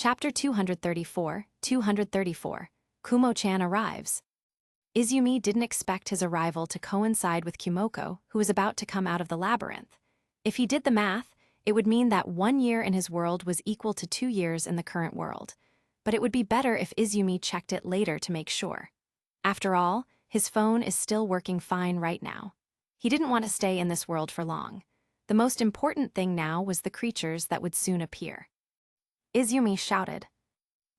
Chapter 234, Kumo-chan arrives. Izumi didn't expect his arrival to coincide with Kumoko, who was about to come out of the labyrinth. If he did the math, it would mean that 1 year in his world was equal to 2 years in the current world. But it would be better if Izumi checked it later to make sure. After all, his phone is still working fine right now. He didn't want to stay in this world for long. The most important thing now was the creatures that would soon appear. Izumi shouted,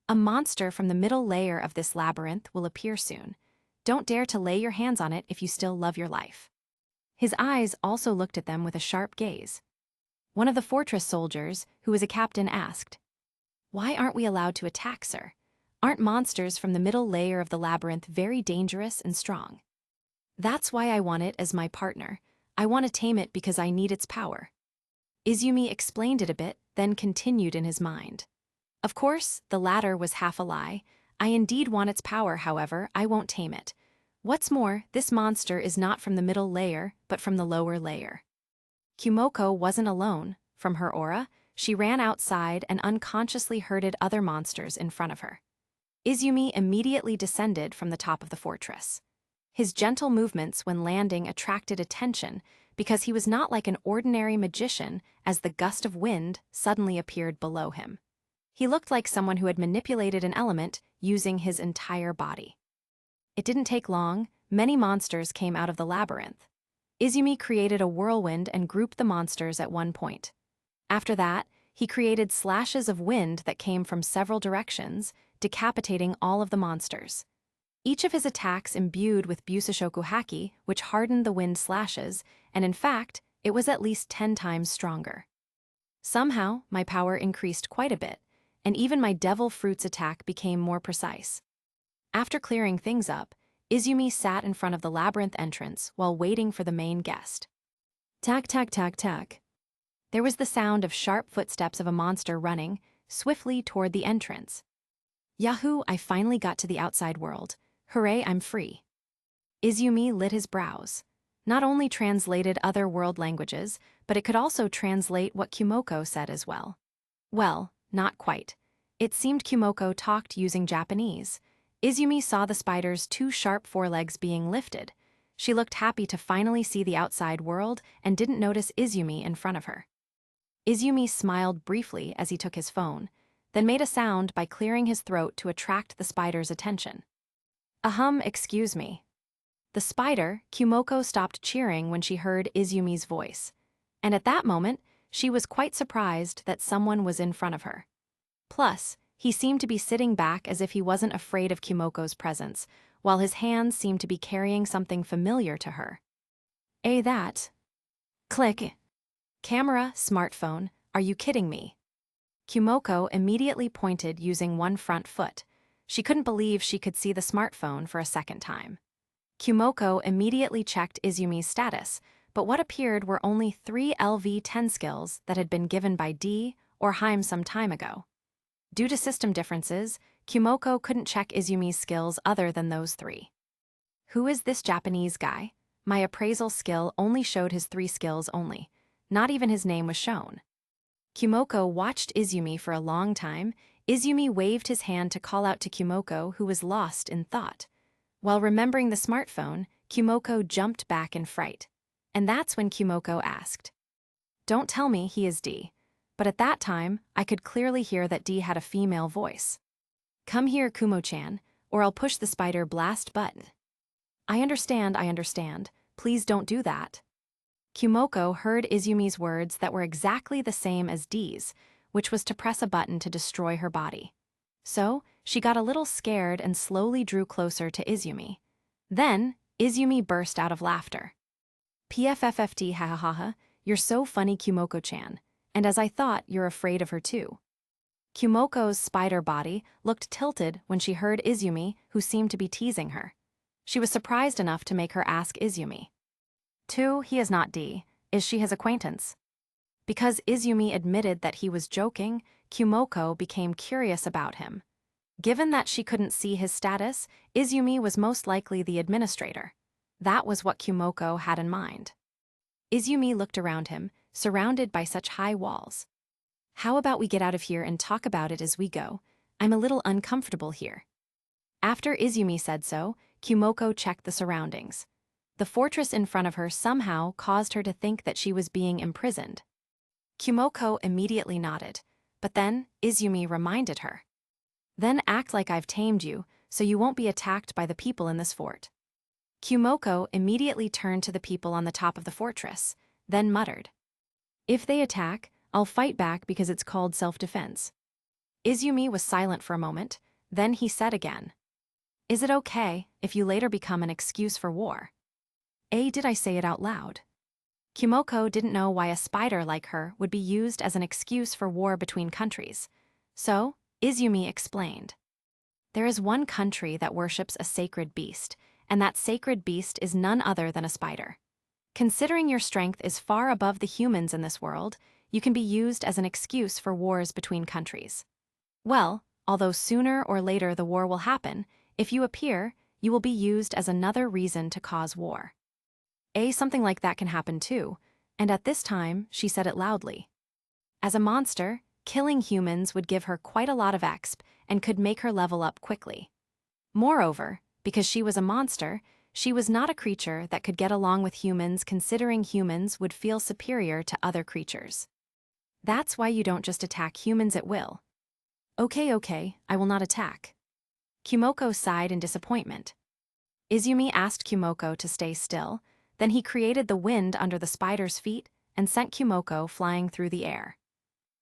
"A monster from the middle layer of this labyrinth will appear soon. Don't dare to lay your hands on it if you still love your life." His eyes also looked at them with a sharp gaze. One of the fortress soldiers, who was a captain, asked, "Why aren't we allowed to attack, sir? Aren't monsters from the middle layer of the labyrinth very dangerous and strong?" "That's why I want it as my partner. I want to tame it because I need its power." Izumi explained it a bit, then continued in his mind. "Of course, the latter was half a lie. I indeed want its power, however, I won't tame it. What's more, this monster is not from the middle layer, but from the lower layer." Kumoko wasn't alone. From her aura, she ran outside and unconsciously herded other monsters in front of her. Izumi immediately descended from the top of the fortress. His gentle movements when landing attracted attention because he was not like an ordinary magician as the gust of wind suddenly appeared below him. He looked like someone who had manipulated an element using his entire body. It didn't take long, many monsters came out of the labyrinth. Izumi created a whirlwind and grouped the monsters at one point. After that, he created slashes of wind that came from several directions, decapitating all of the monsters. Each of his attacks imbued with Busashoku Haki, which hardened the wind slashes, and in fact, it was at least 10 times stronger. Somehow, my power increased quite a bit, and even my devil fruits attack became more precise. After clearing things up, Izumi sat in front of the labyrinth entrance while waiting for the main guest. Tack, tack, tack, tack. There was the sound of sharp footsteps of a monster running swiftly toward the entrance. Yahoo! I finally got to the outside world. Hooray, I'm free. Izumi lit his brows. Not only translated other world languages, but it could also translate what Kumoko said as well. Well, not quite. It seemed Kumoko talked using Japanese. Izumi saw the spider's 2 sharp forelegs being lifted. She looked happy to finally see the outside world and didn't notice Izumi in front of her. Izumi smiled briefly as he took his phone, then made a sound by clearing his throat to attract the spider's attention. Excuse me." The spider, Kumoko, stopped cheering when she heard Izumi's voice. And at that moment, she was quite surprised that someone was in front of her. Plus, he seemed to be sitting back as if he wasn't afraid of Kumoko's presence, while his hands seemed to be carrying something familiar to her. That. Click. Camera, smartphone, are you kidding me? Kumoko immediately pointed using one front foot. She couldn't believe she could see the smartphone for a second time. Kumoko immediately checked Izumi's status, but what appeared were only 3 LV10 skills that had been given by D or Haim some time ago. Due to system differences, Kumoko couldn't check Izumi's skills other than those 3. Who is this Japanese guy? My appraisal skill only showed his 3 skills only. Not even his name was shown. Kumoko watched Izumi for a long time. Izumi waved his hand to call out to Kumoko, who was lost in thought. While remembering the smartphone, Kumoko jumped back in fright. And that's when Kumoko asked, "Don't tell me he is D." But at that time, I could clearly hear that D had a female voice. "Come here, Kumo-chan, or I'll push the spider blast button." I understand. Please don't do that." Kumoko heard Izumi's words that were exactly the same as D's, which was to press a button to destroy her body. So, she got a little scared and slowly drew closer to Izumi. Then, Izumi burst out of laughter. "PFFFT, hahaha, you're so funny, Kumoko-chan. And as I thought, you're afraid of her too." Kumoko's spider body looked tilted when she heard Izumi, who seemed to be teasing her. She was surprised enough to make her ask Izumi. He is not D. Is she his acquaintance?" Because Izumi admitted that he was joking, Kumoko became curious about him. Given that she couldn't see his status, Izumi was most likely the administrator. That was what Kumoko had in mind. Izumi looked around him, surrounded by such high walls. How about we get out of here and talk about it as we go? I'm a little uncomfortable here. After Izumi said so, Kumoko checked the surroundings. The fortress in front of her somehow caused her to think that she was being imprisoned. Kumoko immediately nodded, but then Izumi reminded her. Then act like I've tamed you, so you won't be attacked by the people in this fort. Kumoko immediately turned to the people on the top of the fortress, then muttered. If they attack, I'll fight back because it's called self-defense. Izumi was silent for a moment, then he said again. Is it okay if you later become an excuse for war? Did I say it out loud? Kumoko didn't know why a spider like her would be used as an excuse for war between countries. So, Izumi explained. There is one country that worships a sacred beast, and that sacred beast is none other than a spider. Considering your strength is far above the humans in this world, you can be used as an excuse for wars between countries. Well, although sooner or later the war will happen, if you appear, you will be used as another reason to cause war. Something like that can happen too, and at this time, she said it loudly. As a monster, killing humans would give her quite a lot of exp and could make her level up quickly. Moreover, because she was a monster, she was not a creature that could get along with humans, considering humans would feel superior to other creatures. That's why you don't just attack humans at will. Okay, I will not attack. Kumoko sighed in disappointment. Izumi asked Kumoko to stay still, then he created the wind under the spider's feet and sent Kumoko flying through the air.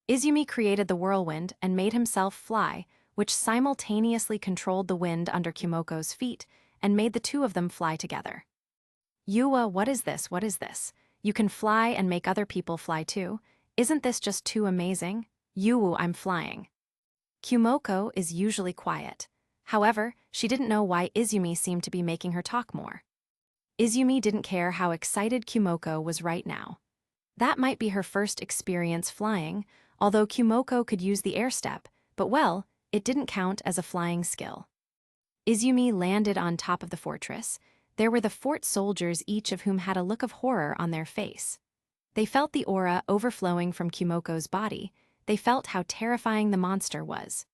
Izumi created the whirlwind and made himself fly, which simultaneously controlled the wind under Kumoko's feet and made the two of them fly together. Yua, what is this? You can fly and make other people fly too. Isn't this just too amazing? Yuu, I'm flying. Kumoko is usually quiet. However, she didn't know why Izumi seemed to be making her talk more. Izumi didn't care how excited Kumoko was right now. That might be her first experience flying, although Kumoko could use the air step, but well, it didn't count as a flying skill. Izumi landed on top of the fortress. There were the fort soldiers, each of whom had a look of horror on their face. They felt the aura overflowing from Kumoko's body. They felt how terrifying the monster was.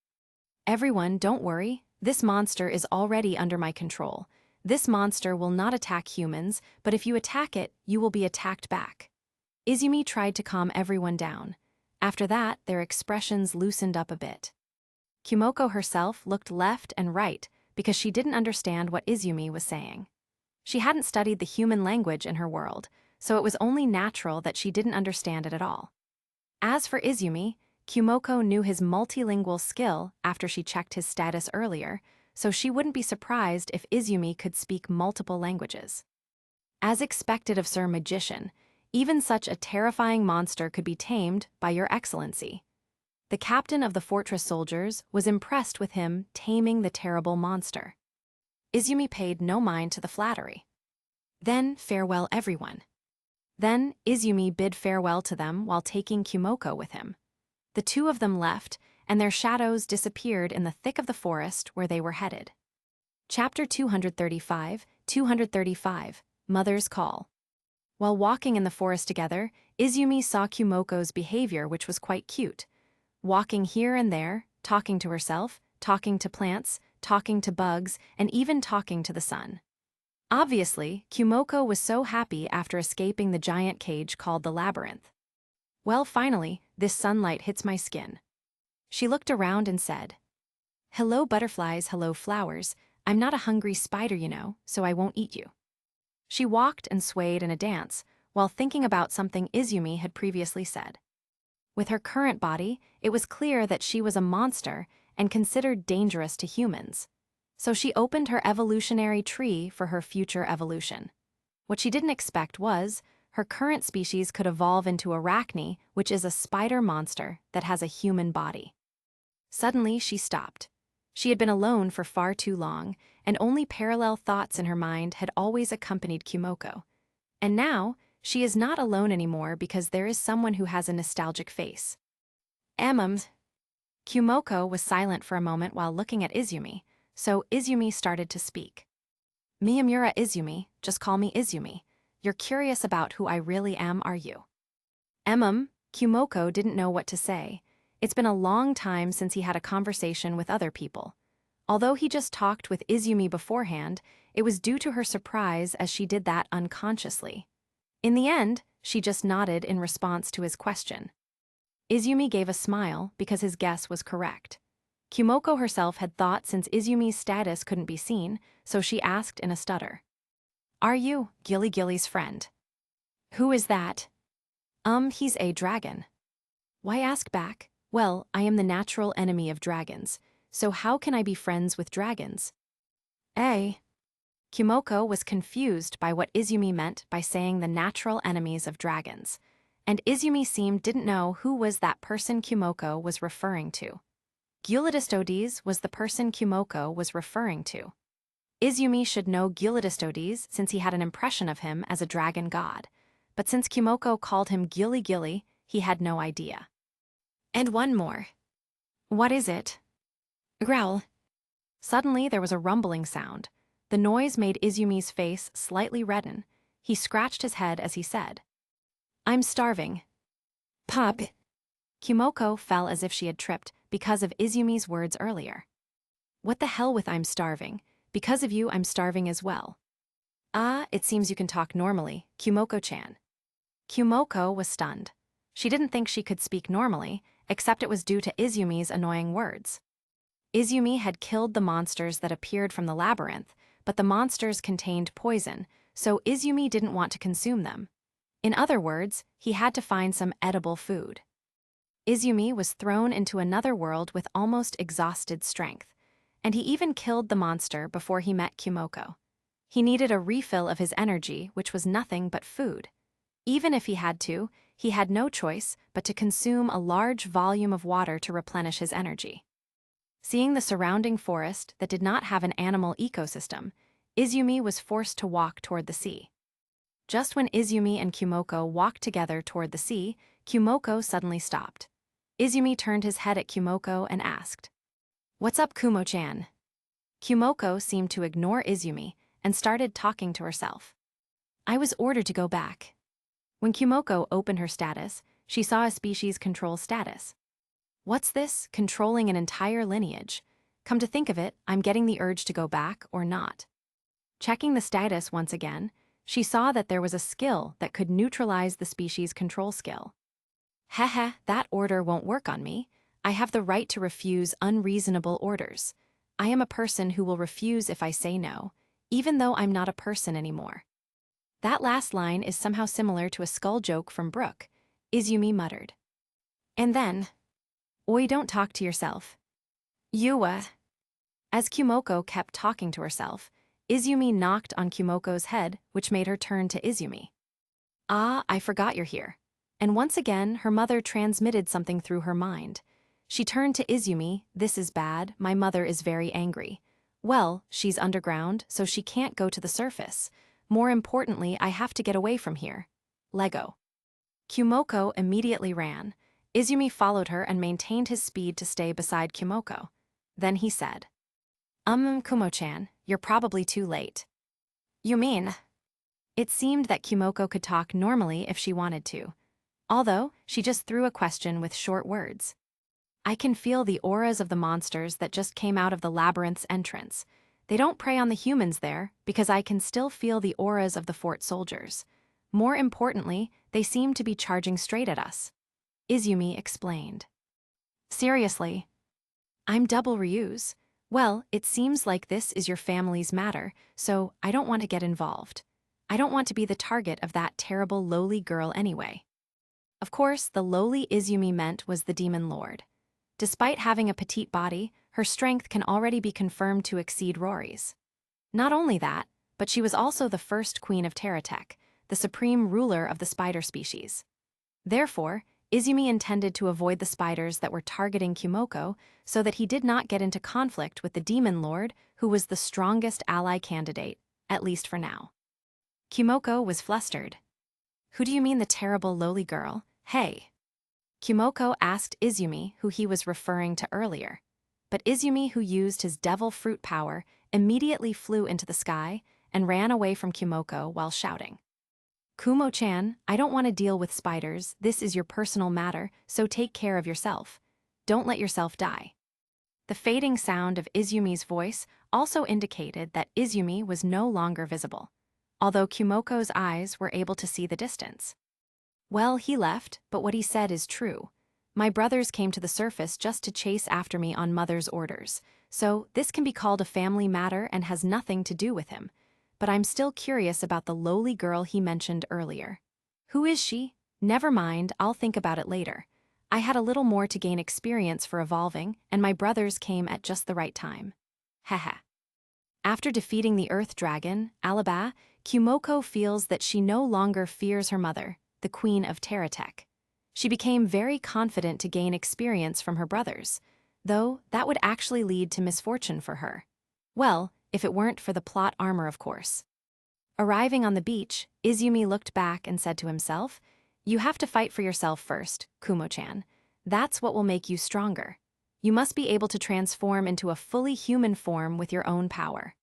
Everyone, don't worry. This monster is already under my control. This monster will not attack humans, but if you attack it, you will be attacked back. Izumi tried to calm everyone down. After that, their expressions loosened up a bit. Kumoko herself looked left and right because she didn't understand what Izumi was saying. She hadn't studied the human language in her world, so it was only natural that she didn't understand it at all. As for Izumi, Kumoko knew his multilingual skill after she checked his status earlier, so she wouldn't be surprised if Izumi could speak multiple languages. As expected of Sir Magician, even such a terrifying monster could be tamed by Your Excellency. The captain of the fortress soldiers was impressed with him taming the terrible monster. Izumi paid no mind to the flattery. Then, farewell everyone. Then, Izumi bid farewell to them while taking Kumoko with him. The two of them left, and their shadows disappeared in the thick of the forest where they were headed. Chapter 235, Mother's Call. While walking in the forest together, Izumi saw Kumoko's behavior, which was quite cute. Walking here and there, talking to herself, talking to plants, talking to bugs, and even talking to the sun. Obviously, Kumoko was so happy after escaping the giant cage called the labyrinth. Well, finally, this sunlight hits my skin. She looked around and said, Hello butterflies, hello flowers. I'm not a hungry spider, you know, so I won't eat you. She walked and swayed in a dance, while thinking about something Izumi had previously said. With her current body, it was clear that she was a monster and considered dangerous to humans. So she opened her evolutionary tree for her future evolution. What she didn't expect was, her current species could evolve into Arachne, which is a spider monster that has a human body. Suddenly, she stopped. She had been alone for far too long, and only parallel thoughts in her mind had always accompanied Kumoko. And now, she is not alone anymore because there is someone who has a nostalgic face. Kumoko was silent for a moment while looking at Izumi, so Izumi started to speak. Miyamura Izumi, just call me Izumi. You're curious about who I really am, are you? Kumoko didn't know what to say. It's been a long time since he had a conversation with other people. Although he just talked with Izumi beforehand, it was due to her surprise as she did that unconsciously. In the end, she just nodded in response to his question. Izumi gave a smile because his guess was correct. Kumoko herself had thought since Izumi's status couldn't be seen, so she asked in a stutter. Are you Gilly Gilly's friend? Who is that? He's a dragon. Why ask back? Well, I am the natural enemy of dragons, so how can I be friends with dragons? Kumoko was confused by what Izumi meant by saying the natural enemies of dragons, and Izumi seemed didn't know who was that person Kumoko was referring to. Gyulidistodes was the person Kumoko was referring to. Izumi should know Gyulidistodes since he had an impression of him as a dragon god, but since Kumoko called him Gilly Gilly, he had no idea. And one more. What is it? Growl. Suddenly there was a rumbling sound. The noise made Izumi's face slightly redden. He scratched his head as he said, I'm starving. Pop. Kumoko fell as if she had tripped because of Izumi's words earlier. What the hell with I'm starving? Because of you I'm starving as well. It seems you can talk normally, Kumoko-chan. Kumoko was stunned. She didn't think she could speak normally, except it was due to Izumi's annoying words. Izumi had killed the monsters that appeared from the labyrinth, but the monsters contained poison, so Izumi didn't want to consume them. In other words, he had to find some edible food. Izumi was thrown into another world with almost exhausted strength, and he even killed the monster before he met Kumoko. He needed a refill of his energy, which was nothing but food. Even if he had no choice but to consume a large volume of water to replenish his energy. Seeing the surrounding forest that did not have an animal ecosystem, Izumi was forced to walk toward the sea. Just when Izumi and Kumoko walked together toward the sea, Kumoko suddenly stopped. Izumi turned his head at Kumoko and asked, What's up, Kumo-chan? Kumoko seemed to ignore Izumi and started talking to herself. I was ordered to go back. When Kumoko opened her status, she saw a species control status. What's this, controlling an entire lineage? Come to think of it, I'm getting the urge to go back or not. Checking the status once again, she saw that there was a skill that could neutralize the species control skill. Haha, that order won't work on me. I have the right to refuse unreasonable orders. I am a person who will refuse if I say no, even though I'm not a person anymore. That last line is somehow similar to a skull joke from Brooke, Izumi muttered. And then, Oi, don't talk to yourself. As Kumoko kept talking to herself, Izumi knocked on Kumoko's head, which made her turn to Izumi. I forgot you're here. And once again, her mother transmitted something through her mind. She turned to Izumi, this is bad, my mother is very angry. Well, she's underground, so she can't go to the surface. More importantly, I have to get away from here. Lego. Kumoko immediately ran. Izumi followed her and maintained his speed to stay beside Kumoko. Then he said, Kumo-chan, you're probably too late. You mean? It seemed that Kumoko could talk normally if she wanted to. Although, she just threw a question with short words. I can feel the auras of the monsters that just came out of the labyrinth's entrance. They don't prey on the humans there, because I can still feel the auras of the fort soldiers. More importantly, they seem to be charging straight at us. Izumi explained. Seriously? I'm double Ryu's. Well, it seems like this is your family's matter, so I don't want to get involved. I don't want to be the target of that terrible lowly girl anyway. Of course, the lowly Izumi meant was the demon lord. Despite having a petite body, her strength can already be confirmed to exceed Rory's. Not only that, but she was also the first queen of Terratech, the supreme ruler of the spider species. Therefore, Izumi intended to avoid the spiders that were targeting Kumoko so that he did not get into conflict with the demon lord, who was the strongest ally candidate, at least for now. Kumoko was flustered. Who do you mean the terrible lowly girl? Hey. Kumoko asked Izumi who he was referring to earlier. But Izumi, who used his devil fruit power, immediately flew into the sky and ran away from Kumoko while shouting. Kumo-chan, I don't want to deal with spiders, this is your personal matter, so take care of yourself. don't let yourself die. The fading sound of Izumi's voice also indicated that Izumi was no longer visible, although Kumoko's eyes were able to see the distance. Well, he left, but what he said is true. My brothers came to the surface just to chase after me on mother's orders, so this can be called a family matter and has nothing to do with him. But I'm still curious about the lowly girl he mentioned earlier. Who is she? Never mind, I'll think about it later. I had a little more to gain experience for evolving, and my brothers came at just the right time. Haha. After defeating the Earth Dragon, Alaba, Kumoko feels that she no longer fears her mother, the Queen of Teratek. She became very confident to gain experience from her brothers, though that would actually lead to misfortune for her. Well, if it weren't for the plot armor, of course. Arriving on the beach, Izumi looked back and said to himself, "You have to fight for yourself first, Kumo-chan. That's what will make you stronger. You must be able to transform into a fully human form with your own power."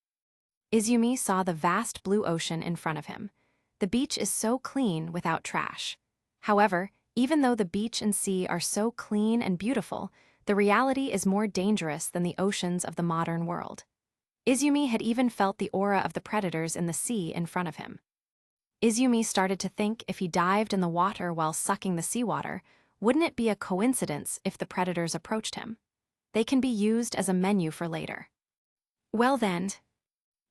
Izumi saw the vast blue ocean in front of him. The beach is so clean without trash. However, even though the beach and sea are so clean and beautiful, the reality is more dangerous than the oceans of the modern world. Izumi had even felt the aura of the predators in the sea in front of him. Izumi started to think if he dived in the water while sucking the seawater, wouldn't it be a coincidence if the predators approached him? They can be used as a menu for later. Well then,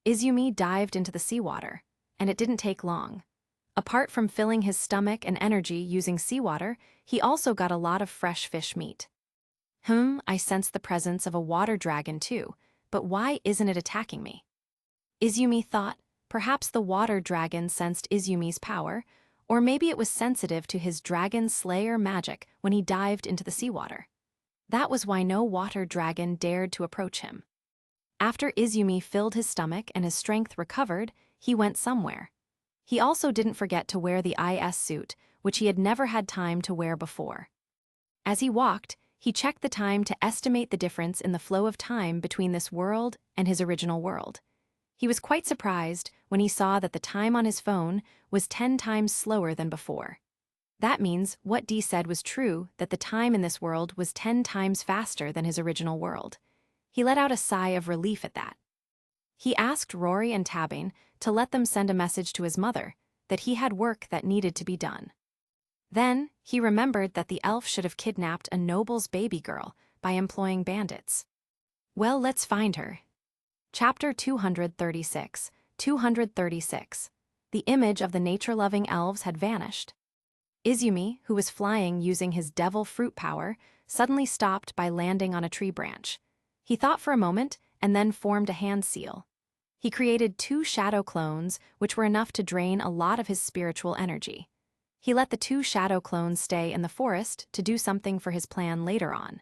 Izumi dived into the seawater, and it didn't take long. Apart from filling his stomach and energy using seawater, he also got a lot of fresh fish meat. I sense the presence of a water dragon too, but why isn't it attacking me? Izumi thought. Perhaps the water dragon sensed Izumi's power, or maybe it was sensitive to his dragon slayer magic when he dived into the seawater. That was why no water dragon dared to approach him. After Izumi filled his stomach and his strength recovered, he went somewhere. He also didn't forget to wear the IS suit, which he had never had time to wear before. As he walked, he checked the time to estimate the difference in the flow of time between this world and his original world. He was quite surprised when he saw that the time on his phone was 10 times slower than before. That means what D said was true, that the time in this world was 10 times faster than his original world. He let out a sigh of relief at that. He asked Rory and Tabane to let them send a message to his mother that he had work that needed to be done. Then, he remembered that the elf should have kidnapped a noble's baby girl by employing bandits. Well, let's find her. Chapter 236. 236. The image of the nature-loving elves had vanished. Izumi, who was flying using his devil fruit power, suddenly stopped by landing on a tree branch. He thought for a moment and then formed a hand seal. He created 2 shadow clones, which were enough to drain a lot of his spiritual energy. He let the 2 shadow clones stay in the forest to do something for his plan later on.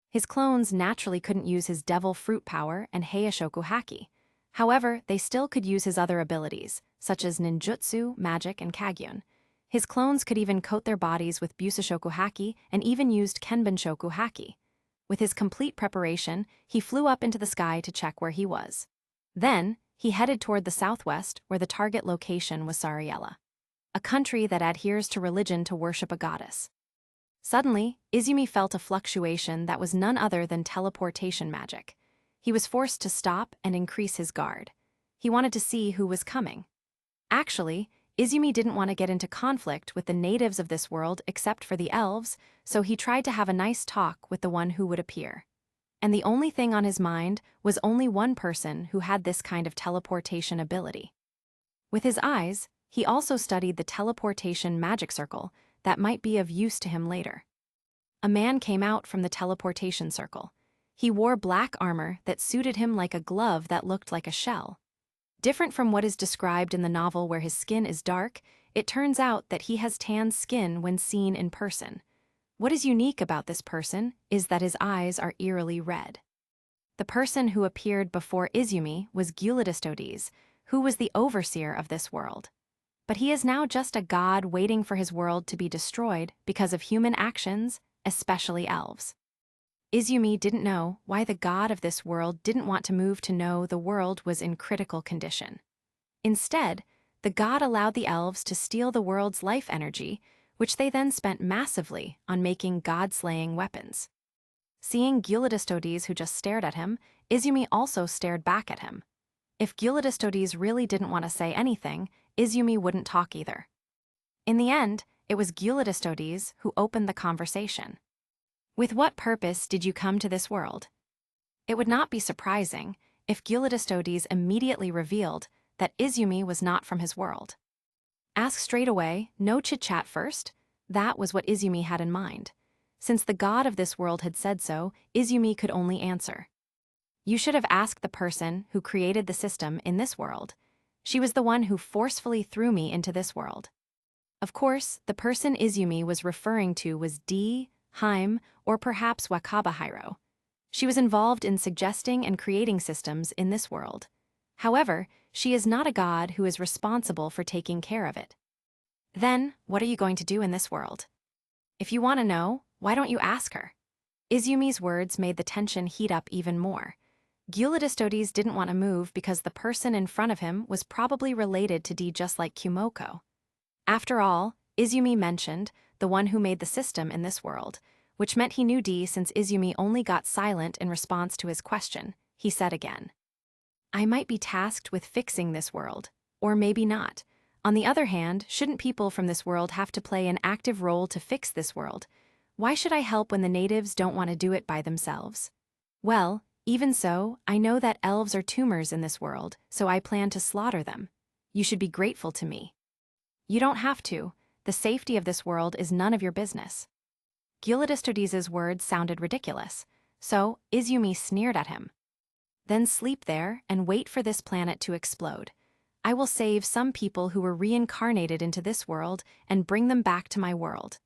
His clones naturally couldn't use his devil fruit power and Heishoku haki. However, they still could use his other abilities, such as ninjutsu, magic, and kagyun. His clones could even coat their bodies with Busashoku haki and even used Kenbenshoku haki. With his complete preparation, he flew up into the sky to check where he was. Then, he headed toward the southwest, where the target location was Sariella, a country that adheres to religion to worship a goddess. Suddenly, Izumi felt a fluctuation that was none other than teleportation magic. He was forced to stop and increase his guard. He wanted to see who was coming. Actually, Izumi didn't want to get into conflict with the natives of this world except for the elves, so he tried to have a nice talk with the one who would appear. And the only thing on his mind was only one person who had this kind of teleportation ability. With his eyes, he also studied the teleportation magic circle that might be of use to him later. A man came out from the teleportation circle. He wore black armor that suited him like a glove that looked like a shell. Different from what is described in the novel where his skin is dark, it turns out that he has tan skin when seen in person. What is unique about this person is that his eyes are eerily red. The person who appeared before Izumi was Gyulidistodes, who was the overseer of this world. But he is now just a god waiting for his world to be destroyed because of human actions, especially elves. Izumi didn't know why the god of this world didn't want to move to know the world was in critical condition. Instead, the god allowed the elves to steal the world's life energy, which they then spent massively on making god-slaying weapons. Seeing Gyulaistodes who just stared at him, Izumi also stared back at him. If Gyulaistodes really didn't want to say anything, Izumi wouldn't talk either. In the end, it was Gyulaistodes who opened the conversation. With what purpose did you come to this world? It would not be surprising if Gyulaistodes immediately revealed that Izumi was not from his world. Ask straight away, no chit-chat first. That was what Izumi had in mind. Since the god of this world had said so, Izumi could only answer. You should have asked the person who created the system in this world. She was the one who forcefully threw me into this world. Of course, the person Izumi was referring to was D, Haim, or perhaps Wakabahiro. She was involved in suggesting and creating systems in this world. However, she is not a god who is responsible for taking care of it. Then, what are you going to do in this world? If you want to know, why don't you ask her? Izumi's words made the tension heat up even more. Gyulaistodes didn't want to move because the person in front of him was probably related to D just like Kumoko. After all, Izumi mentioned the one who made the system in this world, which meant he knew D since Izumi only got silent in response to his question. He said again, I might be tasked with fixing this world, or maybe not. On the other hand, shouldn't people from this world have to play an active role to fix this world? Why should I help when the natives don't want to do it by themselves? Well, even so, I know that elves are tumors in this world, so I plan to slaughter them. You should be grateful to me. You don't have to. The safety of this world is none of your business. Gyulaistodes' words sounded ridiculous, so Izumi sneered at him. Then sleep there and wait for this planet to explode. I will save some people who were reincarnated into this world and bring them back to my world.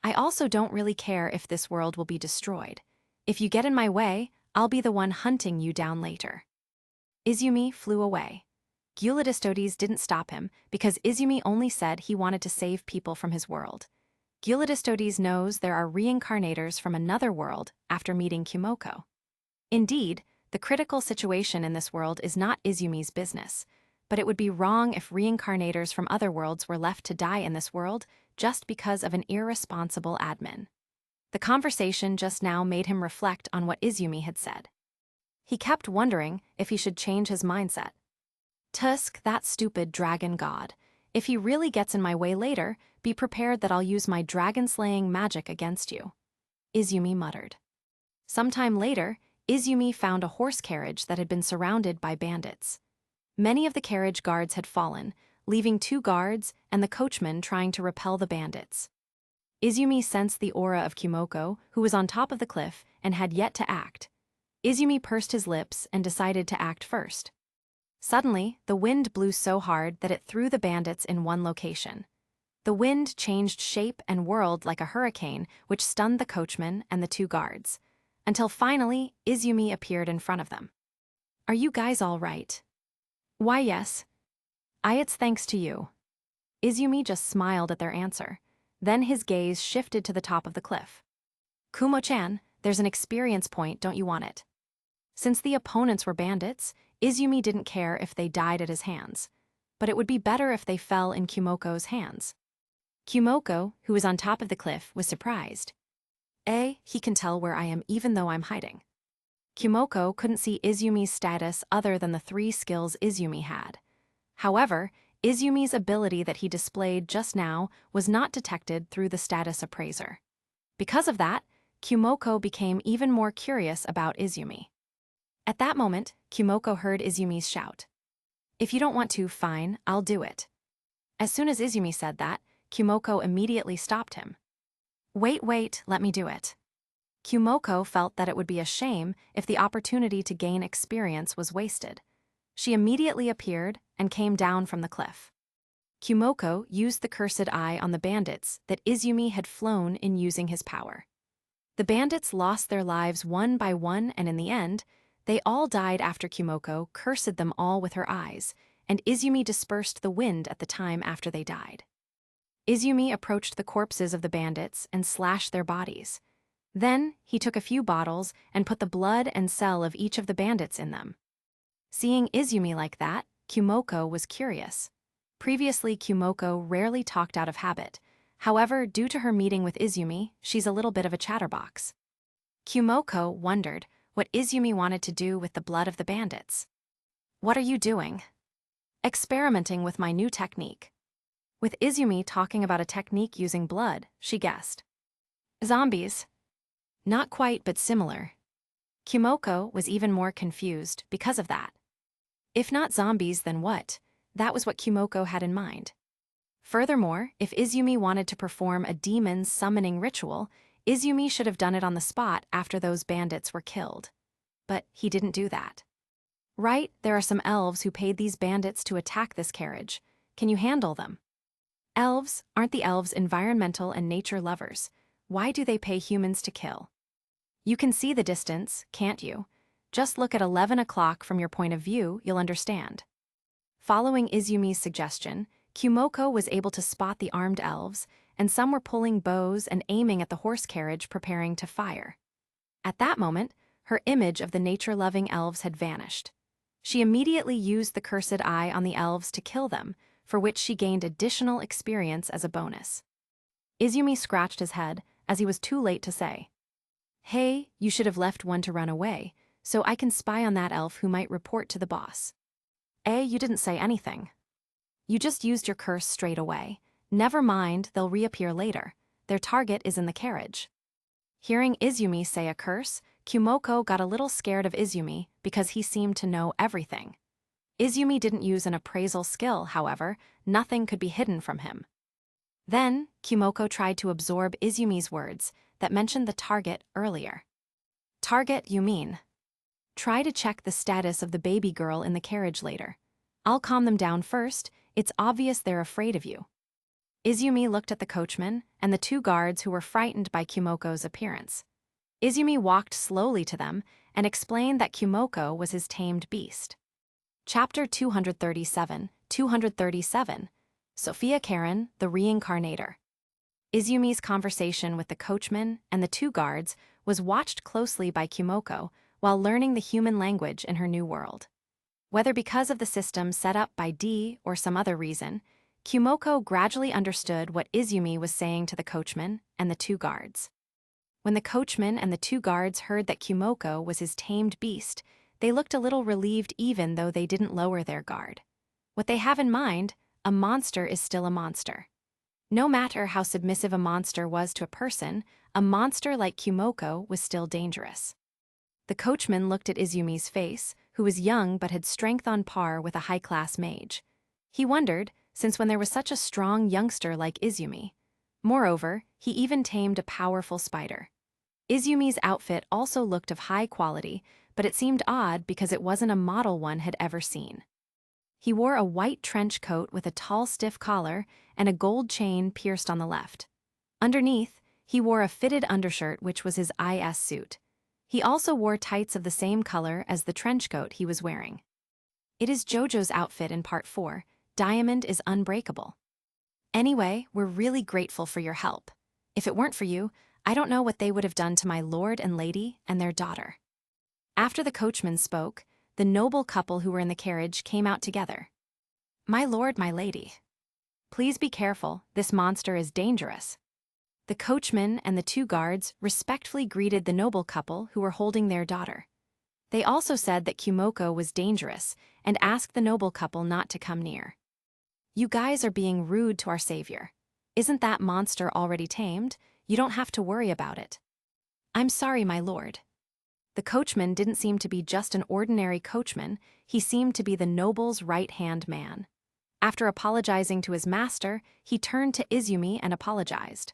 I also don't really care if this world will be destroyed. If you get in my way, I'll be the one hunting you down later. Izumi flew away. Gyulaistodes didn't stop him because Izumi only said he wanted to save people from his world. Gyulaistodes knows there are reincarnators from another world after meeting Kumoko. Indeed, the critical situation in this world is not Izumi's business, but it would be wrong if reincarnators from other worlds were left to die in this world just because of an irresponsible admin. The conversation just now made him reflect on what Izumi had said. He kept wondering if he should change his mindset. Tusk, that stupid dragon god. If he really gets in my way later, be prepared that I'll use my dragon-slaying magic against you. Izumi muttered. Sometime later, Izumi found a horse carriage that had been surrounded by bandits. Many of the carriage guards had fallen, leaving 2 guards and the coachman trying to repel the bandits. Izumi sensed the aura of Kumoko, who was on top of the cliff and had yet to act. Izumi pursed his lips and decided to act first. Suddenly, the wind blew so hard that it threw the bandits in one location. The wind changed shape and whirled like a hurricane, which stunned the coachman and the 2 guards, until finally Izumi appeared in front of them. Are you guys all right? Why, yes. It's thanks to you. Izumi just smiled at their answer. Then his gaze shifted to the top of the cliff. Kumo-chan, there's an experience point, don't you want it? Since the opponents were bandits, Izumi didn't care if they died at his hands, but it would be better if they fell in Kumoko's hands. Kumoko, who was on top of the cliff, was surprised. He can tell where I am even though I'm hiding. Kumoko couldn't see Izumi's status other than the 3 skills Izumi had. However, Izumi's ability that he displayed just now was not detected through the status appraiser. Because of that, Kumoko became even more curious about Izumi. At that moment, Kumoko heard Izumi's shout. If you don't want to, fine, I'll do it. As soon as Izumi said that, Kumoko immediately stopped him. Wait, let me do it. Kumoko felt that it would be a shame if the opportunity to gain experience was wasted. She immediately appeared and came down from the cliff. Kumoko used the cursed eye on the bandits that Izumi had flown in using his power. The bandits lost their lives one by one, and in the end, they all died after Kumoko cursed them all with her eyes, and Izumi dispersed the wind at the time after they died. Izumi approached the corpses of the bandits and slashed their bodies. Then, he took a few bottles and put the blood and cell of each of the bandits in them. Seeing Izumi like that, Kumoko was curious. Previously, Kumoko rarely talked out of habit. However, due to her meeting with Izumi, she's a little bit of a chatterbox. Kumoko wondered what Izumi wanted to do with the blood of the bandits. What are you doing? Experimenting with my new technique. With Izumi talking about a technique using blood, she guessed. Zombies? Not quite, but similar. Kumoko was even more confused because of that. If not zombies, then what? That was what Kumoko had in mind. Furthermore, if Izumi wanted to perform a demon summoning ritual, Izumi should have done it on the spot after those bandits were killed. But he didn't do that. Right, there are some elves who paid these bandits to attack this carriage. Can you handle them? Elves, aren't the elves environmental and nature lovers? Why do they pay humans to kill? You can see the distance, can't you? Just look at 11 o'clock from your point of view, you'll understand. Following Izumi's suggestion, Kumoko was able to spot the armed elves, and some were pulling bows and aiming at the horse carriage preparing to fire. At that moment, her image of the nature-loving elves had vanished. She immediately used the cursed eye on the elves to kill them, for which she gained additional experience as a bonus. Izumi scratched his head, as he was too late to say, "Hey, you should have left one to run away, so I can spy on that elf who might report to the boss." You didn't say anything. You just used your curse straight away. Never mind, they'll reappear later. Their target is in the carriage. Hearing Izumi say a curse, Kumoko got a little scared of Izumi because he seemed to know everything. Izumi didn't use an appraisal skill, however, nothing could be hidden from him. Then, Kumoko tried to absorb Izumi's words that mentioned the target earlier. Target, you mean? Try to check the status of the baby girl in the carriage later. I'll calm them down first, it's obvious they're afraid of you. Izumi looked at the coachman and the two guards who were frightened by Kumoko's appearance. Izumi walked slowly to them and explained that Kumoko was his tamed beast. Chapter 237, Sophia Karen, the Reincarnator. Izumi's conversation with the coachman and the two guards was watched closely by Kumoko while learning the human language in her new world. Whether because of the system set up by D or some other reason, Kumoko gradually understood what Izumi was saying to the coachman and the two guards. When the coachman and the two guards heard that Kumoko was his tamed beast, they looked a little relieved even though they didn't lower their guard. What they have in mind, a monster is still a monster. No matter how submissive a monster was to a person, a monster like Kumoko was still dangerous. The coachman looked at Izumi's face, who was young but had strength on par with a high-class mage. He wondered, since when there was such a strong youngster like Izumi. Moreover, he even tamed a powerful spider. Izumi's outfit also looked of high quality, but it seemed odd because it wasn't a model one had ever seen. He wore a white trench coat with a tall stiff collar and a gold chain pierced on the left. Underneath, he wore a fitted undershirt which was his IS suit. He also wore tights of the same color as the trench coat he was wearing. It is JoJo's outfit in Part 4, Diamond is Unbreakable. Anyway, we're really grateful for your help. If it weren't for you, I don't know what they would have done to my lord and lady and their daughter. After the coachman spoke, the noble couple who were in the carriage came out together. My lord, my lady. Please be careful, this monster is dangerous. The coachman and the two guards respectfully greeted the noble couple who were holding their daughter. They also said that Kumoko was dangerous and asked the noble couple not to come near. You guys are being rude to our savior. Isn't that monster already tamed? You don't have to worry about it. I'm sorry, my lord. The coachman didn't seem to be just an ordinary coachman, he seemed to be the noble's right-hand man. After apologizing to his master, he turned to Izumi and apologized.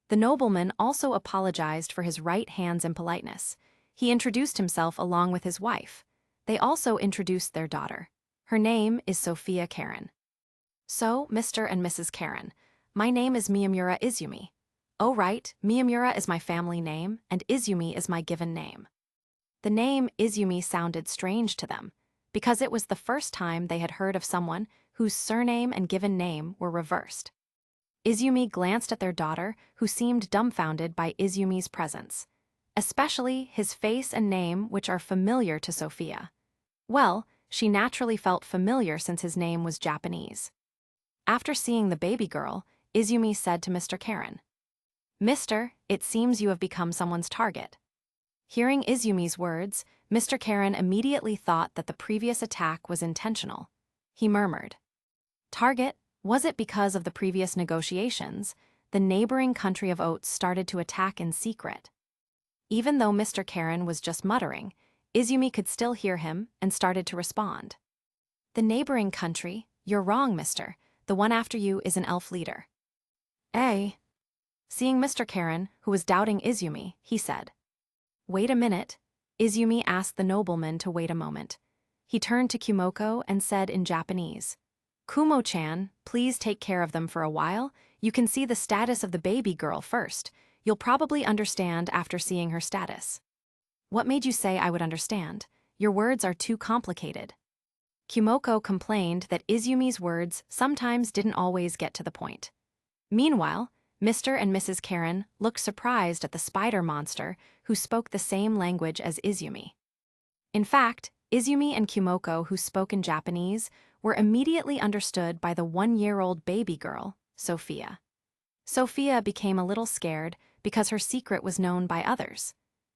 The nobleman also apologized for his right hand's impoliteness. He introduced himself along with his wife. They also introduced their daughter. Her name is Sophia Karen. So, Mr. and Mrs. Karen, my name is Miyamura Izumi. Oh right, Miyamura is my family name, and Izumi is my given name. The name Izumi sounded strange to them, because it was the first time they had heard of someone whose surname and given name were reversed. Izumi glanced at their daughter, who seemed dumbfounded by Izumi's presence, especially his face and name, which are familiar to Sophia. Well, she naturally felt familiar since his name was Japanese. After seeing the baby girl, Izumi said to Mr. Karen, "Mister, it seems you have become someone's target." Hearing Izumi's words, Mr. Karen immediately thought that the previous attack was intentional. He murmured, "Target, was it because of the previous negotiations? The neighboring country of Oats started to attack in secret." Even though Mr. Karen was just muttering, Izumi could still hear him and started to respond. "The neighboring country? You're wrong, mister. The one after you is an elf leader." "Eh?" Seeing Mr. Karen, who was doubting Izumi, he said, "Wait a minute." Izumi asked the nobleman to wait a moment. He turned to Kumoko and said in Japanese, "Kumo-chan, please take care of them for a while. You can see the status of the baby girl first. You'll probably understand after seeing her status." "What made you say I would understand? Your words are too complicated." Kumoko complained that Izumi's words sometimes didn't always get to the point. Meanwhile, Mr. and Mrs. Karen looked surprised at the spider monster who spoke the same language as Izumi. In fact, Izumi and Kumoko, who spoke in Japanese, were immediately understood by the 1-year-old baby girl, Sophia. Sophia became a little scared because her secret was known by others.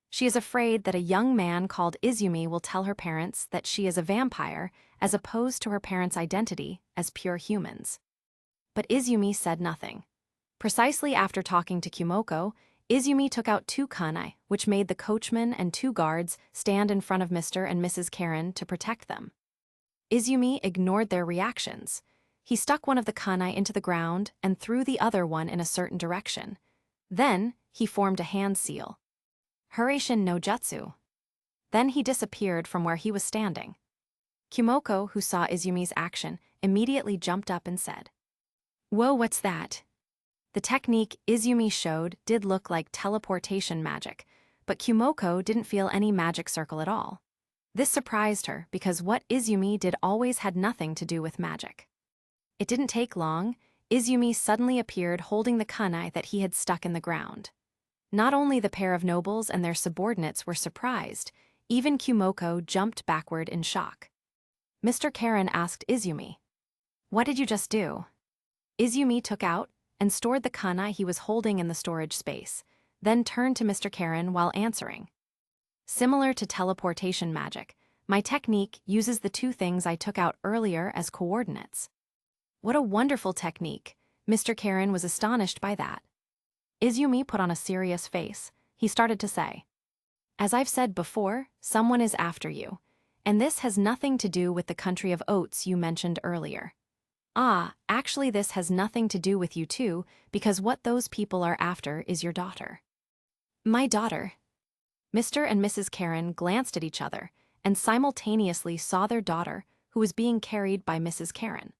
She is afraid that a young man called Izumi will tell her parents that she is a vampire as opposed to her parents' identity as pure humans. But Izumi said nothing. Precisely after talking to Kumoko, Izumi took out 2 kunai, which made the coachman and 2 guards stand in front of Mr. and Mrs. Karen to protect them. Izumi ignored their reactions. He stuck one of the kunai into the ground and threw the other one in a certain direction. Then, he formed a hand seal. Hurashin no Jutsu. Then he disappeared from where he was standing. Kumoko, who saw Izumi's action, immediately jumped up and said, "Whoa, what's that?" The technique Izumi showed did look like teleportation magic, but Kumoko didn't feel any magic circle at all. This surprised her because what Izumi did always had nothing to do with magic. It didn't take long. Izumi suddenly appeared holding the kunai that he had stuck in the ground. Not only the pair of nobles and their subordinates were surprised, even Kumoko jumped backward in shock. Mr. Karen asked Izumi, "What did you just do?" Izumi took out and stored the kunai he was holding in the storage space, then turned to Mr. Karen while answering. "Similar to teleportation magic, my technique uses the 2 things I took out earlier as coordinates." "What a wonderful technique." Mr. Karen was astonished by that. Izumi put on a serious face. He started to say, "As I've said before, someone is after you, and this has nothing to do with the country of Oats you mentioned earlier. Actually this has nothing to do with you too, because what those people are after is your daughter." "My daughter?" Mr. and Mrs. Karen glanced at each other and simultaneously saw their daughter, who was being carried by Mrs. Karen.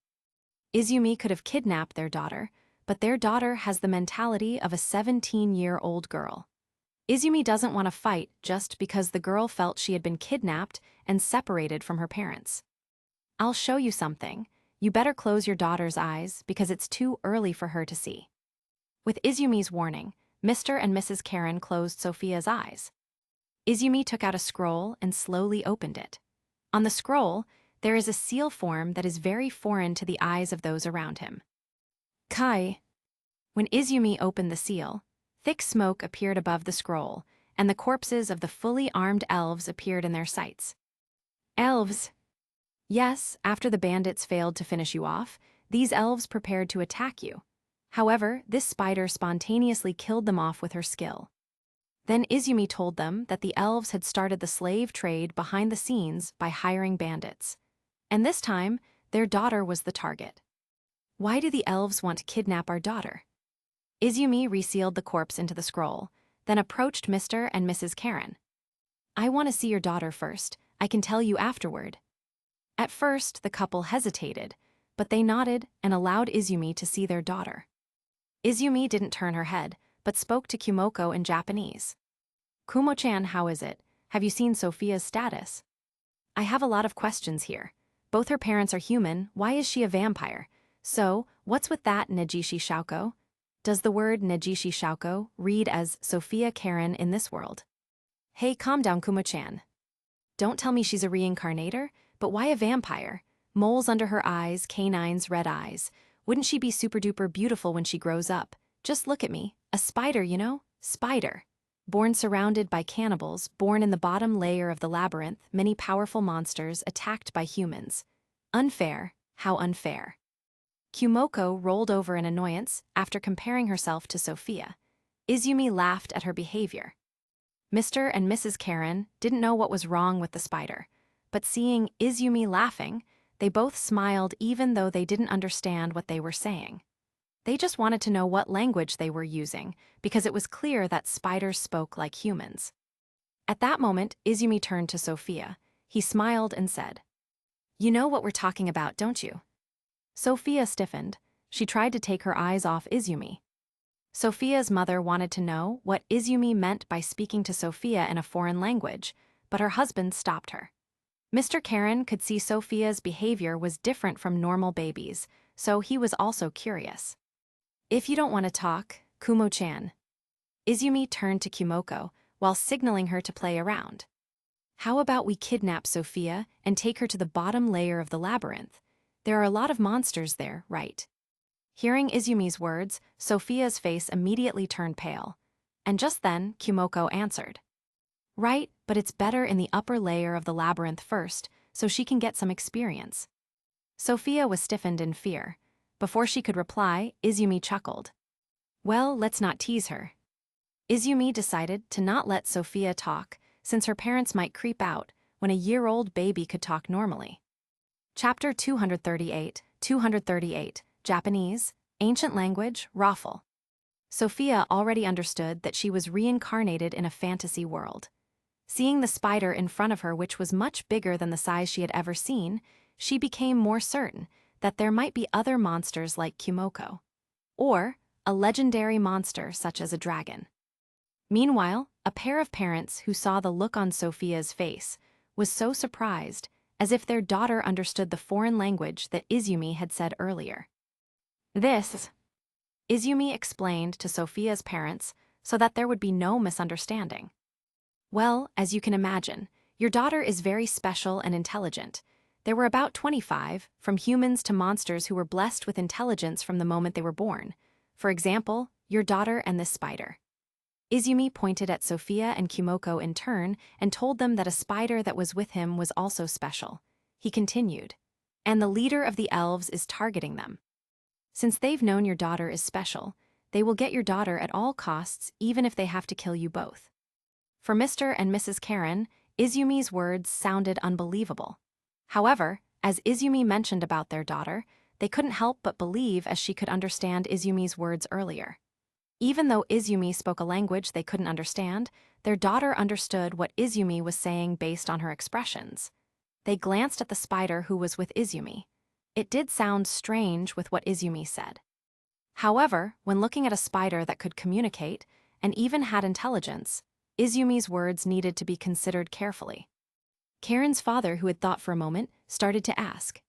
Izumi could have kidnapped their daughter, but their daughter has the mentality of a 17-year-old girl. Izumi doesn't want to fight just because the girl felt she had been kidnapped and separated from her parents. "I'll show you something. You better close your daughter's eyes because it's too early for her to see." With Izumi's warning, Mr. and Mrs. Karen closed Sophia's eyes. Izumi took out a scroll and slowly opened it. On the scroll, there is a seal form that is very foreign to the eyes of those around him. Kai. When Izumi opened the seal, thick smoke appeared above the scroll, and the corpses of the fully armed elves appeared in their sights. "Elves?" "Yes, after the bandits failed to finish you off, these elves prepared to attack you. However, this spider spontaneously killed them off with her skill." Then Izumi told them that the elves had started the slave trade behind the scenes by hiring bandits. And this time, their daughter was the target. "Why do the elves want to kidnap our daughter?" Izumi resealed the corpse into the scroll, then approached Mr. and Mrs. Karen. "I want to see your daughter first. I can tell you afterward." At first, the couple hesitated, but they nodded and allowed Izumi to see their daughter. Izumi didn't turn her head, but spoke to Kumoko in Japanese. "Kumo-chan, how is it? Have you seen Sophia's status?" "I have a lot of questions here. Both her parents are human. Why is she a vampire? So, what's with that Negishi Shouko? Does the word Negishi Shouko read as Sophia Karen in this world?" "Hey, calm down, Kumo-chan. Don't tell me she's a reincarnator, but why a vampire? Moles under her eyes, canines, red eyes. Wouldn't she be super-duper beautiful when she grows up? Just look at me. A spider, you know? Spider." Born surrounded by cannibals, born in the bottom layer of the labyrinth, many powerful monsters attacked by humans. Unfair, how unfair. Kumoko rolled over in annoyance after comparing herself to Sophia. Izumi laughed at her behavior. Mr. and Mrs. Karen didn't know what was wrong with the spider, but seeing Izumi laughing, they both smiled even though they didn't understand what they were saying. They just wanted to know what language they were using, because it was clear that spiders spoke like humans. At that moment, Izumi turned to Sophia. He smiled and said, "You know what we're talking about, don't you?" Sophia stiffened. She tried to take her eyes off Izumi. Sophia's mother wanted to know what Izumi meant by speaking to Sophia in a foreign language, but her husband stopped her. Mr. Karen could see Sophia's behavior was different from normal babies, so he was also curious. "If you don't want to talk, Kumo-chan." Izumi turned to Kumoko while signaling her to play around. "How about we kidnap Sophia and take her to the bottom layer of the labyrinth? There are a lot of monsters there, right?" Hearing Izumi's words, Sophia's face immediately turned pale. And just then, Kumoko answered, "Right, but it's better in the upper layer of the labyrinth first, so she can get some experience." Sophia was stiffened in fear. Before she could reply, Izumi chuckled. "Well, let's not tease her." Izumi decided to not let Sophia talk, since her parents might creep out when a year-old baby could talk normally. Chapter 238, Japanese, Ancient Language, Raffle. Sophia already understood that she was reincarnated in a fantasy world. Seeing the spider in front of her, which was much bigger than the size she had ever seen, she became more certain that there might be other monsters like Kumoko, or a legendary monster such as a dragon. Meanwhile, a pair of parents who saw the look on Sophia's face was so surprised, as if their daughter understood the foreign language that Izumi had said earlier. "This," Izumi explained to Sophia's parents so that there would be no misunderstanding. "Well, as you can imagine, your daughter is very special and intelligent. There were about 25, from humans to monsters, who were blessed with intelligence from the moment they were born. For example, your daughter and this spider." Izumi pointed at Sophia and Kumoko in turn and told them that a spider that was with him was also special. He continued, "And the leader of the elves is targeting them. Since they've known your daughter is special, they will get your daughter at all costs, even if they have to kill you both." For Mr. and Mrs. Karen, Izumi's words sounded unbelievable. However, as Izumi mentioned about their daughter, they couldn't help but believe, as she could understand Izumi's words earlier. Even though Izumi spoke a language they couldn't understand, their daughter understood what Izumi was saying based on her expressions. They glanced at the spider who was with Izumi. It did sound strange with what Izumi said. However, when looking at a spider that could communicate, and even had intelligence, Izumi's words needed to be considered carefully. Karen's father, who had thought for a moment, started to ask,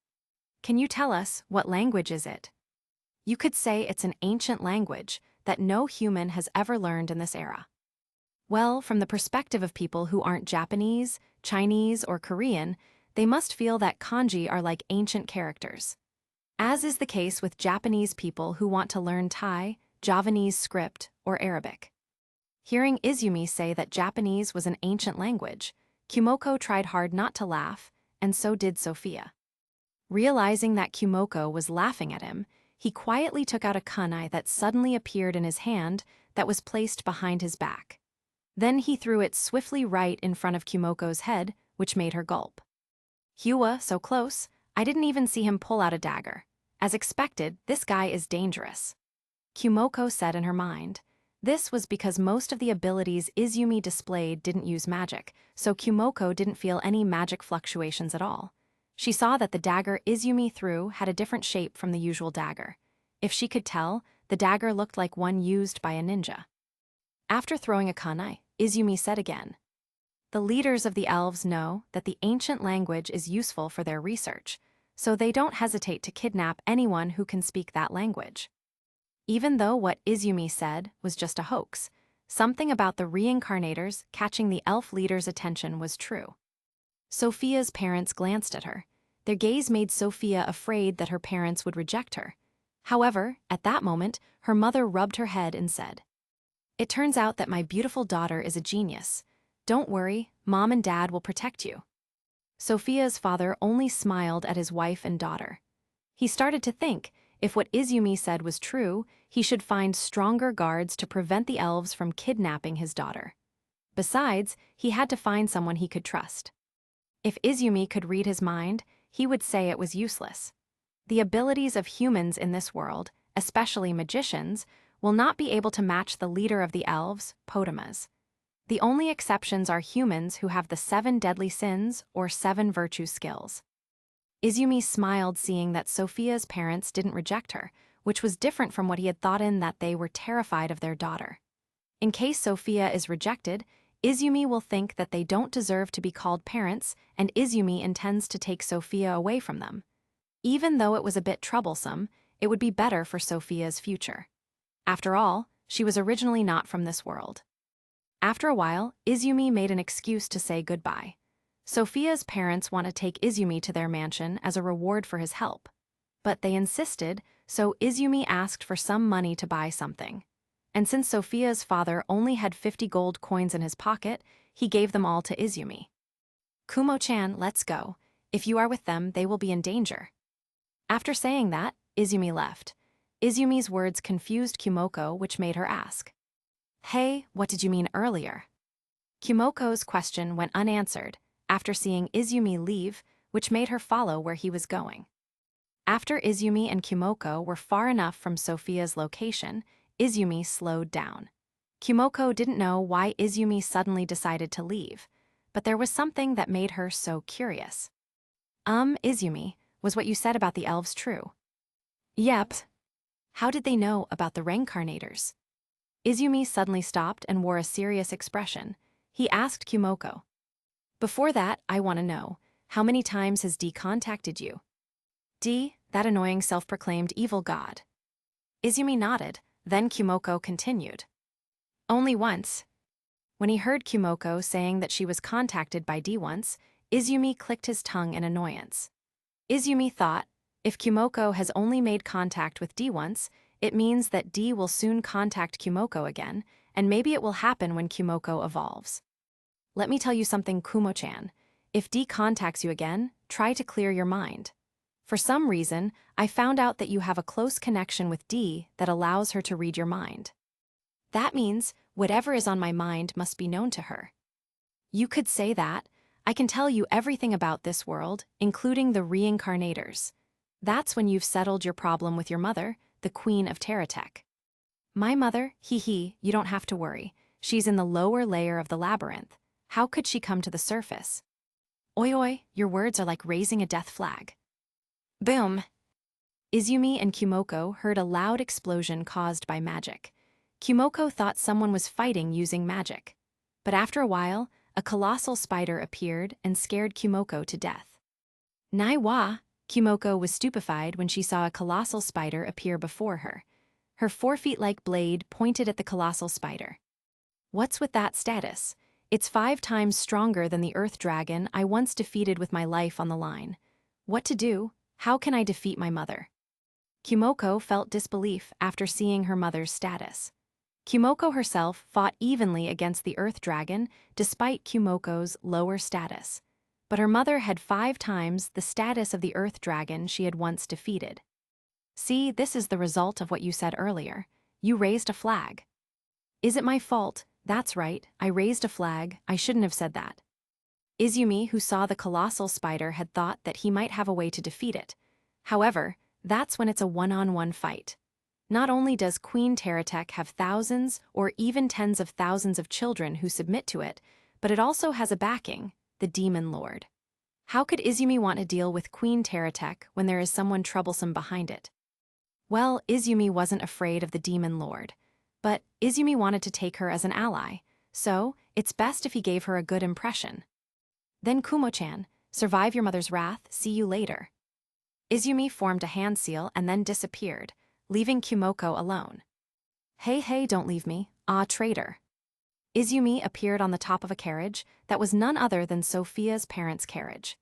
"Can you tell us, what language is it?" "You could say it's an ancient language that no human has ever learned in this era." Well, from the perspective of people who aren't Japanese, Chinese, or Korean, they must feel that kanji are like ancient characters. As is the case with Japanese people who want to learn Thai, Javanese script, or Arabic. Hearing Izumi say that Japanese was an ancient language, Kumoko tried hard not to laugh, and so did Sophia. Realizing that Kumoko was laughing at him, he quietly took out a kunai that suddenly appeared in his hand that was placed behind his back. Then he threw it swiftly right in front of Kumoko's head, which made her gulp. "Hua, so close, I didn't even see him pull out a dagger. As expected, this guy is dangerous," Kumoko said in her mind. This was because most of the abilities Izumi displayed didn't use magic, so Kumoko didn't feel any magic fluctuations at all. She saw that the dagger Izumi threw had a different shape from the usual dagger. If she could tell, the dagger looked like one used by a ninja. After throwing a kunai, Izumi said again, "The leaders of the elves know that the ancient language is useful for their research, so they don't hesitate to kidnap anyone who can speak that language." Even though what Izumi said was just a hoax, something about the reincarnators catching the elf leader's attention was true. Sophia's parents glanced at her. Their gaze made Sophia afraid that her parents would reject her. However, at that moment, her mother rubbed her head and said, It turns out that my beautiful daughter is a genius. Don't worry, Mom and Dad will protect you. Sophia's father only smiled at his wife and daughter. He started to think, if what Izumi said was true, he should find stronger guards to prevent the elves from kidnapping his daughter. Besides, he had to find someone he could trust. If Izumi could read his mind, he would say it was useless. The abilities of humans in this world, especially magicians, will not be able to match the leader of the elves, Potamas. The only exceptions are humans who have the 7 deadly sins or 7 virtue skills. Izumi smiled seeing that Sophia's parents didn't reject her, which was different from what he had thought in that they were terrified of their daughter. In case Sophia is rejected, Izumi will think that they don't deserve to be called parents, and Izumi intends to take Sophia away from them. Even though it was a bit troublesome, it would be better for Sophia's future. After all, she was originally not from this world. After a while, Izumi made an excuse to say goodbye. Sophia's parents want to take Izumi to their mansion as a reward for his help. But they insisted, so Izumi asked for some money to buy something. And since Sophia's father only had 50 gold coins in his pocket, he gave them all to Izumi. "Kumo-chan, let's go. If you are with them, they will be in danger." After saying that, Izumi left. Izumi's words confused Kumoko, which made her ask, "Hey, what did you mean earlier?" Kumoko's question went unanswered after seeing Izumi leave, which made her follow where he was going. After Izumi and Kumoko were far enough from Sophia's location, Izumi slowed down. Kumoko didn't know why Izumi suddenly decided to leave, but there was something that made her so curious. Izumi, was what you said about the elves true?" "Yep." "How did they know about the reincarnators?" Izumi suddenly stopped and wore a serious expression. He asked Kumoko, "Before that, I want to know, how many times has D contacted you?" "D, that annoying self-proclaimed evil god." Izumi nodded, then Kumoko continued, "Only once." When he heard Kumoko saying that she was contacted by D once, Izumi clicked his tongue in annoyance. Izumi thought, if Kumoko has only made contact with D once, it means that D will soon contact Kumoko again, and maybe it will happen when Kumoko evolves. "Let me tell you something, Kumo-chan. If D contacts you again, try to clear your mind. For some reason, I found out that you have a close connection with D that allows her to read your mind. That means whatever is on my mind must be known to her. You could say that. I can tell you everything about this world, including the reincarnators. That's when you've settled your problem with your mother, the Queen of Terratech." "My mother, you don't have to worry. She's in the lower layer of the labyrinth. How could she come to the surface?" "Oi, your words are like raising a death flag." Boom! Izumi and Kumoko heard a loud explosion caused by magic. Kumoko thought someone was fighting using magic. But after a while, a colossal spider appeared and scared Kumoko to death. "Nai-wa!" Kumoko was stupefied when she saw a colossal spider appear before her. Her 4-feet-like blade pointed at the colossal spider. "What's with that status? It's 5 times stronger than the earth dragon I once defeated with my life on the line. What to do? How can I defeat my mother?" Kumoko felt disbelief after seeing her mother's status. Kumoko herself fought evenly against the earth dragon despite Kumoko's lower status. But her mother had 5 times the status of the earth dragon she had once defeated. "See, this is the result of what you said earlier. You raised a flag." "Is it my fault?" "That's right, I raised a flag. I shouldn't have said that." Izumi, who saw the colossal spider, had thought that he might have a way to defeat it. However, that's when it's a one-on-one fight. Not only does Queen Terratech have thousands or even tens of thousands of children who submit to it, but it also has a backing, the Demon Lord. How could Izumi want to deal with Queen Terratech when there is someone troublesome behind it? Well, Izumi wasn't afraid of the Demon Lord, but Izumi wanted to take her as an ally, so it's best if he gave her a good impression. "Then Kumo-chan, survive your mother's wrath, see you later." Izumi formed a hand seal and then disappeared, leaving Kumoko alone. Hey, don't leave me, traitor." Izumi appeared on the top of a carriage that was none other than Sophia's parents' carriage.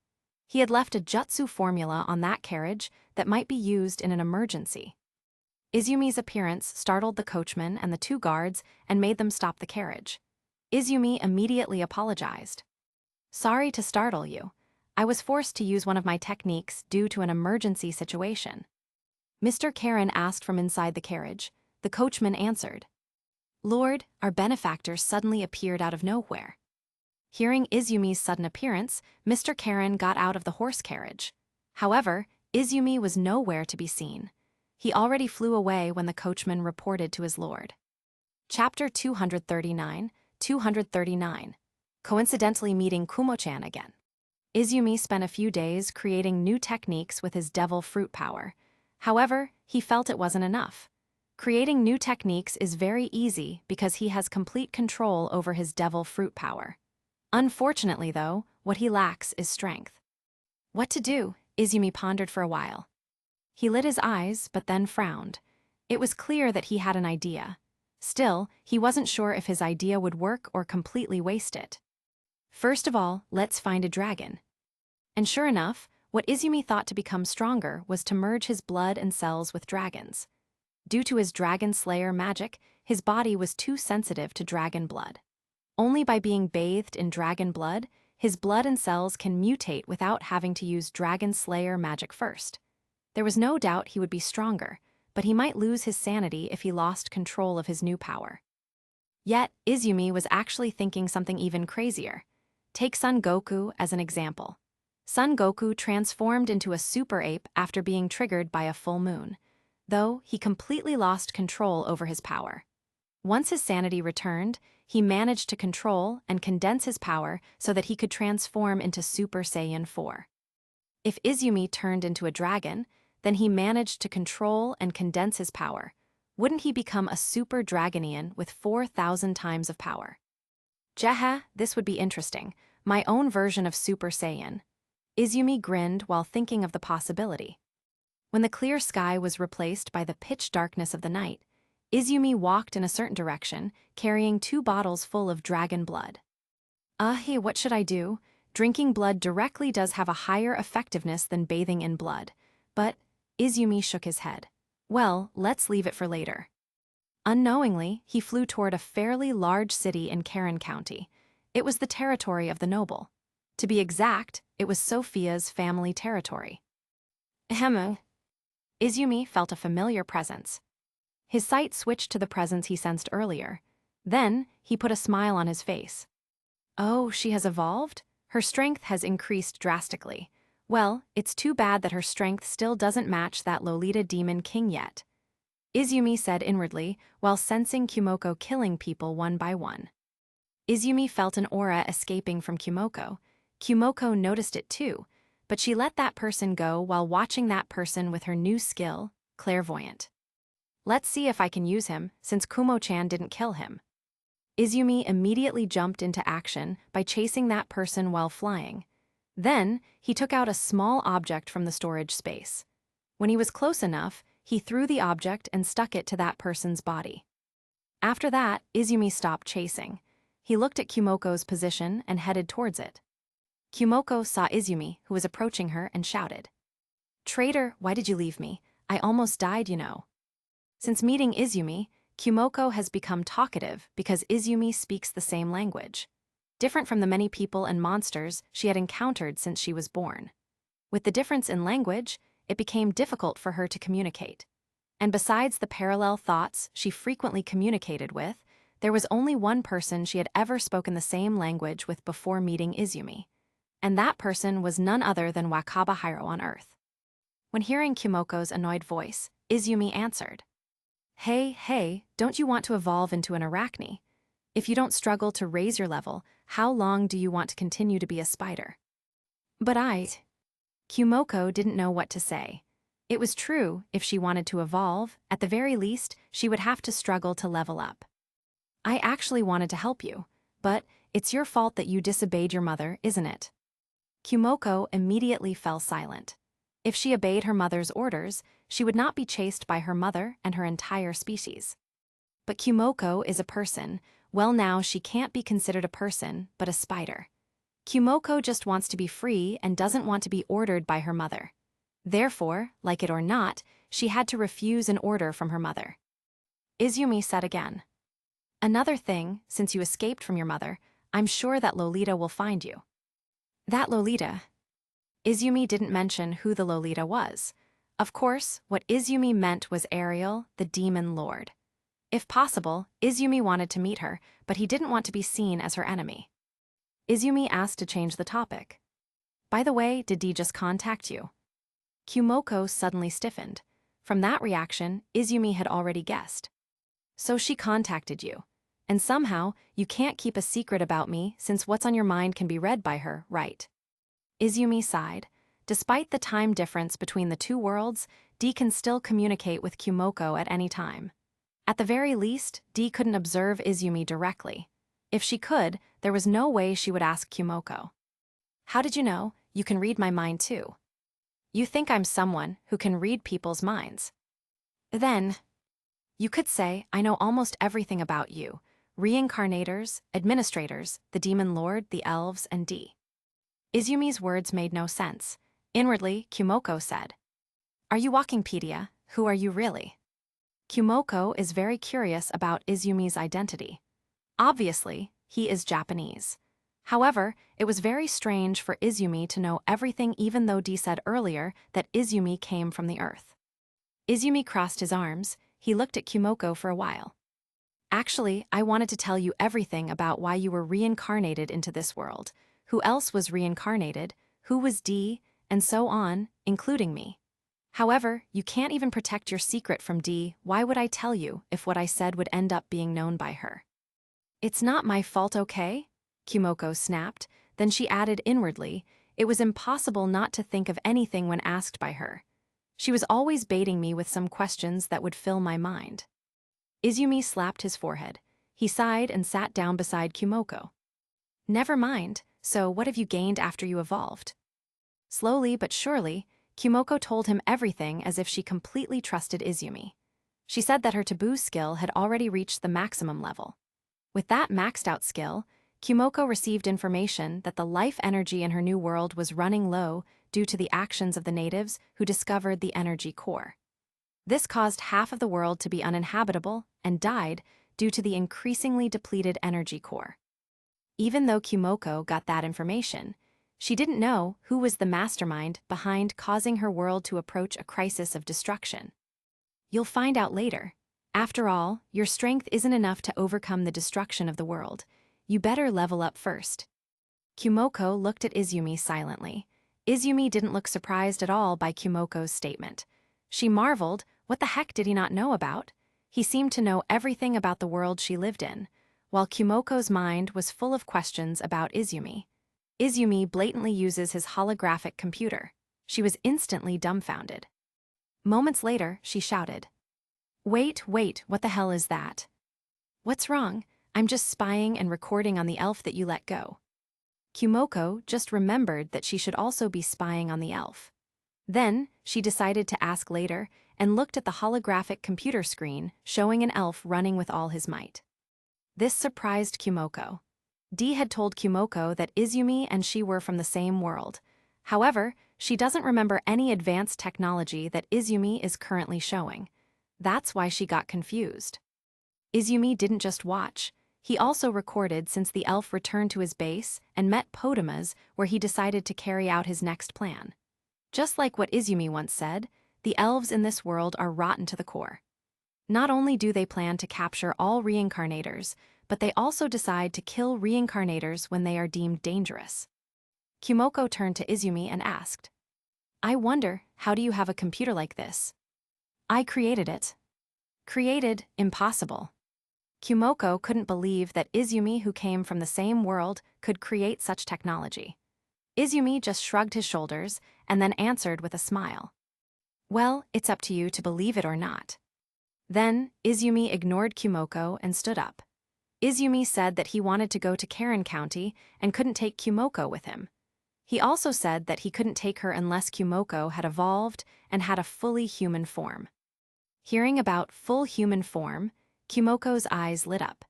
He had left a jutsu formula on that carriage that might be used in an emergency. Izumi's appearance startled the coachman and the two guards and made them stop the carriage. Izumi immediately apologized. "Sorry to startle you. I was forced to use one of my techniques due to an emergency situation." Mr. Karen asked from inside the carriage. The coachman answered. "Lord, our benefactor suddenly appeared out of nowhere." Hearing Izumi's sudden appearance, Mr. Karen got out of the horse carriage. However, Izumi was nowhere to be seen. He already flew away when the coachman reported to his lord. Chapter 239. Coincidentally meeting Kumo-chan again. Izumi spent a few days creating new techniques with his devil fruit power. However, he felt it wasn't enough. Creating new techniques is very easy because he has complete control over his devil fruit power. Unfortunately, though, what he lacks is strength. What to do? Izumi pondered for a while. He lit his eyes, but then frowned. It was clear that he had an idea. Still, he wasn't sure if his idea would work or completely waste it. First of all, let's find a dragon. And sure enough, what Izumi thought to become stronger was to merge his blood and cells with dragons. Due to his dragon slayer magic, his body was too sensitive to dragon blood. Only by being bathed in dragon blood, his blood and cells can mutate without having to use dragon slayer magic first. There was no doubt he would be stronger, but he might lose his sanity if he lost control of his new power. Yet, Izumi was actually thinking something even crazier. Take Son Goku as an example. Son Goku transformed into a super ape after being triggered by a full moon, though he completely lost control over his power. Once his sanity returned, he managed to control and condense his power so that he could transform into Super Saiyan 4. If Izumi turned into a dragon, then he managed to control and condense his power. Wouldn't he become a Super Dragonian with 4,000 times of power? Jeha, this would be interesting. My own version of Super Saiyan. Izumi grinned while thinking of the possibility. When the clear sky was replaced by the pitch darkness of the night, Izumi walked in a certain direction, carrying 2 bottles full of dragon blood. Hey, what should I do? Drinking blood directly does have a higher effectiveness than bathing in blood. But Izumi shook his head. Well, let's leave it for later. Unknowingly, he flew toward a fairly large city in Karen County. It was the territory of the noble. To be exact, it was Sophia's family territory. Ahem. Izumi felt a familiar presence. His sight switched to the presence he sensed earlier. Then, he put a smile on his face. Oh, she has evolved? Her strength has increased drastically. Well, it's too bad that her strength still doesn't match that Lolita Demon King yet. Izumi said inwardly, while sensing Kumoko killing people one by one. Izumi felt an aura escaping from Kumoko. Kumoko noticed it too, but she let that person go while watching that person with her new skill, clairvoyant. Let's see if I can use him, since Kumo-chan didn't kill him. Izumi immediately jumped into action by chasing that person while flying. Then, he took out a small object from the storage space. When he was close enough, he threw the object and stuck it to that person's body. After that, Izumi stopped chasing. He looked at Kumoko's position and headed towards it. Kumoko saw Izumi, who was approaching her, and shouted, "Traitor, why did you leave me? I almost died, you know." Since meeting Izumi, Kumoko has become talkative because Izumi speaks the same language. Different from the many people and monsters she had encountered since she was born. With the difference in language, it became difficult for her to communicate. And besides the parallel thoughts she frequently communicated with, there was only one person she had ever spoken the same language with before meeting Izumi. And that person was none other than Wakaba Hiro on Earth. When hearing Kumoko's annoyed voice, Izumi answered, Hey, don't you want to evolve into an arachne? If you don't struggle to raise your level, how long do you want to continue to be a spider? But Kumoko didn't know what to say. It was true, if she wanted to evolve, at the very least, she would have to struggle to level up. I actually wanted to help you, but it's your fault that you disobeyed your mother, isn't it? Kumoko immediately fell silent. If she obeyed her mother's orders, she would not be chased by her mother and her entire species. But Kumoko is a person. Well, now she can't be considered a person, but a spider. Kumoko just wants to be free and doesn't want to be ordered by her mother. Therefore, like it or not, she had to refuse an order from her mother. Izumi said again. Another thing, since you escaped from your mother, I'm sure that Lolita will find you. That Lolita? Izumi didn't mention who the Lolita was. Of course, what Izumi meant was Ariel, the demon lord. If possible, Izumi wanted to meet her, but he didn't want to be seen as her enemy. Izumi asked to change the topic. By the way, did Dee just contact you? Kumoko suddenly stiffened. From that reaction, Izumi had already guessed. So she contacted you. And somehow, you can't keep a secret about me since what's on your mind can be read by her, right? Izumi sighed. Despite the time difference between the two worlds, Dee can still communicate with Kumoko at any time. At the very least, Dee couldn't observe Izumi directly. If she could, there was no way she would ask Kumoko. How did you know? You can read my mind too. You think I'm someone who can read people's minds. Then, you could say I know almost everything about you. Reincarnators, administrators, the demon lord, the elves, and Dee. Izumi's words made no sense. Inwardly, Kumoko said, Are you Walkingpedia? Who are you really? Kumoko is very curious about Izumi's identity. Obviously, he is Japanese. However, it was very strange for Izumi to know everything even though Dee said earlier that Izumi came from the earth. Izumi crossed his arms. He looked at Kumoko for a while. Actually, I wanted to tell you everything about why you were reincarnated into this world, who else was reincarnated, who was Dee, and so on, including me. However, you can't even protect your secret from Dee. Why would I tell you if what I said would end up being known by her? It's not my fault, okay? Kumoko snapped. Then she added inwardly, it was impossible not to think of anything when asked by her. She was always baiting me with some questions that would fill my mind. Izumi slapped his forehead. He sighed and sat down beside Kumoko. Never mind, so what have you gained after you evolved? Slowly but surely, Kumoko told him everything as if she completely trusted Izumi. She said that her taboo skill had already reached the maximum level. With that maxed out skill, Kumoko received information that the life energy in her new world was running low due to the actions of the natives who discovered the energy core. This caused half of the world to be uninhabitable and died due to the increasingly depleted energy core. Even though Kumoko got that information, she didn't know who was the mastermind behind causing her world to approach a crisis of destruction. You'll find out later. After all, your strength isn't enough to overcome the destruction of the world. You better level up first. Kumoko looked at Izumi silently. Izumi didn't look surprised at all by Kumoko's statement. She marveled, what the heck did he not know about? He seemed to know everything about the world she lived in, while Kumoko's mind was full of questions about Izumi. Izumi blatantly uses his holographic computer. She was instantly dumbfounded. Moments later, she shouted, Wait, what the hell is that? What's wrong? I'm just spying and recording on the elf that you let go. Kumoko just remembered that she should also be spying on the elf. Then, she decided to ask later and looked at the holographic computer screen showing an elf running with all his might. This surprised Kumoko. Dee had told Kumoko that Izumi and she were from the same world. However, she doesn't remember any advanced technology that Izumi is currently showing. That's why she got confused. Izumi didn't just watch. He also recorded since the elf returned to his base and met Potamas where he decided to carry out his next plan. Just like what Izumi once said, the elves in this world are rotten to the core. Not only do they plan to capture all reincarnators, but they also decide to kill reincarnators when they are deemed dangerous. Kumoko turned to Izumi and asked, I wonder, how do you have a computer like this? I created it. Created, impossible. Kumoko couldn't believe that Izumi, who came from the same world, could create such technology. Izumi just shrugged his shoulders and then answered with a smile. Well, it's up to you to believe it or not. Then, Izumi ignored Kumoko and stood up. Izumi said that he wanted to go to Karen County and couldn't take Kumoko with him. He also said that he couldn't take her unless Kumoko had evolved and had a fully human form. Hearing about full human form, Kumoko's eyes lit up.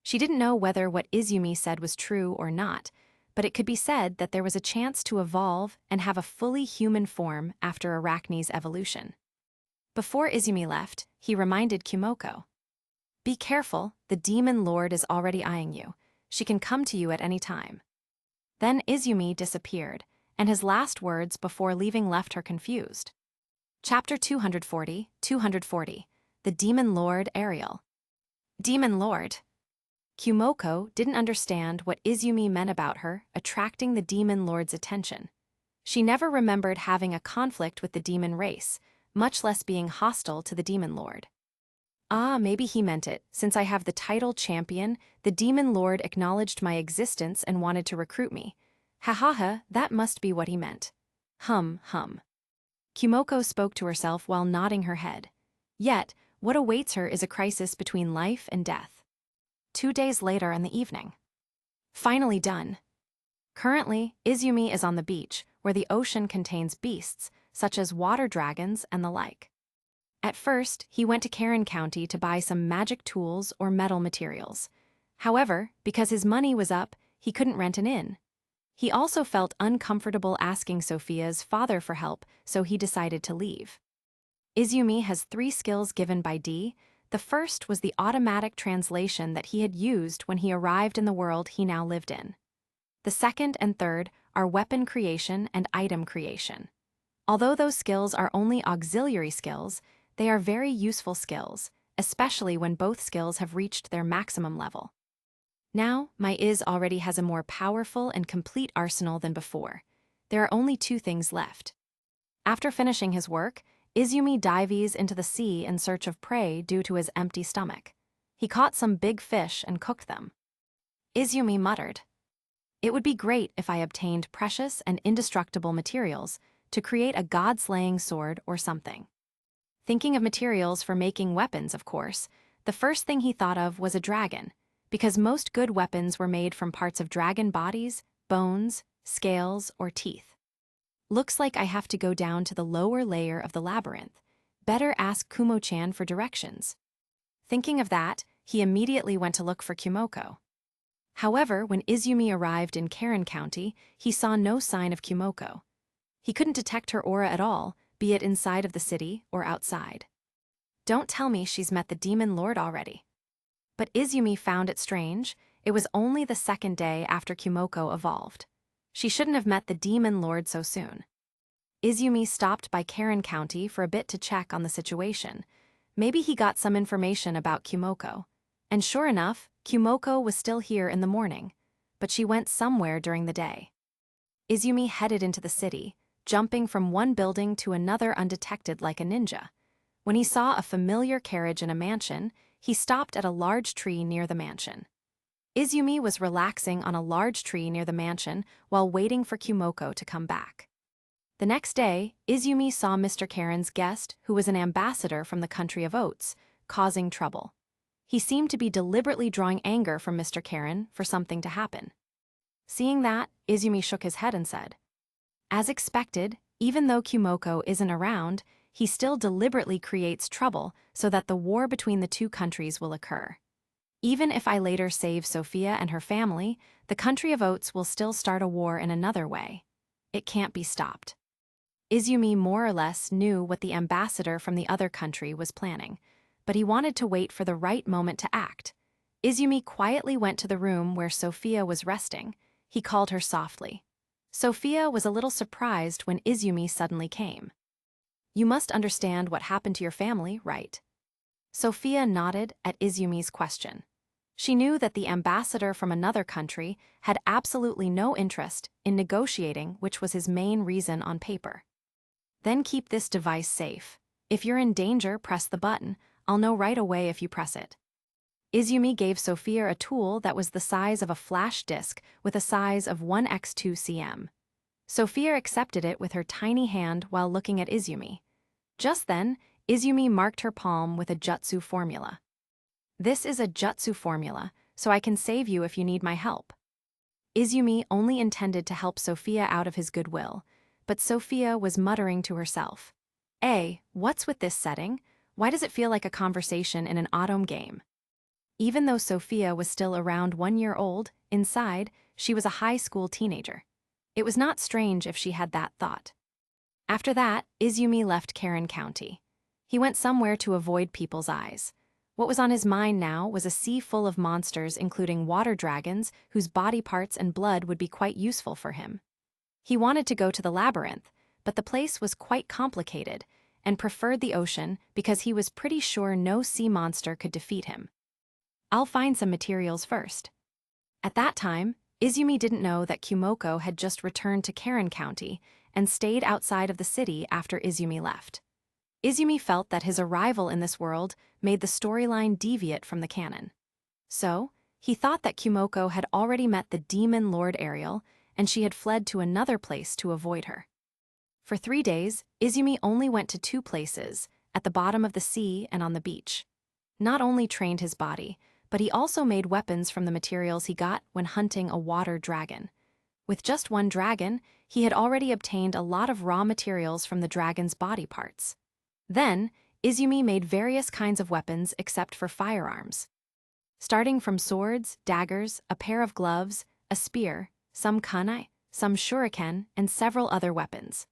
She didn't know whether what Izumi said was true or not, but it could be said that there was a chance to evolve and have a fully human form after Arachne's evolution. Before Izumi left, he reminded Kumoko. Be careful, the demon lord is already eyeing you. She can come to you at any time. Then Izumi disappeared, and his last words before leaving left her confused. Chapter 240, The Demon Lord Ariel. Demon Lord. Kumoko didn't understand what Izumi meant about her attracting the demon lord's attention. She never remembered having a conflict with the demon race, much less being hostile to the demon lord. Maybe he meant it. Since I have the title champion, the demon lord acknowledged my existence and wanted to recruit me. Ha, that must be what he meant. Hum. Kumoko spoke to herself while nodding her head. Yet, what awaits her is a crisis between life and death. 2 days later in the evening. Finally done. Currently, Izumi is on the beach, where the ocean contains beasts, such as water dragons and the like. At first, he went to Karen County to buy some magic tools or metal materials. However, because his money was up, he couldn't rent an inn. He also felt uncomfortable asking Sophia's father for help, so he decided to leave. Izumi has 3 skills given by D. The first was the automatic translation that he had used when he arrived in the world he now lived in. The second and third are weapon creation and item creation. Although those skills are only auxiliary skills, they are very useful skills, especially when both skills have reached their maximum level. Now, my Iz already has a more powerful and complete arsenal than before. There are only 2 things left. After finishing his work, Izumi dives into the sea in search of prey due to his empty stomach. He caught some big fish and cooked them. Izumi muttered, "It would be great if I obtained precious and indestructible materials to create a god-slaying sword or something." Thinking of materials for making weapons, of course, the first thing he thought of was a dragon, because most good weapons were made from parts of dragon bodies, bones, scales, or teeth. Looks like I have to go down to the lower layer of the labyrinth. Better ask Kumo-chan for directions. Thinking of that, he immediately went to look for Kumoko. However, when Izumi arrived in Karen County, he saw no sign of Kumoko. He couldn't detect her aura at all, be it inside of the city or outside. Don't tell me she's met the demon lord already. But Izumi found it strange. It was only the 2nd day after Kumoko evolved. She shouldn't have met the demon lord so soon. Izumi stopped by Karen County for a bit to check on the situation. Maybe he got some information about Kumoko. And sure enough, Kumoko was still here in the morning, but she went somewhere during the day. Izumi headed into the city, jumping from one building to another undetected like a ninja. When he saw a familiar carriage in a mansion, he stopped at a large tree near the mansion. Izumi was relaxing on a large tree near the mansion while waiting for Kumoko to come back. The next day, Izumi saw Mr. Karen's guest, who was an ambassador from the country of oats, causing trouble. He seemed to be deliberately drawing anger from Mr. Karen for something to happen. Seeing that, Izumi shook his head and said, "As expected, even though Kumoko isn't around, he still deliberately creates trouble so that the war between the 2 countries will occur. Even if I later save Sophia and her family, the country of oats will still start a war in another way. It can't be stopped." Izumi more or less knew what the ambassador from the other country was planning, but he wanted to wait for the right moment to act. Izumi quietly went to the room where Sophia was resting. He called her softly. Sophia was a little surprised when Izumi suddenly came. "You must understand what happened to your family, right?" Sophia nodded at Izumi's question. She knew that the ambassador from another country had absolutely no interest in negotiating, which was his main reason on paper. "Then keep this device safe. If you're in danger, press the button. I'll know right away if you press it." Izumi gave Sophia a tool that was the size of a flash disk with a size of 1x2 cm. Sophia accepted it with her tiny hand while looking at Izumi. Just then, Izumi marked her palm with a jutsu formula. "This is a jutsu formula, so I can save you if you need my help." Izumi only intended to help Sophia out of his goodwill, but Sophia was muttering to herself, What's with this setting? Why does it feel like a conversation in an autumn game?" Even though Sophia was still around 1 year old, inside, she was a high school teenager. It was not strange if she had that thought. After that, Izumi left Karen County. He went somewhere to avoid people's eyes. What was on his mind now was a sea full of monsters, including water dragons, whose body parts and blood would be quite useful for him. He wanted to go to the labyrinth, but the place was quite complicated, and preferred the ocean because he was pretty sure no sea monster could defeat him. I'll find some materials first. At that time, Izumi didn't know that Kumoko had just returned to Karen County and stayed outside of the city after Izumi left. Izumi felt that his arrival in this world made the storyline deviate from the canon. So, he thought that Kumoko had already met the demon Lord Ariel, and she had fled to another place to avoid her. For 3 days, Izumi only went to 2 places, at the bottom of the sea and on the beach. Not only trained his body, but he also made weapons from the materials he got when hunting a water dragon. With just 1 dragon, he had already obtained a lot of raw materials from the dragon's body parts. Then, Izumi made various kinds of weapons except for firearms. Starting from swords, daggers, a pair of gloves, a spear, some kunai, some shuriken, and several other weapons.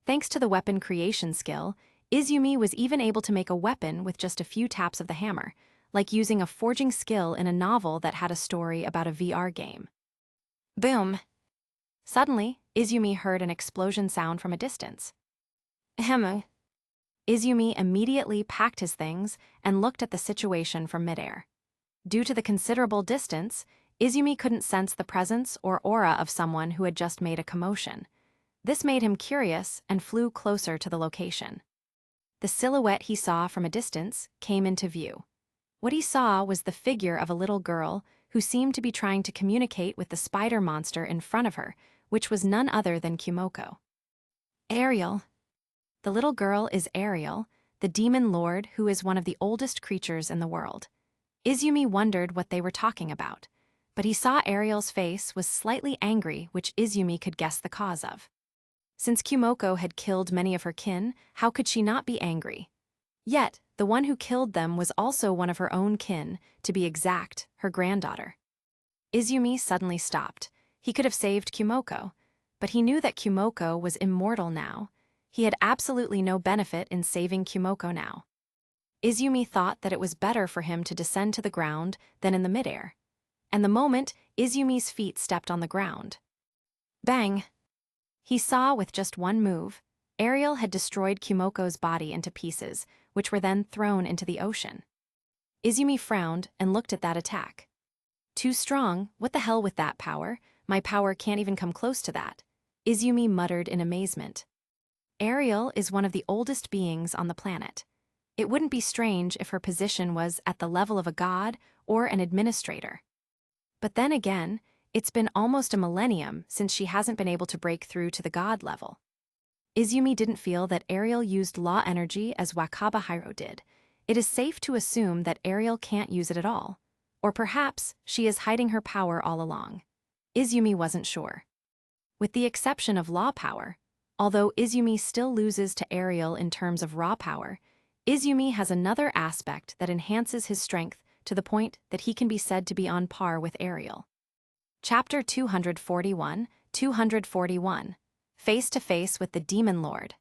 Thanks to the weapon creation skill, Izumi was even able to make a weapon with just a few taps of the hammer, like using a forging skill in a novel that had a story about a VR game. Boom! Suddenly, Izumi heard an explosion sound from a distance. Ahem. Izumi immediately packed his things and looked at the situation from midair. Due to the considerable distance, Izumi couldn't sense the presence or aura of someone who had just made a commotion. This made him curious and flew closer to the location. The silhouette he saw from a distance came into view. What he saw was the figure of a little girl who seemed to be trying to communicate with the spider monster in front of her, which was none other than Kumoko. Ariel. The little girl is Ariel, the demon lord who is one of the oldest creatures in the world. Izumi wondered what they were talking about, but he saw Ariel's face was slightly angry, which Izumi could guess the cause of. Since Kumoko had killed many of her kin, how could she not be angry? Yet, the one who killed them was also one of her own kin, to be exact, her granddaughter. Izumi suddenly stopped. He could have saved Kumoko, but he knew that Kumoko was immortal now. He had absolutely no benefit in saving Kumoko now. Izumi thought that it was better for him to descend to the ground than in the midair. And the moment Izumi's feet stepped on the ground. Bang! He saw with just one move, Ariel had destroyed Kumoko's body into pieces, which were then thrown into the ocean. Izumi frowned and looked at that attack. Too strong, what the hell with that power? My power can't even come close to that. Izumi muttered in amazement. Ariel is one of the oldest beings on the planet. It wouldn't be strange if her position was at the level of a god or an administrator. But then again, it's been almost a millennium since she hasn't been able to break through to the god level. Izumi didn't feel that Ariel used law energy as Wakabahiro did. It is safe to assume that Ariel can't use it at all. Or perhaps she is hiding her power all along. Izumi wasn't sure. With the exception of law power, although Izumi still loses to Ariel in terms of raw power, Izumi has another aspect that enhances his strength to the point that he can be said to be on par with Ariel. Chapter 241, 241. Face to face with the Demon Lord.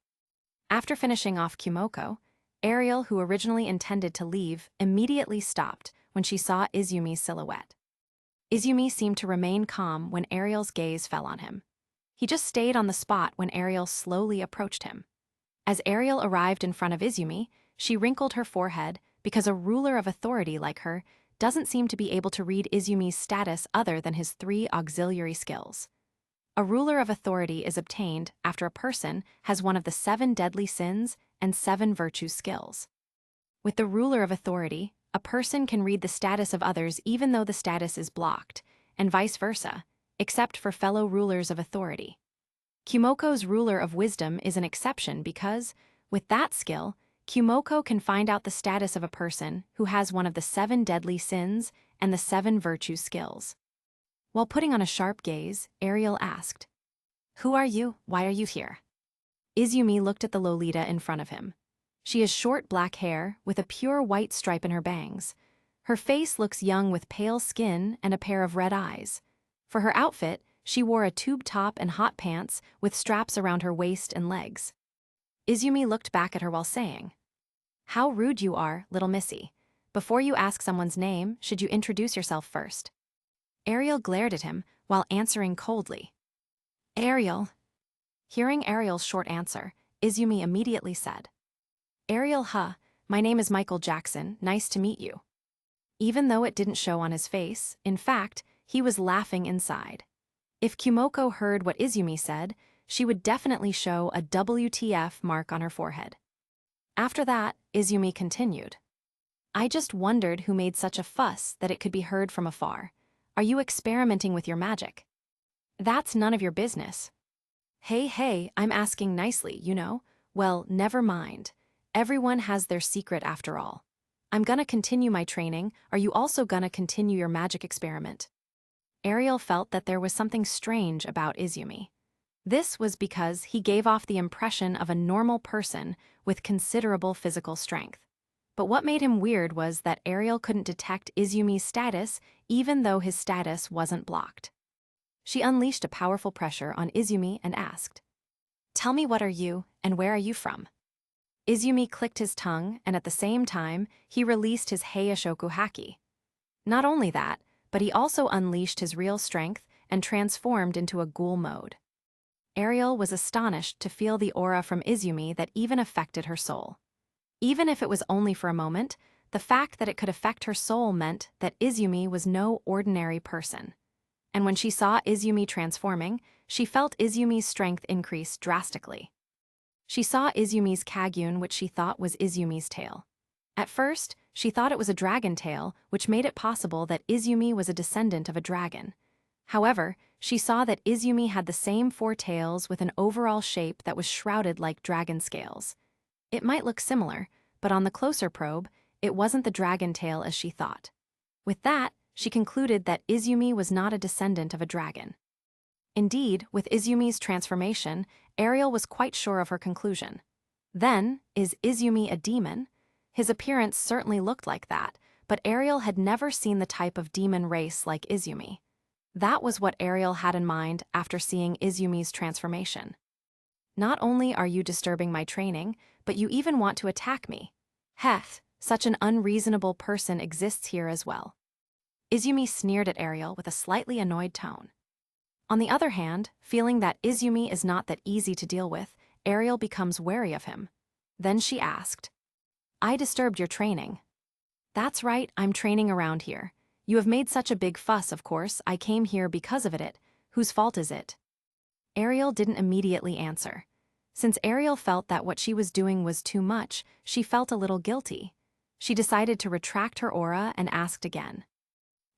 After finishing off Kumoko, Ariel, who originally intended to leave, immediately stopped when she saw Izumi's silhouette. Izumi seemed to remain calm when Ariel's gaze fell on him. He just stayed on the spot when Ariel slowly approached him. As Ariel arrived in front of Izumi, she wrinkled her forehead because a ruler of authority like her doesn't seem to be able to read Izumi's status other than his 3 auxiliary skills. A ruler of authority is obtained after a person has one of the 7 deadly sins and 7 virtue skills. With the ruler of authority, a person can read the status of others even though the status is blocked, and vice versa, except for fellow rulers of authority. Kumoko's ruler of wisdom is an exception because, with that skill, Kumoko can find out the status of a person who has one of the 7 deadly sins and the 7 virtue skills. While putting on a sharp gaze, Ariel asked, "Who are you? Why are you here?" Izumi looked at the Lolita in front of him. She has short black hair with a pure white stripe in her bangs. Her face looks young with pale skin and a pair of red eyes. For her outfit, she wore a tube top and hot pants with straps around her waist and legs. Izumi looked back at her while saying, How rude you are, little missy. Before you ask someone's name, should you introduce yourself first? Ariel glared at him while answering coldly. Ariel. Hearing Ariel's short answer, Izumi immediately said. Ariel, my name is Michael Jackson, nice to meet you. Even though it didn't show on his face, in fact, he was laughing inside. If Kumoko heard what Izumi said, she would definitely show a WTF mark on her forehead. After that, Izumi continued. I just wondered who made such a fuss that it could be heard from afar. Are you experimenting with your magic? That's none of your business. Hey, I'm asking nicely, you know? Well, never mind. Everyone has their secret after all. I'm gonna continue my training. Are you also gonna continue your magic experiment? Ariel felt that there was something strange about Izumi. This was because he gave off the impression of a normal person with considerable physical strength. But what made him weird was that Ariel couldn't detect Izumi's status even though his status wasn't blocked. She unleashed a powerful pressure on Izumi and asked, Tell me, what are you, and where are you from? Izumi clicked his tongue, and at the same time, he released his Heishoku Haki. Not only that, but he also unleashed his real strength and transformed into a ghoul mode. Ariel was astonished to feel the aura from Izumi that even affected her soul. Even if it was only for a moment, the fact that it could affect her soul meant that Izumi was no ordinary person. And when she saw Izumi transforming, she felt Izumi's strength increase drastically. She saw Izumi's Kagyun, which she thought was Izumi's tail. At first, she thought it was a dragon tail, which made it possible that Izumi was a descendant of a dragon. However, she saw that Izumi had the same 4 tails with an overall shape that was shrouded like dragon scales. It might look similar, but on the closer probe, it wasn't the dragon tail as she thought. With that, she concluded that Izumi was not a descendant of a dragon. Indeed, with Izumi's transformation, Ariel was quite sure of her conclusion. Then, is Izumi a demon? His appearance certainly looked like that, but Ariel had never seen the type of demon race like Izumi. That was what Ariel had in mind after seeing Izumi's transformation. Not only are you disturbing my training, but you even want to attack me. Heth, such an unreasonable person exists here as well. Izumi sneered at Ariel with a slightly annoyed tone. On the other hand, feeling that Izumi is not that easy to deal with, Ariel becomes wary of him. Then she asked, I disturbed your training. That's right, I'm training around here. You have made such a big fuss, of course. I came here because of it. Whose fault is it? Ariel didn't immediately answer. Since Ariel felt that what she was doing was too much, she felt a little guilty. She decided to retract her aura and asked again.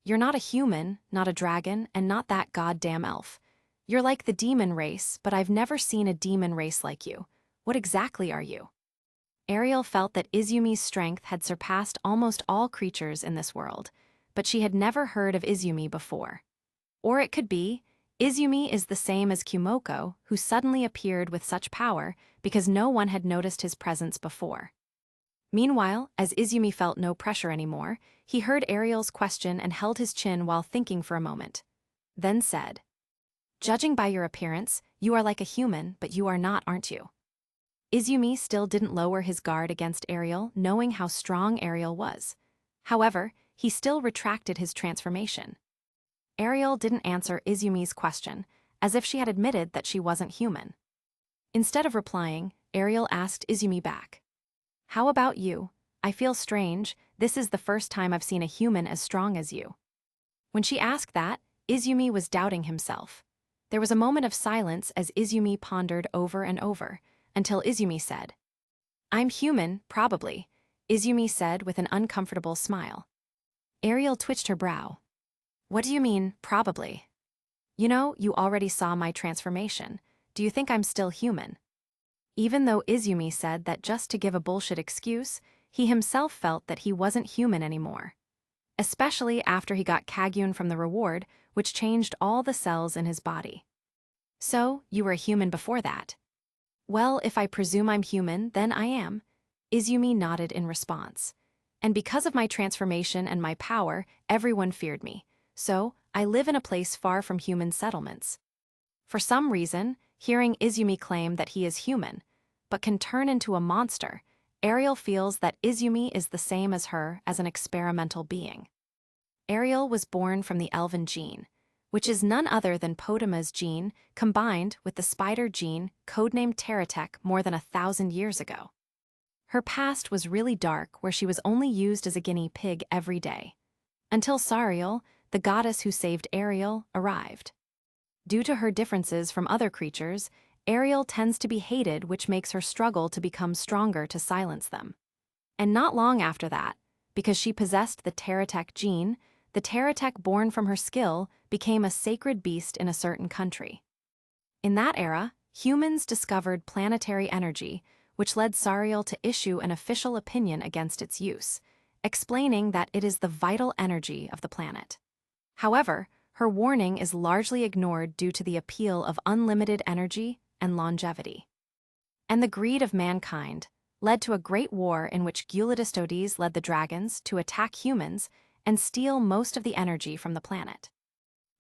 You're not a human, not a dragon, and not that goddamn elf. You're like the demon race, but I've never seen a demon race like you. What exactly are you? Ariel felt that Izumi's strength had surpassed almost all creatures in this world, but she had never heard of Izumi before. Or it could be, Izumi is the same as Kumoko, who suddenly appeared with such power because no one had noticed his presence before. Meanwhile, as Izumi felt no pressure anymore, he heard Ariel's question and held his chin while thinking for a moment. Then said, Judging by your appearance, you are like a human, but you are not, aren't you? Izumi still didn't lower his guard against Ariel, knowing how strong Ariel was. However, he still retracted his transformation. Ariel didn't answer Izumi's question, as if she had admitted that she wasn't human. Instead of replying, Ariel asked Izumi back. How about you? I feel strange. This is the first time I've seen a human as strong as you. When she asked that, Izumi was doubting himself. There was a moment of silence as Izumi pondered over and over, until Izumi said, I'm human, probably, Izumi said with an uncomfortable smile. Ariel twitched her brow. What do you mean, probably? You know, you already saw my transformation. Do you think I'm still human? Even though Izumi said that just to give a bullshit excuse, he himself felt that he wasn't human anymore. Especially after he got Kagyun from the reward, which changed all the cells in his body. So, you were a human before that? Well, if I presume I'm human, then I am. Izumi nodded in response. And because of my transformation and my power, everyone feared me. So, I live in a place far from human settlements. For some reason, hearing Izumi claim that he is human, but can turn into a monster, Ariel feels that Izumi is the same as her as an experimental being. Ariel was born from the elven gene, which is none other than Potima's gene combined with the spider gene codenamed Teratek more than 1,000 years ago. Her past was really dark, where she was only used as a guinea pig every day. Until Sariel, the goddess who saved Ariel, arrived. Due to her differences from other creatures, Ariel tends to be hated, which makes her struggle to become stronger to silence them. And not long after that, because she possessed the Teratek gene, the Teratek born from her skill became a sacred beast in a certain country. In that era, humans discovered planetary energy, which led Sariel to issue an official opinion against its use, explaining that it is the vital energy of the planet. However, her warning is largely ignored due to the appeal of unlimited energy and longevity. And the greed of mankind led to a great war in which Gyuladistodes led the dragons to attack humans and steal most of the energy from the planet.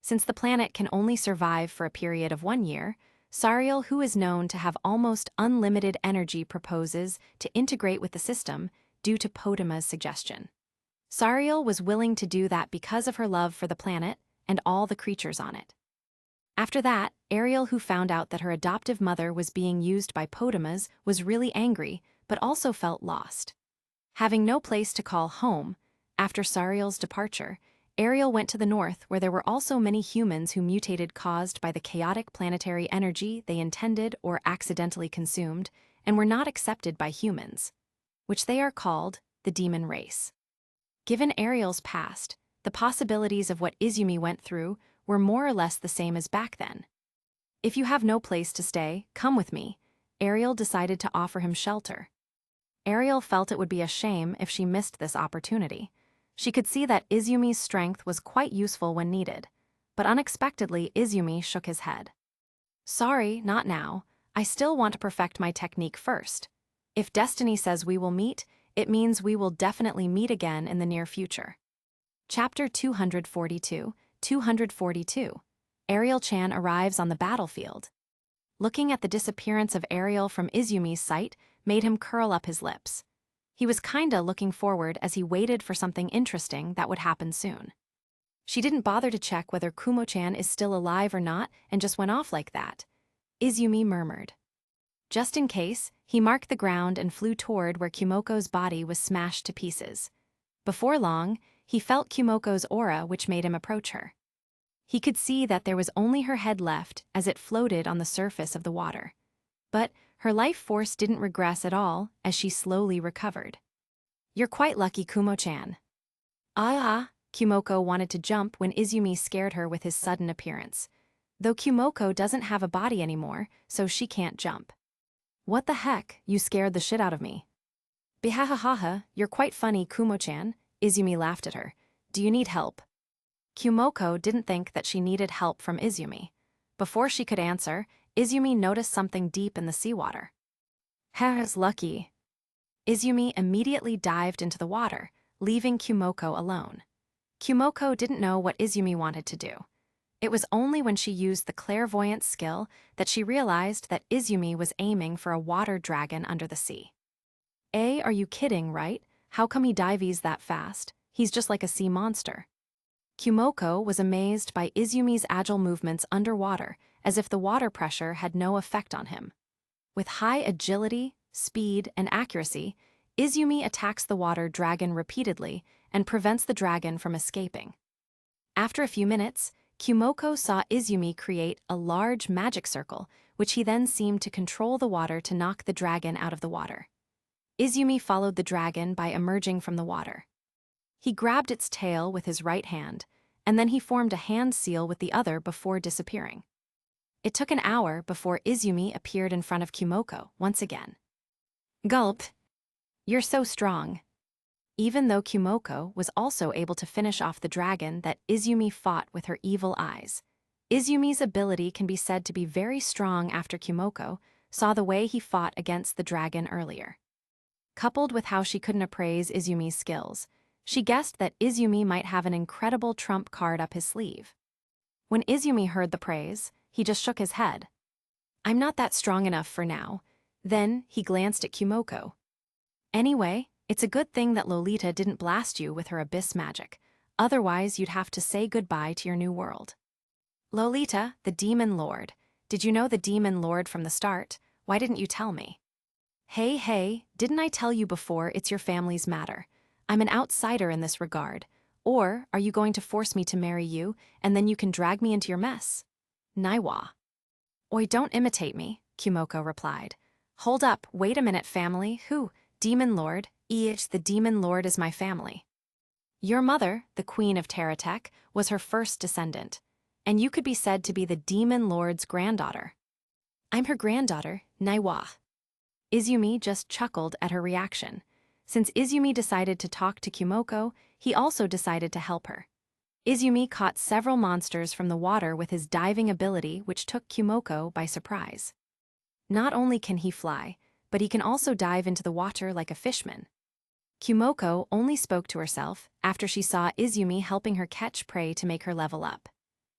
Since the planet can only survive for a period of 1 year, Sariel, who is known to have almost unlimited energy, proposes to integrate with the system due to Potima's suggestion. Sariel was willing to do that because of her love for the planet and all the creatures on it. After that, Ariel, who found out that her adoptive mother was being used by Potimas, was really angry, but also felt lost. Having no place to call home, after Sariel's departure, Ariel went to the north, where there were also many humans who mutated caused by the chaotic planetary energy they intended or accidentally consumed, and were not accepted by humans, which they are called the demon race. Given Ariel's past, the possibilities of what Izumi went through were more or less the same as back then. If you have no place to stay, come with me, Ariel decided to offer him shelter. Ariel felt it would be a shame if she missed this opportunity. She could see that Izumi's strength was quite useful when needed, but unexpectedly Izumi shook his head. Sorry, not now. I still want to perfect my technique first. If destiny says we will meet, it means we will definitely meet again in the near future. Chapter 242, 242. Ariel-chan arrives on the battlefield. Looking at the disappearance of Ariel from Izumi's sight made him curl up his lips. He was kinda looking forward as he waited for something interesting that would happen soon. She didn't bother to check whether Kumo-chan is still alive or not and just went off like that, Izumi murmured. Just in case, he marked the ground and flew toward where Kumoko's body was smashed to pieces. Before long, he felt Kumoko's aura, which made him approach her. He could see that there was only her head left as it floated on the surface of the water. But her life force didn't regress at all as she slowly recovered. You're quite lucky, Kumo-chan. Kumoko wanted to jump when Izumi scared her with his sudden appearance. Though Kumoko doesn't have a body anymore, so she can't jump. What the heck, you scared the shit out of me. Bihahahaha, you're quite funny, Kumo-chan, Izumi laughed at her. Do you need help? Kumoko didn't think that she needed help from Izumi. Before she could answer, Izumi noticed something deep in the seawater. Heh's lucky. Izumi immediately dived into the water, leaving Kumoko alone. Kumoko didn't know what Izumi wanted to do. It was only when she used the clairvoyance skill that she realized that Izumi was aiming for a water dragon under the sea. Are you kidding, right? How come he dives that fast? He's just like a sea monster. Kumoko was amazed by Izumi's agile movements underwater, as if the water pressure had no effect on him. With high agility, speed, and accuracy, Izumi attacks the water dragon repeatedly and prevents the dragon from escaping. After a few minutes, Kumoko saw Izumi create a large magic circle, which he then seemed to control the water to knock the dragon out of the water. Izumi followed the dragon by emerging from the water. He grabbed its tail with his right hand, and then he formed a hand seal with the other before disappearing. It took an hour before Izumi appeared in front of Kumoko once again. Gulp. You're so strong. Even though Kumoko was also able to finish off the dragon that Izumi fought with her evil eyes, Izumi's ability can be said to be very strong after Kumoko saw the way he fought against the dragon earlier. Coupled with how she couldn't appraise Izumi's skills, she guessed that Izumi might have an incredible trump card up his sleeve. When Izumi heard the praise, he just shook his head. I'm not that strong enough for now. Then he glanced at Kumoko. Anyway, it's a good thing that Lolita didn't blast you with her abyss magic. Otherwise, you'd have to say goodbye to your new world. Lolita, the Demon Lord. Did you know the Demon Lord from the start? Why didn't you tell me? Hey, didn't I tell you before it's your family's matter? I'm an outsider in this regard. Or are you going to force me to marry you, and then you can drag me into your mess? Naiwa. Oi, don't imitate me, Kumoko replied. Hold up, wait a minute, family. Who? Demon Lord? The Demon Lord is my family. Your mother, the Queen of Teratek, was her first descendant, and you could be said to be the Demon Lord's granddaughter. I'm her granddaughter, Naiwa. Izumi just chuckled at her reaction. Since Izumi decided to talk to Kumoko, he also decided to help her. Izumi caught several monsters from the water with his diving ability, which took Kumoko by surprise. Not only can he fly, but he can also dive into the water like a fishman. Kumoko only spoke to herself after she saw Izumi helping her catch prey to make her level up.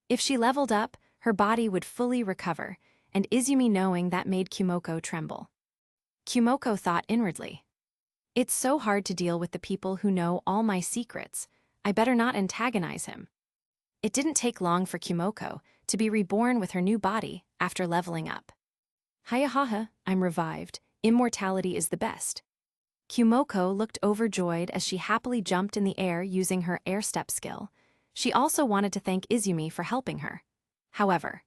If she leveled up, her body would fully recover, and Izumi knowing that made Kumoko tremble. Kumoko thought inwardly, "It's so hard to deal with the people who know all my secrets. I better not antagonize him." It didn't take long for Kumoko to be reborn with her new body after leveling up. Hayahaha, I'm revived. Immortality is the best. Kumoko looked overjoyed as she happily jumped in the air using her air step skill. She also wanted to thank Izumi for helping her. However,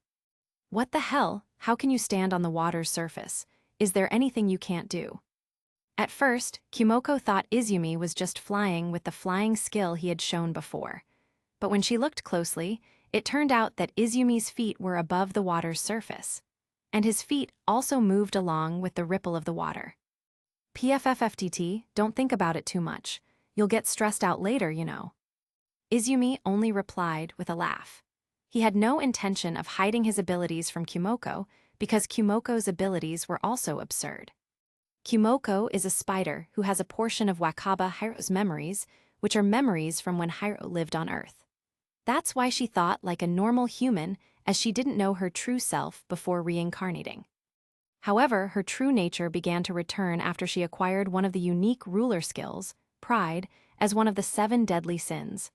what the hell? How can you stand on the water's surface? Is there anything you can't do? At first, Kumoko thought Izumi was just flying with the flying skill he had shown before. But when she looked closely, it turned out that Izumi's feet were above the water's surface. And his feet also moved along with the ripple of the water. PFFFTT, don't think about it too much. You'll get stressed out later, you know. Izumi only replied with a laugh. He had no intention of hiding his abilities from Kumoko because Kumoko's abilities were also absurd. Kumoko is a spider who has a portion of Wakaba Hiro's memories, which are memories from when Hiro lived on Earth. That's why she thought like a normal human, as she didn't know her true self before reincarnating. However, her true nature began to return after she acquired one of the unique ruler skills, pride, as one of the 7 deadly sins.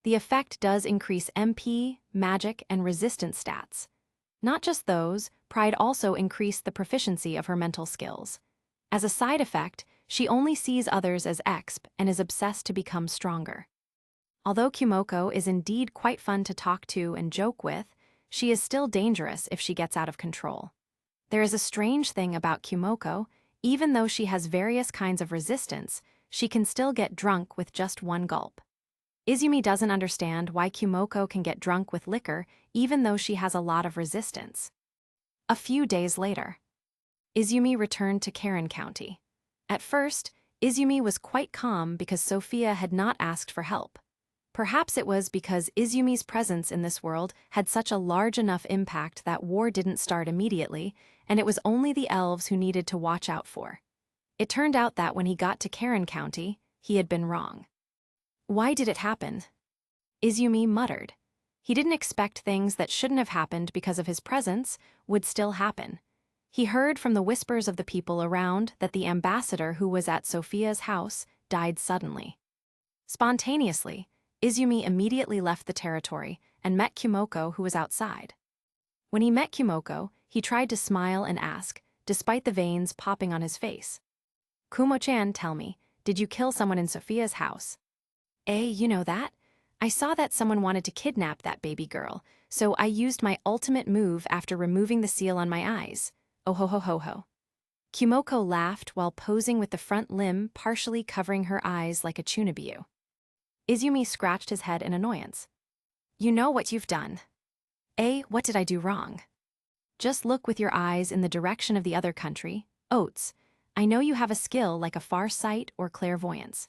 The effect does increase MP, magic, and resistance stats. Not just those, pride also increased the proficiency of her mental skills. As a side effect, she only sees others as exp and is obsessed to become stronger. Although Kumoko is indeed quite fun to talk to and joke with, she is still dangerous if she gets out of control. There is a strange thing about Kumoko. Even though she has various kinds of resistance, she can still get drunk with just one gulp. Izumi doesn't understand why Kumoko can get drunk with liquor even though she has a lot of resistance. A few days later, Izumi returned to Karen County. At first, Izumi was quite calm because Sophia had not asked for help. Perhaps it was because Izumi's presence in this world had such a large enough impact that war didn't start immediately, and it was only the elves who needed to watch out for. It turned out that when he got to Karen County, he had been wrong. Why did it happen? Izumi muttered. He didn't expect things that shouldn't have happened because of his presence would still happen. He heard from the whispers of the people around that the ambassador who was at Sophia's house died suddenly. Spontaneously, Izumi immediately left the territory and met Kumoko, who was outside. When he met Kumoko, he tried to smile and ask, despite the veins popping on his face. "Kumo-chan, tell me, did you kill someone in Sophia's house?" You know that? I saw that someone wanted to kidnap that baby girl, so I used my ultimate move after removing the seal on my eyes. Oh ho ho ho ho. Kumoko laughed while posing with the front limb partially covering her eyes like a chuunibyou. Izumi scratched his head in annoyance. "You know what you've done." What did I do wrong?" "Just look with your eyes in the direction of the other country, Oats. I know you have a skill like a far sight or clairvoyance."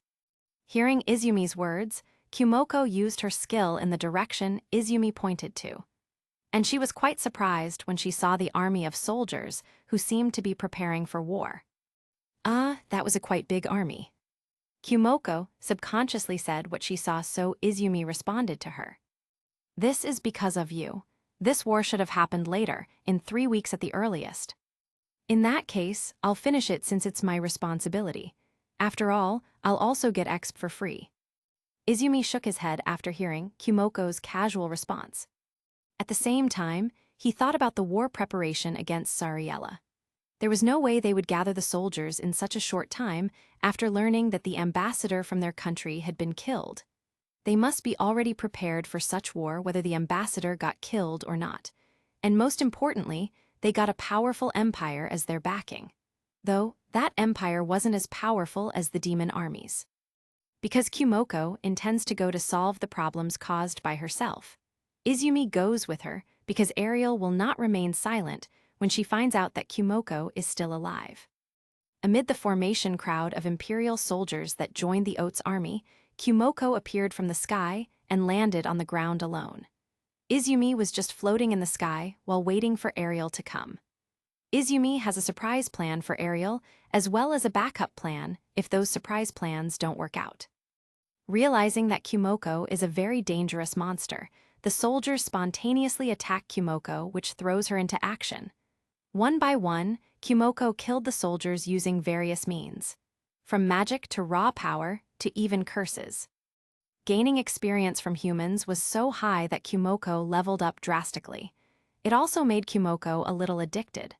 Hearing Izumi's words, Kumoko used her skill in the direction Izumi pointed to. And she was quite surprised when she saw the army of soldiers who seemed to be preparing for war. That was a quite big army. Kumoko subconsciously said what she saw, so Izumi responded to her. "This is because of you. This war should have happened later, in 3 weeks at the earliest." "In that case, I'll finish it since it's my responsibility. After all, I'll also get exp for free. Izumi shook his head after hearing Kumoko's casual response. At the same time, he thought about the war preparation against Sariella. There was no way they would gather the soldiers in such a short time after learning that the ambassador from their country had been killed. They must be already prepared for such war whether the ambassador got killed or not. And most importantly, they got a powerful empire as their backing. Though, that empire wasn't as powerful as the demon armies. Because Kumoko intends to go to solve the problems caused by herself, Izumi goes with her because Ariel will not remain silent when she finds out that Kumoko is still alive. Amid the formation crowd of Imperial soldiers that joined the Oats army, Kumoko appeared from the sky and landed on the ground alone. Izumi was just floating in the sky while waiting for Ariel to come. Izumi has a surprise plan for Ariel as well as a backup plan if those surprise plans don't work out. Realizing that Kumoko is a very dangerous monster, the soldiers spontaneously attack Kumoko, which throws her into action. One by one, Kumoko killed the soldiers using various means, from magic to raw power to even curses. Gaining experience from humans was so high that Kumoko leveled up drastically. It also made Kumoko a little addicted.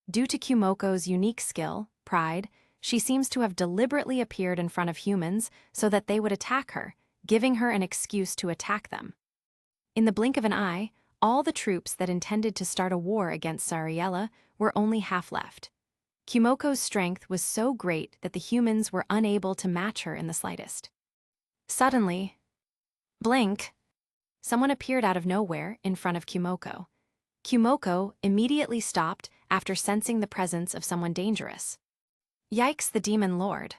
Due to Kumoko's unique skill, pride, she seems to have deliberately appeared in front of humans so that they would attack her, giving her an excuse to attack them. In the blink of an eye, all the troops that intended to start a war against Sariella were only half left. Kumoko's strength was so great that the humans were unable to match her in the slightest. Suddenly, blink, someone appeared out of nowhere in front of Kumoko. Kumoko immediately stopped after sensing the presence of someone dangerous. Yikes, the demon lord.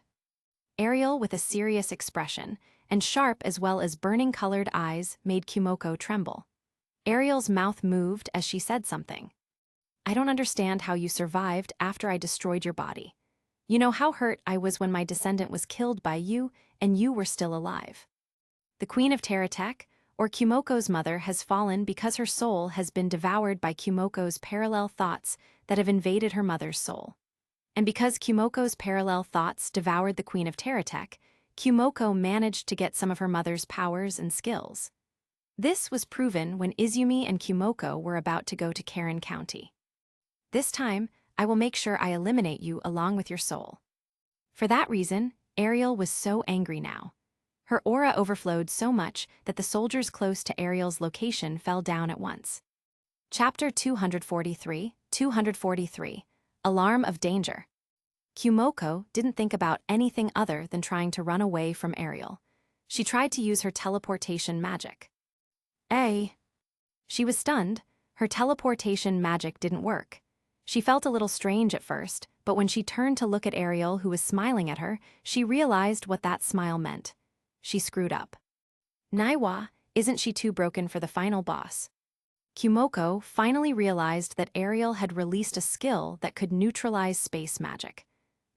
Ariel, with a serious expression, and sharp as well as burning-colored eyes, made Kumoko tremble. Ariel's mouth moved as she said something. I don't understand how you survived after I destroyed your body. You know how hurt I was when my descendant was killed by you and you were still alive. The Queen of Teratek, or Kumoko's mother, has fallen because her soul has been devoured by Kumoko's parallel thoughts that have invaded her mother's soul. And because Kumoko's parallel thoughts devoured the Queen of Teratek, Kumoko managed to get some of her mother's powers and skills. This was proven when Izumi and Kumoko were about to go to Karen County. This time, I will make sure I eliminate you along with your soul. For that reason, Ariel was so angry now. Her aura overflowed so much that the soldiers close to Ariel's location fell down at once. Chapter 243, Alarm of Danger. Kumoko didn't think about anything other than trying to run away from Ariel. She tried to use her teleportation magic. She was stunned. Her teleportation magic didn't work. She felt a little strange at first, but when she turned to look at Ariel, who was smiling at her, she realized what that smile meant. She screwed up. Naiwa, isn't she too broken for the final boss? Kumoko finally realized that Ariel had released a skill that could neutralize space magic.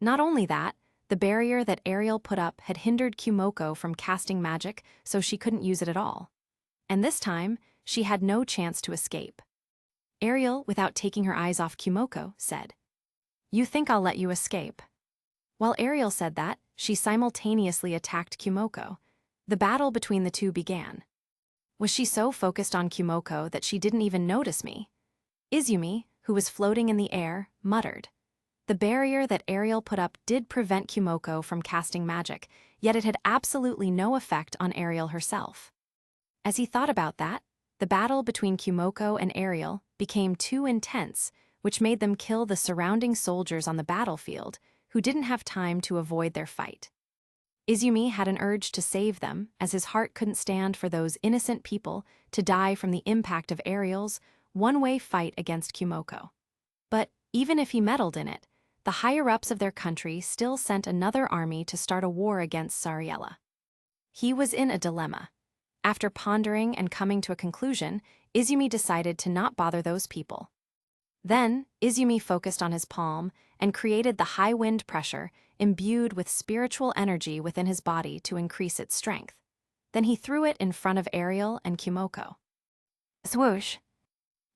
Not only that, the barrier that Ariel put up had hindered Kumoko from casting magic, so she couldn't use it at all. And this time, she had no chance to escape. Ariel, without taking her eyes off Kumoko, said, "You think I'll let you escape?" While Ariel said that, she simultaneously attacked Kumoko. The battle between the two began. Was she so focused on Kumoko that she didn't even notice me? Izumi, who was floating in the air, muttered. The barrier that Ariel put up did prevent Kumoko from casting magic, yet it had absolutely no effect on Ariel herself. As he thought about that, the battle between Kumoko and Ariel became too intense, which made them kill the surrounding soldiers on the battlefield, who didn't have time to avoid their fight. Izumi had an urge to save them, as his heart couldn't stand for those innocent people to die from the impact of Ariel's one-way fight against Kumoko. But even if he meddled in it, the higher-ups of their country still sent another army to start a war against Sariella. He was in a dilemma. After pondering and coming to a conclusion, Izumi decided to not bother those people. Then, Izumi focused on his palm and created the high wind pressure imbued with spiritual energy within his body to increase its strength. Then he threw it in front of Ariel and Kumoko. Swoosh!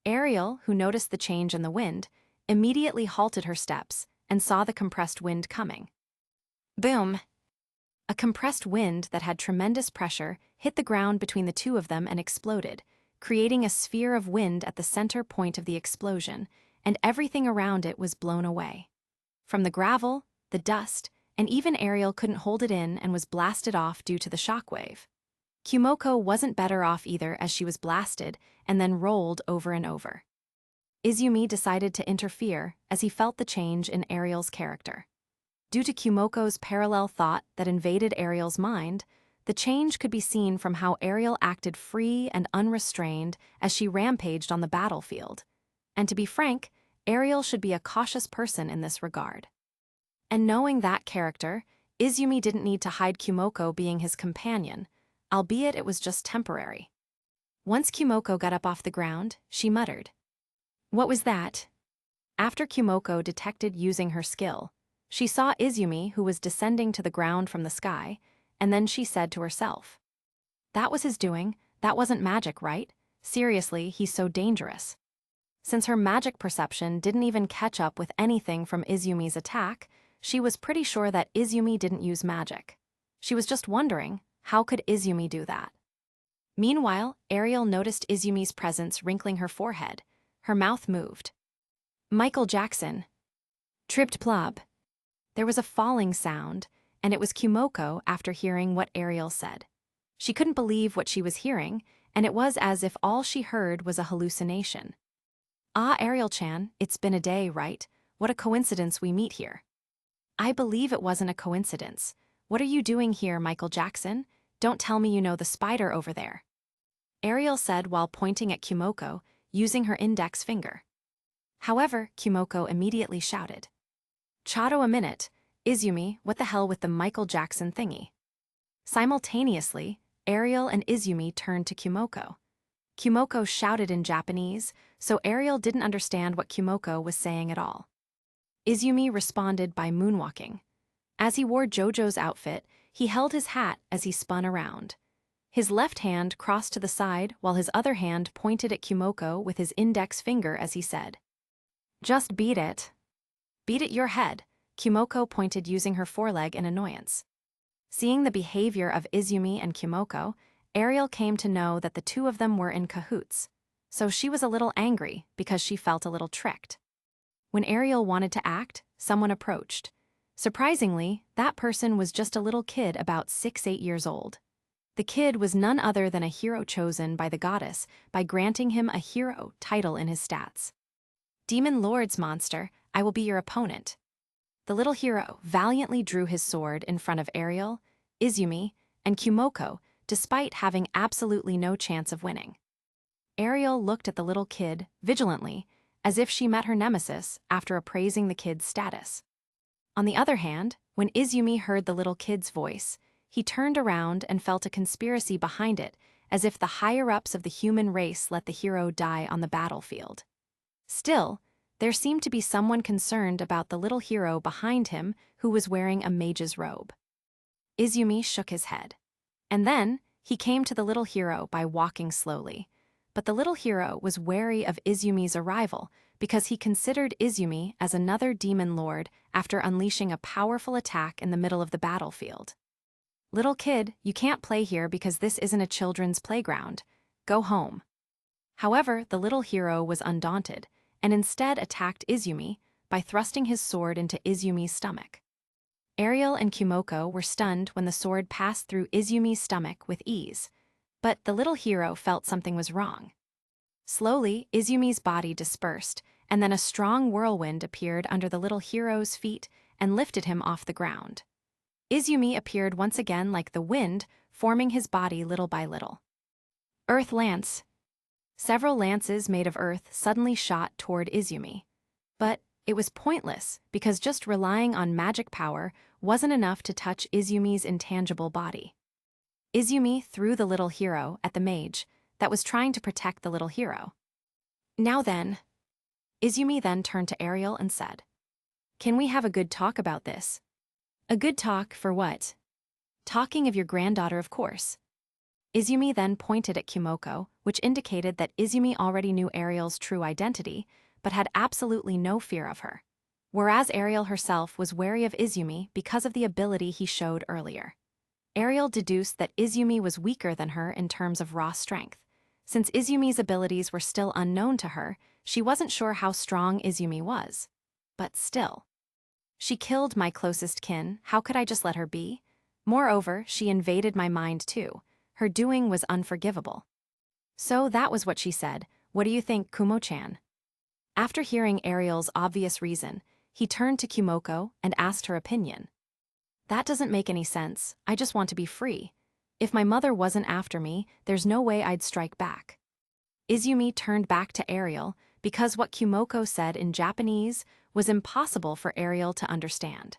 Ariel, who noticed the change in the wind, immediately halted her steps and saw the compressed wind coming. Boom! A compressed wind that had tremendous pressure hit the ground between the two of them and exploded, creating a sphere of wind at the center point of the explosion, and everything around it was blown away. From the gravel, the dust, and even Ariel couldn't hold it in and was blasted off due to the shockwave. KUMO wasn't better off either, as she was blasted and then rolled over and over. Izumi decided to interfere as he felt the change in Ariel's character. Due to KUMO's parallel thought that invaded Ariel's mind, the change could be seen from how Ariel acted free and unrestrained as she rampaged on the battlefield. And to be frank, Ariel should be a cautious person in this regard. And knowing that character, Izumi didn't need to hide KUMO being his companion, albeit it was just temporary. Once KUMO got up off the ground, she muttered, "What was that?" After KUMO detected using her skill, she saw Izumi, who was descending to the ground from the sky, and then she said to herself, "That was his doing, that wasn't magic, right? Seriously, he's so dangerous." Since her magic perception didn't even catch up with anything from Izumi's attack, she was pretty sure that Izumi didn't use magic. She was just wondering, how could Izumi do that? Meanwhile, Ariel noticed Izumi's presence wrinkling her forehead. Her mouth moved. Michael Jackson. Tripped plop. There was a falling sound, and it was KUMO after hearing what Ariel said. She couldn't believe what she was hearing, and it was as if all she heard was a hallucination. "Ah, Ariel-chan, it's been a day, right? What a coincidence we meet here." "I believe it wasn't a coincidence. What are you doing here, Michael Jackson? Don't tell me you know the spider over there," Ariel said while pointing at KUMO, using her index finger. However, KUMO immediately shouted, "Chado a minute, Izumi, what the hell with the Michael Jackson thingy?" Simultaneously, Ariel and Izumi turned to KUMO. KUMO shouted in Japanese, so Ariel didn't understand what KUMO was saying at all. Izumi responded by moonwalking. As he wore JoJo's outfit, he held his hat as he spun around. His left hand crossed to the side while his other hand pointed at KUMO with his index finger as he said, "Just beat it." "Beat it your head," KUMO pointed using her foreleg in annoyance. Seeing the behavior of Izumi and KUMO, Ariel came to know that the two of them were in cahoots, so she was a little angry because she felt a little tricked. When Ariel wanted to act, someone approached. Surprisingly, that person was just a little kid about 6-8 years old. The kid was none other than a hero chosen by the goddess by granting him a hero title in his stats. "Demon Lord's monster, I will be your opponent." The little hero valiantly drew his sword in front of Ariel, Izumi, and KUMO, despite having absolutely no chance of winning. Ariel looked at the little kid vigilantly, as if she met her nemesis after appraising the kid's status. On the other hand, when Izumi heard the little kid's voice, he turned around and felt a conspiracy behind it, as if the higher-ups of the human race let the hero die on the battlefield. Still, there seemed to be someone concerned about the little hero behind him who was wearing a mage's robe. Izumi shook his head. And then, he came to the little hero by walking slowly. But the little hero was wary of Izumi's arrival because he considered Izumi as another demon lord after unleashing a powerful attack in the middle of the battlefield. "Little kid, you can't play here because this isn't a children's playground. Go home." However, the little hero was undaunted, and instead attacked Izumi by thrusting his sword into Izumi's stomach. Ariel and KUMO were stunned when the sword passed through Izumi's stomach with ease, but the little hero felt something was wrong. Slowly, Izumi's body dispersed, and then a strong whirlwind appeared under the little hero's feet and lifted him off the ground. Izumi appeared once again like the wind, forming his body little by little. Earth Lance. Several lances made of earth suddenly shot toward Izumi. But it was pointless because just relying on magic power wasn't enough to touch Izumi's intangible body. Izumi threw the little hero at the mage that was trying to protect the little hero. "Now then." Izumi then turned to Ariel and said, "Can we have a good talk about this?" "A good talk for what?" "Talking of your granddaughter, of course." Izumi then pointed at KUMO, which indicated that Izumi already knew Ariel's true identity, but had absolutely no fear of her. whereas Ariel herself was wary of Izumi because of the ability he showed earlier. Ariel deduced that Izumi was weaker than her in terms of raw strength. Since Izumi's abilities were still unknown to her, she wasn't sure how strong Izumi was. But still. She killed my closest kin, how could I just let her be? Moreover, she invaded my mind too. Her doing was unforgivable. So that was what she said. What do you think, Kumo-chan? After hearing Ariel's obvious reason, he turned to Kumoko and asked her opinion. That doesn't make any sense, I just want to be free. If my mother wasn't after me, there's no way I'd strike back. Izumi turned back to Ariel because what Kumoko said in Japanese was impossible for Ariel to understand.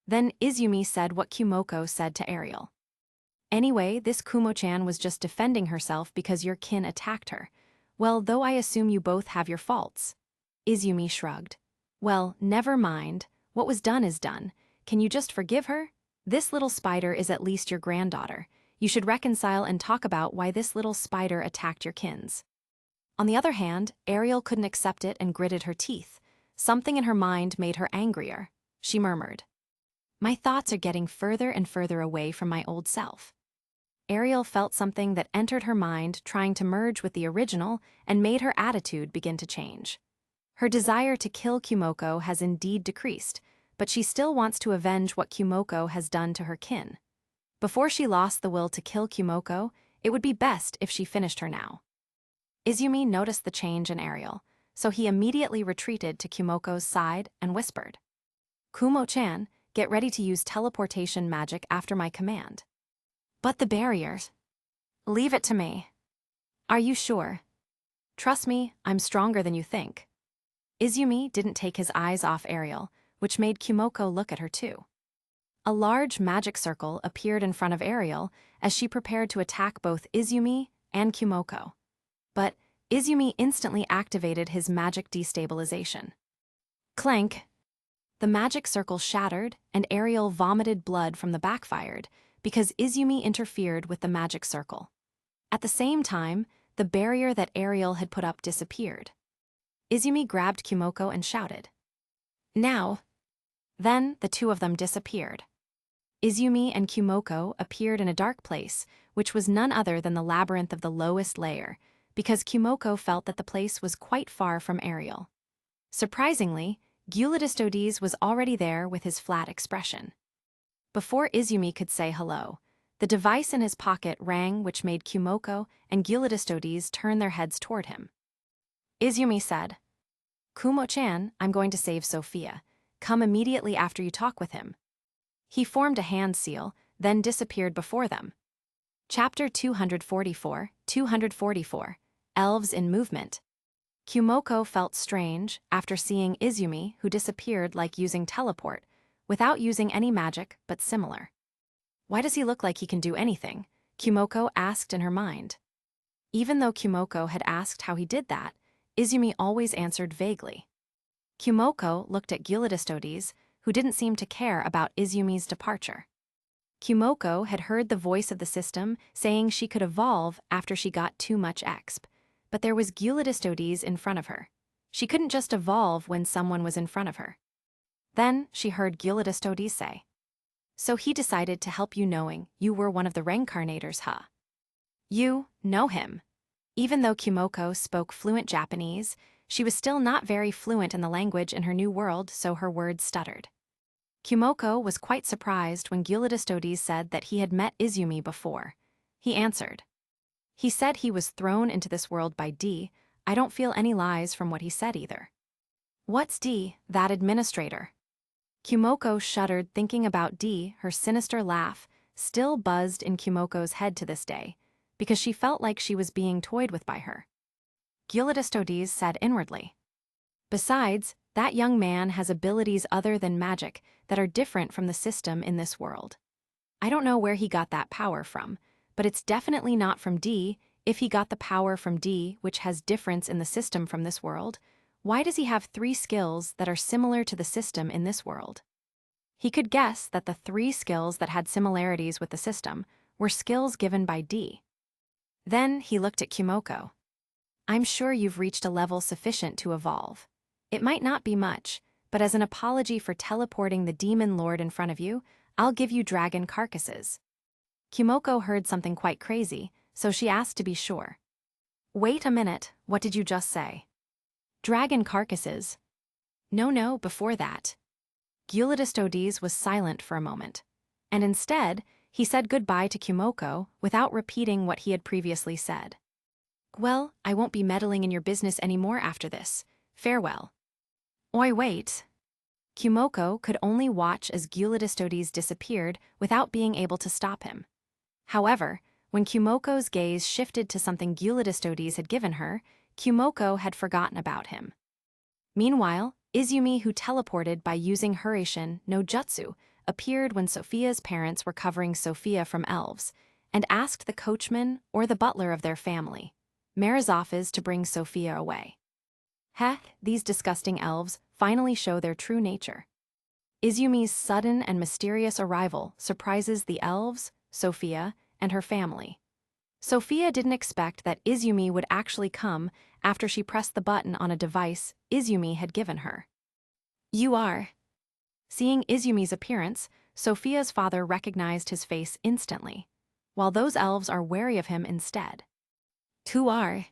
Then Izumi said what Kumoko said to Ariel. Anyway, this Kumo-chan was just defending herself because your kin attacked her. Well, though I assume you both have your faults. Izumi shrugged. Well, never mind. What was done is done. Can you just forgive her? This little spider is at least your granddaughter. You should reconcile and talk about why this little spider attacked your kins. On the other hand, Ariel couldn't accept it and gritted her teeth. Something in her mind made her angrier. She murmured. My thoughts are getting further and further away from my old self. Ariel felt something that entered her mind trying to merge with the original and made her attitude begin to change. Her desire to kill Kumoko has indeed decreased, but she still wants to avenge what Kumoko has done to her kin. Before she lost the will to kill Kumoko, it would be best if she finished her now. Izumi noticed the change in Ariel, so he immediately retreated to Kumoko's side and whispered, Kumo-chan, get ready to use teleportation magic after my command. But the barriers. Leave it to me. Are you sure? Trust me, I'm stronger than you think. Izumi didn't take his eyes off Ariel, which made Kumoko look at her too. A large magic circle appeared in front of Ariel as she prepared to attack both Izumi and Kumoko. But Izumi instantly activated his magic destabilization. Clank! The magic circle shattered and Ariel vomited blood from the backfired because Izumi interfered with the magic circle. At the same time, the barrier that Ariel had put up disappeared. Izumi grabbed Kumoko and shouted, Now! Then the two of them disappeared. Izumi and Kumoko appeared in a dark place, which was none other than the labyrinth of the lowest layer, because Kumoko felt that the place was quite far from Ariel. Surprisingly, Gyuladistodes was already there with his flat expression. Before Izumi could say hello, the device in his pocket rang, which made Kumoko and Gyuladistodes turn their heads toward him. Izumi said, Kumo-chan, I'm going to save Sophia. Come immediately after you talk with him. He formed a hand seal, then disappeared before them. Chapter 244, Elves in Movement. Kumoko felt strange after seeing Izumi, who disappeared like using teleport, without using any magic, but similar. Why does he look like he can do anything? Kumoko asked in her mind. Even though Kumoko had asked how he did that, Izumi always answered vaguely. Kumoko looked at Gyuladistodes, who didn't seem to care about Izumi's departure. Kumoko had heard the voice of the system saying she could evolve after she got too much exp, but there was Gyuladistodes in front of her. She couldn't just evolve when someone was in front of her. Then she heard Gyuladistodes say, So he decided to help you knowing you were one of the reincarnators, huh? You know him. Even though Kumoko spoke fluent Japanese, she was still not very fluent in the language in her new world, so her words stuttered. Kumoko was quite surprised when Gyuladistodes said that he had met Izumi before. He answered. He said he was thrown into this world by D. I don't feel any lies from what he said either. What's D, that administrator? Kumoko shuddered thinking about D. Her sinister laugh still buzzed in Kumoko's head to this day, because she felt like she was being toyed with by her. Gyuladistodes said inwardly. Besides, that young man has abilities other than magic that are different from the system in this world. I don't know where he got that power from, but it's definitely not from D. If he got the power from D, which has difference in the system from this world, why does he have 3 skills that are similar to the system in this world? He could guess that the 3 skills that had similarities with the system were skills given by D. Then he looked at Kumoko. I'm sure you've reached a level sufficient to evolve. It might not be much, but as an apology for teleporting the demon lord in front of you, I'll give you dragon carcasses. Kumoko heard something quite crazy, so she asked to be sure. Wait a minute, what did you just say? Dragon carcasses? No, before that. Gyulidistodis was silent for a moment, and instead, he said goodbye to Kumoko without repeating what he had previously said. Well, I won't be meddling in your business anymore after this. Farewell. Oi, wait. Kumoko could only watch as Gyulidistodis disappeared without being able to stop him. However, when Kumoko's gaze shifted to something Gyulidistodis had given her, Kumoko had forgotten about him. Meanwhile, Izumi, who teleported by using Hurricane no Jutsu, appeared when Sophia's parents were covering Sophia from elves, and asked the coachman or the butler of their family, Marizafes, to bring Sophia away. Heh, these disgusting elves finally show their true nature. Izumi's sudden and mysterious arrival surprises the elves, Sophia, and her family. Sophia didn't expect that Izumi would actually come after she pressed the button on a device Izumi had given her. You are. Seeing Izumi's appearance, Sophia's father recognized his face instantly, while those elves are wary of him instead. Tu are.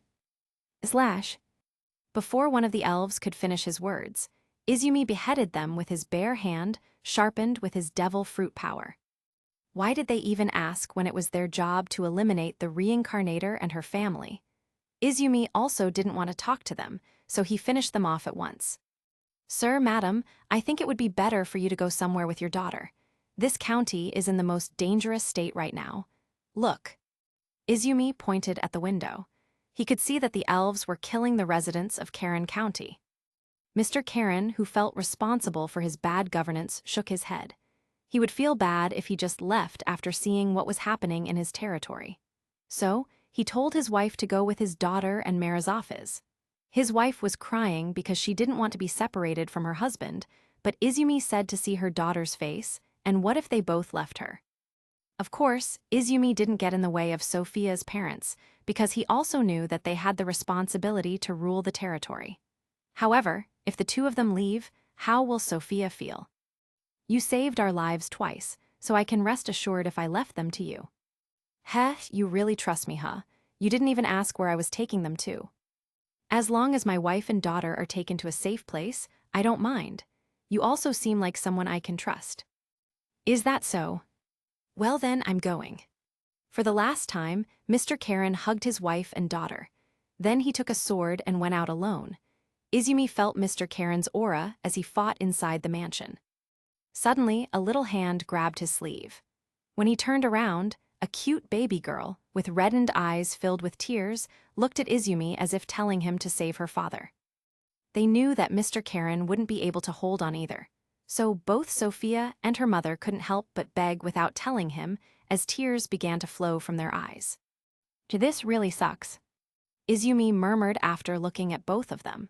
Before one of the elves could finish his words, Izumi beheaded them with his bare hand, sharpened with his devil fruit power. Why did they even ask when it was their job to eliminate the reincarnator and her family? Izumi also didn't want to talk to them, so he finished them off at once. Sir, madam, I think it would be better for you to go somewhere with your daughter. This county is in the most dangerous state right now. Look. Izumi pointed at the window. He could see that the elves were killing the residents of Karen County. Mr. Karen, who felt responsible for his bad governance, shook his head. He would feel bad if he just left after seeing what was happening in his territory. So, he told his wife to go with his daughter and Marizafes. His wife was crying because she didn't want to be separated from her husband, but Izumi said to see her daughter's face, and what if they both left her? Of course, Izumi didn't get in the way of Sophia's parents, because he also knew that they had the responsibility to rule the territory. However, if the two of them leave, how will Sophia feel? You saved our lives twice, so I can rest assured if I left them to you. Heh, you really trust me, huh? You didn't even ask where I was taking them to. As long as my wife and daughter are taken to a safe place, I don't mind. You also seem like someone I can trust. Is that so? Well then, I'm going. For the last time, Mr. Karen hugged his wife and daughter. Then he took a sword and went out alone. Izumi felt Mr. Karen's aura as he fought inside the mansion. Suddenly, a little hand grabbed his sleeve. When he turned around, a cute baby girl, with reddened eyes filled with tears, looked at Izumi as if telling him to save her father. They knew that Mr. Karen wouldn't be able to hold on either, so both Sophia and her mother couldn't help but beg without telling him as tears began to flow from their eyes. This really sucks, Izumi murmured after looking at both of them.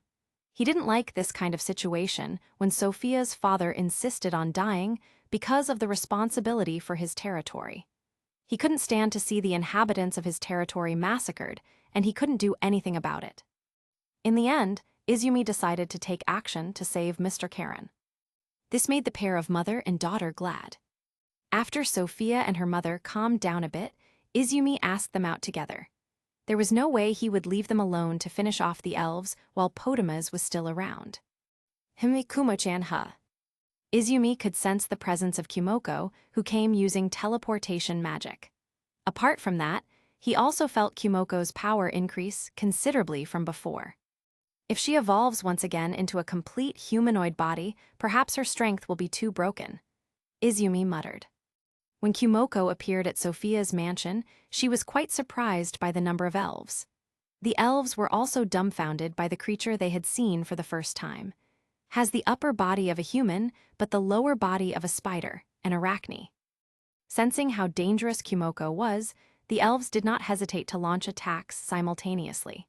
He didn't like this kind of situation when Sophia's father insisted on dying because of the responsibility for his territory. He couldn't stand to see the inhabitants of his territory massacred, and he couldn't do anything about it. In the end, Izumi decided to take action to save Mr. Karen. This made the pair of mother and daughter glad. After Sophia and her mother calmed down a bit, Izumi asked them out together. There was no way he would leave them alone to finish off the elves while Potamas was still around. Kumo-chan ha. Izumi could sense the presence of Kumoko, who came using teleportation magic. Apart from that, he also felt Kumoko's power increase considerably from before. If she evolves once again into a complete humanoid body, perhaps her strength will be too broken, Izumi muttered. When Kumoko appeared at Sophia's mansion, she was quite surprised by the number of elves. The elves were also dumbfounded by the creature they had seen for the first time. Has the upper body of a human, but the lower body of a spider, an arachne. Sensing how dangerous Kumoko was, the elves did not hesitate to launch attacks simultaneously.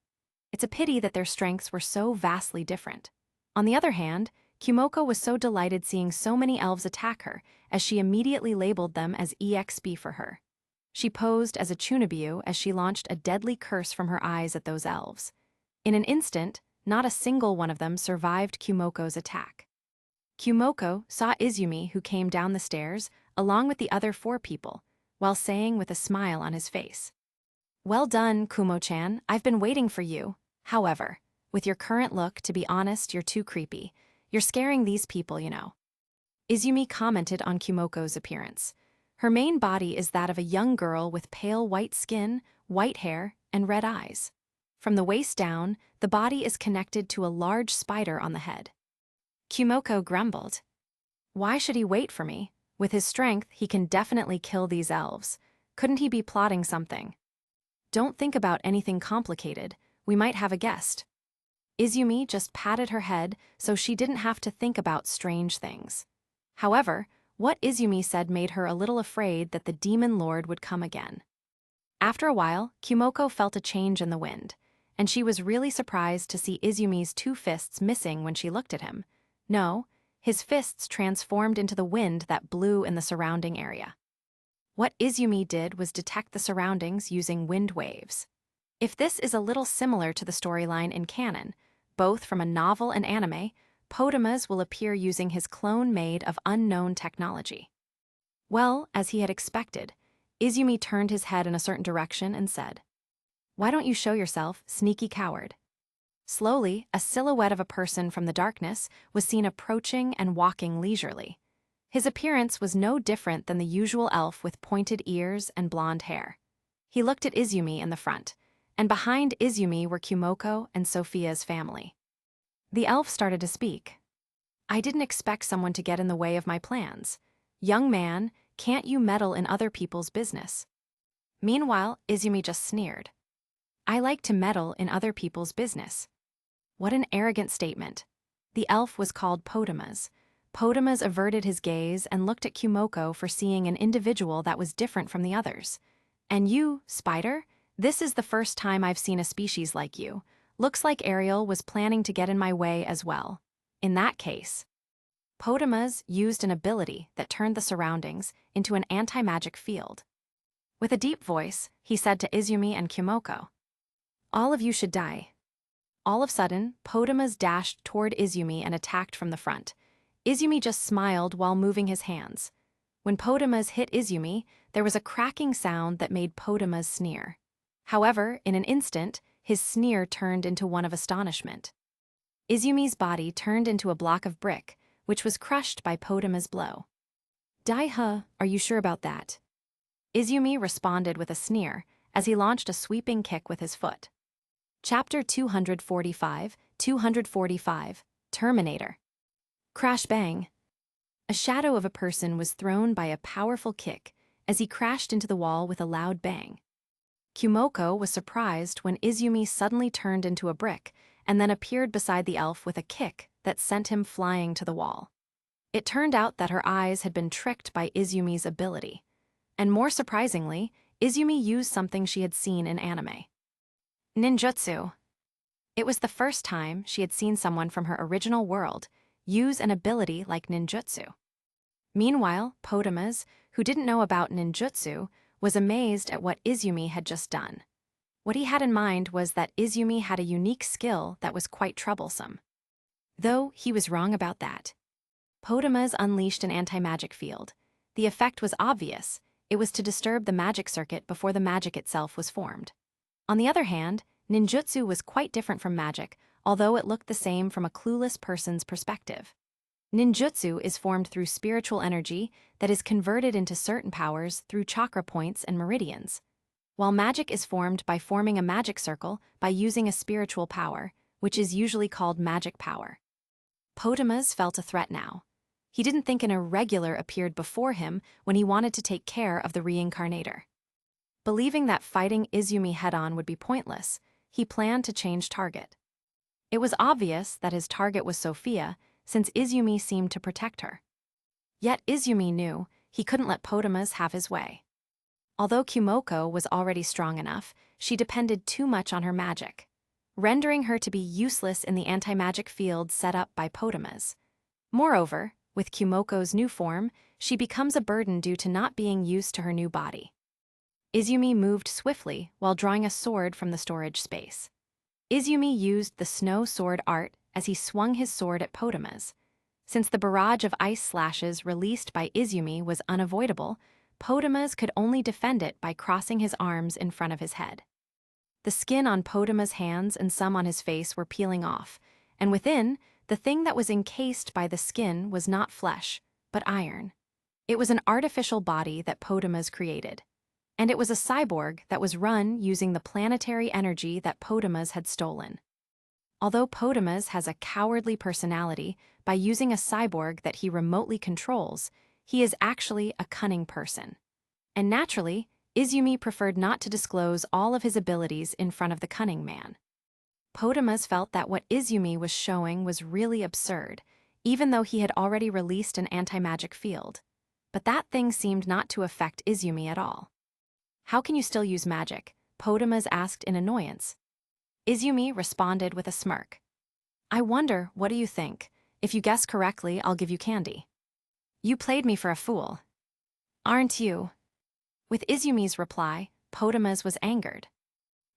It's a pity that their strengths were so vastly different. On the other hand, Kumoko was so delighted seeing so many elves attack her, as she immediately labeled them as EXP for her. She posed as a chuunibyou as she launched a deadly curse from her eyes at those elves. In an instant, not a single one of them survived Kumoko's attack. Kumoko saw Izumi, who came down the stairs, along with the other 4 people, while saying with a smile on his face, "Well done, Kumo-chan, I've been waiting for you. However, with your current look, to be honest, you're too creepy. You're scaring these people, you know." Izumi commented on Kumoko's appearance. Her main body is that of a young girl with pale white skin, white hair, and red eyes. From the waist down, the body is connected to a large spider on the head. Kumoko grumbled. Why should he wait for me? With his strength, he can definitely kill these elves. Couldn't he be plotting something? Don't think about anything complicated. We might have a guest. Izumi just patted her head so she didn't have to think about strange things. However, what Izumi said made her a little afraid that the demon lord would come again. After a while, Kumoko felt a change in the wind, and she was really surprised to see Izumi's 2 fists missing when she looked at him. No, his fists transformed into the wind that blew in the surrounding area. What Izumi did was detect the surroundings using wind waves. If this is a little similar to the storyline in canon, both from a novel and anime, Potamas will appear using his clone made of unknown technology. Well, as he had expected, Izumi turned his head in a certain direction and said, "Why don't you show yourself, sneaky coward?" Slowly, a silhouette of a person from the darkness was seen approaching and walking leisurely. His appearance was no different than the usual elf with pointed ears and blonde hair. He looked at Izumi in the front, and behind Izumi were Kumoko and Sophia's family. The elf started to speak. "I didn't expect someone to get in the way of my plans. Young man, can't you meddle in other people's business?" Meanwhile, Izumi just sneered. "I like to meddle in other people's business." What an arrogant statement. The elf was called Potamas. Potamas averted his gaze and looked at Kumoko for seeing an individual that was different from the others. "And you, spider? This is the first time I've seen a species like you. Looks like Ariel was planning to get in my way as well. In that case." Potamas used an ability that turned the surroundings into an anti-magic field. With a deep voice, he said to Izumi and Kumoko, "All of you should die." All of a sudden, Potamas dashed toward Izumi and attacked from the front. Izumi just smiled while moving his hands. When Potamas hit Izumi, there was a cracking sound that made Potamas sneer. However, in an instant, his sneer turned into one of astonishment. Izumi's body turned into a block of brick, which was crushed by Potamas' blow. "Dai-ha, are you sure about that?" Izumi responded with a sneer as he launched a sweeping kick with his foot. Chapter 245, Terminator. Crash bang. A shadow of a person was thrown by a powerful kick as he crashed into the wall with a loud bang. Kumoko was surprised when Izumi suddenly turned into a brick and then appeared beside the elf with a kick that sent him flying to the wall. It turned out that her eyes had been tricked by Izumi's ability. And more surprisingly, Izumi used something she had seen in anime. Ninjutsu. It was the first time she had seen someone from her original world use an ability like ninjutsu. Meanwhile, Potamas, who didn't know about ninjutsu, was amazed at what Izumi had just done. What he had in mind was that Izumi had a unique skill that was quite troublesome. Though he was wrong about that. Potamas unleashed an anti-magic field. The effect was obvious. It was to disturb the magic circuit before the magic itself was formed. On the other hand, ninjutsu was quite different from magic, although it looked the same from a clueless person's perspective. Ninjutsu is formed through spiritual energy that is converted into certain powers through chakra points and meridians, while magic is formed by forming a magic circle by using a spiritual power, which is usually called magic power. Potamas felt a threat now. He didn't think an irregular appeared before him when he wanted to take care of the reincarnator. Believing that fighting Izumi head-on would be pointless, he planned to change target. It was obvious that his target was Sophia, since Izumi seemed to protect her. Yet Izumi knew he couldn't let Potamas have his way. Although Kumoko was already strong enough, she depended too much on her magic, rendering her to be useless in the anti-magic field set up by Potamas. Moreover, with Kumoko's new form, she becomes a burden due to not being used to her new body. Izumi moved swiftly while drawing a sword from the storage space. Izumi used the snow sword art as he swung his sword at Potamas. Since the barrage of ice slashes released by Izumi was unavoidable, Potamas could only defend it by crossing his arms in front of his head. The skin on Potamas' hands and some on his face were peeling off, and within, the thing that was encased by the skin was not flesh, but iron. It was an artificial body that Potamas created. And it was a cyborg that was run using the planetary energy that Potamas had stolen. Although Potamas has a cowardly personality, by using a cyborg that he remotely controls, he is actually a cunning person. And naturally, Izumi preferred not to disclose all of his abilities in front of the cunning man. Potamas felt that what Izumi was showing was really absurd, even though he had already released an anti-magic field. But that thing seemed not to affect Izumi at all. "How can you still use magic?" Potamas asked in annoyance. Izumi responded with a smirk. "I wonder, what do you think? If you guess correctly, I'll give you candy." "You played me for a fool. Aren't you?" With Izumi's reply, Potamas was angered.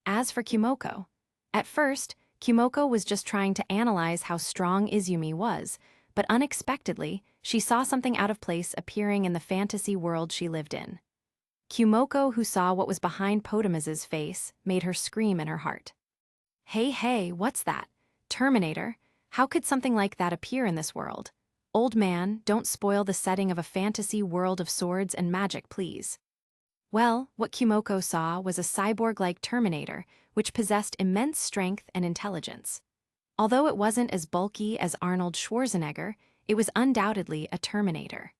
As for Kumoko, at first, Kumoko was just trying to analyze how strong Izumi was, but unexpectedly, she saw something out of place appearing in the fantasy world she lived in. Kumoko, who saw what was behind Potamas's face, made her scream in her heart. Hey, what's that? Terminator? How could something like that appear in this world? Old man, don't spoil the setting of a fantasy world of swords and magic, please." Well, what Kumoko saw was a cyborg-like Terminator, which possessed immense strength and intelligence. Although it wasn't as bulky as Arnold Schwarzenegger, it was undoubtedly a Terminator.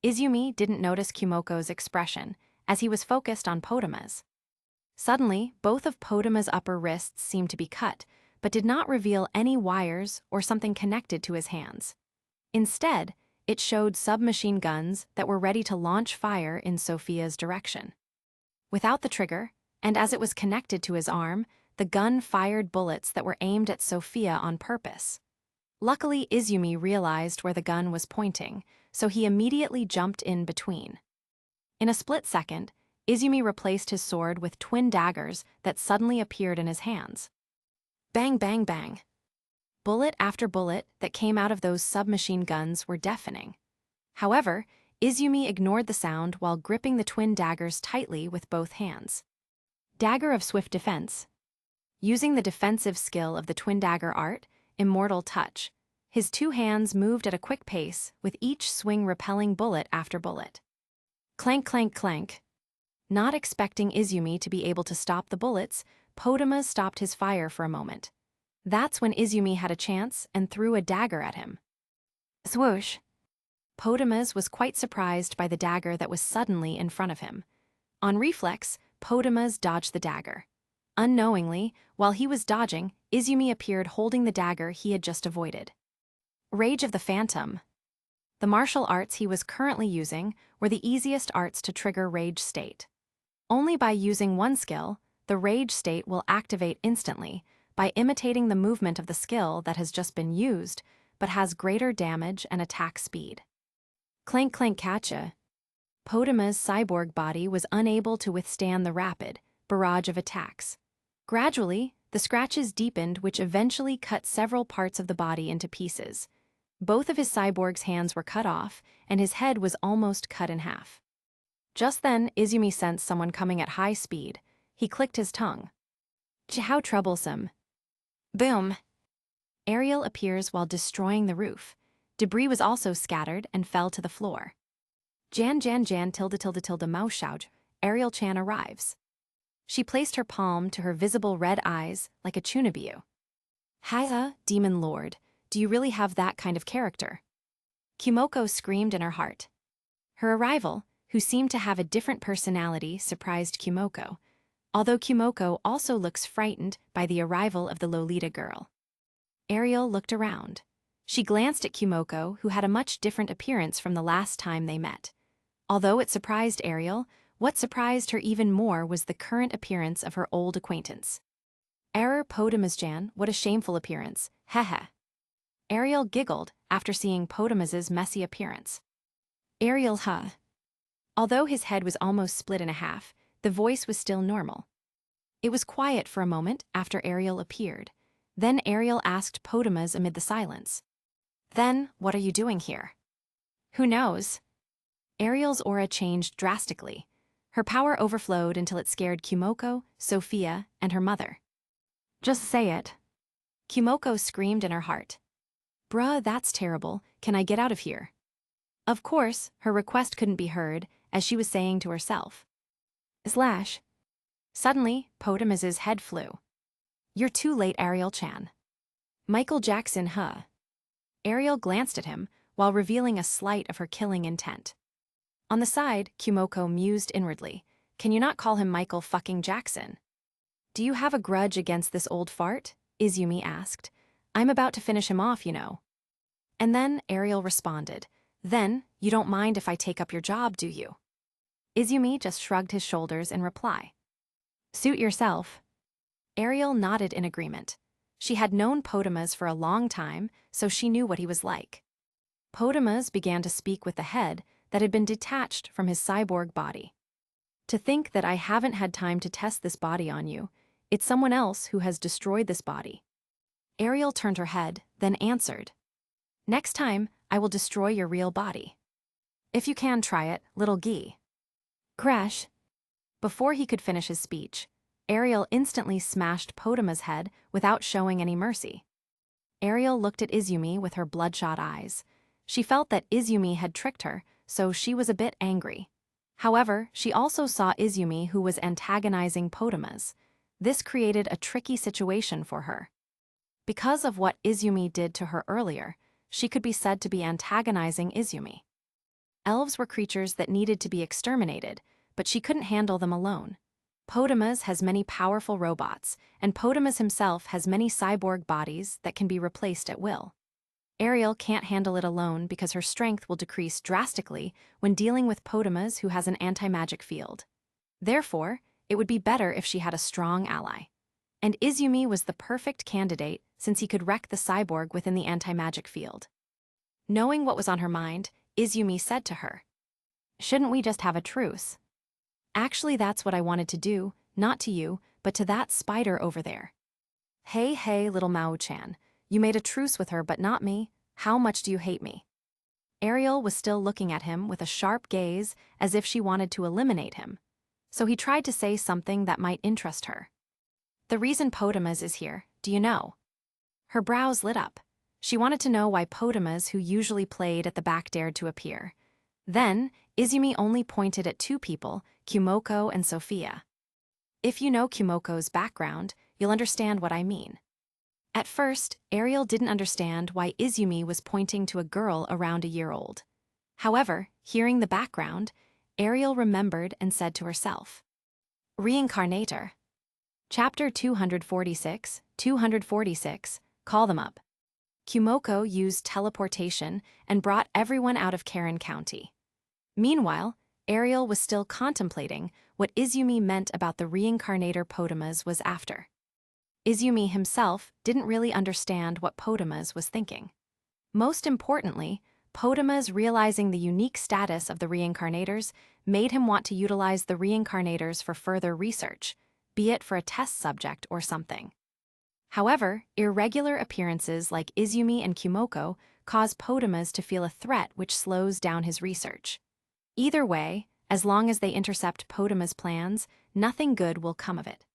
Izumi didn't notice Kumoko's expression, as he was focused on Potamas. Suddenly, both of Potamas' upper wrists seemed to be cut, but did not reveal any wires or something connected to his hands. Instead, it showed submachine guns that were ready to launch fire in Sophia's direction. Without the trigger, and as it was connected to his arm, the gun fired bullets that were aimed at Sophia on purpose. Luckily, Izumi realized where the gun was pointing, so he immediately jumped in between. In a split second, Izumi replaced his sword with twin daggers that suddenly appeared in his hands. Bang, bang, bang. Bullet after bullet that came out of those submachine guns were deafening. However, Izumi ignored the sound while gripping the twin daggers tightly with both hands. Dagger of Swift Defense. Using the defensive skill of the twin dagger art, Immortal Touch, his two hands moved at a quick pace, with each swing repelling bullet after bullet. Clank, clank, clank. Not expecting Izumi to be able to stop the bullets, Potamas stopped his fire for a moment. That's when Izumi had a chance and threw a dagger at him. Swoosh! Potamas was quite surprised by the dagger that was suddenly in front of him. On reflex, Potamas dodged the dagger. Unknowingly, while he was dodging, Izumi appeared holding the dagger he had just avoided. Rage of the Phantom. The martial arts he was currently using were the easiest arts to trigger rage state. Only by using one skill, the rage state will activate instantly by imitating the movement of the skill that has just been used, but has greater damage and attack speed. Clank clank catcha. Potamas' cyborg body was unable to withstand the rapid barrage of attacks. Gradually, the scratches deepened, which eventually cut several parts of the body into pieces. Both of his cyborg's hands were cut off, and his head was almost cut in half. Just then, Izumi sensed someone coming at high speed. He clicked his tongue. How troublesome. Boom! Ariel appears while destroying the roof. Debris was also scattered and fell to the floor. Jan tilde Mauschauge, Ariel-chan arrives. She placed her palm to her visible red eyes like a chuunibyou. Haha, demon lord, do you really have that kind of character? Kumoko screamed in her heart. Her arrival, who seemed to have a different personality, surprised Kumoko, although Kumoko also looks frightened by the arrival of the Lolita girl. Ariel looked around. She glanced at Kumoko, who had a much different appearance from the last time they met. Although it surprised Ariel, what surprised her even more was the current appearance of her old acquaintance. Potamas-jan, what a shameful appearance, heh. Ariel giggled after seeing Potamas's messy appearance. Ariel, huh? Although his head was almost split in half, the voice was still normal. It was quiet for a moment after Ariel appeared. Then Ariel asked Potamas amid the silence. Then, what are you doing here? Who knows? Ariel's aura changed drastically. Her power overflowed until it scared Kumoko, Sophia, and her mother. Just say it. Kumoko screamed in her heart. Bruh, that's terrible. Can I get out of here? Of course, her request couldn't be heard, as she was saying to herself. Slash. Suddenly, Potamaz's head flew. You're too late, Ariel-chan. Michael Jackson, huh? Ariel glanced at him, while revealing a slight of her killing intent. On the side, Kumoko mused inwardly. Can you not call him Michael fucking Jackson? Do you have a grudge against this old fart? Izumi asked. I'm about to finish him off, you know. And then Ariel responded. Then, you don't mind if I take up your job, do you? Izumi just shrugged his shoulders in reply. Suit yourself. Ariel nodded in agreement. She had known Potamaz for a long time, so she knew what he was like. Potamaz began to speak with the head that had been detached from his cyborg body. To think that I haven't had time to test this body on you, it's someone else who has destroyed this body. Ariel turned her head, then answered. Next time, I will destroy your real body. If you can try it, little Gee. Crash. Before he could finish his speech, Ariel instantly smashed Potamaz's head without showing any mercy. Ariel looked at Izumi with her bloodshot eyes. She felt that Izumi had tricked her, so she was a bit angry. However, she also saw Izumi who was antagonizing Potamaz. This created a tricky situation for her. Because of what Izumi did to her earlier, she could be said to be antagonizing Izumi. Elves were creatures that needed to be exterminated, but she couldn't handle them alone. Potamaz has many powerful robots, and Potamaz himself has many cyborg bodies that can be replaced at will. Ariel can't handle it alone because her strength will decrease drastically when dealing with Potamaz who has an anti-magic field. Therefore, it would be better if she had a strong ally. And Izumi was the perfect candidate since he could wreck the cyborg within the anti-magic field. Knowing what was on her mind, Izumi said to her, Shouldn't we just have a truce? Actually, that's what I wanted to do, not to you, but to that spider over there. Hey, little Mao-chan, you made a truce with her but not me. How much do you hate me? Ariel was still looking at him with a sharp gaze as if she wanted to eliminate him. So he tried to say something that might interest her. The reason Potamaz is here, do you know? Her brows lit up. She wanted to know why Potamaz, who usually played at the back, dared to appear. Then, Izumi only pointed at two people, Kumoko and Sophia. If you know Kumoko's background, you'll understand what I mean. At first, Ariel didn't understand why Izumi was pointing to a girl around a year old. However, hearing the background, Ariel remembered and said to herself, Reincarnator. Chapter 246, 246, Call Them Up. Kumoko used teleportation and brought everyone out of Karen County. Meanwhile, Ariel was still contemplating what Izumi meant about the reincarnator Potamaz was after. Izumi himself didn't really understand what Potamaz was thinking. Most importantly, Potamaz realizing the unique status of the reincarnators made him want to utilize the reincarnators for further research, be it for a test subject or something. However, irregular appearances like Izumi and Kumoko cause Potamaz to feel a threat which slows down his research. Either way, as long as they intercept Potamaz's plans, nothing good will come of it.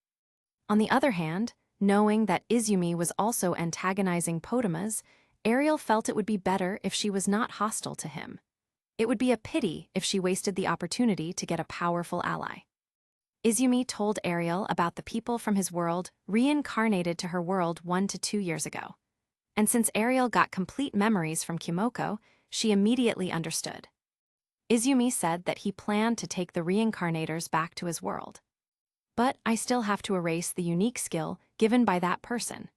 On the other hand, knowing that Izumi was also antagonizing Potamaz, Ariel felt it would be better if she was not hostile to him. It would be a pity if she wasted the opportunity to get a powerful ally. Izumi told Ariel about the people from his world reincarnated to her world 1 to 2 years ago. And since Ariel got complete memories from Kumoko, she immediately understood. Izumi said that he planned to take the reincarnators back to his world. But I still have to erase the unique skill given by that person.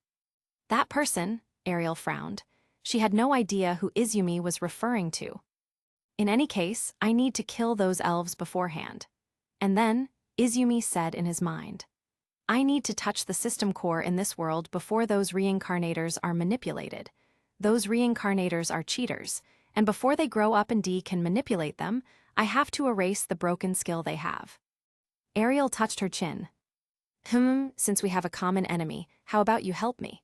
That person, Ariel frowned. She had no idea who Izumi was referring to. In any case, I need to kill those elves beforehand. And then, Izumi said in his mind, I need to touch the system core in this world before those reincarnators are manipulated. Those reincarnators are cheaters, and before they grow up and can manipulate them, I have to erase the broken skill they have. Ariel touched her chin. Since we have a common enemy, how about you help me?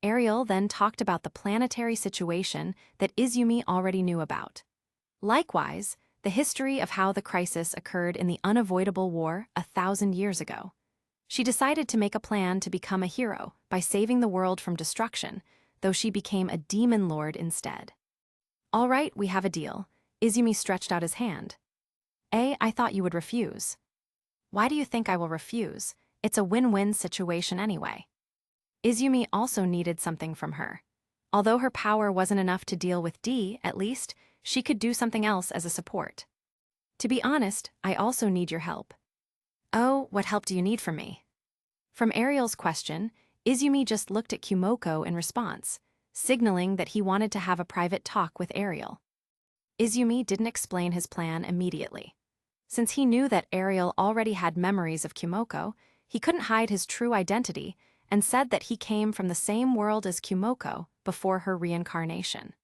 Ariel then talked about the planetary situation that Izumi already knew about. Likewise, the history of how the crisis occurred in the unavoidable war 1,000 years ago. She decided to make a plan to become a hero by saving the world from destruction, though she became a demon lord instead. All right, we have a deal. Izumi stretched out his hand. I thought you would refuse. Why do you think I will refuse? It's a win-win situation anyway. Izumi also needed something from her. Although her power wasn't enough to deal with D, at least, she could do something else as a support. To be honest, I also need your help. Oh, what help do you need from me? From Ariel's question, Izumi just looked at Kumoko in response, signaling that he wanted to have a private talk with Ariel. Izumi didn't explain his plan immediately. Since he knew that Ariel already had memories of Kumoko, he couldn't hide his true identity and said that he came from the same world as Kumoko before her reincarnation.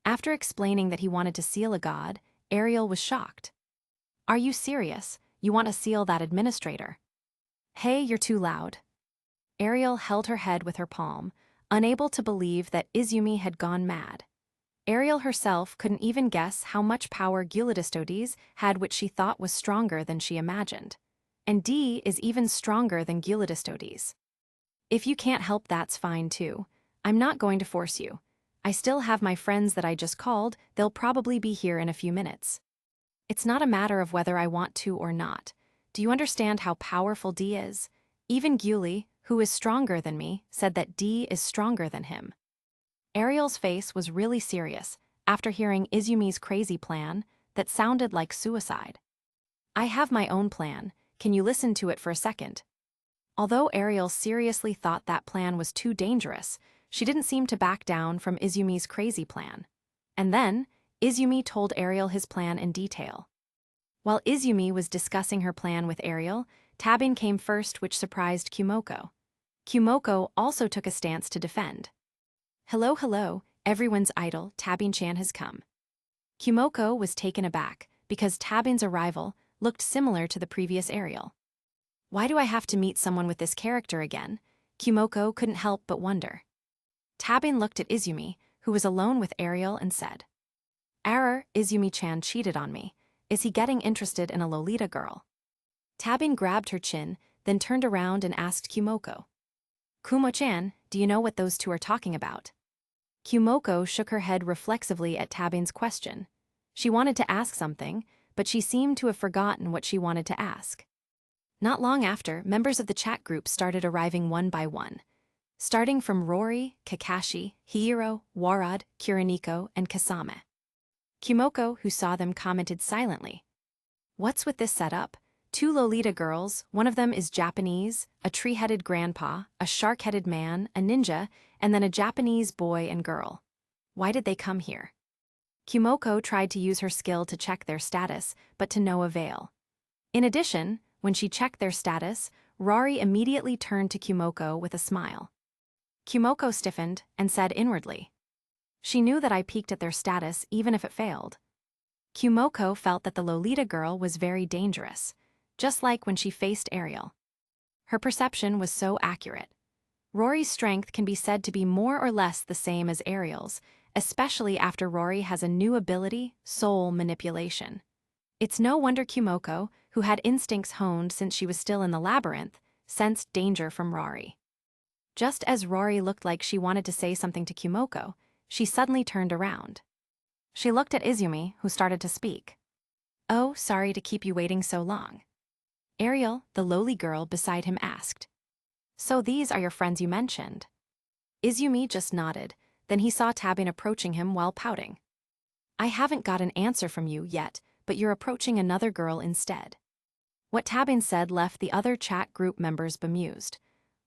After explaining that he wanted to seal a god, Ariel was shocked. Are you serious? You want to seal that administrator? Hey, you're too loud. Ariel held her head with her palm, unable to believe that Izumi had gone mad. Ariel herself couldn't even guess how much power Destinies had, which she thought was stronger than she imagined. And D is even stronger than Destinies. If you can't help, that's fine too. I'm not going to force you. I still have my friends that I just called, they'll probably be here in a few minutes. It's not a matter of whether I want to or not. Do you understand how powerful D is? Even Gyuli, who is stronger than me, said that D is stronger than him. Ariel's face was really serious after hearing Izumi's crazy plan that sounded like suicide. I have my own plan, can you listen to it for a second? Although Ariel seriously thought that plan was too dangerous, she didn't seem to back down from Izumi's crazy plan. And then, Izumi told Ariel his plan in detail. While Izumi was discussing her plan with Ariel, Tabin came first, which surprised Kumoko. Kumoko also took a stance to defend. Hello, everyone's idol, Tabin-chan has come. Kumoko was taken aback because Tabin's arrival looked similar to the previous Ariel. Why do I have to meet someone with this character again? Kumoko couldn't help but wonder. Tabin looked at Izumi, who was alone with Ariel, and said, Izumi-chan cheated on me. Is he getting interested in a Lolita girl? Tabin grabbed her chin, then turned around and asked Kumoko. Kumo-chan, do you know what those two are talking about? Kumoko shook her head reflexively at Tabin's question. She wanted to ask something, but she seemed to have forgotten what she wanted to ask. Not long after, members of the chat group started arriving one by one. Starting from Rory, Kakashi, Hiro, Warad, Kuroniko, and Kasame. Kumoko, who saw them, commented silently. What's with this setup? Two Lolita girls, one of them is Japanese, a tree-headed grandpa, a shark-headed man, a ninja, and then a Japanese boy and girl. Why did they come here? Kumoko tried to use her skill to check their status, but to no avail. In addition, when she checked their status, Rory immediately turned to Kumoko with a smile. Kumoko stiffened and said inwardly, she knew that I peeked at their status even if it failed. Kumoko felt that the Lolita girl was very dangerous, just like when she faced Ariel. Her perception was so accurate. Rory's strength can be said to be more or less the same as Ariel's, especially after Rory has a new ability, soul manipulation. It's no wonder Kumoko, who had instincts honed since she was still in the labyrinth, sensed danger from Rory. Just as Rory looked like she wanted to say something to Kumoko, she suddenly turned around. She looked at Izumi, who started to speak. Oh, sorry to keep you waiting so long. Ariel, the lowly girl beside him, asked. So these are your friends you mentioned? Izumi just nodded, then he saw Tabin approaching him while pouting. I haven't got an answer from you yet, but you're approaching another girl instead. What Tabin said left the other chat group members bemused.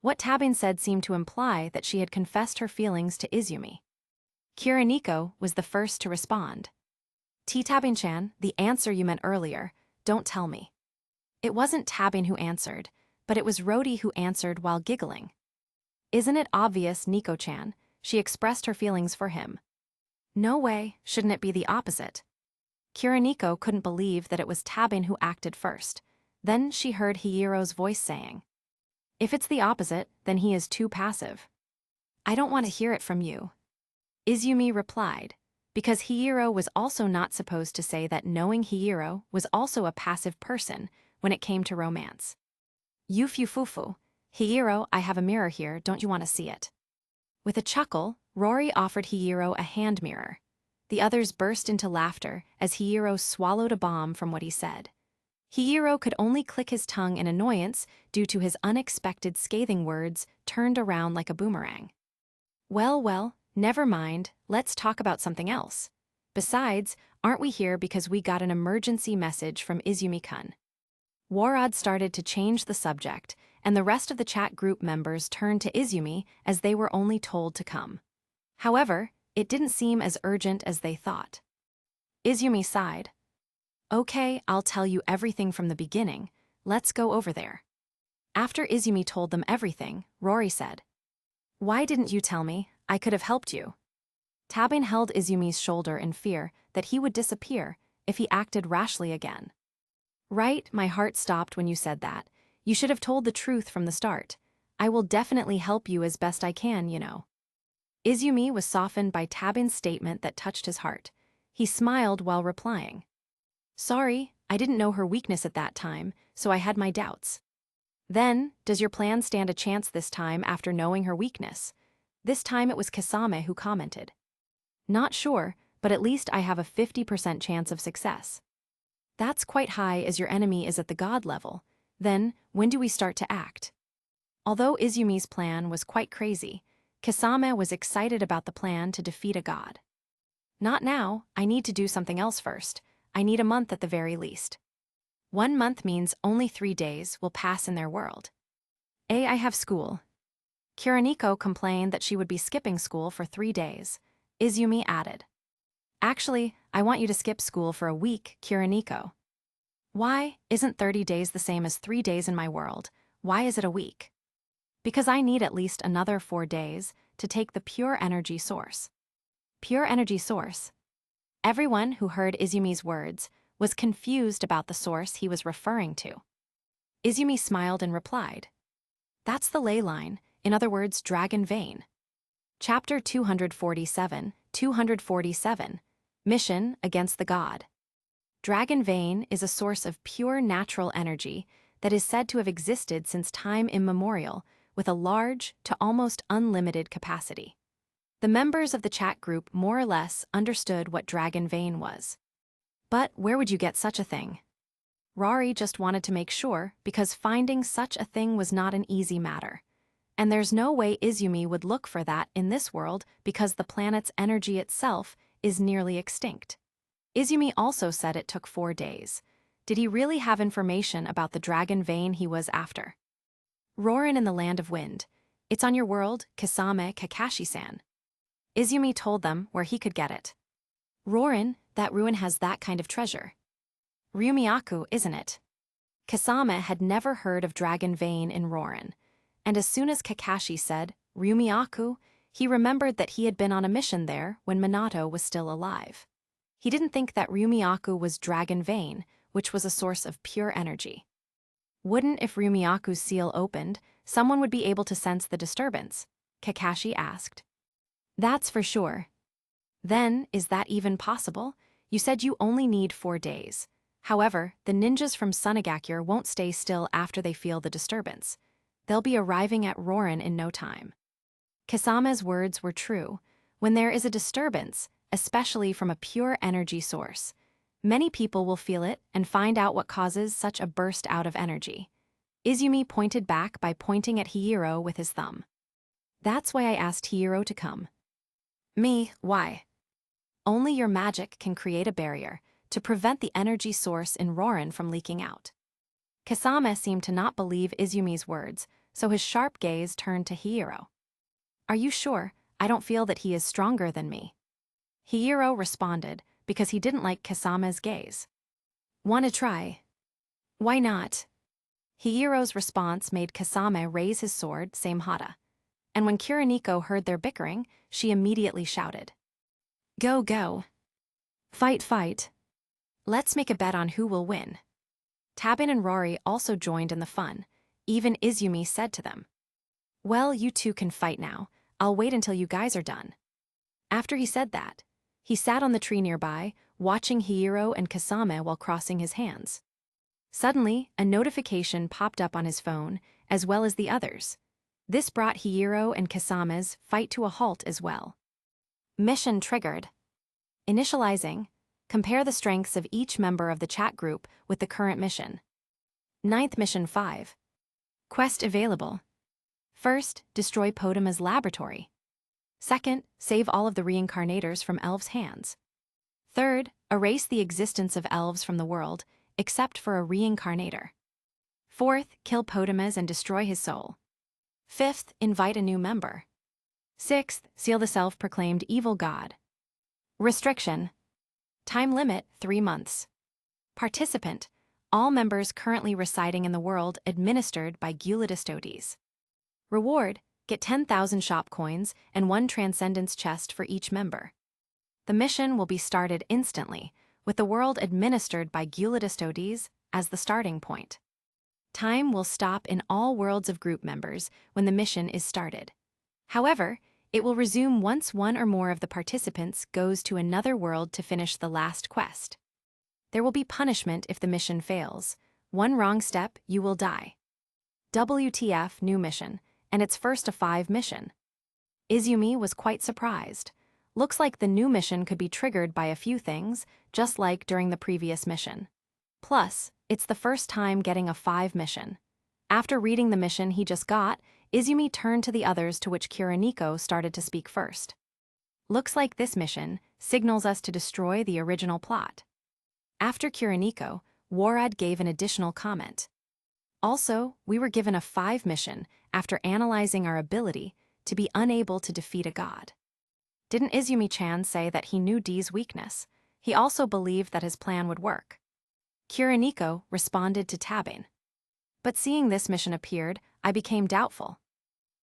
What Tabin said seemed to imply that she had confessed her feelings to Izumi. Kuroniko was the first to respond. Tabin-chan, the answer you meant earlier, don't tell me. It wasn't Tabin who answered, but it was Rodi who answered while giggling. Isn't it obvious, Nico-chan? She expressed her feelings for him. No way, shouldn't it be the opposite? Kuroniko couldn't believe that it was Tabin who acted first. Then she heard Hiro's voice saying, if it's the opposite, then he is too passive. I don't want to hear it from you, Izumi replied, because Hiro was also not supposed to say that knowing Hiro was also a passive person when it came to romance. Yufufufu, Hiro, I have a mirror here, don't you want to see it? With a chuckle, Rory offered Hiro a hand mirror. The others burst into laughter as Hiro swallowed a bomb from what he said. Hiro could only click his tongue in annoyance due to his unexpected scathing words turned around like a boomerang. Well, never mind, let's talk about something else. Besides, aren't we here because we got an emergency message from Izumi-kun? Warad started to change the subject, and the rest of the chat group members turned to Izumi as they were only told to come. However, it didn't seem as urgent as they thought. Izumi sighed. Okay, I'll tell you everything from the beginning. Let's go over there. After Izumi told them everything, Rory said, Why didn't you tell me? I could have helped you. Tabin held Izumi's shoulder in fear that he would disappear if he acted rashly again. Right, my heart stopped when you said that. You should have told the truth from the start. I will definitely help you as best I can, you know. Izumi was softened by Tabin's statement that touched his heart. He smiled while replying. Sorry, I didn't know her weakness at that time, so I had my doubts. Then, does your plan stand a chance this time after knowing her weakness? This time it was Kasame who commented. Not sure, but at least I have a 50% chance of success. That's quite high as your enemy is at the god level. Then, when do we start to act? Although Izumi's plan was quite crazy, Kasame was excited about the plan to defeat a god. Not now, I need to do something else first. I need a month at the very least. 1 month means only 3 days will pass in their world. I have school. Kiraniko complained that she would be skipping school for 3 days. Izumi added. Actually, I want you to skip school for a week, Kiraniko. Why? Isn't 30 days the same as 3 days in my world? Why is it a week? Because I need at least another 4 days to take the pure energy source. Pure energy source. Everyone who heard Izumi's words was confused about the source he was referring to. Izumi smiled and replied. That's the ley line, in other words, dragon vein. Chapter 247, Mission Against the God. Dragon vein is a source of pure natural energy that is said to have existed since time immemorial with a large to almost unlimited capacity. The members of the chat group more or less understood what dragon vein was. But where would you get such a thing? Rory just wanted to make sure because finding such a thing was not an easy matter. And there's no way Izumi would look for that in this world because the planet's energy itself is nearly extinct. Izumi also said it took 4 days. Did he really have information about the dragon vein he was after? Rorin in the Land of Wind. It's on your world, Kasame Kakashi-san. Izumi told them where he could get it. Rorin, that ruin has that kind of treasure. Ryumiyaku, isn't it? Kasame had never heard of dragon vein in Rorin, and as soon as Kakashi said, Ryumiyaku, he remembered that he had been on a mission there when Minato was still alive. He didn't think that Ryumiyaku was dragon vein, which was a source of pure energy. Wouldn't if Ryumiyaku's seal opened, someone would be able to sense the disturbance? Kakashi asked. That's for sure. Then, is that even possible? You said you only need 4 days. However, the ninjas from Sunagakure won't stay still after they feel the disturbance. They'll be arriving at Rorin in no time. Kasame's words were true. When there is a disturbance, especially from a pure energy source, many people will feel it and find out what causes such a burst out of energy. Izumi pointed back by pointing at Hiro with his thumb. That's why I asked Hiro to come. Me, why? Only your magic can create a barrier to prevent the energy source in Rorin from leaking out. Kasame seemed to not believe Izumi's words, so his sharp gaze turned to Hiro. Are you sure? I don't feel that he is stronger than me. Hiro responded because he didn't like Kasame's gaze. Wanna try? Why not? Hiro's response made Kasame raise his sword, same hata. And when Kiraniko heard their bickering, she immediately shouted. Go, go. Fight, fight. Let's make a bet on who will win. Tabin and Rory also joined in the fun. Even Izumi said to them. Well, you two can fight now. I'll wait until you guys are done. After he said that, he sat on the tree nearby, watching Hiro and Kasame while crossing his hands. Suddenly, a notification popped up on his phone, as well as the others. This brought Hiro and Kasame's fight to a halt as well. Mission triggered. Initializing. Compare the strengths of each member of the chat group with the current mission. 9th Mission 5. Quest available. First, destroy Podama's laboratory. Second, save all of the reincarnators from elves' hands. Third, erase the existence of elves from the world, except for a reincarnator. Fourth, kill Podamas and destroy his soul. Fifth, invite a new member. Sixth, seal the self-proclaimed evil god. Restriction. Time limit, 3 months. Participant, all members currently residing in the world administered by destinies. Reward, get 10,000 shop coins and 1 transcendence chest for each member. The mission will be started instantly, with the world administered by destinies as the starting point. Time will stop in all worlds of group members when the mission is started. However, it will resume once one or more of the participants goes to another world to finish the last quest. There will be punishment if the mission fails. 1 wrong step, you will die. WTF new mission, and its first of 5 mission. Izumi was quite surprised. Looks like the new mission could be triggered by a few things, just like during the previous mission. Plus, it's the first time getting a 5 mission. After reading the mission he just got, Izumi turned to the others, to which Kiriniko started to speak first. Looks like this mission signals us to destroy the original plot. After Kiriniko, Warad gave an additional comment. Also, we were given a 5 mission after analyzing our ability to be unable to defeat a god. Didn't Izumi-chan say that he knew D's weakness? He also believed that his plan would work. Kiriniko responded to Tabin. But seeing this mission appeared, I became doubtful.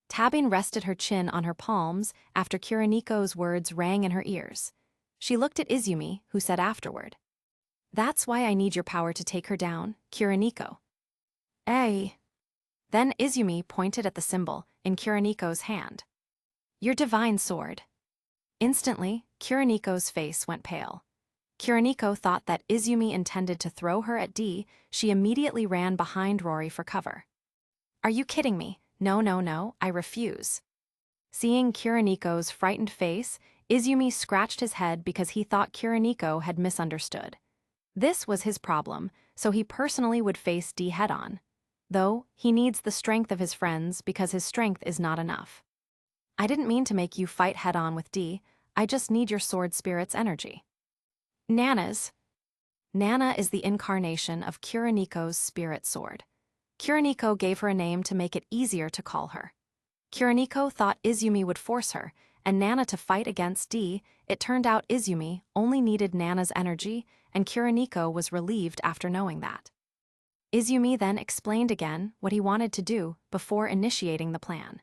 Tabin rested her chin on her palms after Kiriniko's words rang in her ears. She looked at Izumi, who said afterward, "That's why I need your power to take her down, Kiriniko." Eh. Then Izumi pointed at the symbol in Kiriniko's hand. "Your divine sword." Instantly, Kiriniko's face went pale. Kiriniko thought that Izumi intended to throw her at D. She immediately ran behind Rory for cover. "Are you kidding me? No, I refuse." Seeing Kiriniko's frightened face, Izumi scratched his head because he thought Kiriniko had misunderstood. This was his problem, so he personally would face D head-on. Though, he needs the strength of his friends because his strength is not enough. "I didn't mean to make you fight head-on with D, I just need your sword spirit's energy." Nana's. Nana is the incarnation of Kiriniko's spirit sword. Kiriniko gave her a name to make it easier to call her. Kiriniko thought Izumi would force her, and Nana to fight against D. It turned out Izumi only needed Nana's energy, and Kiriniko was relieved after knowing that. Izumi then explained again what he wanted to do before initiating the plan.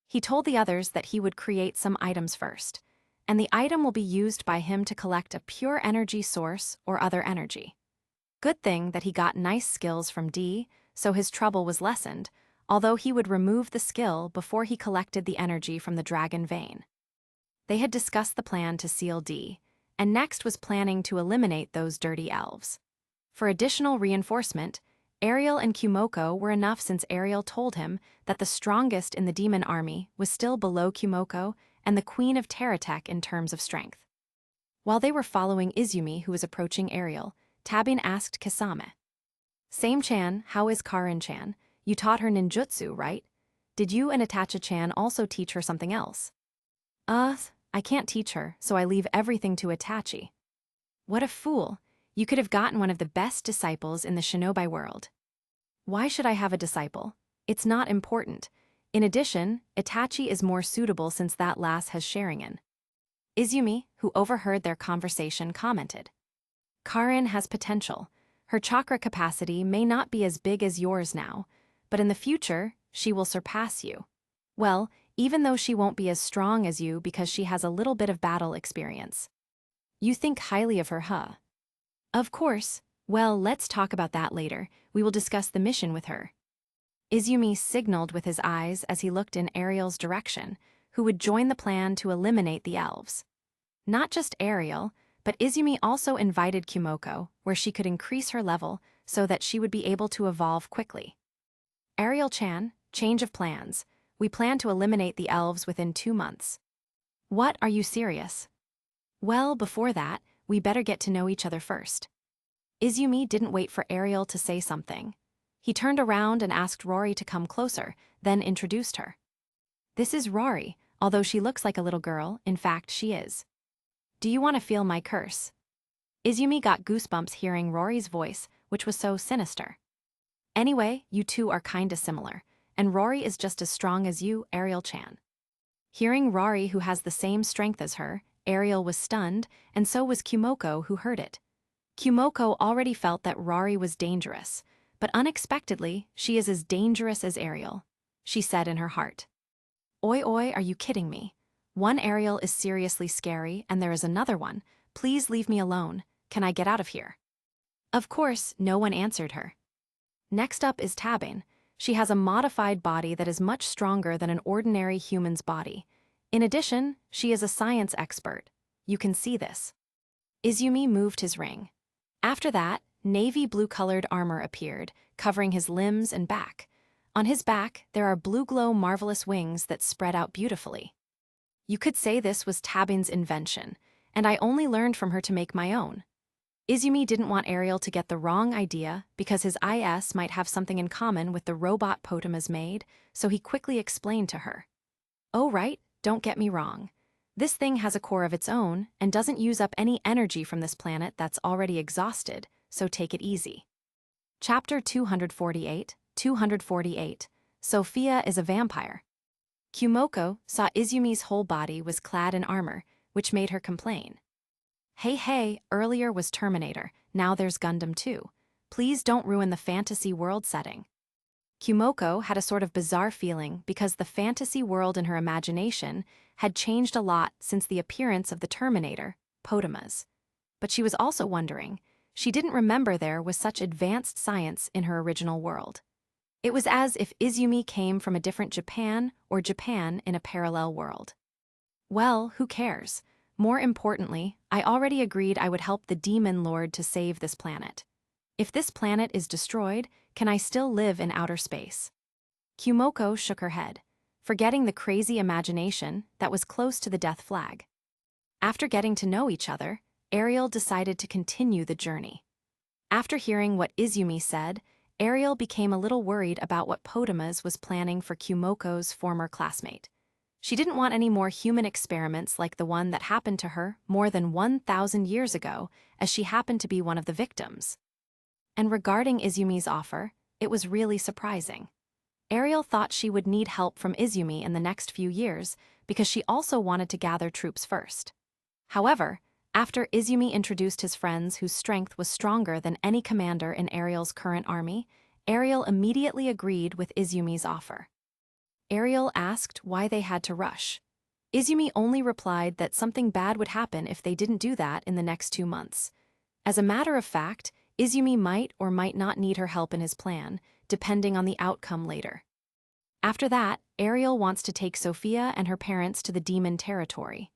He told the others that he would create some items first, and the item will be used by him to collect a pure energy source or other energy. Good thing that he got nice skills from D, so his trouble was lessened, although he would remove the skill before he collected the energy from the dragon vein. They had discussed the plan to seal D, and next was planning to eliminate those dirty elves. For additional reinforcement, Ariel and Kumoko were enough since Ariel told him that the strongest in the demon army was still below Kumoko and the Queen of Terratech in terms of strength. While they were following Izumi, who was approaching Ariel, Tabin asked Kasame, "Same-chan, how is Karin-chan? You taught her ninjutsu, right? Did you and Itachi-chan also teach her something else?" I can't teach her, so I leave everything to Itachi." "What a fool. You could have gotten one of the best disciples in the shinobi world." "Why should I have a disciple? It's not important. In addition, Itachi is more suitable since that lass has Sharingan." Izumi, who overheard their conversation, commented, "Karin has potential. Her chakra capacity may not be as big as yours now, but in the future, she will surpass you. Well, even though she won't be as strong as you because she has a little bit of battle experience." "You think highly of her, huh?" "Of course. Well, let's talk about that later. We will discuss the mission with her." Izumi signaled with his eyes as he looked in Ariel's direction, who would join the plan to eliminate the elves. Not just Ariel, but Izumi also invited Kumoko, where she could increase her level so that she would be able to evolve quickly. Ariel-chan, change of plans. We plan to eliminate the elves within 2 months. What, are you serious? Well, before that, we better get to know each other first. Izumi didn't wait for Ariel to say something. He turned around and asked Rory to come closer, then introduced her. This is Rory, although she looks like a little girl, in fact she is. Do you want to feel my curse? Izumi got goosebumps hearing Rory's voice, which was so sinister. Anyway, you two are kinda similar, and Rory is just as strong as you, Ariel-chan. Hearing Rory, who has the same strength as her, Ariel was stunned, and so was Kumoko, who heard it. Kumoko already felt that Rory was dangerous, but unexpectedly, she is as dangerous as Ariel, she said in her heart. Oi oi, are you kidding me? One Ariel is seriously scary, and there is another one. Please leave me alone. Can I get out of here? Of course, no one answered her. Next up is Tabane. She has a modified body that is much stronger than an ordinary human's body. In addition, she is a science expert. You can see this. Izumi moved his ring. After that, navy blue-colored armor appeared, covering his limbs and back. On his back, there are blue-glow marvelous wings that spread out beautifully. You could say this was Tabane's invention, and I only learned from her to make my own. Izumi didn't want Ariel to get the wrong idea because his IS might have something in common with the robot Potamas made, so he quickly explained to her. Oh right, don't get me wrong. This thing has a core of its own and doesn't use up any energy from this planet that's already exhausted, so take it easy. Chapter 248, Sophia is a vampire. Kumoko saw Izumi's whole body was clad in armor, which made her complain. Hey, earlier was Terminator, now there's Gundam too. Please don't ruin the fantasy world setting. Kumoko had a sort of bizarre feeling because the fantasy world in her imagination had changed a lot since the appearance of the Terminator, Potamas. But she was also wondering, she didn't remember there was such advanced science in her original world. It was as if Izumi came from a different Japan or Japan in a parallel world. Well, who cares? More importantly, I already agreed I would help the Demon Lord to save this planet. If this planet is destroyed, can I still live in outer space? Kumoko shook her head, forgetting the crazy imagination that was close to the death flag. After getting to know each other, Ariel decided to continue the journey. After hearing what Izumi said, Ariel became a little worried about what Potamas was planning for Kumoko's former classmate. She didn't want any more human experiments like the one that happened to her more than 1,000 years ago, as she happened to be one of the victims. And regarding Izumi's offer, it was really surprising. Ariel thought she would need help from Izumi in the next few years because she also wanted to gather troops first. However, after Izumi introduced his friends whose strength was stronger than any commander in Ariel's current army, Ariel immediately agreed with Izumi's offer. Ariel asked why they had to rush. Izumi only replied that something bad would happen if they didn't do that in the next 2 months. As a matter of fact, Izumi might or might not need her help in his plan, depending on the outcome later. After that, Ariel wants to take Sophia and her parents to the demon territory.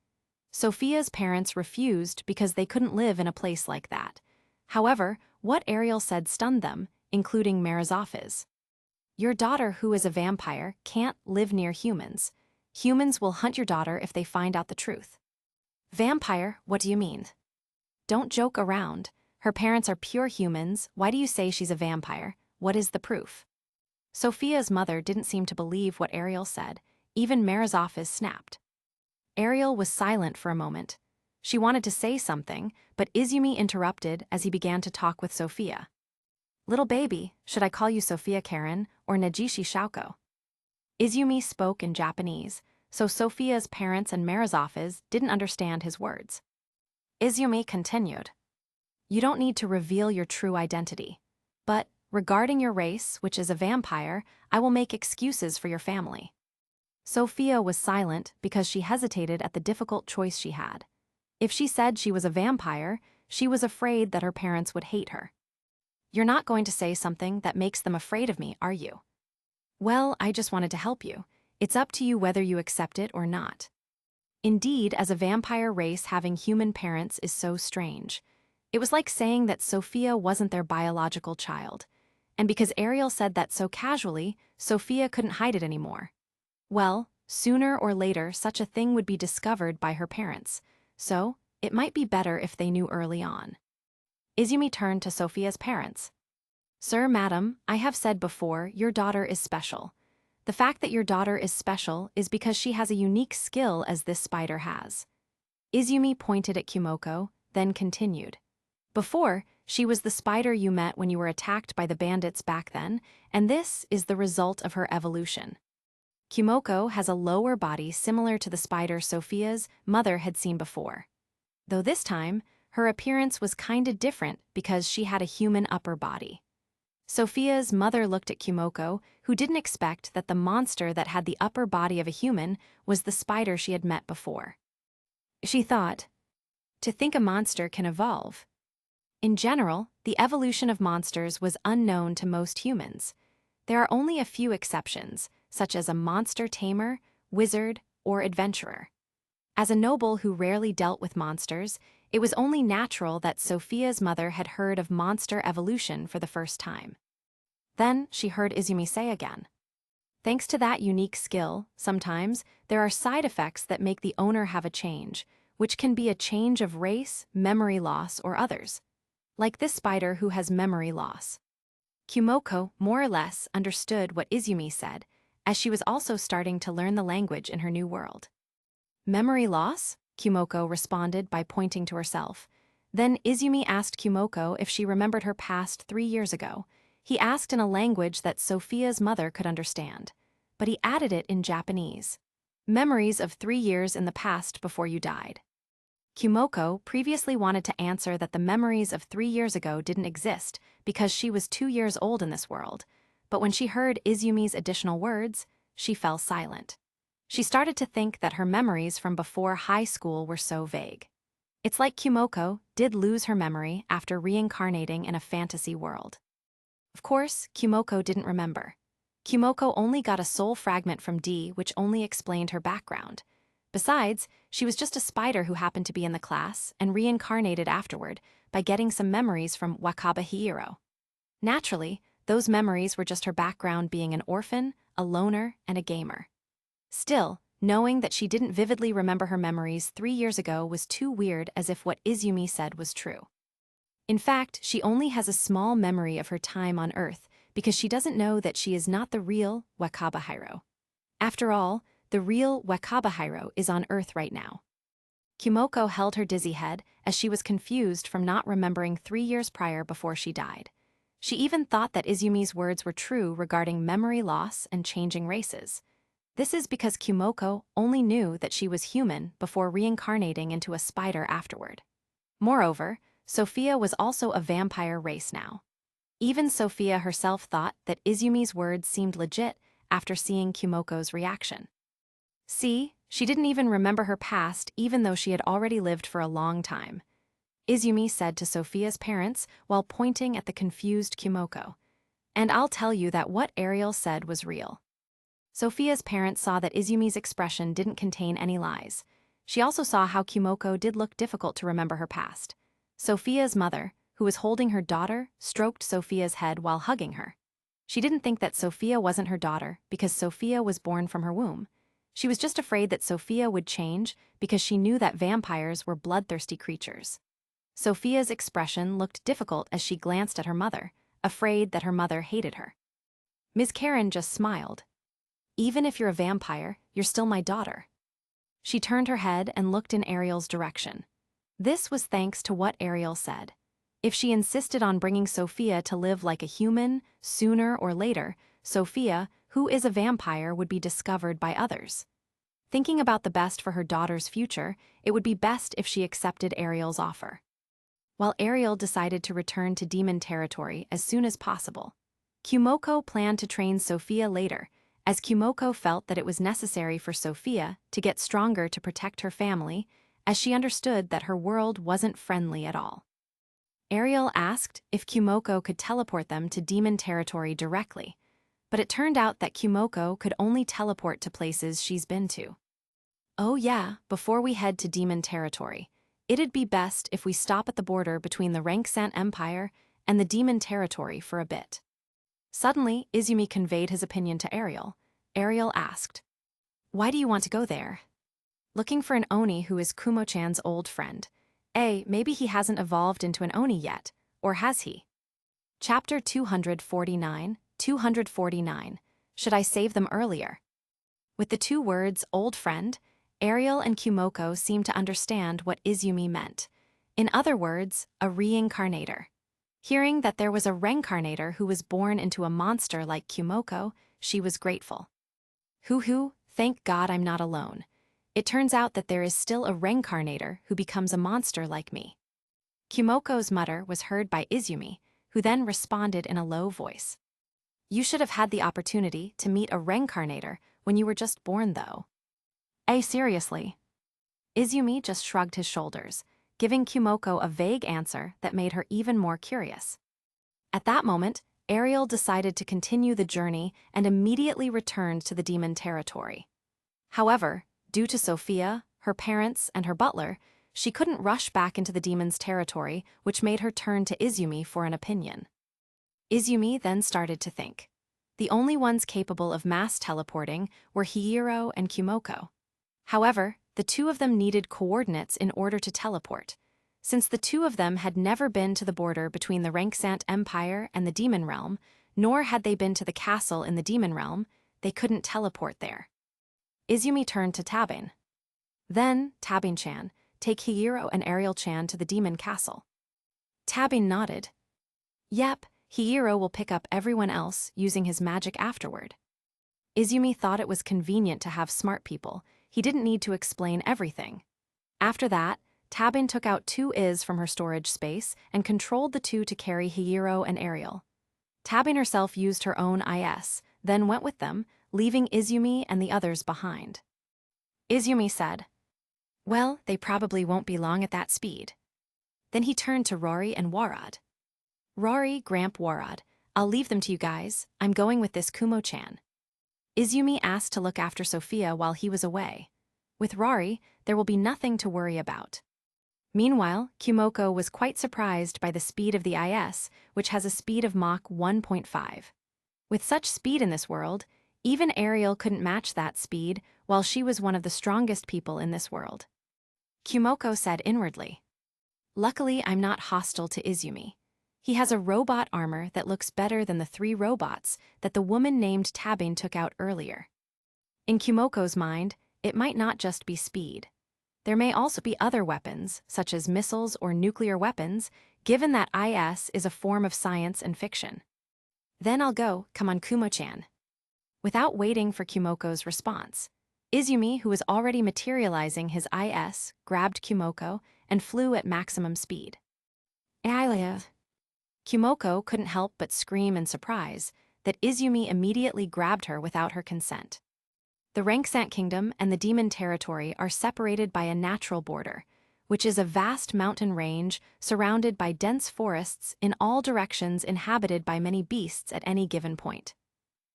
Sophia's parents refused because they couldn't live in a place like that. However, what Ariel said stunned them, including Marazof's. Your daughter, who is a vampire, can't live near humans. Humans will hunt your daughter if they find out the truth. Vampire, what do you mean? Don't joke around. Her parents are pure humans. Why do you say she's a vampire? What is the proof? Sophia's mother didn't seem to believe what Ariel said. Even Marazof's snapped. Ariel was silent for a moment. She wanted to say something, but Izumi interrupted as he began to talk with Sophia. Little baby, should I call you Sophia Karen or Najishi Shauko? Izumi spoke in Japanese, so Sophia's parents and Marazof's didn't understand his words. Izumi continued. You don't need to reveal your true identity. But, regarding your race, which is a vampire, I will make excuses for your family. Sophia was silent because she hesitated at the difficult choice she had. If she said she was a vampire, she was afraid that her parents would hate her. You're not going to say something that makes them afraid of me, are you? Well, I just wanted to help you. It's up to you whether you accept it or not. Indeed, as a vampire race, having human parents is so strange. It was like saying that Sophia wasn't their biological child. And because Ariel said that so casually, Sophia couldn't hide it anymore. Well, sooner or later, such a thing would be discovered by her parents. So, it might be better if they knew early on. Izumi turned to Sophia's parents. Sir, madam, I have said before, your daughter is special. The fact that your daughter is special is because she has a unique skill as this spider has. Izumi pointed at Kumoko, then continued. Before, she was the spider you met when you were attacked by the bandits back then, and this is the result of her evolution. Kumoko has a lower body similar to the spider Sophia's mother had seen before. Though this time, her appearance was kinda different because she had a human upper body. Sophia's mother looked at Kumoko, who didn't expect that the monster that had the upper body of a human was the spider she had met before. She thought, to think a monster can evolve. In general, the evolution of monsters was unknown to most humans. There are only a few exceptions, such as a monster tamer, wizard, or adventurer. As a noble who rarely dealt with monsters, it was only natural that Sophia's mother had heard of monster evolution for the first time. Then she heard Izumi say again. Thanks to that unique skill, sometimes there are side effects that make the owner have a change, which can be a change of race, memory loss, or others. Like this spider who has memory loss. Kumoko more or less understood what Izumi said, as she was also starting to learn the language in her new world. Memory loss? Kumoko responded by pointing to herself. Then Izumi asked Kumoko if she remembered her past 3 years ago. He asked in a language that Sophia's mother could understand, but he added it in Japanese. Memories of 3 years in the past before you died. Kumoko previously wanted to answer that the memories of 3 years ago didn't exist because she was 2 years old in this world, but when she heard Izumi's additional words, she fell silent. She started to think that her memories from before high school were so vague. It's like Kumoko did lose her memory after reincarnating in a fantasy world. Of course, Kumoko didn't remember. Kumoko only got a soul fragment from D, which only explained her background. Besides, she was just a spider who happened to be in the class and reincarnated afterward by getting some memories from Wakabahiro. Naturally, those memories were just her background being an orphan, a loner, and a gamer. Still, knowing that she didn't vividly remember her memories 3 years ago was too weird, as if what Izumi said was true. In fact, she only has a small memory of her time on Earth because she doesn't know that she is not the real Wakabahiro. After all, the real Wakabahiro is on Earth right now. Kumoko held her dizzy head as she was confused from not remembering 3 years prior before she died. She even thought that Izumi's words were true regarding memory loss and changing races. This is because Kumoko only knew that she was human before reincarnating into a spider afterward. Moreover, Sophia was also a vampire race now. Even Sophia herself thought that Izumi's words seemed legit after seeing Kumoko's reaction. See, she didn't even remember her past even though she had already lived for a long time. Izumi said to Sophia's parents while pointing at the confused Kumoko. And I'll tell you that what Ariel said was real. Sophia's parents saw that Izumi's expression didn't contain any lies. She also saw how Kumoko did look difficult to remember her past. Sophia's mother, who was holding her daughter, stroked Sophia's head while hugging her. She didn't think that Sophia wasn't her daughter because Sophia was born from her womb. She was just afraid that Sophia would change because she knew that vampires were bloodthirsty creatures. Sophia's expression looked difficult as she glanced at her mother, afraid that her mother hated her. Ms. Karen just smiled. Even if you're a vampire, you're still my daughter. She turned her head and looked in Ariel's direction. This was thanks to what Ariel said. If she insisted on bringing Sophia to live like a human, sooner or later, Sophia, who is a vampire, would be discovered by others. Thinking about the best for her daughter's future, it would be best if she accepted Ariel's offer. While Ariel decided to return to demon territory as soon as possible, Kumoko planned to train Sophia later, as Kumoko felt that it was necessary for Sophia to get stronger to protect her family, as she understood that her world wasn't friendly at all. Ariel asked if Kumoko could teleport them to demon territory directly, but it turned out that Kumoko could only teleport to places she's been to. Oh yeah, before we head to demon territory, it'd be best if we stop at the border between the Ranksant Empire and the demon territory for a bit. Suddenly, Izumi conveyed his opinion to Ariel. Ariel asked, "Why do you want to go there?" "Looking for an Oni who is Kumo-chan's old friend. Maybe he hasn't evolved into an Oni yet, or has he?" Chapter 249. Should I save them earlier? With the two words, old friend, Ariel and Kumoko seemed to understand what Izumi meant. In other words, a reincarnator. Hearing that there was a reincarnator who was born into a monster like Kumoko, she was grateful. Hoo-hoo, thank God I'm not alone. It turns out that there is still a reincarnator who becomes a monster like me. Kumoko's mutter was heard by Izumi, who then responded in a low voice. "You should have had the opportunity to meet a reincarnator when you were just born, though." Seriously? Izumi just shrugged his shoulders, giving Kumoko a vague answer that made her even more curious. At that moment, Ariel decided to continue the journey and immediately returned to the demon territory. However, due to Sophia, her parents, and her butler, she couldn't rush back into the demon's territory, which made her turn to Izumi for an opinion. Izumi then started to think. The only ones capable of mass teleporting were Hihiro and Kumoko. However, the two of them needed coordinates in order to teleport. Since the two of them had never been to the border between the Ranksant Empire and the Demon Realm, nor had they been to the castle in the Demon Realm, they couldn't teleport there. Izumi turned to Tabin. "Then, Tabin-chan, take Hihiro and Ariel-chan to the Demon Castle." Tabin nodded. "Yep, Hihiro will pick up everyone else using his magic afterward." Izumi thought it was convenient to have smart people. He didn't need to explain everything. After that, Tabin took out two Is from her storage space and controlled the two to carry Hihiro and Ariel. Tabin herself used her own IS, then went with them, leaving Izumi and the others behind. Izumi said, "Well, they probably won't be long at that speed." Then he turned to Rory and Warad. "Rory, Gramp, Warad, I'll leave them to you guys. I'm going with this Kumo-chan." Izumi asked to look after Sophia while he was away. With Rory, there will be nothing to worry about. Meanwhile, Kumoko was quite surprised by the speed of the IS, which has a speed of Mach 1.5. With such speed in this world, even Ariel couldn't match that speed, while she was one of the strongest people in this world. Kumoko said inwardly, "Luckily, I'm not hostile to Izumi. He has a robot armor that looks better than the 3 robots that the woman named Tabin took out earlier." In Kumoko's mind, it might not just be speed. There may also be other weapons, such as missiles or nuclear weapons, given that IS is a form of science and fiction. "Then I'll go, come on Kumo-chan." Without waiting for Kumoko's response, Izumi, who was already materializing his IS, grabbed Kumoko and flew at maximum speed. Kumoko couldn't help but scream in surprise that Izumi immediately grabbed her without her consent. The Ranksant Kingdom and the Demon Territory are separated by a natural border, which is a vast mountain range surrounded by dense forests in all directions inhabited by many beasts at any given point.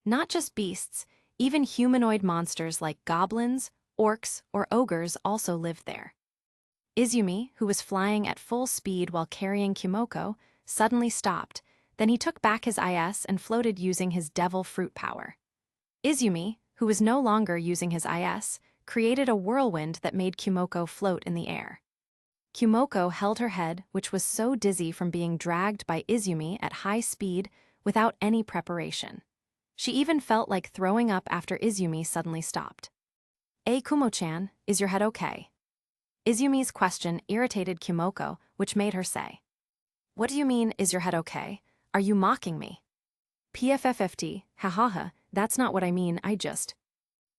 Not just beasts, even humanoid monsters like goblins, orcs, or ogres also lived there. Izumi, who was flying at full speed while carrying Kumoko, suddenly stopped. Then he took back his IS and floated using his devil fruit power. Izumi, who was no longer using his IS, created a whirlwind that made Kumoko float in the air. Kumoko held her head, which was so dizzy from being dragged by Izumi at high speed without any preparation. She even felt like throwing up after Izumi suddenly stopped. Kumo-chan, is your head okay?" Izumi's question irritated Kumoko, which made her say, "What do you mean, is your head okay? Are you mocking me?" "PFF50, hahaha, that's not what I mean, I just..."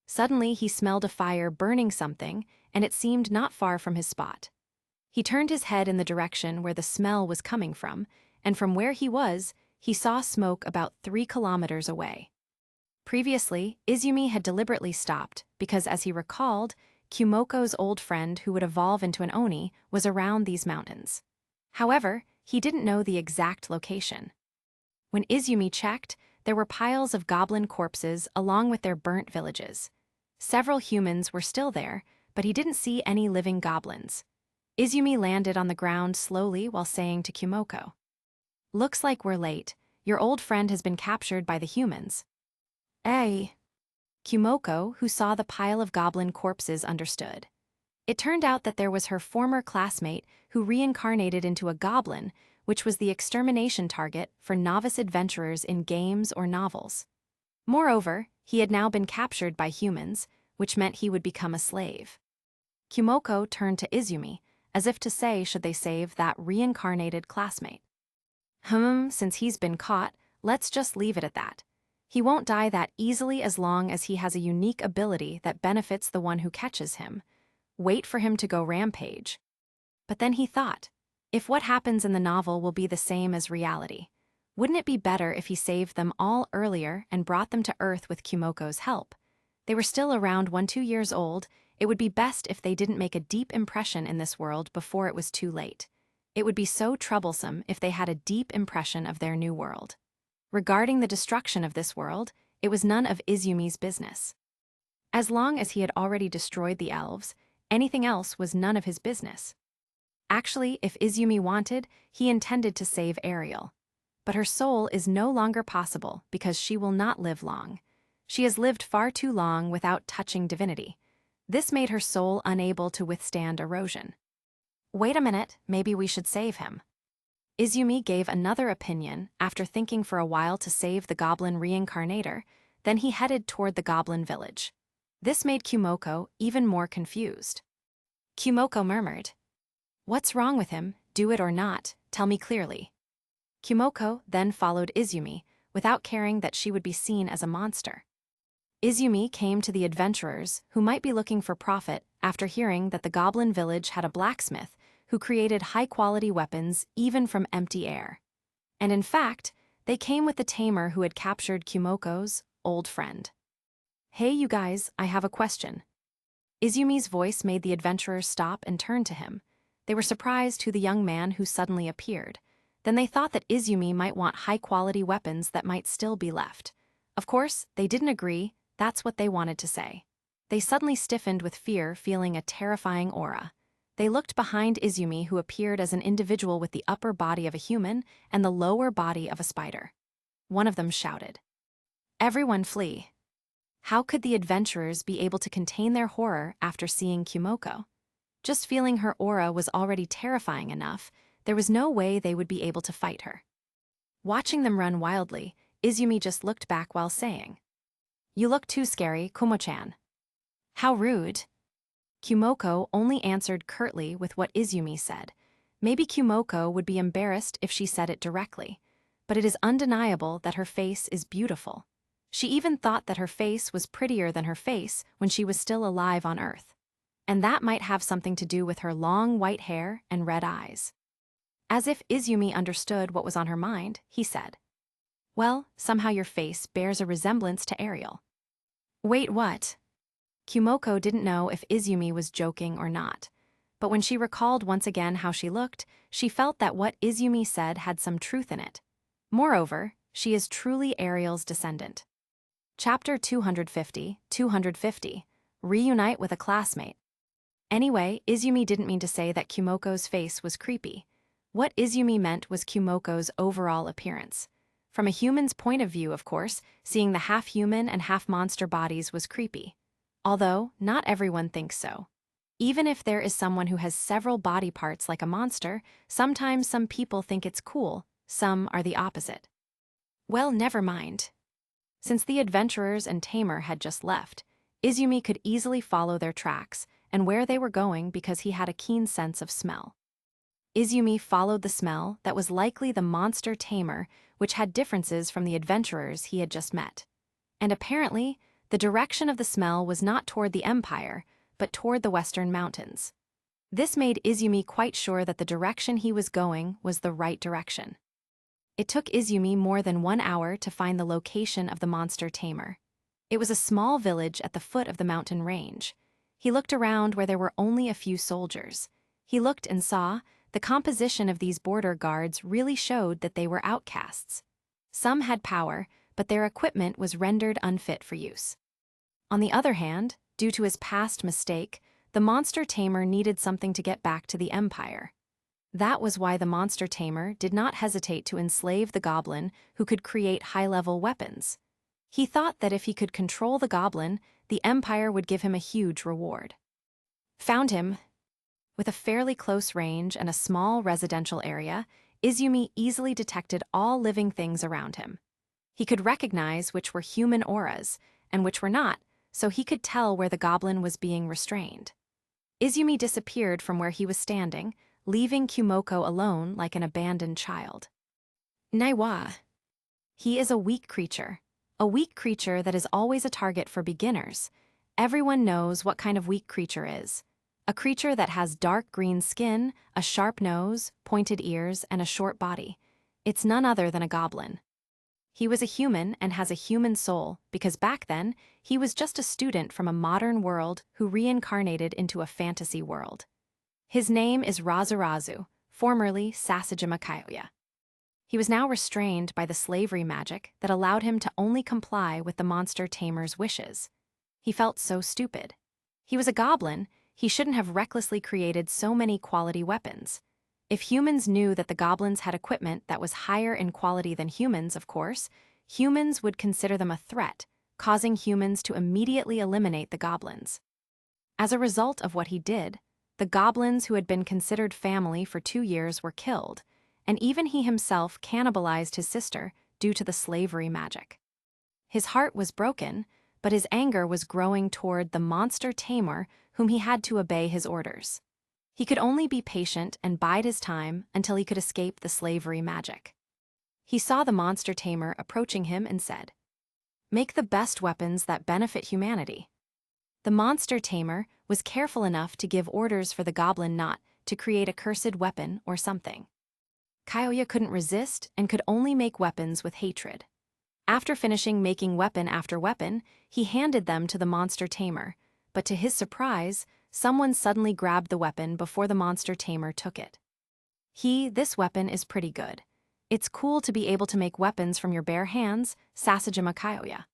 Suddenly he smelled a fire burning something, and it seemed not far from his spot. He turned his head in the direction where the smell was coming from, and from where he was, he saw smoke about 3 kilometers away. Previously, Izumi had deliberately stopped because, as he recalled, Kumoko's old friend who would evolve into an Oni was around these mountains. However, he didn't know the exact location. When Izumi checked, there were piles of goblin corpses along with their burnt villages. Several humans were still there, but he didn't see any living goblins. Izumi landed on the ground slowly while saying to Kumoko, "Looks like we're late. Your old friend has been captured by the humans." "Eh?" Kumoko, who saw the pile of goblin corpses, understood. It turned out that there was her former classmate who reincarnated into a goblin, which was the extermination target for novice adventurers in games or novels. Moreover, he had now been captured by humans, which meant he would become a slave. Kumoko turned to Izumi, as if to say should they save that reincarnated classmate. Since he's been caught, let's just leave it at that. He won't die that easily as long as he has a unique ability that benefits the one who catches him. Wait for him to go rampage. But then he thought, if what happens in the novel will be the same as reality, wouldn't it be better if he saved them all earlier and brought them to Earth with Kumoko's help? They were still around 1-2 years old. It would be best if they didn't make a deep impression in this world before it was too late. It would be so troublesome if they had a deep impression of their new world. Regarding the destruction of this world, it was none of Izumi's business. As long as he had already destroyed the elves, anything else was none of his business. Actually, if Izumi wanted, he intended to save Ariel. But her soul is no longer possible because she will not live long. She has lived far too long without touching divinity. This made her soul unable to withstand erosion. Wait a minute, maybe we should save him. Izumi gave another opinion after thinking for a while to save the goblin reincarnator, then he headed toward the goblin village. This made Kumoko even more confused. Kumoko murmured, "What's wrong with him? Do it or not, tell me clearly." Kumoko then followed Izumi, without caring that she would be seen as a monster. Izumi came to the adventurers who might be looking for profit after hearing that the goblin village had a blacksmith who created high-quality weapons even from empty air. And in fact, they came with the tamer who had captured Kumoko's old friend. "Hey you guys, I have a question." Izumi's voice made the adventurers stop and turn to him. They were surprised who the young man who suddenly appeared. Then they thought that Izumi might want high-quality weapons that might still be left. Of course, they didn't agree. That's what they wanted to say. They suddenly stiffened with fear, feeling a terrifying aura. They looked behind Izumi, who appeared as an individual with the upper body of a human and the lower body of a spider. One of them shouted, "Everyone flee." How could the adventurers be able to contain their horror after seeing Kumoko? Just feeling her aura was already terrifying enough. There was no way they would be able to fight her. Watching them run wildly, Izumi just looked back while saying, "You look too scary, Kumo-chan." "How rude." Kumoko only answered curtly with what Izumi said. Maybe Kumoko would be embarrassed if she said it directly, but it is undeniable that her face is beautiful. She even thought that her face was prettier than her face when she was still alive on Earth. And that might have something to do with her long white hair and red eyes. As if Izumi understood what was on her mind, he said, "Well, somehow your face bears a resemblance to Ariel." "Wait, what?" Kumoko didn't know if Izumi was joking or not, but when she recalled once again how she looked, she felt that what Izumi said had some truth in it. Moreover, she is truly Ariel's descendant. Chapter 250, Reunite with a Classmate. Anyway, Izumi didn't mean to say that Kumoko's face was creepy. What Izumi meant was Kumoko's overall appearance. From a human's point of view, of course, seeing the half-human and half-monster bodies was creepy. Although, not everyone thinks so. Even if there is someone who has several body parts like a monster, sometimes some people think it's cool, some are the opposite. Well, never mind. Since the adventurers and tamer had just left, Izumi could easily follow their tracks and where they were going because he had a keen sense of smell. Izumi followed the smell that was likely the monster tamer, which had differences from the adventurers he had just met. And apparently, the direction of the smell was not toward the Empire, but toward the Western Mountains. This made Izumi quite sure that the direction he was going was the right direction. It took Izumi more than 1 hour to find the location of the monster tamer. It was a small village at the foot of the mountain range. He looked around where there were only a few soldiers. He looked and saw the composition of these border guards really showed that they were outcasts. Some had power, but their equipment was rendered unfit for use. On the other hand, due to his past mistake, the monster tamer needed something to get back to the Empire. That was why the monster tamer did not hesitate to enslave the goblin who could create high-level weapons. He thought that if he could control the goblin, the Empire would give him a huge reward. Found him. With a fairly close range and a small residential area, Izumi easily detected all living things around him. He could recognize which were human auras and which were not, so he could tell where the goblin was being restrained. Izumi disappeared from where he was standing, leaving Kumoko alone like an abandoned child. Naiwa. He is a weak creature that is always a target for beginners. Everyone knows what kind of weak creature is. A creature that has dark green skin, a sharp nose, pointed ears, and a short body. It's none other than a goblin. He was a human and has a human soul because back then, he was just a student from a modern world who reincarnated into a fantasy world. His name is Razarazu, formerly Sasajima Kyoya. He was now restrained by the slavery magic that allowed him to only comply with the monster tamer's wishes. He felt so stupid. He was a goblin, he shouldn't have recklessly created so many quality weapons. If humans knew that the goblins had equipment that was higher in quality than humans, of course, humans would consider them a threat, causing humans to immediately eliminate the goblins. As a result of what he did, the goblins who had been considered family for 2 years were killed, and even he himself cannibalized his sister due to the slavery magic. His heart was broken, but his anger was growing toward the monster tamer whom he had to obey his orders. He could only be patient and bide his time until he could escape the slavery magic. He saw the monster tamer approaching him and said, "Make the best weapons that benefit humanity." The monster tamer was careful enough to give orders for the goblin not to create a cursed weapon or something. Kyoya couldn't resist and could only make weapons with hatred. After finishing making weapon after weapon, he handed them to the monster tamer, but to his surprise, someone suddenly grabbed the weapon before the monster tamer took it. This weapon is pretty good. It's cool to be able to make weapons from your bare hands, Sasajima Kyoya.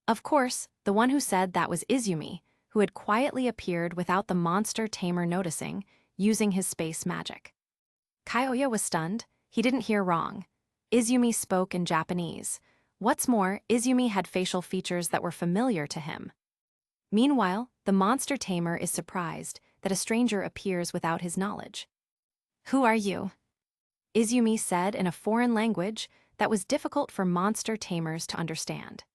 Of course, the one who said that was Izumi, who had quietly appeared without the monster tamer noticing, using his space magic. Kyoya was stunned. He didn't hear wrong. Izumi spoke in Japanese. What's more, Izumi had facial features that were familiar to him. Meanwhile, the monster tamer is surprised that a stranger appears without his knowledge. "Who are you?" Izumi said in a foreign language that was difficult for monster tamers to understand.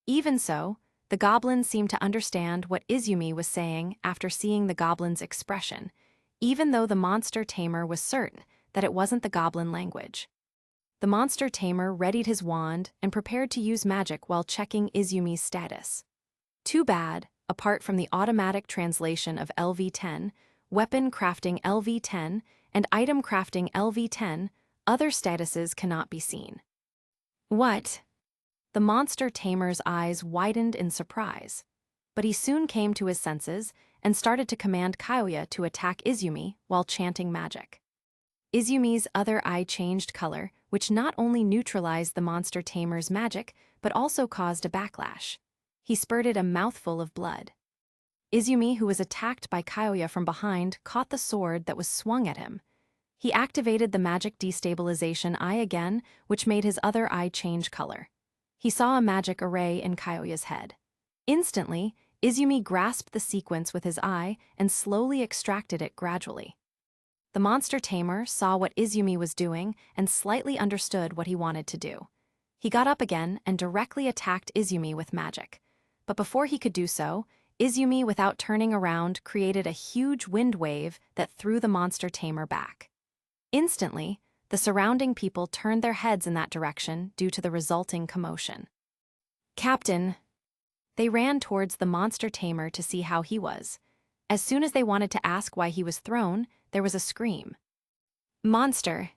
Even so, the goblin seemed to understand what Izumi was saying after seeing the goblin's expression, even though the monster tamer was certain that it wasn't the goblin language. The monster tamer readied his wand and prepared to use magic while checking Izumi's status. Too bad, apart from the automatic translation of LV10, weapon crafting LV10, and item crafting LV10, other statuses cannot be seen. What? The monster tamer's eyes widened in surprise, but he soon came to his senses and started to command Kyoya to attack Izumi while chanting magic. Izumi's other eye changed color, which not only neutralized the monster tamer's magic, but also caused a backlash. He spurted a mouthful of blood. Izumi, who was attacked by Kyoya from behind, caught the sword that was swung at him. He activated the magic destabilization eye again, which made his other eye change color. He saw a magic array in Kyoya's head. Instantly, Izumi grasped the sequence with his eye and slowly extracted it gradually. The monster tamer saw what Izumi was doing and slightly understood what he wanted to do. He got up again and directly attacked Izumi with magic. But before he could do so, Izumi, without turning around, created a huge wind wave that threw the monster tamer back. Instantly, the surrounding people turned their heads in that direction due to the resulting commotion. "Captain!" They ran towards the monster tamer to see how he was. As soon as they wanted to ask why he was thrown, there was a scream. "Monster!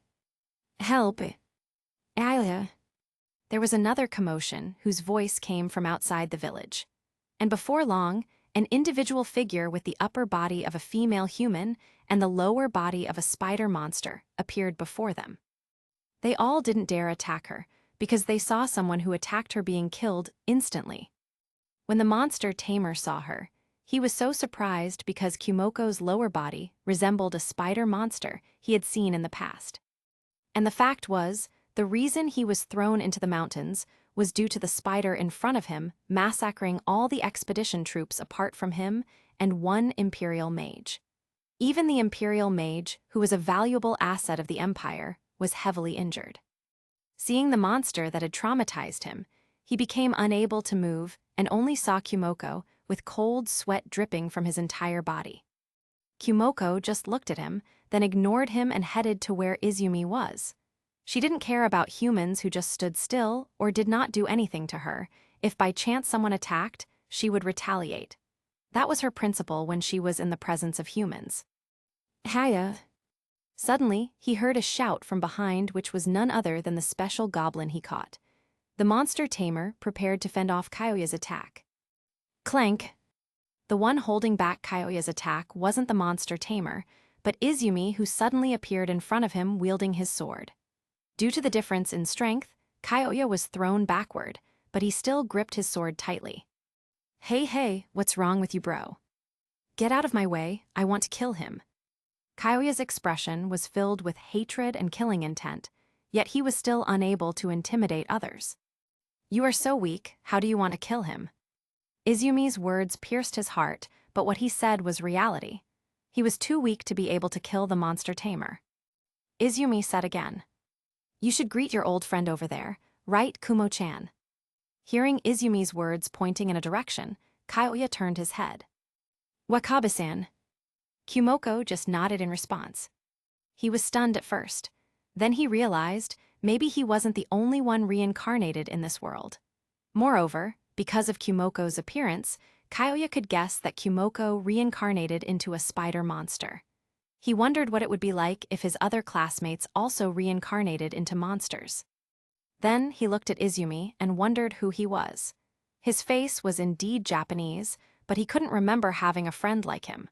Help! Ayla!" There was another commotion whose voice came from outside the village. And before long, an individual figure with the upper body of a female human and the lower body of a spider monster appeared before them. They all didn't dare attack her, because they saw someone who attacked her being killed instantly. When the monster tamer saw her, he was so surprised because Kumoko's lower body resembled a spider monster he had seen in the past. And the fact was, the reason he was thrown into the mountains was due to the spider in front of him massacring all the expedition troops apart from him and one Imperial mage. Even the Imperial mage, who was a valuable asset of the Empire, was heavily injured. Seeing the monster that had traumatized him, he became unable to move and only saw Kumoko with cold sweat dripping from his entire body. Kumoko just looked at him, then ignored him and headed to where Izumi was. She didn't care about humans who just stood still or did not do anything to her. If by chance someone attacked, she would retaliate. That was her principle when she was in the presence of humans. Hiya. Suddenly, he heard a shout from behind, which was none other than the special goblin he caught. The monster tamer prepared to fend off Kyoya's attack. Clank. The one holding back Kyoya's attack wasn't the monster tamer, but Izumi, who suddenly appeared in front of him wielding his sword. Due to the difference in strength, Kyoya was thrown backward, but he still gripped his sword tightly. Hey, what's wrong with you, bro? Get out of my way, I want to kill him. Kyoya's expression was filled with hatred and killing intent, yet he was still unable to intimidate others. You are so weak, how do you want to kill him? Izumi's words pierced his heart, but what he said was reality. He was too weak to be able to kill the monster tamer. Izumi said again. You should greet your old friend over there, right, Kumo-chan? Hearing Izumi's words pointing in a direction, Kyoya turned his head. Wakabe-san. Kumoko just nodded in response. He was stunned at first. Then he realized maybe he wasn't the only one reincarnated in this world. Moreover, because of Kumoko's appearance, Kyoya could guess that Kumoko reincarnated into a spider monster. He wondered what it would be like if his other classmates also reincarnated into monsters. Then he looked at Izumi and wondered who he was. His face was indeed Japanese, but he couldn't remember having a friend like him.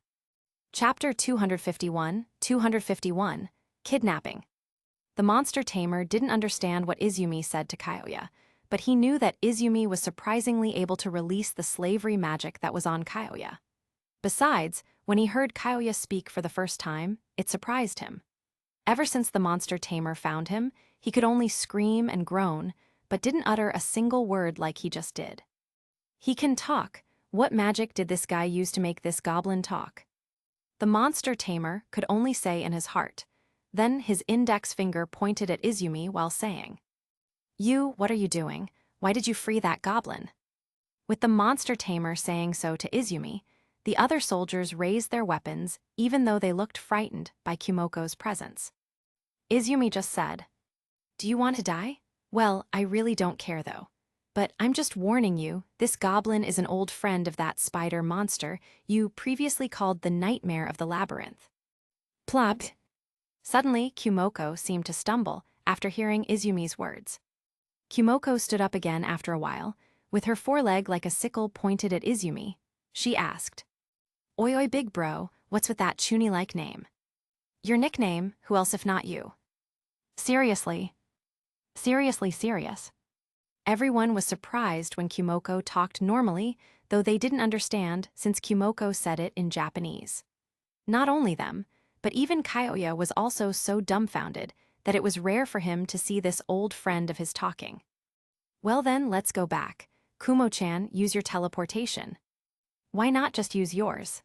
Chapter 251, Kidnapping. The monster tamer didn't understand what Izumi said to Kyoya, but he knew that Izumi was surprisingly able to release the slavery magic that was on Kyoya. Besides, when he heard Kyoya speak for the first time, it surprised him. Ever since the monster tamer found him, he could only scream and groan, but didn't utter a single word like he just did. He can talk. What magic did this guy use to make this goblin talk? The monster tamer could only say in his heart. Then his index finger pointed at Izumi while saying, You, what are you doing? Why did you free that goblin? With the monster tamer saying so to Izumi, the other soldiers raised their weapons even though they looked frightened by Kumoko's presence. Izumi just said, Do you want to die? Well, I really don't care though. But I'm just warning you, this goblin is an old friend of that spider monster you previously called the Nightmare of the Labyrinth. Plop. Suddenly, Kumoko seemed to stumble after hearing Izumi's words. Kumoko stood up again after a while, with her foreleg like a sickle pointed at Izumi. She asked, Oi, big bro, what's with that Chuuni-like name? Your nickname, who else if not you? Seriously. Seriously serious. Everyone was surprised when Kumoko talked normally, though they didn't understand since Kumoko said it in Japanese. Not only them, but even Kyoya was also so dumbfounded that it was rare for him to see this old friend of his talking. Well then, let's go back. Kumo-chan, use your teleportation. Why not just use yours?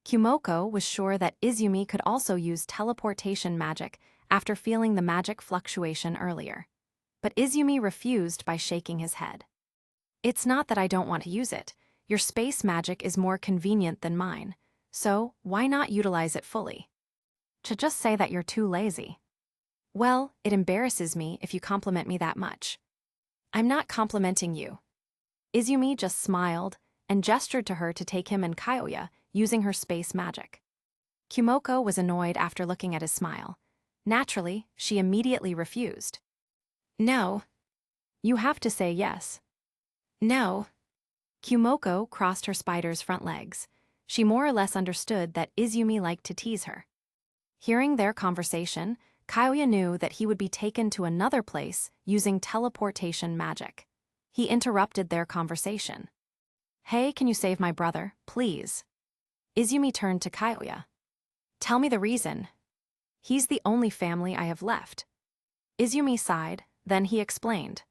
Kumoko was sure that Izumi could also use teleportation magic after feeling the magic fluctuation earlier. But Izumi refused by shaking his head. It's not that I don't want to use it. Your space magic is more convenient than mine, so why not utilize it fully? To just say that you're too lazy. Well, it embarrasses me if you compliment me that much. I'm not complimenting you. Izumi just smiled and gestured to her to take him and Kyoya using her space magic. Kumoko was annoyed after looking at his smile. Naturally, she immediately refused. No. You have to say yes. No. Kumoko crossed her spider's front legs. She more or less understood that Izumi liked to tease her. Hearing their conversation, Kyoya knew that he would be taken to another place using teleportation magic. He interrupted their conversation. "Hey, can you save my brother, please?" Izumi turned to Kyoya. "Tell me the reason." "He's the only family I have left." Izumi sighed, then he explained.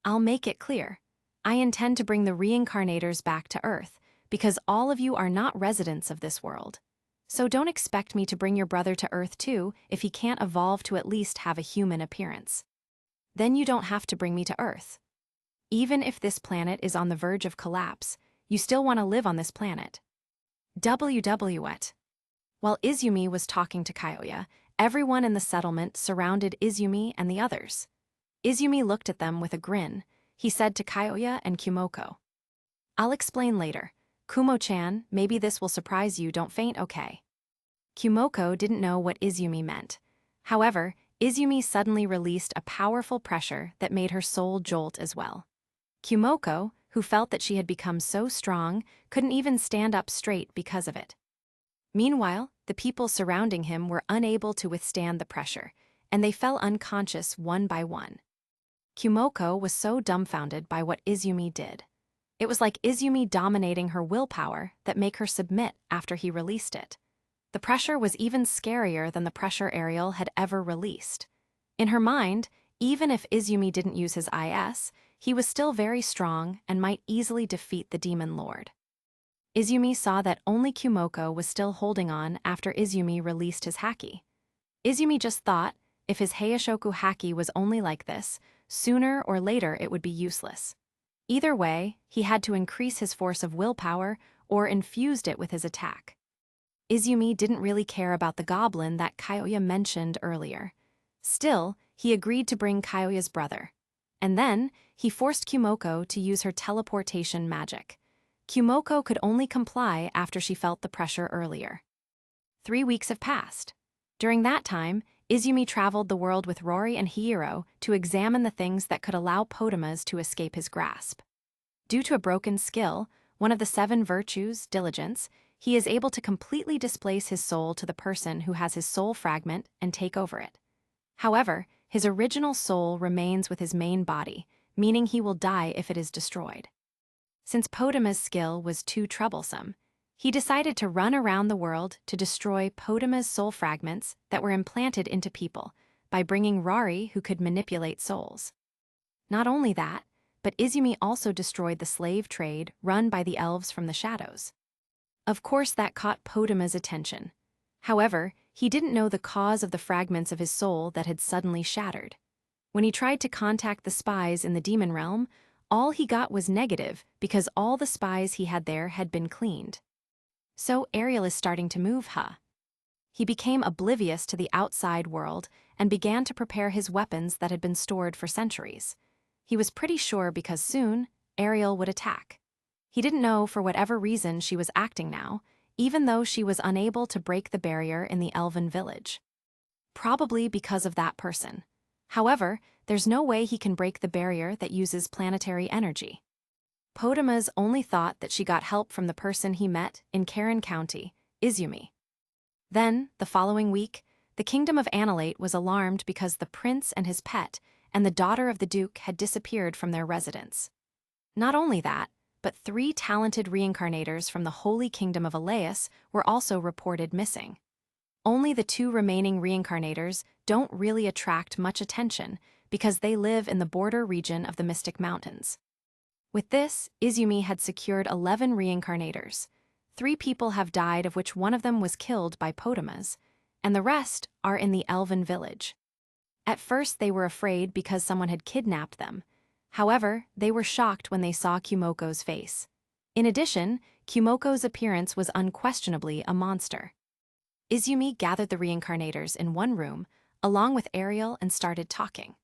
"I'll make it clear. I intend to bring the reincarnators back to Earth, because all of you are not residents of this world. So don't expect me to bring your brother to Earth too if he can't evolve to at least have a human appearance. Then you don't have to bring me to Earth. Even if this planet is on the verge of collapse, you still want to live on this planet." WWET. While Izumi was talking to Kyoya, everyone in the settlement surrounded Izumi and the others. Izumi looked at them with a grin. He said to Kyoya and Kumoko, "I'll explain later. Kumo-chan, maybe this will surprise you, don't faint, okay?" Kumoko didn't know what Izumi meant. However, Izumi suddenly released a powerful pressure that made her soul jolt as well. Kumoko, who felt that she had become so strong, couldn't even stand up straight because of it. Meanwhile, the people surrounding him were unable to withstand the pressure, and they fell unconscious one by one. Kumoko was so dumbfounded by what Izumi did. It was like Izumi dominating her willpower that made her submit after he released it. The pressure was even scarier than the pressure Ariel had ever released. In her mind, even if Izumi didn't use his IS, he was still very strong and might easily defeat the Demon Lord. Izumi saw that only Kumoko was still holding on after Izumi released his haki. Izumi just thought, if his Heishoku haki was only like this, sooner or later it would be useless. Either way, he had to increase his force of willpower or infused it with his attack. Izumi didn't really care about the goblin that Kyoya mentioned earlier. Still, he agreed to bring Kyoya's brother. And then, he forced Kumoko to use her teleportation magic. Kumoko could only comply after she felt the pressure earlier. 3 weeks have passed. During that time, Izumi traveled the world with Rory and Hiro to examine the things that could allow Potamas to escape his grasp. Due to a broken skill, one of the 7 virtues, diligence, he is able to completely displace his soul to the person who has his soul fragment and take over it. However, his original soul remains with his main body, meaning he will die if it is destroyed. Since Potama's skill was too troublesome, he decided to run around the world to destroy Potama's soul fragments that were implanted into people by bringing Rari, who could manipulate souls. Not only that, but Izumi also destroyed the slave trade run by the elves from the shadows. Of course, that caught Potama's attention. However, he didn't know the cause of the fragments of his soul that had suddenly shattered. When he tried to contact the spies in the demon realm, all he got was negative because all the spies he had there had been cleaned. So Ariel is starting to move, huh? He became oblivious to the outside world and began to prepare his weapons that had been stored for centuries. He was pretty sure because soon, Ariel would attack. He didn't know for whatever reason she was acting now, even though she was unable to break the barrier in the elven village. Probably because of that person. However, there's no way he can break the barrier that uses planetary energy. Potama's only thought that she got help from the person he met in Karen County, Izumi. Then, the following week, the kingdom of Annalate was alarmed because the prince and his pet and the daughter of the duke had disappeared from their residence. Not only that, but 3 talented reincarnators from the Holy Kingdom of Elias were also reported missing. Only the 2 remaining reincarnators don't really attract much attention because they live in the border region of the Mystic Mountains. With this, Izumi had secured 11 reincarnators. 3 people have died, of which one of them was killed by Potamas, and the rest are in the elven village. At first they were afraid because someone had kidnapped them. However, they were shocked when they saw Kumoko's face. In addition, Kumoko's appearance was unquestionably a monster. Izumi gathered the reincarnators in one room, along with Ariel, and started talking.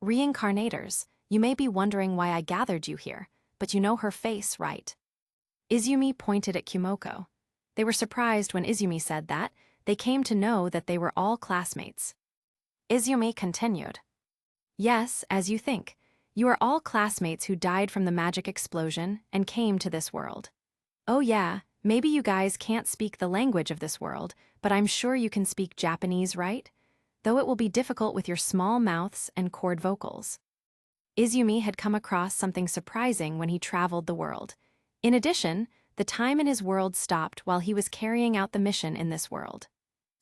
"Reincarnators, you may be wondering why I gathered you here, but you know her face, right?" Izumi pointed at Kumoko. They were surprised when Izumi said that. They came to know that they were all classmates. Izumi continued. "Yes, as you think. You are all classmates who died from the magic explosion and came to this world. Oh yeah, maybe you guys can't speak the language of this world, but I'm sure you can speak Japanese, right? though it will be difficult with your small mouths and chord vocals. Izumi had come across something surprising when he traveled the world. In addition, the time in his world stopped while he was carrying out the mission in this world.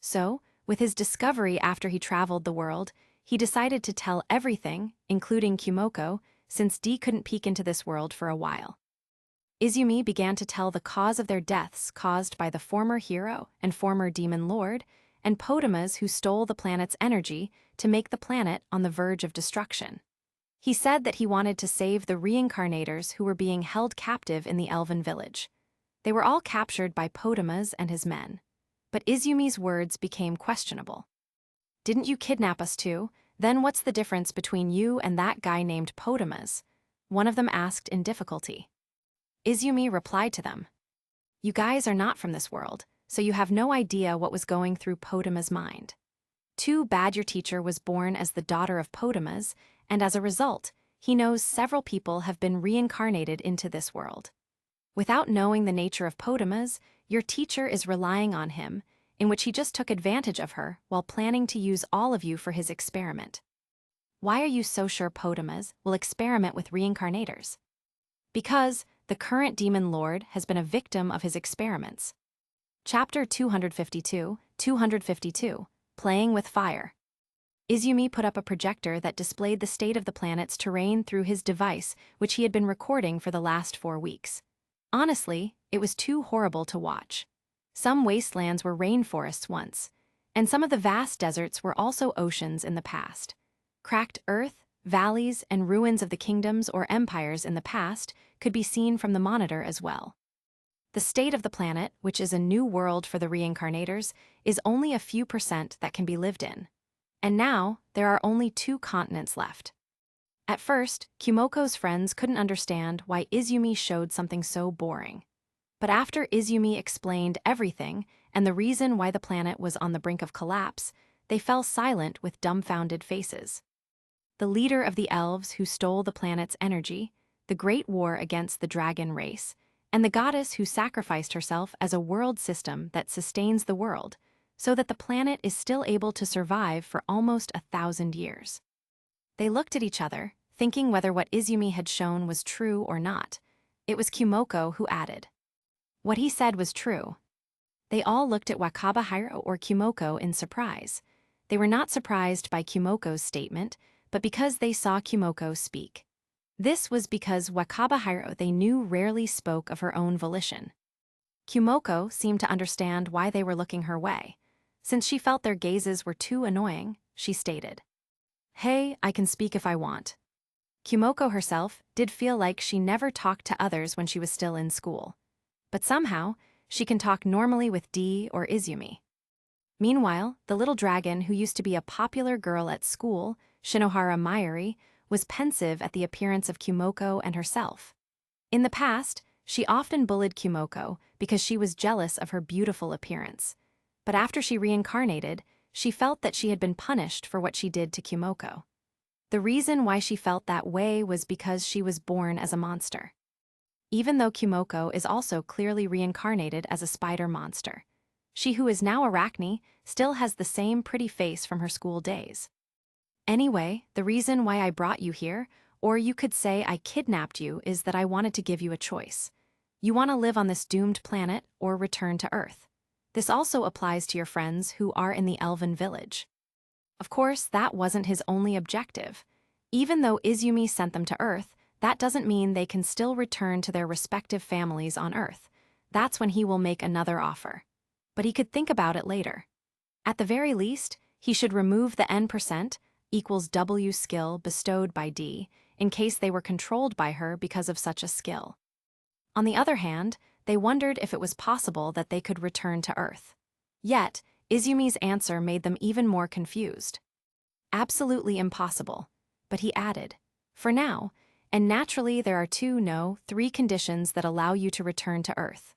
So, with his discovery after he traveled the world, he decided to tell everything, including Kumoko, since D couldn't peek into this world for a while. Izumi began to tell the cause of their deaths caused by the former hero and former demon lord, and Potamas who stole the planet's energy to make the planet on the verge of destruction. He said that he wanted to save the reincarnators who were being held captive in the elven village. They were all captured by Potamas and his men. But Izumi's words became questionable. "Didn't you kidnap us too? Then what's the difference between you and that guy named Potamas?" one of them asked in difficulty. Izumi replied to them, "You guys are not from this world, so you have no idea what was going through Potamas' mind. Too bad your teacher was born as the daughter of Potamas, and as a result, he knows several people have been reincarnated into this world. Without knowing the nature of Potamas, your teacher is relying on him, in which he just took advantage of her while planning to use all of you for his experiment. Why are you so sure Potamas will experiment with reincarnators? Because the current demon lord has been a victim of his experiments." Chapter 252, Playing with Fire. Izumi put up a projector that displayed the state of the planet's terrain through his device, which he had been recording for the last 4 weeks. Honestly, it was too horrible to watch. Some wastelands were rainforests once, and some of the vast deserts were also oceans in the past. Cracked earth, valleys, and ruins of the kingdoms or empires in the past could be seen from the monitor as well. The state of the planet, which is a new world for the reincarnators, is only a few % that can be lived in. And now, there are only 2 continents left. At first, Kumoko's friends couldn't understand why Izumi showed something so boring. But after Izumi explained everything and the reason why the planet was on the brink of collapse, they fell silent with dumbfounded faces. The leader of the elves who stole the planet's energy, the great war against the dragon race, and the goddess who sacrificed herself as a world system that sustains the world, so that the planet is still able to survive for almost 1,000 years. They looked at each other, thinking whether what Izumi had shown was true or not. It was Kumoko who added. What he said was true. They all looked at Wakabahiro or Kumoko in surprise. They were not surprised by Kumoko's statement, but because they saw Kumoko speak. This was because Wakabahiro they knew rarely spoke of her own volition. Kumoko seemed to understand why they were looking her way. Since she felt their gazes were too annoying, she stated, "Hey, I can speak if I want." Kumoko herself did feel like she never talked to others when she was still in school. But somehow, she can talk normally with D or Izumi. Meanwhile, the little dragon who used to be a popular girl at school, Shinohara Mayuri, was pensive at the appearance of Kumoko and herself. In the past, she often bullied Kumoko because she was jealous of her beautiful appearance. But after she reincarnated, she felt that she had been punished for what she did to Kumoko. The reason why she felt that way was because she was born as a monster. Even though Kumoko is also clearly reincarnated as a spider monster, she who is now Arachne still has the same pretty face from her school days. Anyway, the reason why I brought you here, or you could say I kidnapped you, is that I wanted to give you a choice. You want to live on this doomed planet or return to Earth. This also applies to your friends who are in the elven village. Of course, that wasn't his only objective. Even though Izumi sent them to Earth, that doesn't mean they can still return to their respective families on Earth. That's when he will make another offer. But he could think about it later. At the very least, he should remove the N% equals W skill bestowed by D, in case they were controlled by her because of such a skill. On the other hand, they wondered if it was possible that they could return to Earth. Yet, Izumi's answer made them even more confused. Absolutely impossible. But he added, for now, and naturally there are 3 conditions that allow you to return to Earth.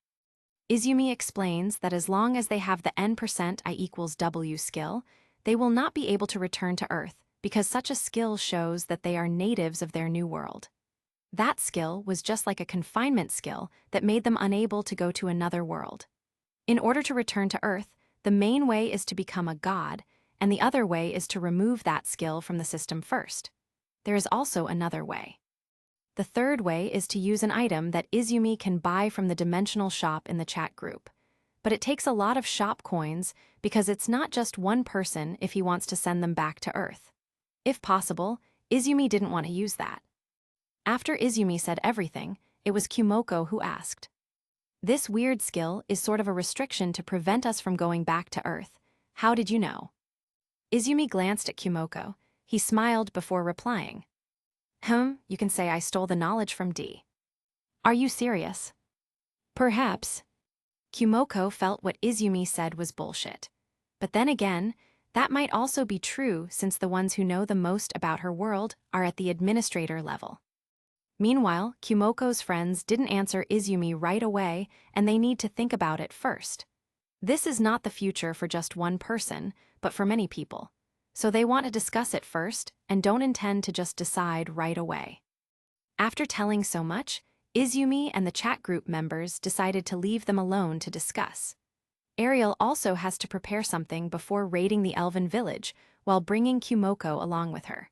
Izumi explains that as long as they have the N% I equals W skill, they will not be able to return to Earth because such a skill shows that they are natives of their new world. That skill was just like a confinement skill that made them unable to go to another world. In order to return to Earth, the main way is to become a god, and the other way is to remove that skill from the system first. There is also another way. The third way is to use an item that Izumi can buy from the dimensional shop in the chat group. But it takes a lot of shop coins because it's not just one person if he wants to send them back to Earth. If possible, Izumi didn't want to use that. After Izumi said everything, it was Kumoko who asked. This weird skill is sort of a restriction to prevent us from going back to Earth. How did you know? Izumi glanced at Kumoko. He smiled before replying. You can say I stole the knowledge from D. Are you serious? Perhaps. Kumoko felt what Izumi said was bullshit. But then again, that might also be true since the ones who know the most about her world are at the administrator level. Meanwhile, Kumoko's friends didn't answer Izumi right away, and they need to think about it first. This is not the future for just one person, but for many people. So they want to discuss it first and don't intend to just decide right away. After telling so much, Izumi and the chat group members decided to leave them alone to discuss. Ariel also has to prepare something before raiding the elven village while bringing Kumoko along with her.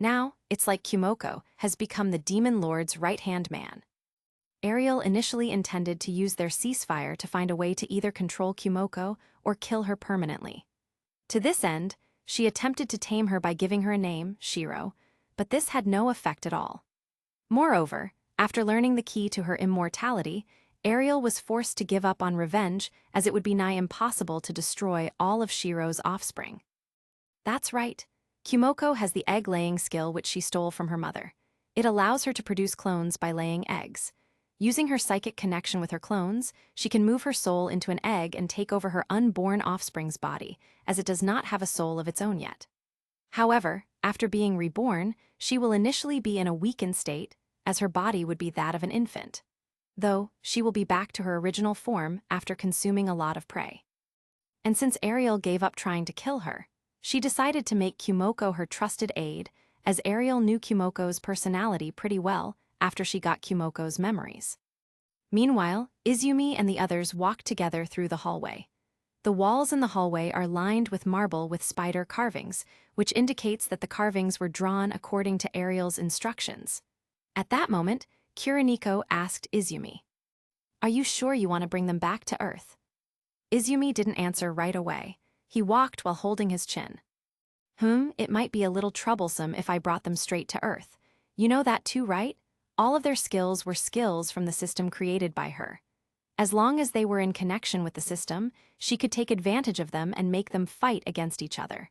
Now, it's like Kumoko has become the demon lord's right-hand man. Ariel initially intended to use their ceasefire to find a way to either control Kumoko or kill her permanently. To this end, she attempted to tame her by giving her a name, Shiro, but this had no effect at all. Moreover, after learning the key to her immortality, Ariel was forced to give up on revenge as it would be nigh impossible to destroy all of Shiro's offspring. That's right. Kumoko has the egg-laying skill which she stole from her mother. It allows her to produce clones by laying eggs. Using her psychic connection with her clones, she can move her soul into an egg and take over her unborn offspring's body, as it does not have a soul of its own yet. However, after being reborn, she will initially be in a weakened state, as her body would be that of an infant. Though, she will be back to her original form after consuming a lot of prey. And since Ariel gave up trying to kill her, she decided to make Kumoko her trusted aide, as Ariel knew Kumoko's personality pretty well after she got Kumoko's memories. Meanwhile, Izumi and the others walked together through the hallway. The walls in the hallway are lined with marble with spider carvings, which indicates that the carvings were drawn according to Ariel's instructions. At that moment, Kuroniko asked Izumi, "Are you sure you want to bring them back to Earth?" Izumi didn't answer right away. He walked while holding his chin. It might be a little troublesome if I brought them straight to Earth. You know that too, right? All of their skills were skills from the system created by her. As long as they were in connection with the system, she could take advantage of them and make them fight against each other.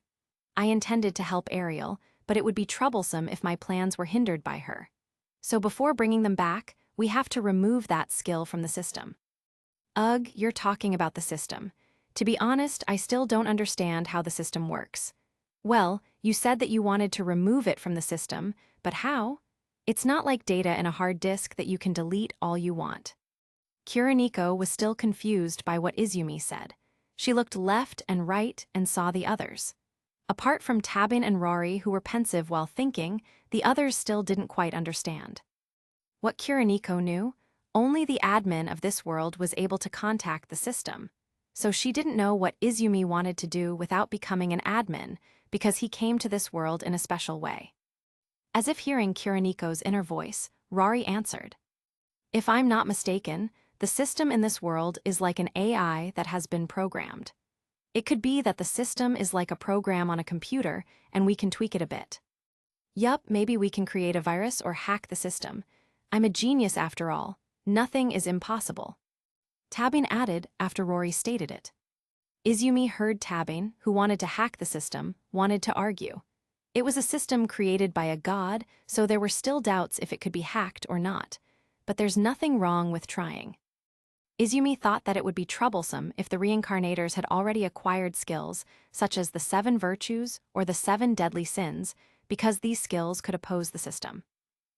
I intended to help Ariel, but it would be troublesome if my plans were hindered by her. So before bringing them back, we have to remove that skill from the system. Ugh, you're talking about the system. To be honest, I still don't understand how the system works. Well, you said that you wanted to remove it from the system, but how? It's not like data in a hard disk that you can delete all you want. Kuroniko was still confused by what Izumi said. She looked left and right and saw the others. Apart from Tabin and Rory, who were pensive while thinking, the others still didn't quite understand. What Kuroniko knew, only the admin of this world was able to contact the system. So she didn't know what Izumi wanted to do without becoming an admin, because he came to this world in a special way. As if hearing Kuroniko's inner voice, Rory answered, "If I'm not mistaken, the system in this world is like an AI that has been programmed. It could be that the system is like a program on a computer and we can tweak it a bit. Yup, maybe we can create a virus or hack the system. I'm a genius after all. Nothing is impossible." Tabin added after Rory stated it. Izumi heard Tabin, who wanted to hack the system, wanted to argue. It was a system created by a god, so there were still doubts if it could be hacked or not. But there's nothing wrong with trying. Izumi thought that it would be troublesome if the reincarnators had already acquired skills, such as the 7 virtues or the 7 deadly sins, because these skills could oppose the system.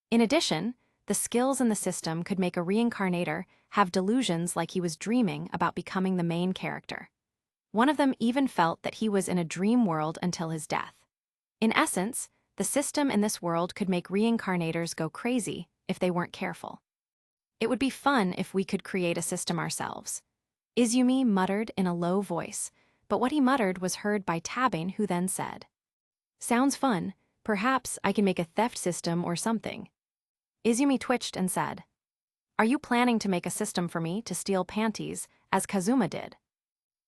In addition, the skills in the system could make a reincarnator have delusions like he was dreaming about becoming the main character. One of them even felt that he was in a dream world until his death. In essence, the system in this world could make reincarnators go crazy if they weren't careful. It would be fun if we could create a system ourselves. Izumi muttered in a low voice, but what he muttered was heard by Tabin, who then said, "Sounds fun. Perhaps I can make a theft system or something." Izumi twitched and said, "Are you planning to make a system for me to steal panties, as Kazuma did?"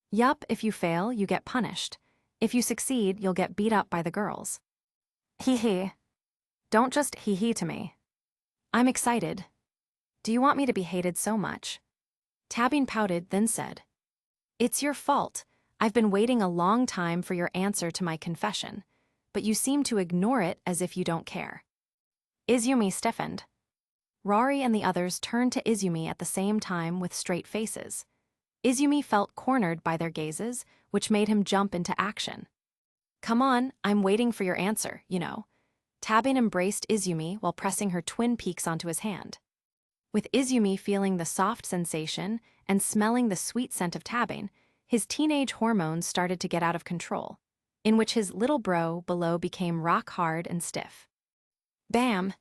"Yup, if you fail, you get punished. If you succeed, you'll get beat up by the girls." "Hee hee. Don't just hee hee to me. I'm excited. Do you want me to be hated so much?" Tabin pouted, then said, "It's your fault. I've been waiting a long time for your answer to my confession, but you seem to ignore it as if you don't care." Izumi stiffened. Rory and the others turned to Izumi at the same time with straight faces. Izumi felt cornered by their gazes, which made him jump into action. "Come on, I'm waiting for your answer, you know." Tabin embraced Izumi while pressing her twin peaks onto his hand. With Izumi feeling the soft sensation and smelling the sweet scent of Tabin, his teenage hormones started to get out of control, in which his little bro below became rock hard and stiff. Bam!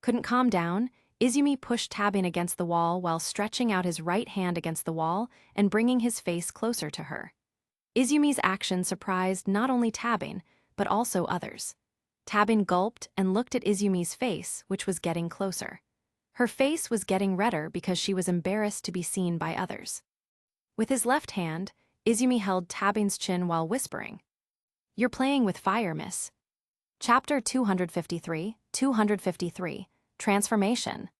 Couldn't calm down, Izumi pushed Tabin against the wall while stretching out his right hand against the wall and bringing his face closer to her. Izumi's action surprised not only Tabin, but also others. Tabin gulped and looked at Izumi's face, which was getting closer. Her face was getting redder because she was embarrassed to be seen by others. With his left hand, Izumi held Tabin's chin while whispering, "You're playing with fire, miss." Chapter 253, Transformation.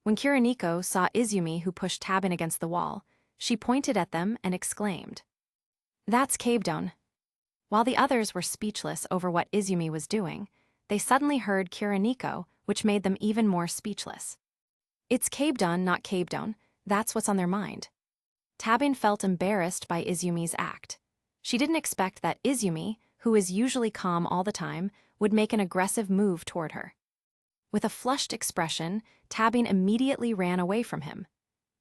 When Kuroniko saw Izumi, who pushed Tabin against the wall, she pointed at them and exclaimed, "That's Kabedon." While the others were speechless over what Izumi was doing, they suddenly heard Kuroniko, which made them even more speechless. "It's Kabedon, not Kabedon. That's what's on their mind." Tabin felt embarrassed by Izumi's act. She didn't expect that Izumi, who is usually calm all the time, would make an aggressive move toward her. With a flushed expression, Tabin immediately ran away from him.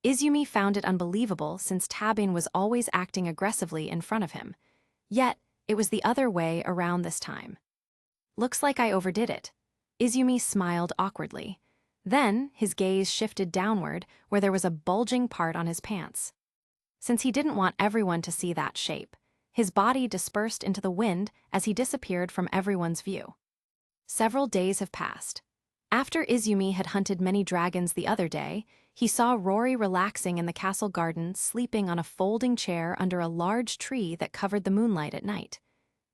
Izumi found it unbelievable since Tabin was always acting aggressively in front of him. Yet, it was the other way around this time. "Looks like I overdid it." Izumi smiled awkwardly. Then, his gaze shifted downward where there was a bulging part on his pants. Since he didn't want everyone to see that shape, his body dispersed into the wind as he disappeared from everyone's view. Several days have passed. After Izumi had hunted many dragons the other day, he saw Rory relaxing in the castle garden, sleeping on a folding chair under a large tree that covered the moonlight at night.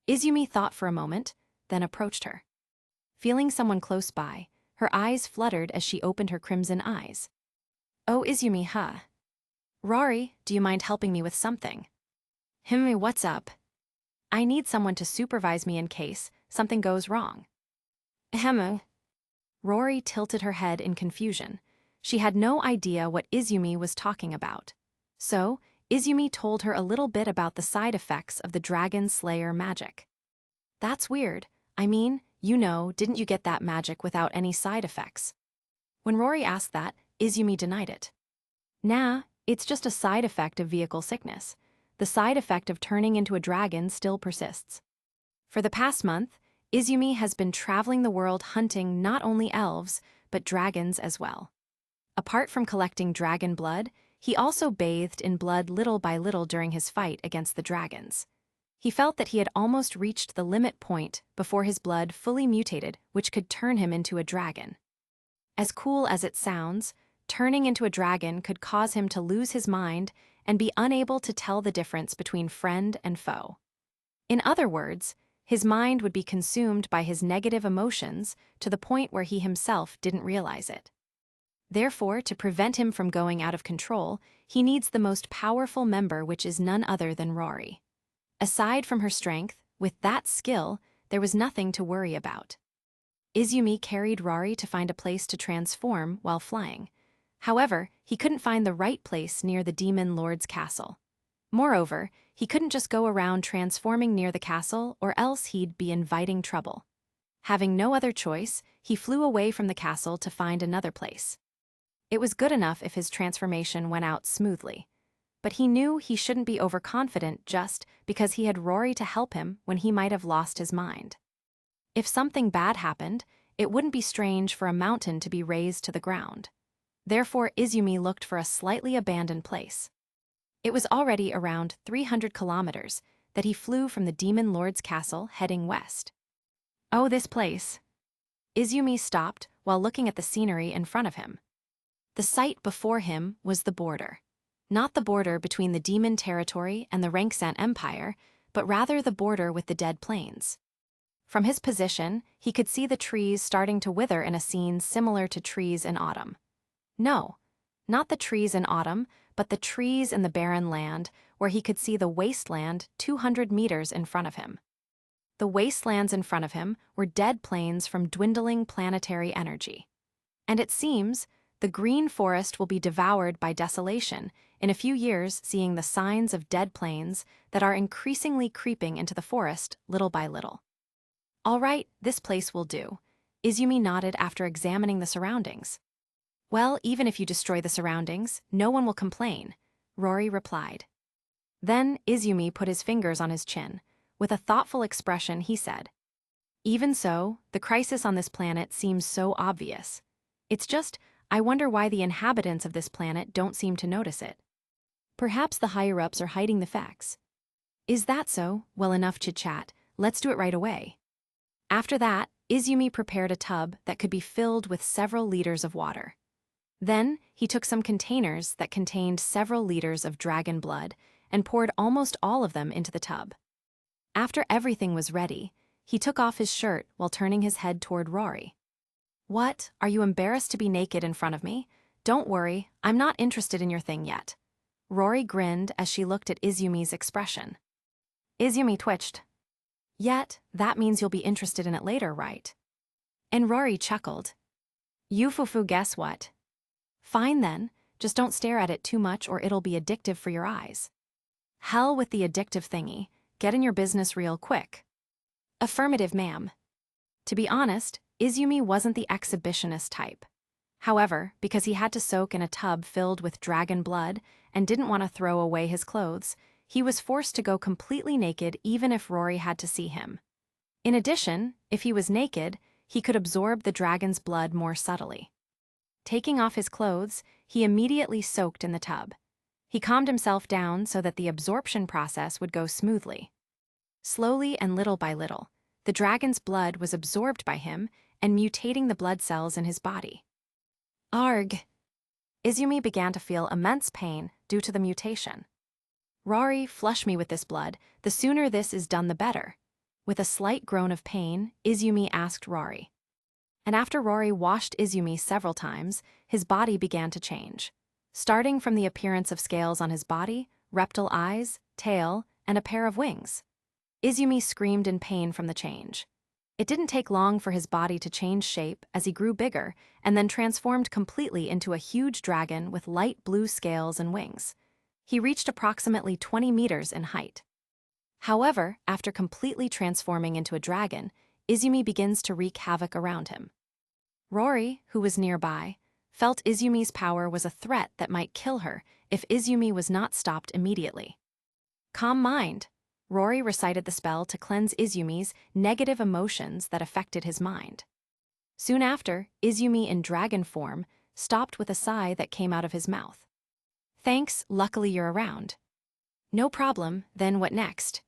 Izumi thought for a moment, then approached her. Feeling someone close by, her eyes fluttered as she opened her crimson eyes. "Oh, Izumi, huh? Rory, do you mind helping me with something?" What's up?" "I need someone to supervise me in case something goes wrong." Rory tilted her head in confusion. She had no idea what Izumi was talking about. So, Izumi told her a little bit about the side effects of the Dragon Slayer magic. "That's weird. I mean, didn't you get that magic without any side effects?" When Rory asked that, Izumi denied it. "Nah, it's just a side effect of vehicle sickness. The side effect of turning into a dragon still persists." For the past month, Izumi has been traveling the world hunting not only elves, but dragons as well. Apart from collecting dragon blood, he also bathed in blood little by little during his fight against the dragons. He felt that he had almost reached the limit point before his blood fully mutated, which could turn him into a dragon. As cool as it sounds, turning into a dragon could cause him to lose his mind and be unable to tell the difference between friend and foe. In other words, his mind would be consumed by his negative emotions to the point where he himself didn't realize it. Therefore, to prevent him from going out of control, he needs the most powerful member, which is none other than Rory. Aside from her strength, with that skill, there was nothing to worry about. Izumi carried Rory to find a place to transform while flying. However, he couldn't find the right place near the Demon Lord's castle. Moreover, he couldn't just go around transforming near the castle or else he'd be inviting trouble. Having no other choice, he flew away from the castle to find another place. It was good enough if his transformation went out smoothly. But he knew he shouldn't be overconfident just because he had Rory to help him when he might have lost his mind. If something bad happened, it wouldn't be strange for a mountain to be razed to the ground. Therefore, Izumi looked for a slightly abandoned place. It was already around 300 kilometers that he flew from the Demon Lord's castle heading west. Oh, this place. Izumi stopped while looking at the scenery in front of him. The sight before him was the border. Not the border between the demon territory and the Renksan Empire, but rather the border with the Dead Plains. From his position, he could see the trees starting to wither in a scene similar to trees in autumn. No, not the trees in autumn, but the trees in the barren land where he could see the wasteland 200 meters in front of him. The wastelands in front of him were dead plains from dwindling planetary energy. And it seems the green forest will be devoured by desolation in a few years, seeing the signs of dead plains that are increasingly creeping into the forest little by little. All right, this place will do. Izumi nodded after examining the surroundings. Well, even if you destroy the surroundings, no one will complain, Rory replied. Then Izumi put his fingers on his chin. With a thoughtful expression, he said, "Even so, the crisis on this planet seems so obvious. It's just, I wonder why the inhabitants of this planet don't seem to notice it. Perhaps the higher-ups are hiding the facts. Is that so? Well, enough chit-chat, let's do it right away." After that, Izumi prepared a tub that could be filled with several liters of water. Then, he took some containers that contained several liters of dragon blood and poured almost all of them into the tub. After everything was ready, he took off his shirt while turning his head toward Rory. "What, are you embarrassed to be naked in front of me? Don't worry, I'm not interested in your thing yet." Rory grinned as she looked at Izumi's expression. Izumi twitched. "Yet, that means you'll be interested in it later, right?" And Rory chuckled. "Yufufu, guess what? Fine then, just don't stare at it too much or it'll be addictive for your eyes." "Hell with the addictive thingy. Get in your business real quick." "Affirmative, ma'am." To be honest, Izumi wasn't the exhibitionist type. However, because he had to soak in a tub filled with dragon blood and didn't want to throw away his clothes, he was forced to go completely naked even if Rory had to see him. In addition, if he was naked, he could absorb the dragon's blood more subtly. Taking off his clothes, he immediately soaked in the tub. He calmed himself down so that the absorption process would go smoothly. Slowly and little by little, the dragon's blood was absorbed by him and mutating the blood cells in his body. Arg! Izumi began to feel immense pain due to the mutation. "Rory, flush me with this blood. The sooner this is done, the better." With a slight groan of pain, Izumi asked Rory. And after Rory washed Izumi several times, his body began to change. Starting from the appearance of scales on his body, reptile eyes, tail, and a pair of wings. Izumi screamed in pain from the change. It didn't take long for his body to change shape as he grew bigger and then transformed completely into a huge dragon with light blue scales and wings. He reached approximately 20 meters in height. However, after completely transforming into a dragon, Izumi begins to wreak havoc around him. Rory, who was nearby, felt Izumi's power was a threat that might kill her if Izumi was not stopped immediately. "Calm mind." Rory recited the spell to cleanse Izumi's negative emotions that affected his mind. Soon after, Izumi in dragon form stopped with a sigh that came out of his mouth. "Thanks, luckily you're around." "No problem, then what next?"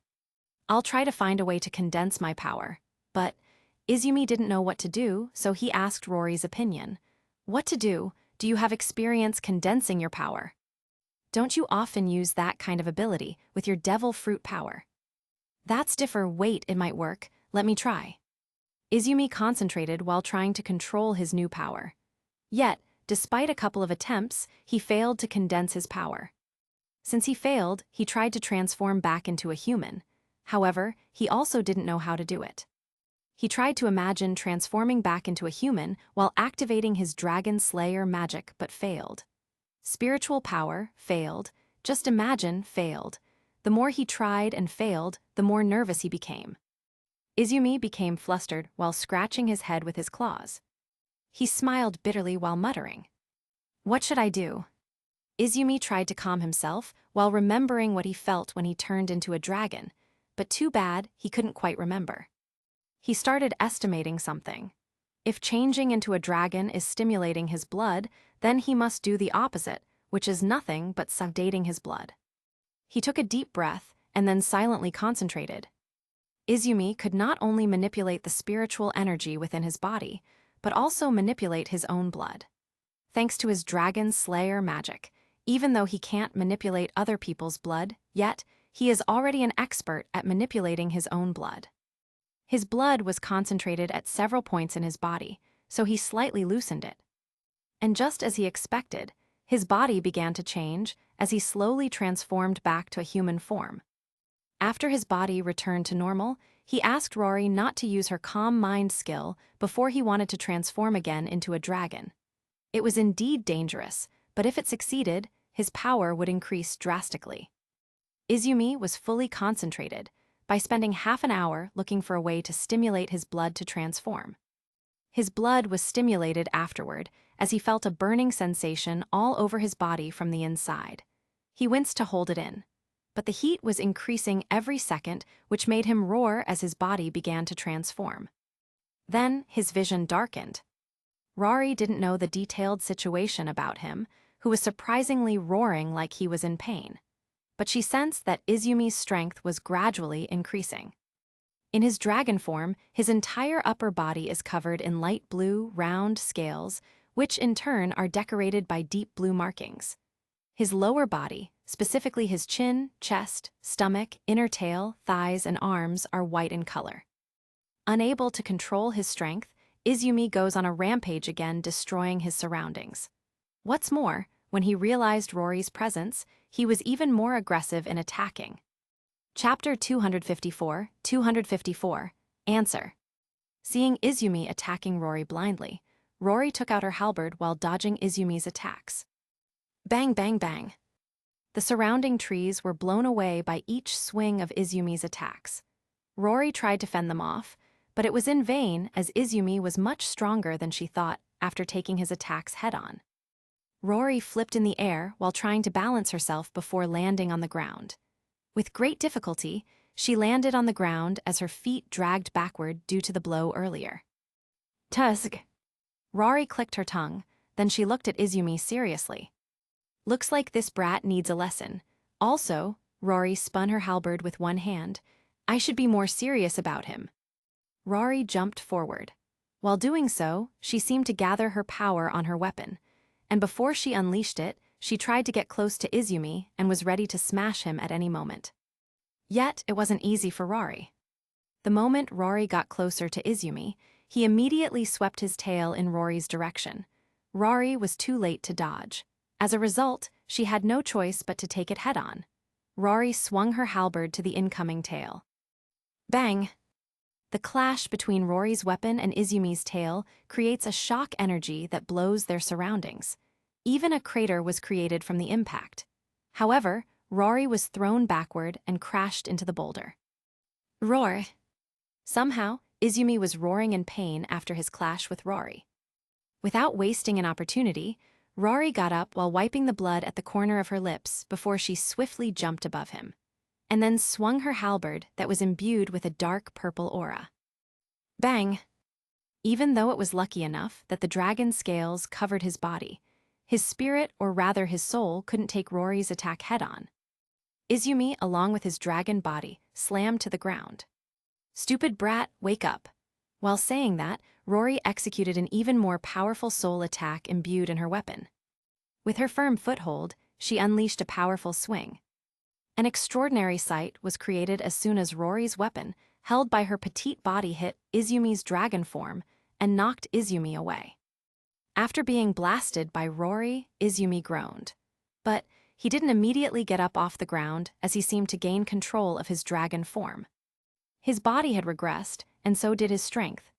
"I'll try to find a way to condense my power." But Izumi didn't know what to do, so he asked Rory's opinion. "What to do? Do you have experience condensing your power? Don't you often use that kind of ability with your devil fruit power?" "That's differ. Wait, it might work. Let me try." Izumi concentrated while trying to control his new power. Yet, despite a couple of attempts, he failed to condense his power. Since he failed, he tried to transform back into a human. However, he also didn't know how to do it. He tried to imagine transforming back into a human while activating his Dragon Slayer magic but failed. Spiritual power failed. Just imagine failed. The more he tried and failed, the more nervous he became. Izumi became flustered while scratching his head with his claws. He smiled bitterly while muttering, "What should I do?" Izumi tried to calm himself while remembering what he felt when he turned into a dragon, but too bad he couldn't quite remember. He started estimating something. If changing into a dragon is stimulating his blood, then he must do the opposite, which is nothing but sedating his blood. He took a deep breath and then silently concentrated. Izumi could not only manipulate the spiritual energy within his body, but also manipulate his own blood. Thanks to his dragon slayer magic, even though he can't manipulate other people's blood, yet he is already an expert at manipulating his own blood. His blood was concentrated at several points in his body, so he slightly loosened it. And just as he expected, his body began to change as he slowly transformed back to a human form. After his body returned to normal, he asked Rory not to use her calm mind skill before he wanted to transform again into a dragon. It was indeed dangerous, but if it succeeded, his power would increase drastically. Izumi was fully concentrated by spending half an hour looking for a way to stimulate his blood to transform. His blood was stimulated afterward as he felt a burning sensation all over his body from the inside. He winced to hold it in, but the heat was increasing every second, which made him roar as his body began to transform. Then his vision darkened. Rory didn't know the detailed situation about him, who was surprisingly roaring like he was in pain, but she sensed that Izumi's strength was gradually increasing. In his dragon form, his entire upper body is covered in light blue, round scales, which in turn are decorated by deep blue markings. His lower body, specifically his chin, chest, stomach, inner tail, thighs, and arms, are white in color. Unable to control his strength, Izumi goes on a rampage again, destroying his surroundings. What's more, when he realized Rory's presence, he was even more aggressive in attacking. Chapter 254. Answer. Seeing Izumi attacking Rory blindly, Rory took out her halberd while dodging Izumi's attacks. Bang, bang, bang. The surrounding trees were blown away by each swing of Izumi's attacks. Rory tried to fend them off, but it was in vain as Izumi was much stronger than she thought after taking his attacks head-on. Rory flipped in the air while trying to balance herself before landing on the ground. With great difficulty, she landed on the ground as her feet dragged backward due to the blow earlier. Tusk. Rory clicked her tongue, then she looked at Izumi seriously. Looks like this brat needs a lesson. Also, Rory spun her halberd with one hand. I should be more serious about him. Rory jumped forward. While doing so, she seemed to gather her power on her weapon, and before she unleashed it, she tried to get close to Izumi and was ready to smash him at any moment. Yet, it wasn't easy for Rory. The moment Rory got closer to Izumi, he immediately swept his tail in Rory's direction. Rory was too late to dodge. As a result, she had no choice but to take it head-on. Rory swung her halberd to the incoming tail. Bang! The clash between Rory's weapon and Izumi's tail creates a shock energy that blows their surroundings. Even a crater was created from the impact. However, Rory was thrown backward and crashed into the boulder. Roar! Somehow, Izumi was roaring in pain after his clash with Rory. Without wasting an opportunity, Rory got up while wiping the blood at the corner of her lips before she swiftly jumped above him, and then swung her halberd that was imbued with a dark purple aura. Bang! Even though it was lucky enough that the dragon scales covered his body, his spirit, or rather his soul, couldn't take Rory's attack head-on. Izumi, along with his dragon body, slammed to the ground. Stupid brat, wake up. While saying that, Rory executed an even more powerful soul attack imbued in her weapon. With her firm foothold, she unleashed a powerful swing. An extraordinary sight was created as soon as Rory's weapon, held by her petite body, hit Izumi's dragon form and knocked Izumi away. After being blasted by Rory, Izumi groaned. But he didn't immediately get up off the ground as he seemed to gain control of his dragon form. His body had regressed, and so did his strength.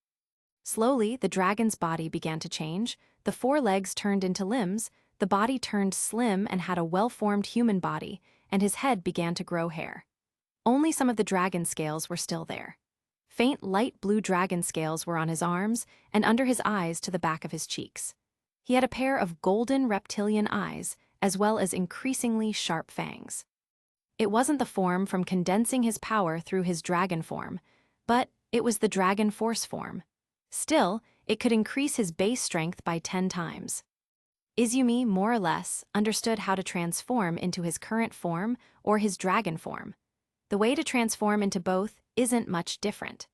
Slowly, the dragon's body began to change, the four legs turned into limbs, the body turned slim and had a well-formed human body, and his head began to grow hair. Only some of the dragon scales were still there. Faint light blue dragon scales were on his arms and under his eyes to the back of his cheeks. He had a pair of golden reptilian eyes, as well as increasingly sharp fangs. It wasn't the form from condensing his power through his dragon form, but it was the dragon force form. Still, it could increase his base strength by 10 times. Izumi, more or less, understood how to transform into his current form or his dragon form. The way to transform into both isn't much different.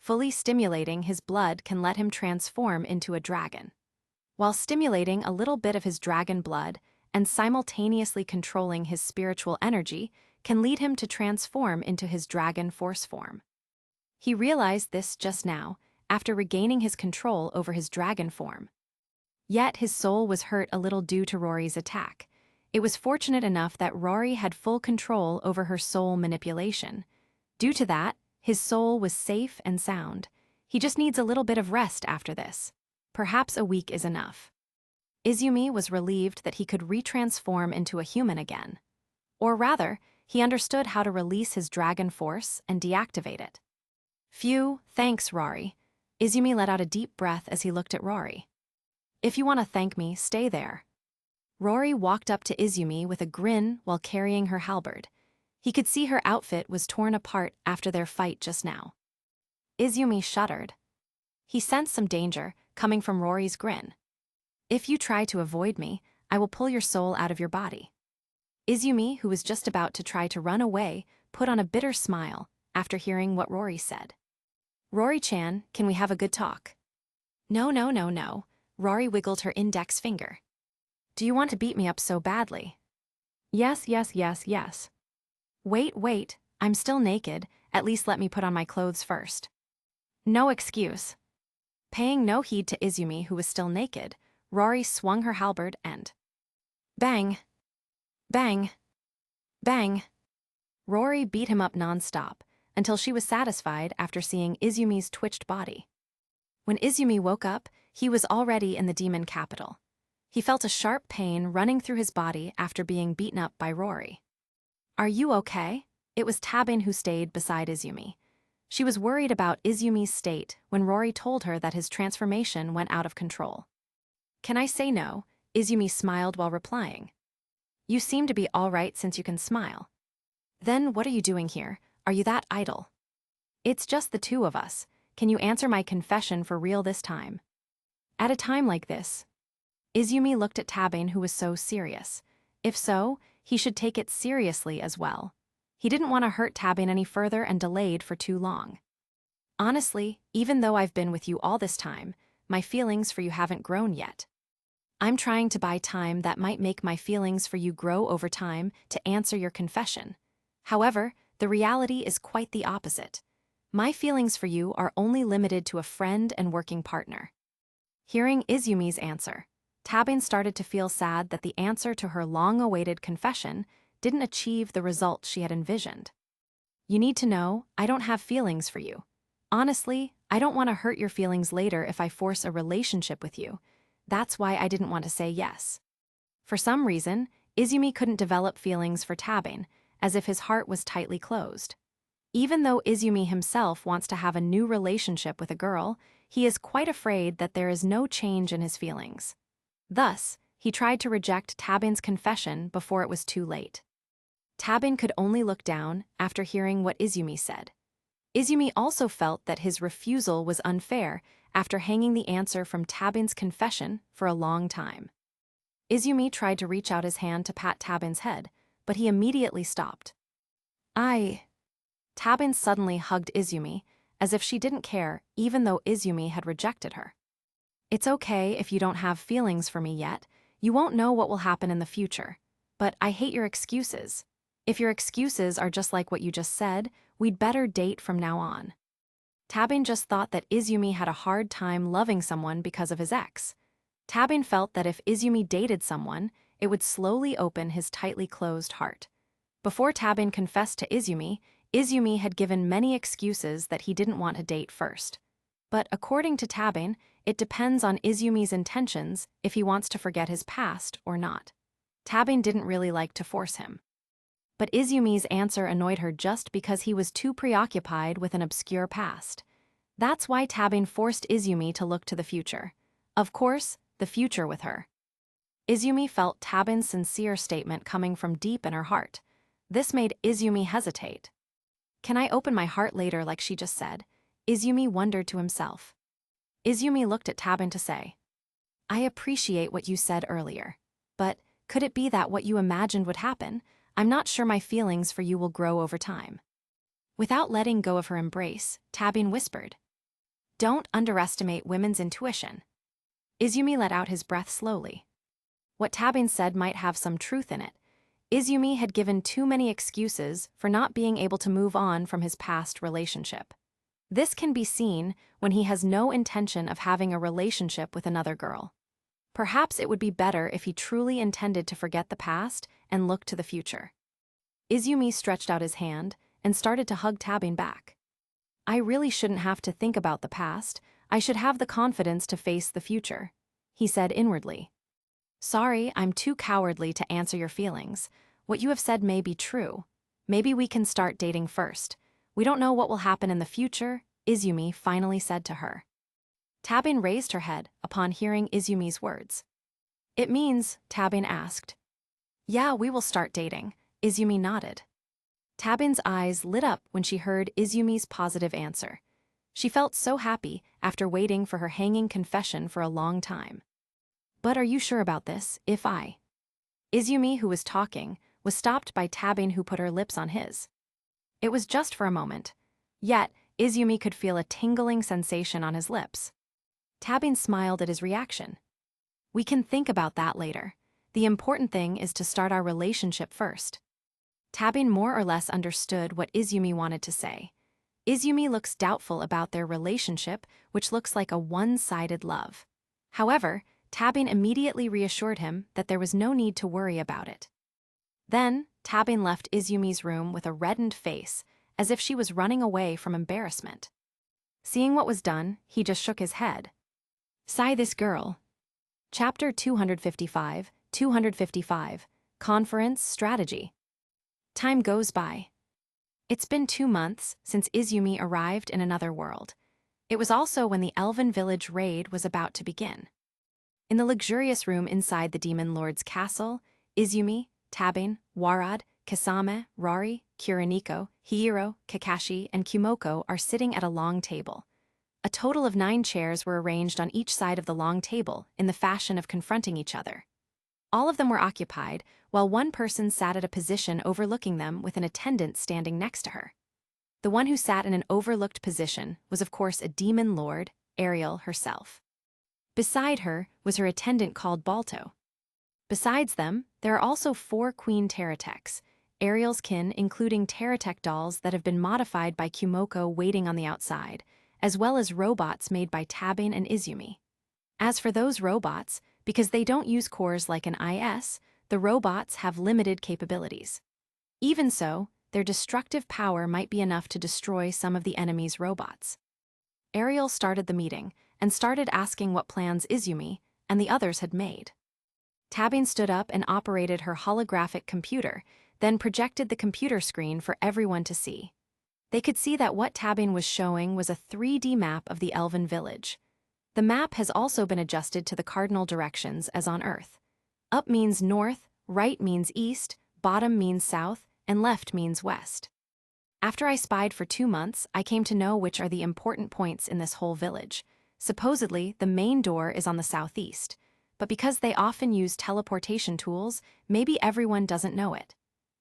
Fully stimulating his blood can let him transform into a dragon, while stimulating a little bit of his dragon blood and simultaneously controlling his spiritual energy can lead him to transform into his dragon force form. He realized this just now, after regaining his control over his dragon form. Yet his soul was hurt a little due to Rory's attack. It was fortunate enough that Rory had full control over her soul manipulation. Due to that, his soul was safe and sound. He just needs a little bit of rest after this. Perhaps a week is enough. Izumi was relieved that he could retransform into a human again. Or rather, he understood how to release his dragon force and deactivate it. Phew, thanks, Rory. Izumi let out a deep breath as he looked at Rory. If you want to thank me, stay there. Rory walked up to Izumi with a grin while carrying her halberd. He could see her outfit was torn apart after their fight just now. Izumi shuddered. He sensed some danger coming from Rory's grin. If you try to avoid me, I will pull your soul out of your body. Izumi, who was just about to try to run away, put on a bitter smile after hearing what Rory said. Rory-chan, can we have a good talk? No, no, no, no. Rory wiggled her index finger. Do you want to beat me up so badly? Yes, yes, yes, yes. Wait, I'm still naked, at least let me put on my clothes first. No excuse. Paying no heed to Izumi, who was still naked, Rory swung her halberd and... Bang! Bang! Bang! Rory beat him up non-stop, until she was satisfied after seeing Izumi's twitched body. When Izumi woke up, he was already in the demon capital. He felt a sharp pain running through his body after being beaten up by Rory. Are you okay? It was Tabin who stayed beside Izumi. She was worried about Izumi's state when Rory told her that his transformation went out of control. Can I say no? Izumi smiled while replying. You seem to be all right since you can smile. Then what are you doing here? Are you that idle? It's just the two of us. Can you answer my confession for real this time? At a time like this, Izumi looked at Tabin, who was so serious. If so, he should take it seriously as well. He didn't want to hurt Tabin any further and delayed for too long. Honestly, even though I've been with you all this time, my feelings for you haven't grown yet. I'm trying to buy time that might make my feelings for you grow over time to answer your confession. However, the reality is quite the opposite. My feelings for you are only limited to a friend and working partner. Hearing Izumi's answer, Tabin started to feel sad that the answer to her long-awaited confession didn't achieve the result she had envisioned. You need to know, I don't have feelings for you. Honestly, I don't want to hurt your feelings later if I force a relationship with you. That's why I didn't want to say yes. For some reason, Izumi couldn't develop feelings for Tabin, as if his heart was tightly closed. Even though Izumi himself wants to have a new relationship with a girl, he is quite afraid that there is no change in his feelings. Thus, he tried to reject Tabin's confession before it was too late. Tabin could only look down after hearing what Izumi said. Izumi also felt that his refusal was unfair after hanging the answer from Tabin's confession for a long time. Izumi tried to reach out his hand to pat Tabin's head, but he immediately stopped. Tabin suddenly hugged Izumi, as if she didn't care even though Izumi had rejected her. It's okay if you don't have feelings for me yet, you won't know what will happen in the future. But I hate your excuses. If your excuses are just like what you just said, we'd better date from now on. Tabin just thought that Izumi had a hard time loving someone because of his ex. Tabin felt that if Izumi dated someone, it would slowly open his tightly closed heart. Before Tabin confessed to Izumi, Izumi had given many excuses that he didn't want to date first. But according to Tabin, it depends on Izumi's intentions if he wants to forget his past or not. Tabin didn't really like to force him. But Izumi's answer annoyed her just because he was too preoccupied with an obscure past. That's why Tabin forced Izumi to look to the future. Of course, the future with her. Izumi felt Tabin's sincere statement coming from deep in her heart. This made Izumi hesitate. Can I open my heart later like she just said? Izumi wondered to himself. Izumi looked at Tabin to say, I appreciate what you said earlier. But could it be that what you imagined would happen? I'm not sure my feelings for you will grow over time. Without letting go of her embrace, Tabin whispered, "Don't underestimate women's intuition." Izumi let out his breath slowly. What Tabin said might have some truth in it. Izumi had given too many excuses for not being able to move on from his past relationship. This can be seen when he has no intention of having a relationship with another girl. Perhaps it would be better if he truly intended to forget the past and look to the future. Izumi stretched out his hand and started to hug Tabin back. "I really shouldn't have to think about the past. I should have the confidence to face the future," he said inwardly. "Sorry, I'm too cowardly to answer your feelings. What you have said may be true. Maybe we can start dating first. We don't know what will happen in the future," Izumi finally said to her. Tabin raised her head upon hearing Izumi's words. "It means," Tabin asked. "Yeah, we will start dating," Izumi nodded. Tabin's eyes lit up when she heard Izumi's positive answer. She felt so happy after waiting for her hanging confession for a long time. "But are you sure about this, if I?" Izumi, who was talking, was stopped by Tabin, who put her lips on his. It was just for a moment. Yet, Izumi could feel a tingling sensation on his lips. Tabin smiled at his reaction. "We can think about that later. The important thing is to start our relationship first." Tabin more or less understood what Izumi wanted to say. Izumi looks doubtful about their relationship, which looks like a one-sided love. However, Tabin immediately reassured him that there was no need to worry about it. Then, Tabin left Izumi's room with a reddened face, as if she was running away from embarrassment. Seeing what was done, he just shook his head. Sigh this girl. Chapter 255, Conference Strategy. Time goes by. It's been 2 months since Izumi arrived in another world. It was also when the Elven Village raid was about to begin. In the luxurious room inside the Demon Lord's castle, Izumi, Tabin, Warad, Kasame, Rari, Kuroniko, Hiro, Kakashi, and Kumoko are sitting at a long table. A total of 9 chairs were arranged on each side of the long table in the fashion of confronting each other. All of them were occupied, while one person sat at a position overlooking them with an attendant standing next to her. The one who sat in an overlooked position was of course a demon lord, Ariel herself. Beside her was her attendant called Balto. Besides them, there are also 4 Queen Terateks, Ariel's kin, including Teratek dolls that have been modified by Kumoko waiting on the outside, as well as robots made by Tabin and Izumi. As for those robots, because they don't use cores like an IS, the robots have limited capabilities. Even so, their destructive power might be enough to destroy some of the enemy's robots. Ariel started the meeting and started asking what plans Izumi and the others had made. Tabin stood up and operated her holographic computer, then projected the computer screen for everyone to see. They could see that what Tabin was showing was a 3D map of the Elven Village. The map has also been adjusted to the cardinal directions as on Earth. Up means north, right means east, bottom means south, and left means west. After I spied for 2 months, I came to know which are the important points in this whole village. Supposedly, the main door is on the southeast, but because they often use teleportation tools, maybe everyone doesn't know it.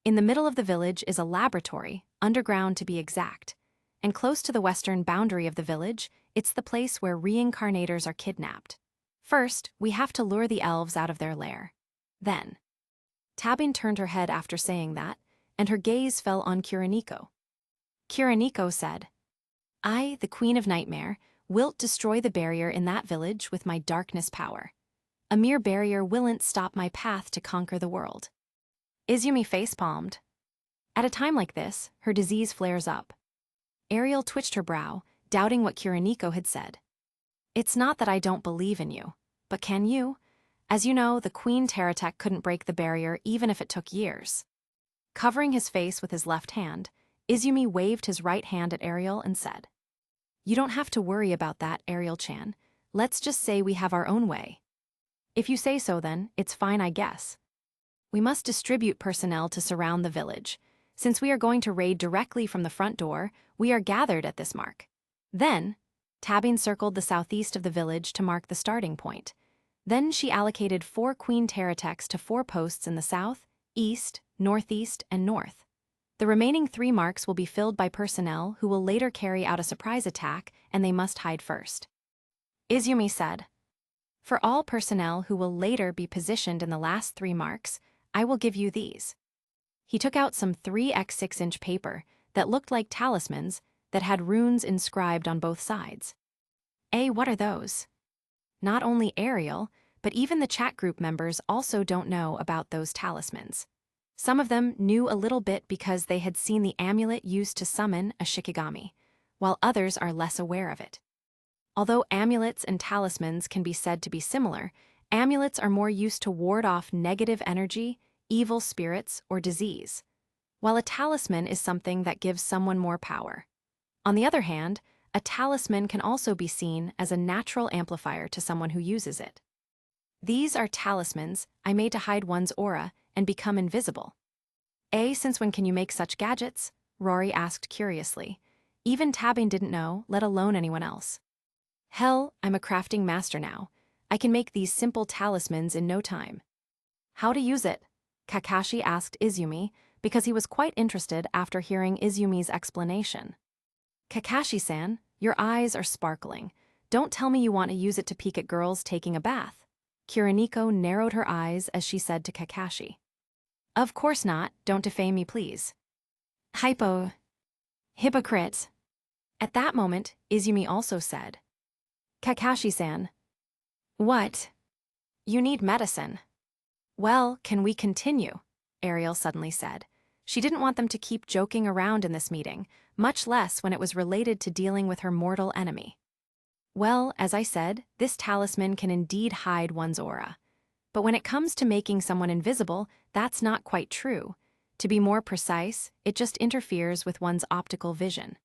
In the middle of the village is a laboratory, underground to be exact, and close to the western boundary of the village, it's the place where reincarnators are kidnapped. First, we have to lure the elves out of their lair. Then, Tabin turned her head after saying that, and her gaze fell on Kuroniko. Kuroniko said, "I, the Queen of Nightmare, wilt destroy the barrier in that village with my darkness power. A mere barrier willn't stop my path to conquer the world." Izumi facepalmed. At a time like this, her disease flares up. Ariel twitched her brow, doubting what Kuroniko had said. "It's not that I don't believe in you, but can you? As you know, the Queen Teratek couldn't break the barrier even if it took years." Covering his face with his left hand, Izumi waved his right hand at Ariel and said, "You don't have to worry about that, Ariel-chan. Let's just say we have our own way." "If you say so then, it's fine I guess. We must distribute personnel to surround the village. Since we are going to raid directly from the front door, we are gathered at this mark." Then, Tabin circled the southeast of the village to mark the starting point. Then she allocated 4 queen Teratex to 4 posts in the south, east, northeast, and north. The remaining 3 marks will be filled by personnel who will later carry out a surprise attack, and they must hide first. Izumi said, "For all personnel who will later be positioned in the last 3 marks, I will give you these." He took out some 3x6-inch paper that looked like talismans that had runes inscribed on both sides. What are those? Not only Ariel, but even the chat group members also don't know about those talismans. Some of them knew a little bit because they had seen the amulet used to summon a Shikigami, while others are less aware of it. Although amulets and talismans can be said to be similar, amulets are more used to ward off negative energy, evil spirits, or disease, while a talisman is something that gives someone more power. On the other hand, a talisman can also be seen as a natural amplifier to someone who uses it. These are talismans I made to hide one's aura and become invisible. Since when can you make such gadgets? Rory asked curiously. Even Tabine didn't know, let alone anyone else. Hell, I'm a crafting master now. I can make these simple talismans in no time. How to use it? Kakashi asked Izumi, because he was quite interested after hearing Izumi's explanation. Kakashi-san, your eyes are sparkling. Don't tell me you want to use it to peek at girls taking a bath. Kiriniko narrowed her eyes as she said to Kakashi. Of course not, don't defame me please. Hypocrite. At that moment, Izumi also said. Kakashi-san. What? You need medicine. Well, can we continue? Ariel suddenly said. She didn't want them to keep joking around in this meeting, much less when it was related to dealing with her mortal enemy. Well, as I said, this talisman can indeed hide one's aura. But when it comes to making someone invisible, that's not quite true. To be more precise, it just interferes with one's optical vision.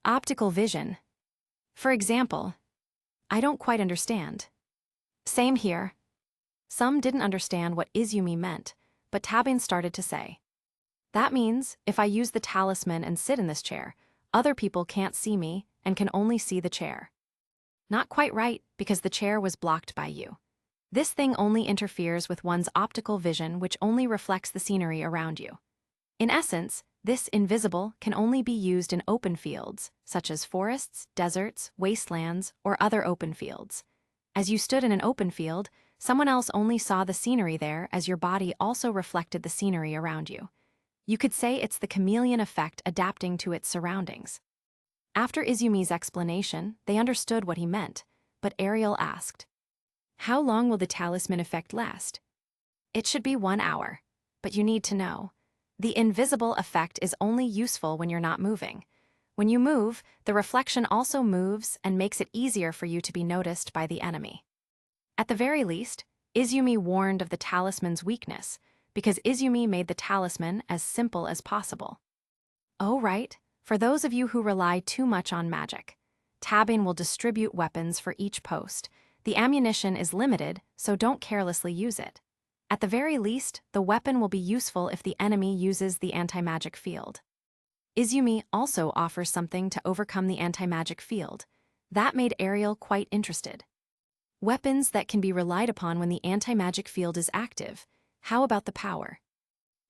Optical vision? For example, I don't quite understand. Same here. Some didn't understand what Izumi meant, but Tabine started to say. That means, if I use the talisman and sit in this chair, other people can't see me and can only see the chair. Not quite right, because the chair was blocked by you. This thing only interferes with one's optical vision, which only reflects the scenery around you. In essence, this invisible can only be used in open fields, such as forests, deserts, wastelands, or other open fields. As you stood in an open field, someone else only saw the scenery there as your body also reflected the scenery around you. You could say it's the chameleon effect adapting to its surroundings. After Izumi's explanation, they understood what he meant, but Ariel asked, how long will the talisman effect last? It should be 1 hour, but you need to know. The invisible effect is only useful when you're not moving. When you move, the reflection also moves and makes it easier for you to be noticed by the enemy. At the very least, Izumi warned of the talisman's weakness, because Izumi made the talisman as simple as possible. Oh right, for those of you who rely too much on magic, Tabine will distribute weapons for each post. The ammunition is limited, so don't carelessly use it. At the very least, the weapon will be useful if the enemy uses the anti-magic field. Izumi also offers something to overcome the anti-magic field. That made Ariel quite interested. Weapons that can be relied upon when the anti-magic field is active. How about the power?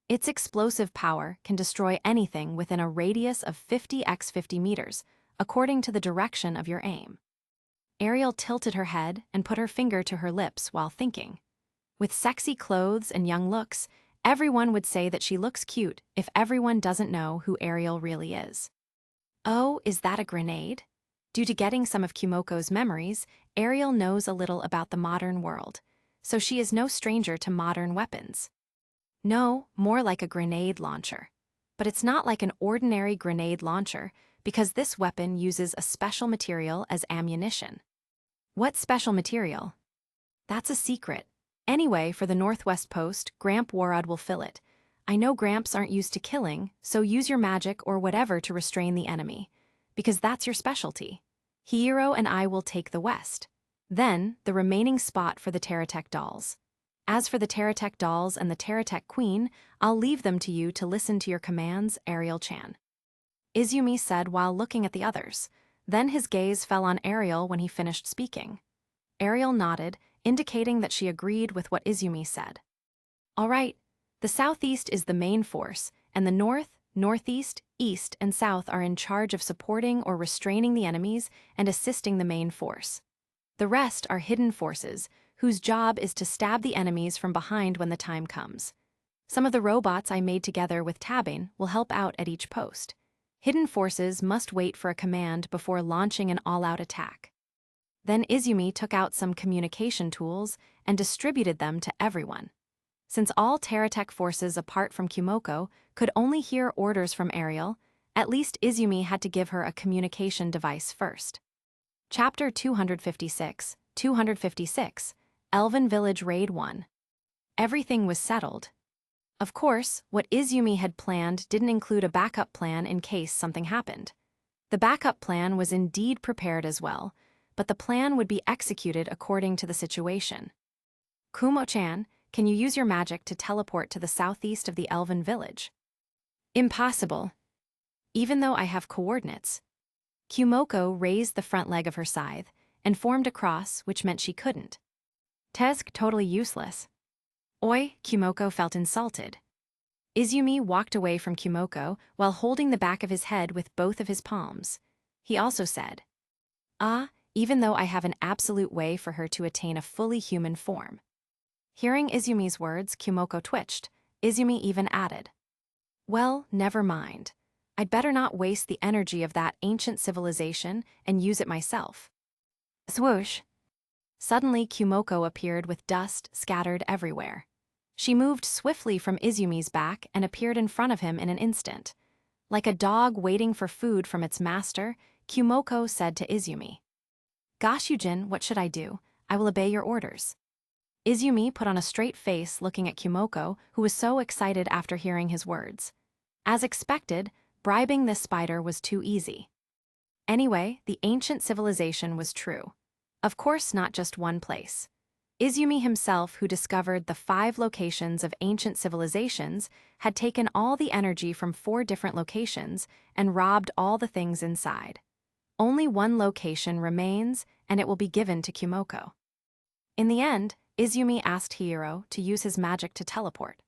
Its explosive power can destroy anything within a radius of 50 x 50 meters, according to the direction of your aim. Ariel tilted her head and put her finger to her lips while thinking. With sexy clothes and young looks, everyone would say that she looks cute if everyone doesn't know who Ariel really is. Oh, is that a grenade? Due to getting some of Kumoko's memories, Ariel knows a little about the modern world, so she is no stranger to modern weapons. No, more like a grenade launcher. But it's not like an ordinary grenade launcher, because this weapon uses a special material as ammunition. What special material? That's a secret. Anyway, for the Northwest Post, Gramp Warad will fill it. I know Gramps aren't used to killing, so use your magic or whatever to restrain the enemy, because that's your specialty. Hiro and I will take the West. Then, the remaining spot for the Teratech dolls. As for the Teratech dolls and the Teratech Queen, I'll leave them to you to listen to your commands, Ariel-chan. Izumi said while looking at the others. Then his gaze fell on Ariel when he finished speaking. Ariel nodded, indicating that she agreed with what Izumi said. All right, the southeast is the main force, and the north, northeast, east, and south are in charge of supporting or restraining the enemies and assisting the main force. The rest are hidden forces, whose job is to stab the enemies from behind when the time comes. Some of the robots I made together with Tabane will help out at each post. Hidden forces must wait for a command before launching an all-out attack. Then Izumi took out some communication tools and distributed them to everyone. Since all Teratech forces apart from Kumoko could only hear orders from Ariel, at least Izumi had to give her a communication device first. Chapter 256, Elven Village Raid 1. Everything was settled. Of course, what Izumi had planned didn't include a backup plan in case something happened. The backup plan was indeed prepared as well, but the plan would be executed according to the situation. Kumo-chan, can you use your magic to teleport to the southeast of the Elven Village? Impossible. Even though I have coordinates. Kumoko raised the front leg of her scythe and formed a cross, which meant she couldn't. Tesk totally useless. Oi, Kumoko felt insulted. Izumi walked away from Kumoko while holding the back of his head with both of his palms. He also said, even though I have an absolute way for her to attain a fully human form. Hearing Izumi's words, Kumoko twitched. Izumi even added, well, never mind. I'd better not waste the energy of that ancient civilization and use it myself. Swoosh. Suddenly, Kumoko appeared with dust scattered everywhere. She moved swiftly from Izumi's back and appeared in front of him in an instant. Like a dog waiting for food from its master, Kumoko said to Izumi, Gosh, Yujin, what should I do? I will obey your orders. Izumi put on a straight face looking at Kumoko, who was so excited after hearing his words. As expected, bribing this spider was too easy. Anyway, the ancient civilization was true. Of course, not just one place. Izumi himself, who discovered the 5 locations of ancient civilizations, had taken all the energy from 4 different locations and robbed all the things inside. Only one location remains, and it will be given to Kumoko. In the end, Izumi asked Hiro to use his magic to teleport.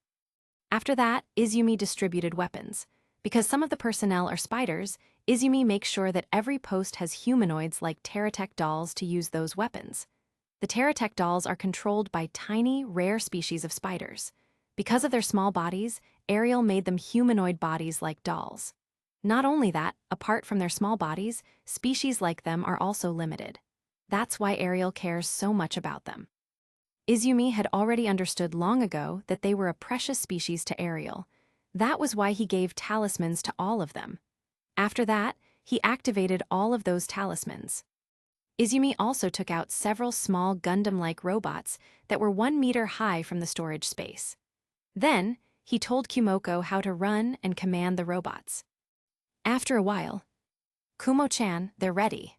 After that, Izumi distributed weapons. Because some of the personnel are spiders, Izumi makes sure that every post has humanoids like Teratech dolls to use those weapons. The Teratech dolls are controlled by tiny, rare species of spiders. Because of their small bodies, Ariel made them humanoid bodies like dolls. Not only that, apart from their small bodies, species like them are also limited. That's why Ariel cares so much about them. Izumi had already understood long ago that they were a precious species to Ariel. That was why he gave talismans to all of them. After that, he activated all of those talismans. Izumi also took out several small Gundam-like robots that were 1 meter high from the storage space. Then, he told Kumoko how to run and command the robots. After a while, Kumo-chan, they're ready.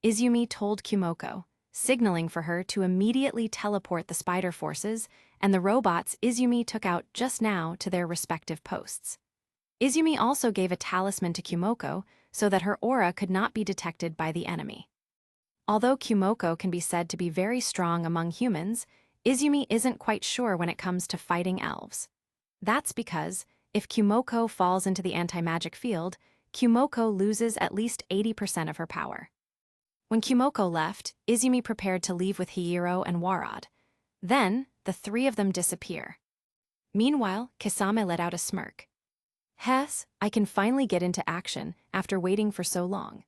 Izumi told Kumoko, signaling for her to immediately teleport the spider forces and the robots Izumi took out just now to their respective posts. Izumi also gave a talisman to Kumoko so that her aura could not be detected by the enemy. Although Kumoko can be said to be very strong among humans, Izumi isn't quite sure when it comes to fighting elves. That's because, if Kumoko falls into the anti-magic field, Kumoko loses at least 80% of her power. When Kumoko left, Izumi prepared to leave with Hiro and Warad. Then, the 3 of them disappear. Meanwhile, Kisame let out a smirk. Hess, I can finally get into action after waiting for so long.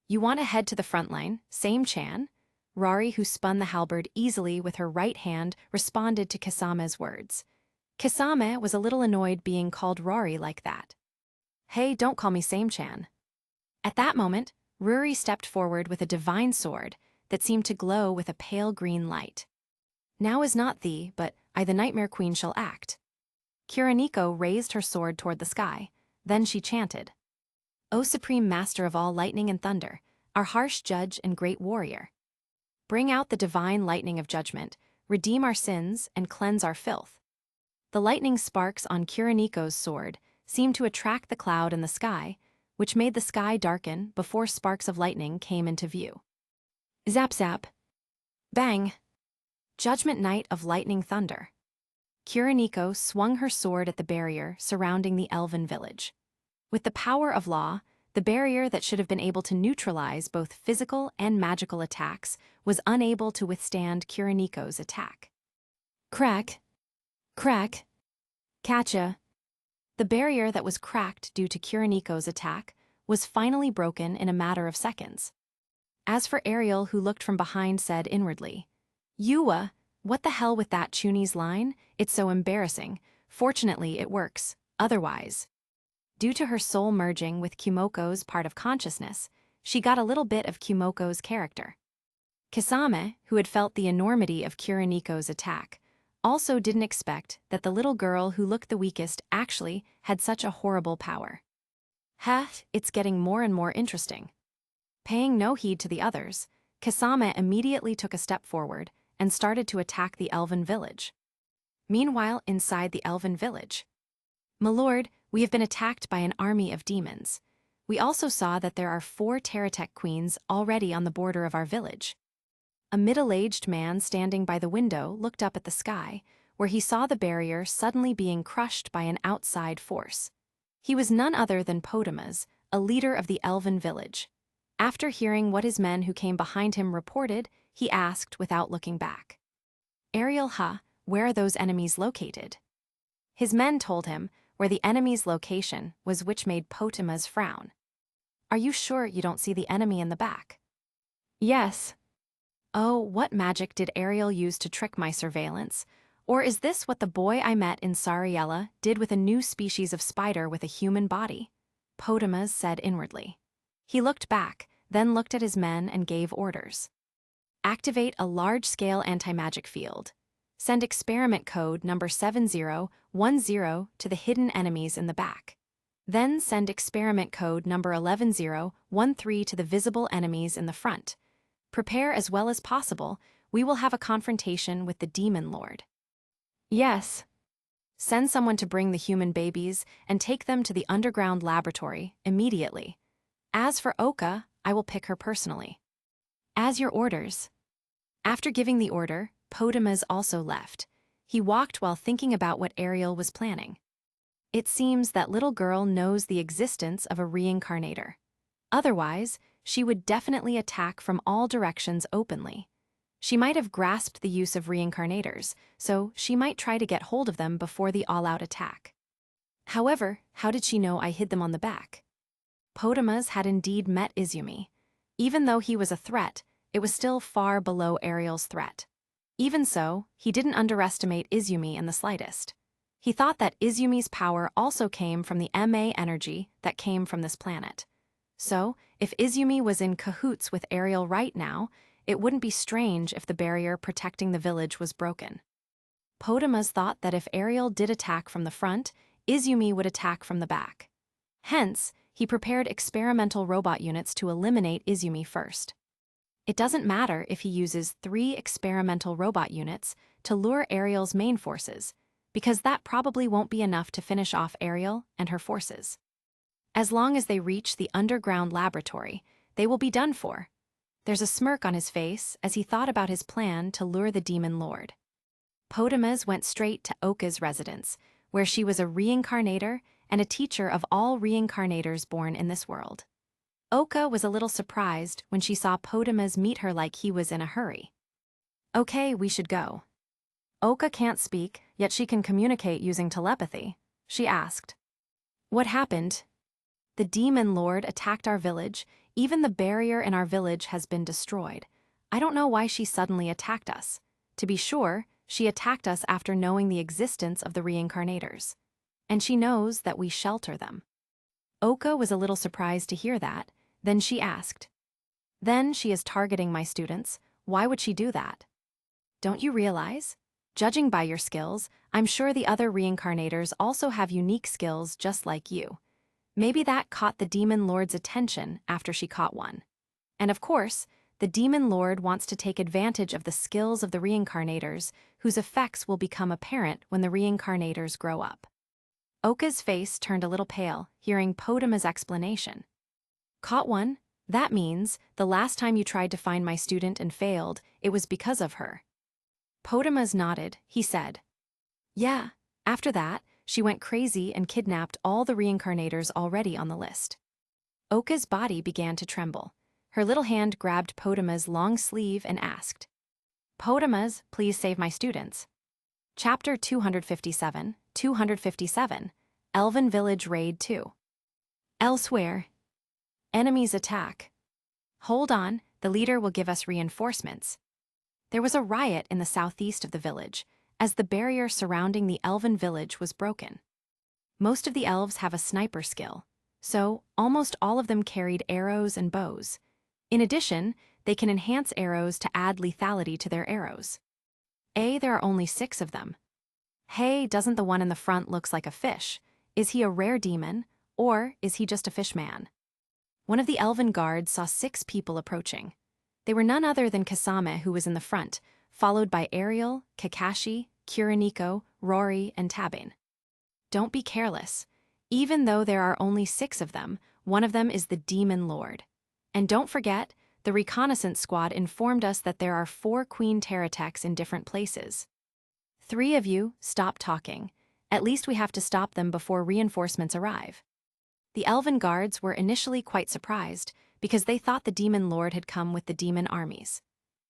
You want to head to the front line, same Chan? Rari, who spun the halberd easily with her right hand, responded to Kisame's words. Kisame was a little annoyed being called Rari like that. Hey, don't call me same Chan. At that moment, Ruri stepped forward with a divine sword that seemed to glow with a pale green light. Now is not thee, but I the Nightmare Queen shall act. Kiriniko raised her sword toward the sky. Then she chanted, O Supreme Master of all lightning and thunder, our harsh judge and great warrior. Bring out the divine lightning of judgment, redeem our sins, and cleanse our filth. The lightning sparks on Kiriniko's sword seemed to attract the cloud in the sky, which made the sky darken before sparks of lightning came into view. Zap zap. Bang. Judgment Night of Lightning Thunder. Kuroniko swung her sword at the barrier surrounding the elven village. With the power of law, the barrier that should have been able to neutralize both physical and magical attacks was unable to withstand Kuroniko's attack. Crack! Crack! Catcha! The barrier that was cracked due to Kuroniko's attack was finally broken in a matter of seconds. As for Ariel, who looked from behind, said inwardly, "Yua, what the hell with that Chuni's line? It's so embarrassing. Fortunately, it works. Otherwise..." Due to her soul merging with Kumoko's part of consciousness, she got a little bit of Kumoko's character. Kisame, who had felt the enormity of Kuroniko's attack, also didn't expect that the little girl who looked the weakest actually had such a horrible power. It's getting more and more interesting. Paying no heed to the others, Kisame immediately took a step forward and started to attack the elven village. Meanwhile, inside the elven village, "My lord, we have been attacked by an army of demons. We also saw that there are 4 Teratech queens already on the border of our village." A middle-aged man standing by the window looked up at the sky, where he saw the barrier suddenly being crushed by an outside force. He was none other than Potamas, a leader of the elven village. After hearing what his men who came behind him reported, he asked without looking back, "Ariel, where are those enemies located?" His men told him where the enemy's location was, which made Potamas frown. "Are you sure you don't see the enemy in the back?" "Yes." "Oh, what magic did Ariel use to trick my surveillance? Or is this what the boy I met in Sariella did with a new species of spider with a human body?" Potamas said inwardly. He looked back, then looked at his men and gave orders. "Activate a large-scale anti-magic field. Send experiment code number 7010 to the hidden enemies in the back. Then send experiment code number 11013 to the visible enemies in the front. Prepare as well as possible. We will have a confrontation with the Demon Lord." "Yes." "Send someone to bring the human babies and take them to the underground laboratory immediately. As for Oka, I will pick her personally." "As your orders." After giving the order, Potamas also left. He walked while thinking about what Ariel was planning. It seems that little girl knows the existence of a reincarnator. Otherwise, she would definitely attack from all directions openly. She might have grasped the use of reincarnators, so she might try to get hold of them before the all-out attack. However, how did she know I hid them on the back? Potamas had indeed met Izumi. Even though he was a threat, it was still far below Ariel's threat. Even so, he didn't underestimate Izumi in the slightest. He thought that Izumi's power also came from the MA energy that came from this planet. So, if Izumi was in cahoots with Ariel right now, it wouldn't be strange if the barrier protecting the village was broken. Potamas thought that if Ariel did attack from the front, Izumi would attack from the back. Hence, he prepared experimental robot units to eliminate Izumi first. It doesn't matter if he uses 3 experimental robot units to lure Ariel's main forces, because that probably won't be enough to finish off Ariel and her forces. As long as they reach the underground laboratory, they will be done for. There's a smirk on his face as he thought about his plan to lure the Demon Lord. Potamas went straight to Oka's residence, where she was a reincarnator and a teacher of all reincarnators born in this world. Oka was a little surprised when she saw Potamas meet her like he was in a hurry. "Okay, we should go." "Oka can't speak, yet she can communicate using telepathy," she asked. "What happened?" "The Demon Lord attacked our village. Even the barrier in our village has been destroyed. I don't know why she suddenly attacked us. To be sure, she attacked us after knowing the existence of the reincarnators. And she knows that we shelter them." Oka was a little surprised to hear that. Then she asked, "Then she is targeting my students. Why would she do that?" "Don't you realize? Judging by your skills, I'm sure the other reincarnators also have unique skills just like you. Maybe that caught the Demon Lord's attention after she caught one. And of course, the Demon Lord wants to take advantage of the skills of the reincarnators, whose effects will become apparent when the reincarnators grow up." Oka's face turned a little pale, hearing Potamas' explanation. "Caught one? That means, the last time you tried to find my student and failed, it was because of her." Potamas nodded. He said, "Yeah." After that, she went crazy and kidnapped all the reincarnators already on the list. Oka's body began to tremble. Her little hand grabbed Potama's long sleeve and asked, "Potamas, please save my students." Chapter 257, Elven Village Raid 2. Elsewhere. Enemies attack. Hold on, the leader will give us reinforcements. There was a riot in the southeast of the village, as the barrier surrounding the elven village was broken. Most of the elves have a sniper skill, so almost all of them carried arrows and bows. In addition, they can enhance arrows to add lethality to their arrows. There are only 6 of them. Hey, doesn't the one in the front looks like a fish? Is he a rare demon, or is he just a fish man? One of the elven guards saw 6 people approaching. They were none other than Kasame, who was in the front, followed by Ariel, Kakashi, Kuroniko, Rory, and Tabane. Don't be careless. Even though there are only 6 of them, one of them is the Demon Lord. And don't forget, the reconnaissance squad informed us that there are 4 Queen Teratex in different places. 3 of you, stop talking. At least we have to stop them before reinforcements arrive. The elven guards were initially quite surprised, because they thought the Demon Lord had come with the demon armies.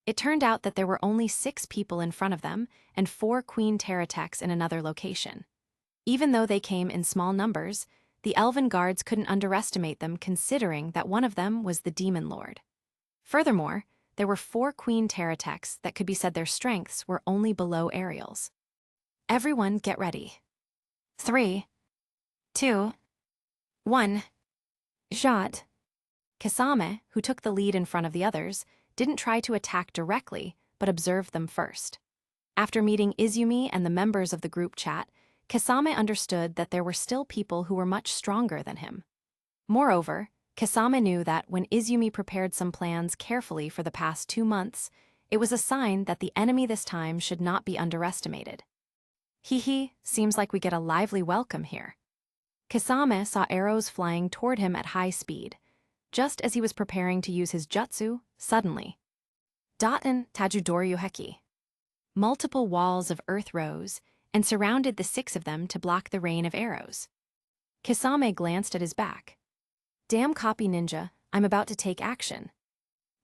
It turned out that there were only 6 people in front of them and 4 Queen Teratex in another location. Even though they came in small numbers, the elven guards couldn't underestimate them considering that one of them was the Demon Lord. Furthermore, there were 4 Queen Teratex that could be said their strengths were only below Ariel's. Everyone get ready. 3, 2, 1. Shot. Kasame, who took the lead in front of the others, didn't try to attack directly, but observed them first. After meeting Izumi and the members of the group chat, Kasame understood that there were still people who were much stronger than him. Moreover, Kasame knew that when Izumi prepared some plans carefully for the past 2 months, it was a sign that the enemy this time should not be underestimated. Seems like we get a lively welcome here. Kasame saw arrows flying toward him at high speed. Just as he was preparing to use his jutsu, suddenly, Daten Tajudoryu Heki. Multiple walls of earth rose and surrounded the 6 of them to block the rain of arrows. Kasame glanced at his back. Damn copy ninja, I'm about to take action.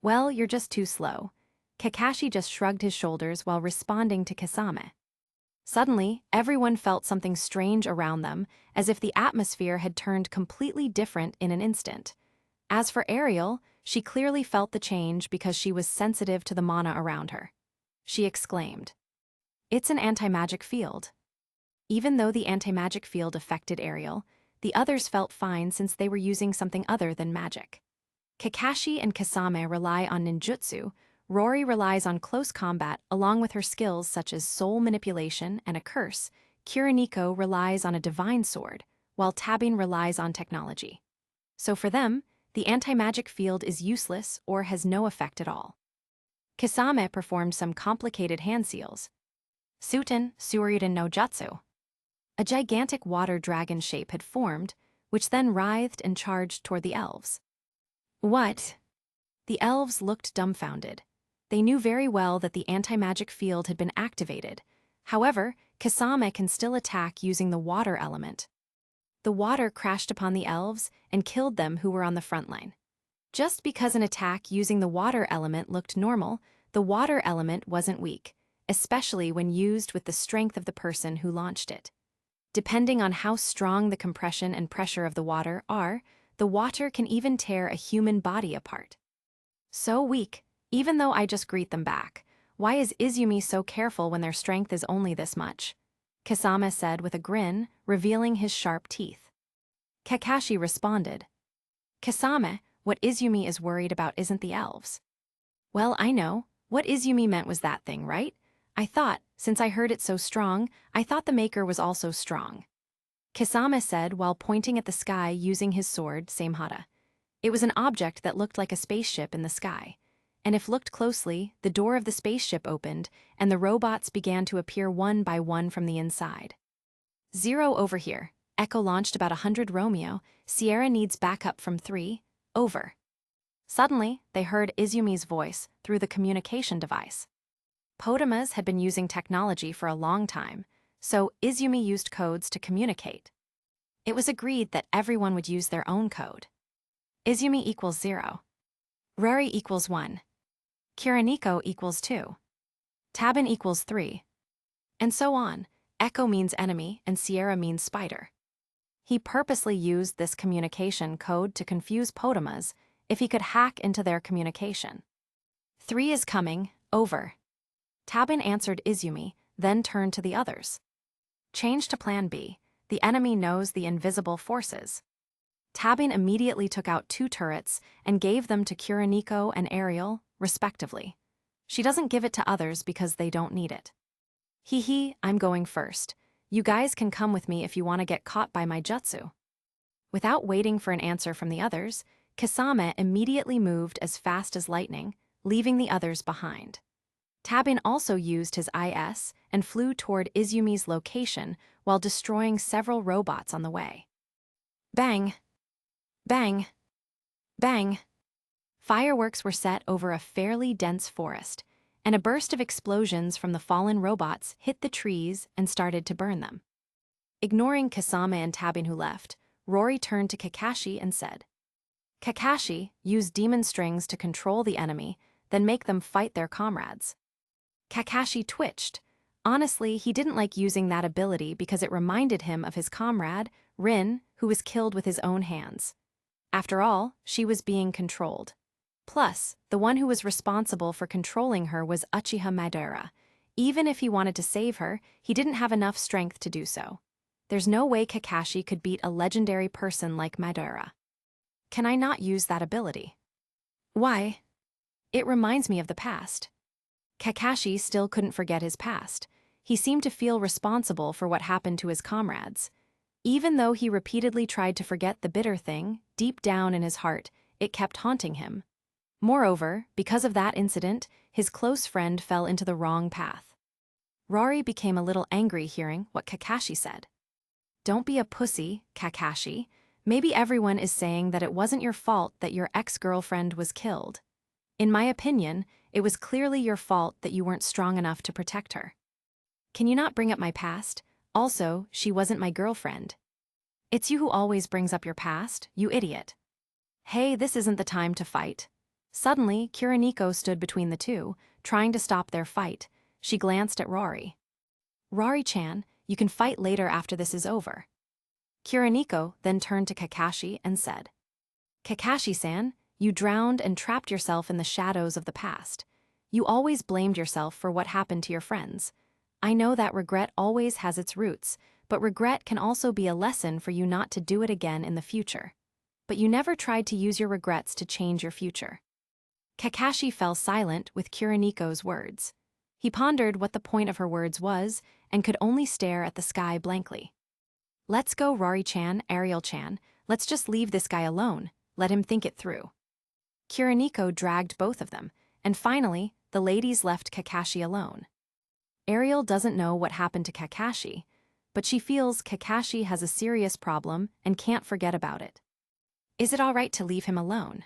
Well, you're just too slow. Kakashi just shrugged his shoulders while responding to Kasame. Suddenly, everyone felt something strange around them, as if the atmosphere had turned completely different in an instant. As for Ariel, she clearly felt the change because she was sensitive to the mana around her. She exclaimed, "It's an anti-magic field." Even though the anti-magic field affected Ariel, the others felt fine since they were using something other than magic. Kakashi and Kasame rely on ninjutsu, Rory relies on close combat along with her skills such as soul manipulation and a curse, Kuroniko relies on a divine sword, while Tabine relies on technology. So for them, the anti-magic field is useless or has no effect at all. Kasame performed some complicated hand seals. Suten Suryuden no Jutsu. A gigantic water dragon shape had formed, which then writhed and charged toward the elves. What? The elves looked dumbfounded. They knew very well that the anti-magic field had been activated. However, Kasame can still attack using the water element. The water crashed upon the elves and killed them who were on the front line. Just because an attack using the water element looked normal, the water element wasn't weak, especially when used with the strength of the person who launched it. Depending on how strong the compression and pressure of the water are, the water can even tear a human body apart. So weak, even though I just greet them back. Why is Izumi so careful when their strength is only this much? Kasame said with a grin, revealing his sharp teeth. Kakashi responded, "Kasame, what Izumi is worried about isn't the elves." Well, I know. What Izumi meant was that thing, right? I thought, since I heard it so strong, I thought the maker was also strong. Kasame said while pointing at the sky using his sword, Samehada. It was an object that looked like a spaceship in the sky. And if looked closely, the door of the spaceship opened, and the robots began to appear one by one from the inside. 0 over here. Echo launched about 100 Romeo. Sierra needs backup from 3. Over. Suddenly, they heard Izumi's voice through the communication device. Potamas had been using technology for a long time, so Izumi used codes to communicate. It was agreed that everyone would use their own code. Izumi equals 0. Rory equals 1. Kiriniko equals 2. Tabin equals 3. And so on. Echo means enemy and Sierra means spider. He purposely used this communication code to confuse Potamas if he could hack into their communication. 3 is coming, over. Tabin answered Izumi, then turned to the others. Change to plan B. The enemy knows the invisible forces. Tabin immediately took out 2 turrets and gave them to Kiriniko and Ariel, respectively. She doesn't give it to others because they don't need it. Hee, I'm going first. You guys can come with me if you want to get caught by my jutsu. Without waiting for an answer from the others, Kisame immediately moved as fast as lightning, leaving the others behind. Tabin also used his IS and flew toward Izumi's location while destroying several robots on the way. Bang! Bang! Bang! Fireworks were set over a fairly dense forest, and a burst of explosions from the fallen robots hit the trees and started to burn them. Ignoring Kisame and Tabin who left, Rory turned to Kakashi and said, Kakashi, use demon strings to control the enemy, then make them fight their comrades. Kakashi twitched. Honestly, he didn't like using that ability because it reminded him of his comrade, Rin, who was killed with his own hands. After all, she was being controlled. Plus, the one who was responsible for controlling her was Uchiha Madara. Even if he wanted to save her, he didn't have enough strength to do so. There's no way Kakashi could beat a legendary person like Madara. Can I not use that ability? Why? It reminds me of the past. Kakashi still couldn't forget his past. He seemed to feel responsible for what happened to his comrades. Even though he repeatedly tried to forget the bitter thing, deep down in his heart, it kept haunting him. Moreover, because of that incident, his close friend fell into the wrong path. Rory became a little angry hearing what Kakashi said. Don't be a pussy, Kakashi. Maybe everyone is saying that it wasn't your fault that your ex-girlfriend was killed. In my opinion, it was clearly your fault that you weren't strong enough to protect her. Can you not bring up my past? Also, she wasn't my girlfriend. It's you who always brings up your past, you idiot. Hey, this isn't the time to fight. Suddenly, Kiriniko stood between the two, trying to stop their fight. She glanced at Rory. Rory-chan, you can fight later after this is over. Kiriniko then turned to Kakashi and said, Kakashi-san, you drowned and trapped yourself in the shadows of the past. You always blamed yourself for what happened to your friends. I know that regret always has its roots, but regret can also be a lesson for you not to do it again in the future. But you never tried to use your regrets to change your future. Kakashi fell silent with Kiriniko's words. He pondered what the point of her words was and could only stare at the sky blankly. Let's go, Rory-chan, Ariel-chan. Let's just leave this guy alone. Let him think it through. Kiriniko dragged both of them, and finally, the ladies left Kakashi alone. Ariel doesn't know what happened to Kakashi, but she feels Kakashi has a serious problem and can't forget about it. Is it all right to leave him alone?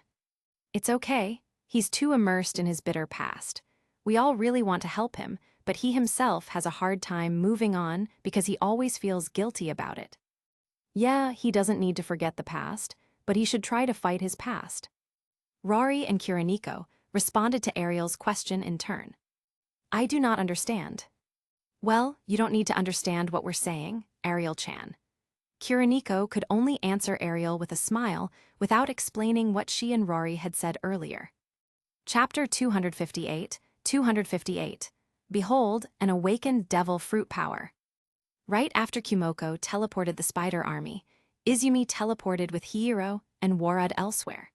It's okay. He's too immersed in his bitter past. We all really want to help him, but he himself has a hard time moving on because he always feels guilty about it. Yeah, he doesn't need to forget the past, but he should try to fight his past. Rory and Kiriniko responded to Ariel's question in turn. I do not understand. Well, you don't need to understand what we're saying, Ariel-chan. Kiriniko could only answer Ariel with a smile without explaining what she and Rory had said earlier. Chapter 258, 258. Behold, an awakened devil fruit power. Right after Kumoko teleported the spider army, Izumi teleported with Hiro and Warud elsewhere.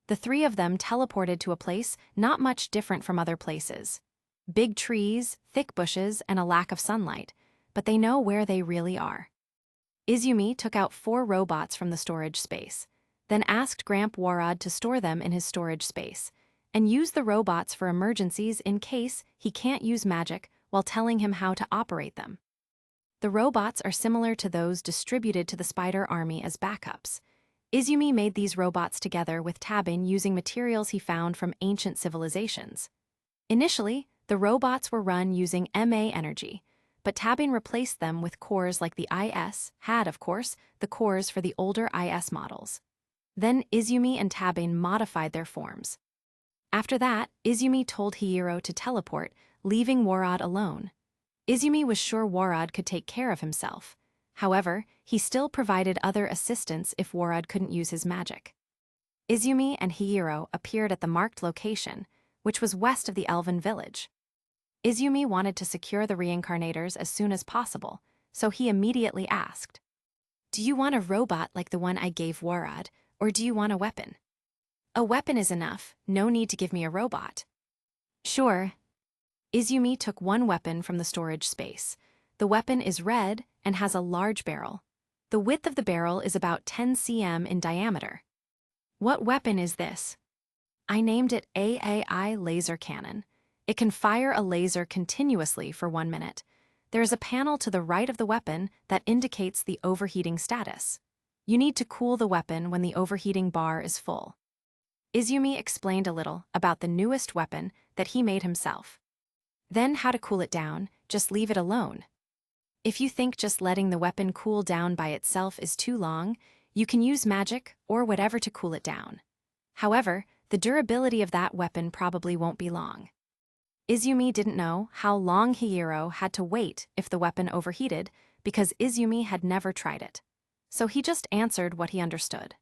The three of them teleported to a place not much different from other places. Big trees, thick bushes, and a lack of sunlight, but they know where they really are. Izumi took out 4 robots from the storage space, then asked Gramp Warud to store them in his storage space, and use the robots for emergencies in case he can't use magic while telling him how to operate them. The robots are similar to those distributed to the spider army as backups. Izumi made these robots together with Tabin using materials he found from ancient civilizations. Initially, The robots were run using MA energy, but tabbing replaced them with cores like the IS had, of course, the cores for the older IS models. Then Izumi and tabbing modified their forms. After that, Izumi told Hiro to teleport, leaving Warad alone. Izumi was sure Warad could take care of himself. However, he still provided other assistance if Warad couldn't use his magic. Izumi and Hiro appeared at the marked location, which was west of the elven village. Izumi wanted to secure the reincarnators as soon as possible, so he immediately asked, "Do you want a robot like the one I gave Warad, or do you want a weapon?" "A weapon is enough, no need to give me a robot." "Sure." Izumi took one weapon from the storage space. The weapon is red and has a large barrel. The width of the barrel is about 10 cm in diameter. "What weapon is this?" "I named it AAI laser cannon. It can fire a laser continuously for 1 minute. There is a panel to the right of the weapon that indicates the overheating status. You need to cool the weapon when the overheating bar is full." Izumi explained a little about the newest weapon that he made himself. Then how to cool it down, just leave it alone. If you think just letting the weapon cool down by itself is too long, you can use magic or whatever to cool it down. However, the durability of that weapon probably won't be long. Izumi didn't know how long Hiro had to wait if the weapon overheated because Izumi had never tried it. So he just answered what he understood.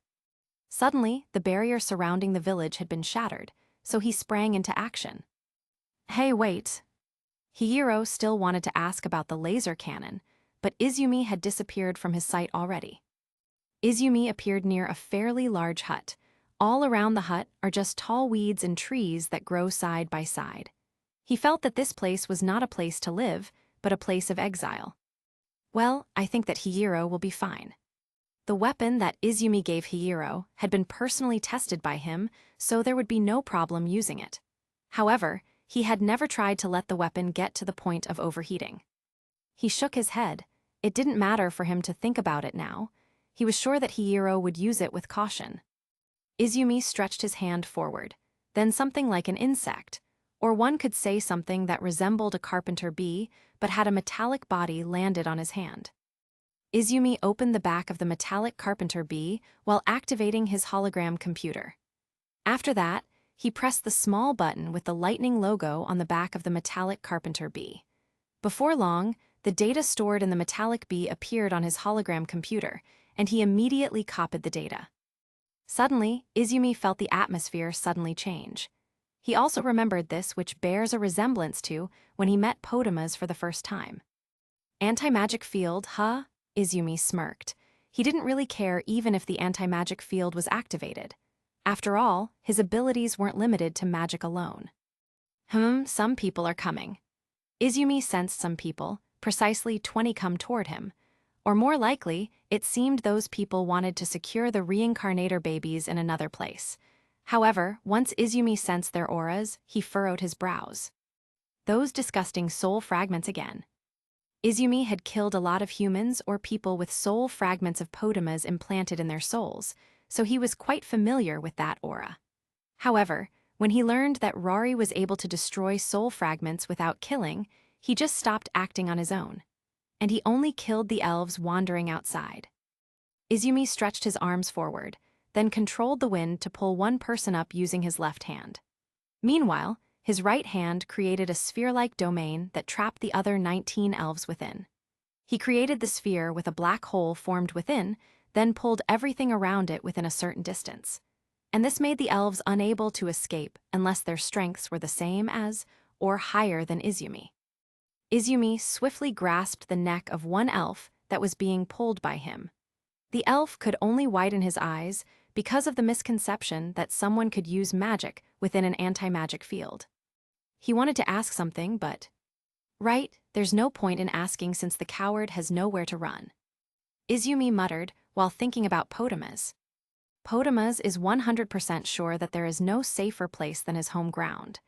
Suddenly, the barrier surrounding the village had been shattered, so he sprang into action. "Hey, wait." Hiro still wanted to ask about the laser cannon, but Izumi had disappeared from his sight already. Izumi appeared near a fairly large hut. All around the hut are just tall weeds and trees that grow side by side. He felt that this place was not a place to live, but a place of exile. "Well, I think that Hiro will be fine." The weapon that Izumi gave Hiro had been personally tested by him, so there would be no problem using it. However, he had never tried to let the weapon get to the point of overheating. He shook his head. It didn't matter for him to think about it now. He was sure that Hiro would use it with caution. Izumi stretched his hand forward. Then something like an insect, or one could say something that resembled a carpenter bee but had a metallic body, landed on his hand. Izumi opened the back of the metallic carpenter bee while activating his hologram computer. After that, he pressed the small button with the lightning logo on the back of the metallic carpenter bee. Before long, the data stored in the metallic bee appeared on his hologram computer, and he immediately copied the data. Suddenly, Izumi felt the atmosphere suddenly change. He also remembered this, which bears a resemblance to when he met Potamas for the first time. "Anti-magic field, huh?" Izumi smirked. He didn't really care even if the anti-magic field was activated. After all, his abilities weren't limited to magic alone. Some people are coming." Izumi sensed some people, precisely 20, come toward him. Or more likely, it seemed those people wanted to secure the reincarnator babies in another place. However, once Izumi sensed their auras, he furrowed his brows. Those disgusting soul fragments again. Izumi had killed a lot of humans or people with soul fragments of Potamas implanted in their souls, so he was quite familiar with that aura. However, when he learned that Rari was able to destroy soul fragments without killing, he just stopped acting on his own. And he only killed the elves wandering outside. Izumi stretched his arms forward, then controlled the wind to pull one person up using his left hand. Meanwhile, his right hand created a sphere-like domain that trapped the other 19 elves within. He created the sphere with a black hole formed within, then pulled everything around it within a certain distance. And this made the elves unable to escape unless their strengths were the same as, or higher than Izumi. Izumi swiftly grasped the neck of one elf that was being pulled by him. The elf could only widen his eyes because of the misconception that someone could use magic within an anti-magic field. He wanted to ask something, but... Right, there's no point in asking since the coward has nowhere to run. Izumi muttered while thinking about Potamas. Potamas is 100% sure that there is no safer place than his home ground.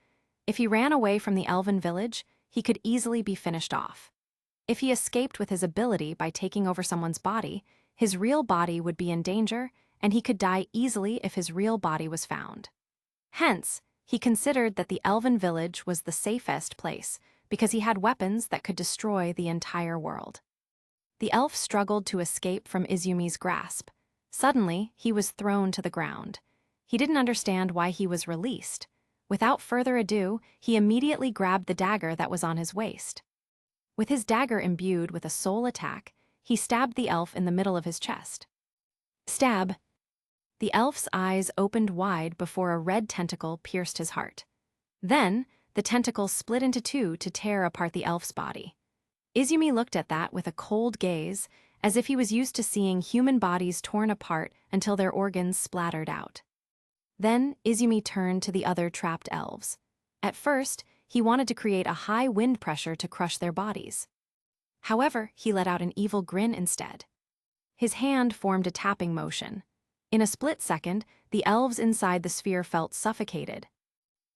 If he ran away from the elven village, he could easily be finished off. If he escaped with his ability by taking over someone's body, his real body would be in danger, and he could die easily if his real body was found. Hence, He considered that the elven village was the safest place because he had weapons that could destroy the entire world. The elf struggled to escape from Izumi's grasp. Suddenly, he was thrown to the ground. He didn't understand why he was released. Without further ado, he immediately grabbed the dagger that was on his waist. With his dagger imbued with a soul attack, he stabbed the elf in the middle of his chest. Stab! The elf's eyes opened wide before a red tentacle pierced his heart. Then, the tentacle split into two to tear apart the elf's body. Izumi looked at that with a cold gaze, as if he was used to seeing human bodies torn apart until their organs splattered out. Then, Izumi turned to the other trapped elves. At first, he wanted to create a high wind pressure to crush their bodies. However, he let out an evil grin instead. His hand formed a tapping motion. In a split second, the elves inside the sphere felt suffocated.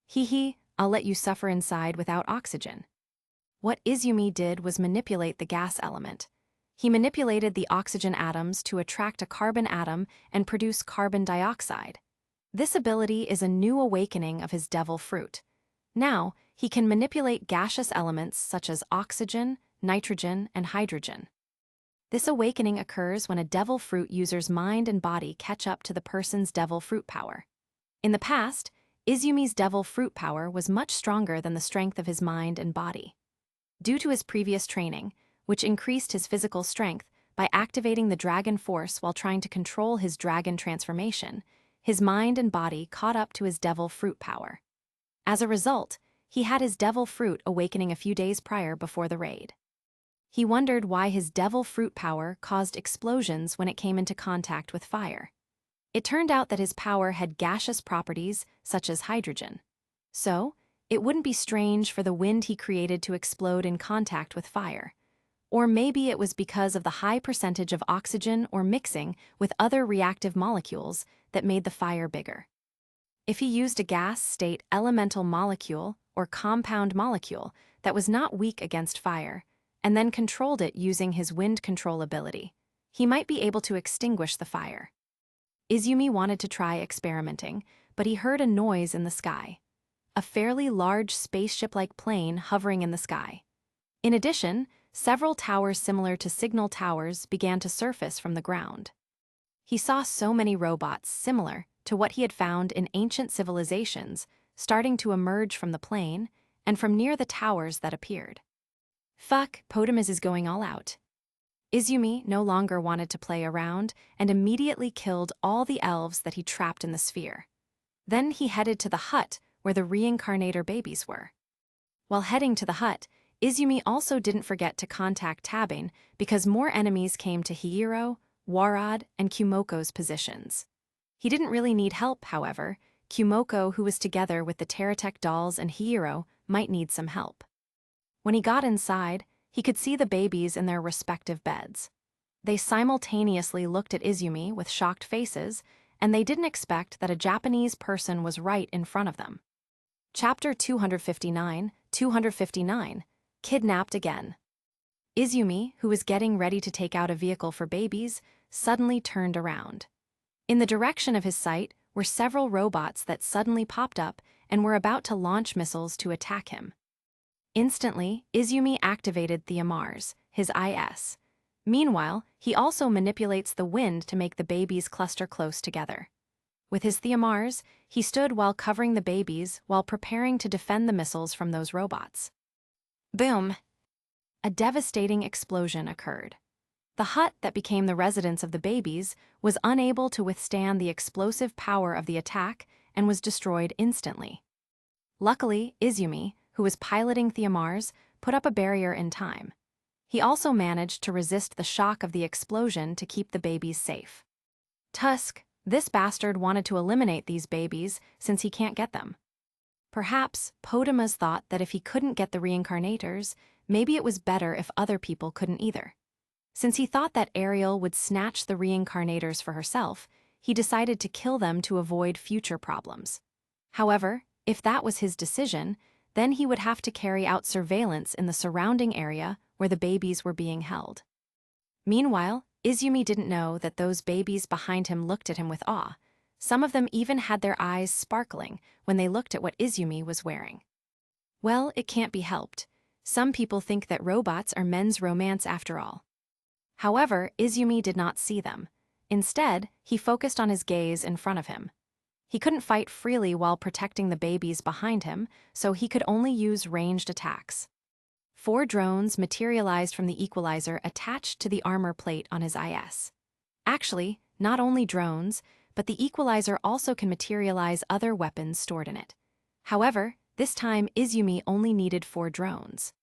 Hee, I'll let you suffer inside without oxygen. What Izumi did was manipulate the gas element. He manipulated the oxygen atoms to attract a carbon atom and produce carbon dioxide. This ability is a new awakening of his devil fruit. Now, he can manipulate gaseous elements such as oxygen, nitrogen, and hydrogen. This awakening occurs when a devil fruit user's mind and body catch up to the person's devil fruit power. In the past, Izumi's devil fruit power was much stronger than the strength of his mind and body. Due to his previous training, which increased his physical strength by activating the dragon force while trying to control his dragon transformation, his mind and body caught up to his devil fruit power. As a result, he had his devil fruit awakening a few days prior before the raid. He wondered why his devil fruit power caused explosions when it came into contact with fire. It turned out that his power had gaseous properties such as hydrogen. So, it wouldn't be strange for the wind he created to explode in contact with fire. Or maybe it was because of the high percentage of oxygen or mixing with other reactive molecules that made the fire bigger. If he used a gas-state elemental molecule or compound molecule that was not weak against fire, and then controlled it using his wind control ability, he might be able to extinguish the fire. Izumi wanted to try experimenting, but he heard a noise in the sky. A fairly large spaceship-like plane hovering in the sky. In addition, several towers similar to signal towers began to surface from the ground. He saw so many robots similar to what he had found in ancient civilizations starting to emerge from the plane and from near the towers that appeared. Fuck, Potamus is going all out. Izumi no longer wanted to play around and immediately killed all the elves that he trapped in the sphere. Then he headed to the hut where the reincarnator babies were. While heading to the hut, Izumi also didn't forget to contact Tabane because more enemies came to Hiro, Warad, and Kumoko's positions. He didn't really need help, however. Kumoko, who was together with the Teratech dolls, and Hiro, might need some help. When he got inside, he could see the babies in their respective beds. They simultaneously looked at Izumi with shocked faces, and they didn't expect that a Japanese person was right in front of them. Chapter 259, Kidnapped Again. Izumi, who was getting ready to take out a vehicle for babies, suddenly turned around. In the direction of his sight were several robots that suddenly popped up and were about to launch missiles to attack him. Instantly, Izumi activated Theomars, his IS. Meanwhile, he also manipulates the wind to make the babies cluster close together. With his Theomars, he stood while covering the babies while preparing to defend the missiles from those robots. Boom! A devastating explosion occurred. The hut that became the residence of the babies was unable to withstand the explosive power of the attack and was destroyed instantly. Luckily, Izumi, who was piloting Theomars, put up a barrier in time. He also managed to resist the shock of the explosion to keep the babies safe. Tusk, this bastard wanted to eliminate these babies since he can't get them. Perhaps Potamus thought that if he couldn't get the reincarnators, maybe it was better if other people couldn't either. Since he thought that Ariel would snatch the reincarnators for herself, he decided to kill them to avoid future problems. However, if that was his decision, then he would have to carry out surveillance in the surrounding area where the babies were being held. Meanwhile, Izumi didn't know that those babies behind him looked at him with awe, Some of them even had their eyes sparkling when they looked at what Izumi was wearing. Well, it can't be helped. Some people think that robots are men's romance after all. However, Izumi did not see them. Instead, he focused on his gaze in front of him. He couldn't fight freely while protecting the babies behind him, so he could only use ranged attacks. 4 drones materialized from the equalizer attached to the armor plate on his IS. Actually, not only drones, but the equalizer also can materialize other weapons stored in it. However, this time Izumi only needed 4 drones.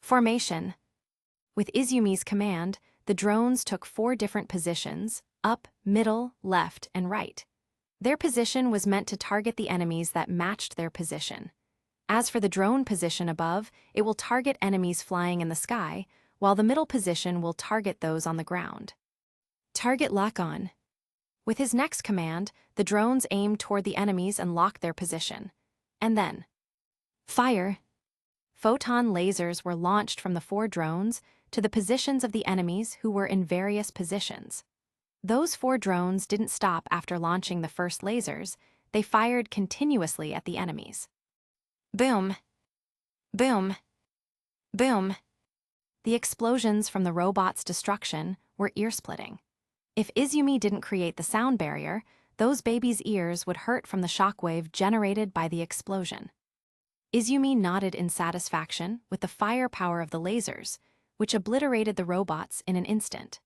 Formation. With Izumi's command, the drones took 4 different positions: up, middle, left, and right. Their position was meant to target the enemies that matched their position. As for the drone position above, it will target enemies flying in the sky, while the middle position will target those on the ground. Target lock on. With his next command, the drones aimed toward the enemies and locked their position. And then, fire! Photon lasers were launched from the 4 drones to the positions of the enemies who were in various positions. Those 4 drones didn't stop after launching the first lasers. They fired continuously at the enemies. Boom! Boom! Boom! The explosions from the robot's destruction were ear-splitting. If Izumi didn't create the sound barrier, those babies' ears would hurt from the shockwave generated by the explosion. Izumi nodded in satisfaction with the firepower of the lasers, which obliterated the robots in an instant.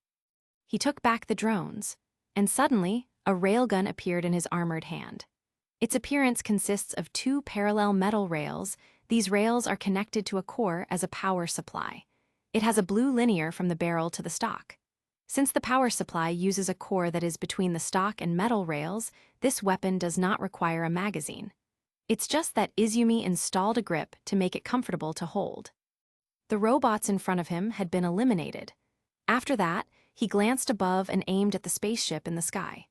He took back the drones, and suddenly, a railgun appeared in his armored hand. Its appearance consists of 2 parallel metal rails. These rails are connected to a core as a power supply. It has a blue linear from the barrel to the stock. Since the power supply uses a core that is between the stock and metal rails, this weapon does not require a magazine. It's just that Izumi installed a grip to make it comfortable to hold. The robots in front of him had been eliminated. After that, he glanced above and aimed at the spaceship in the sky.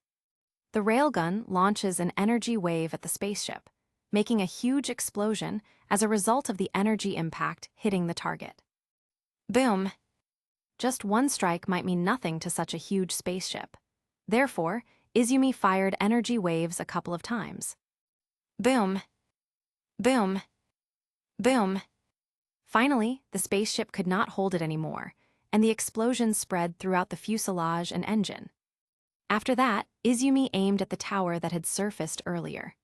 The railgun launches an energy wave at the spaceship, making a huge explosion as a result of the energy impact hitting the target. Boom! Just one strike might mean nothing to such a huge spaceship. Therefore, Izumi fired energy waves a couple of times. Boom! Boom! Boom! Finally, the spaceship could not hold it anymore, and the explosion spread throughout the fuselage and engine. After that, Izumi aimed at the tower that had surfaced earlier.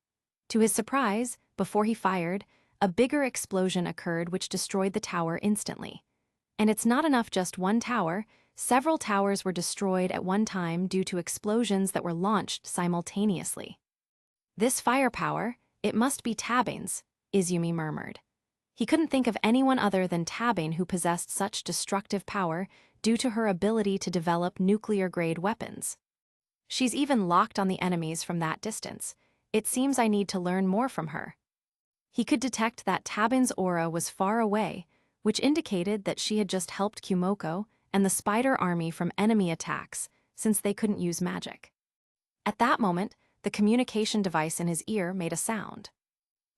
To his surprise, before he fired, a bigger explosion occurred which destroyed the tower instantly. And it's not enough just one tower, several towers were destroyed at one time due to explosions that were launched simultaneously. This firepower, it must be Tabane's, Izumi murmured. He couldn't think of anyone other than Tabane who possessed such destructive power due to her ability to develop nuclear-grade weapons. She's even locked on the enemies from that distance. It seems I need to learn more from her. He could detect that Tabane's aura was far away, which indicated that she had just helped Kumoko and the spider army from enemy attacks since they couldn't use magic. At that moment, the communication device in his ear made a sound.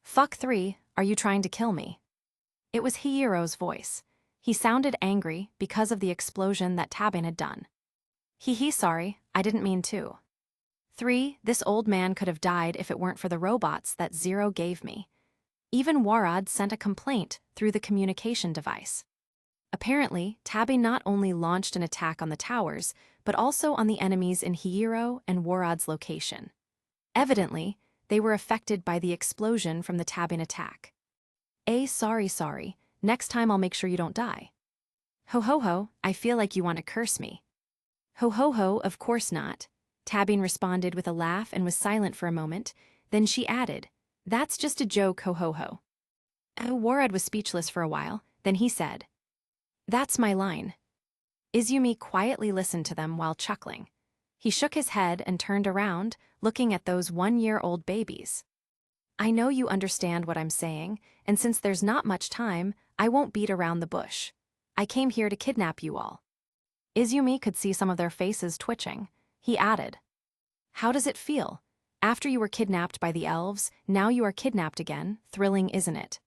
"Fuck 3, are you trying to kill me?" It was Hiro's voice. He sounded angry because of the explosion that Tabane had done. Sorry, I didn't mean to. 3, this old man could have died if it weren't for the robots that Zero gave me. Even Warad sent a complaint through the communication device. Apparently, Tabane not only launched an attack on the towers, but also on the enemies in Hiro and Warad's location. Evidently, they were affected by the explosion from the Tabane attack. Sorry, next time I'll make sure you don't die. Ho ho ho, I feel like you want to curse me. Ho ho ho, of course not. Tabane responded with a laugh and was silent for a moment, then she added, "That's just a joke, ho ho ho." Warad was speechless for a while, then he said, "That's my line." Izumi quietly listened to them while chuckling. He shook his head and turned around, looking at those 1-year-old babies. "I know you understand what I'm saying, and since there's not much time, I won't beat around the bush. I came here to kidnap you all." Izumi could see some of their faces twitching. He added, "How does it feel? After you were kidnapped by the elves, now you are kidnapped again. Thrilling, isn't it?"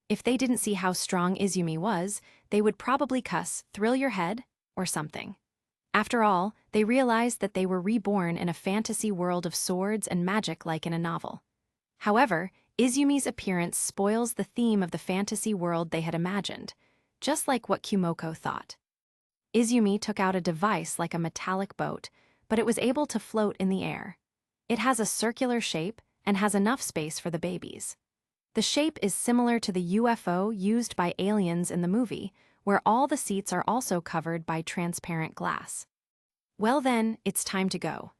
If they didn't see how strong Izumi was, they would probably cuss, "Thrill your head," or something. After all, they realized that they were reborn in a fantasy world of swords and magic like in a novel. However, Izumi's appearance spoils the theme of the fantasy world they had imagined, just like what Kumoko thought. Izumi took out a device like a metallic boat, but it was able to float in the air. It has a circular shape and has enough space for the babies. The shape is similar to the UFO used by aliens in the movie, where all the seats are also covered by transparent glass. Well then, it's time to go.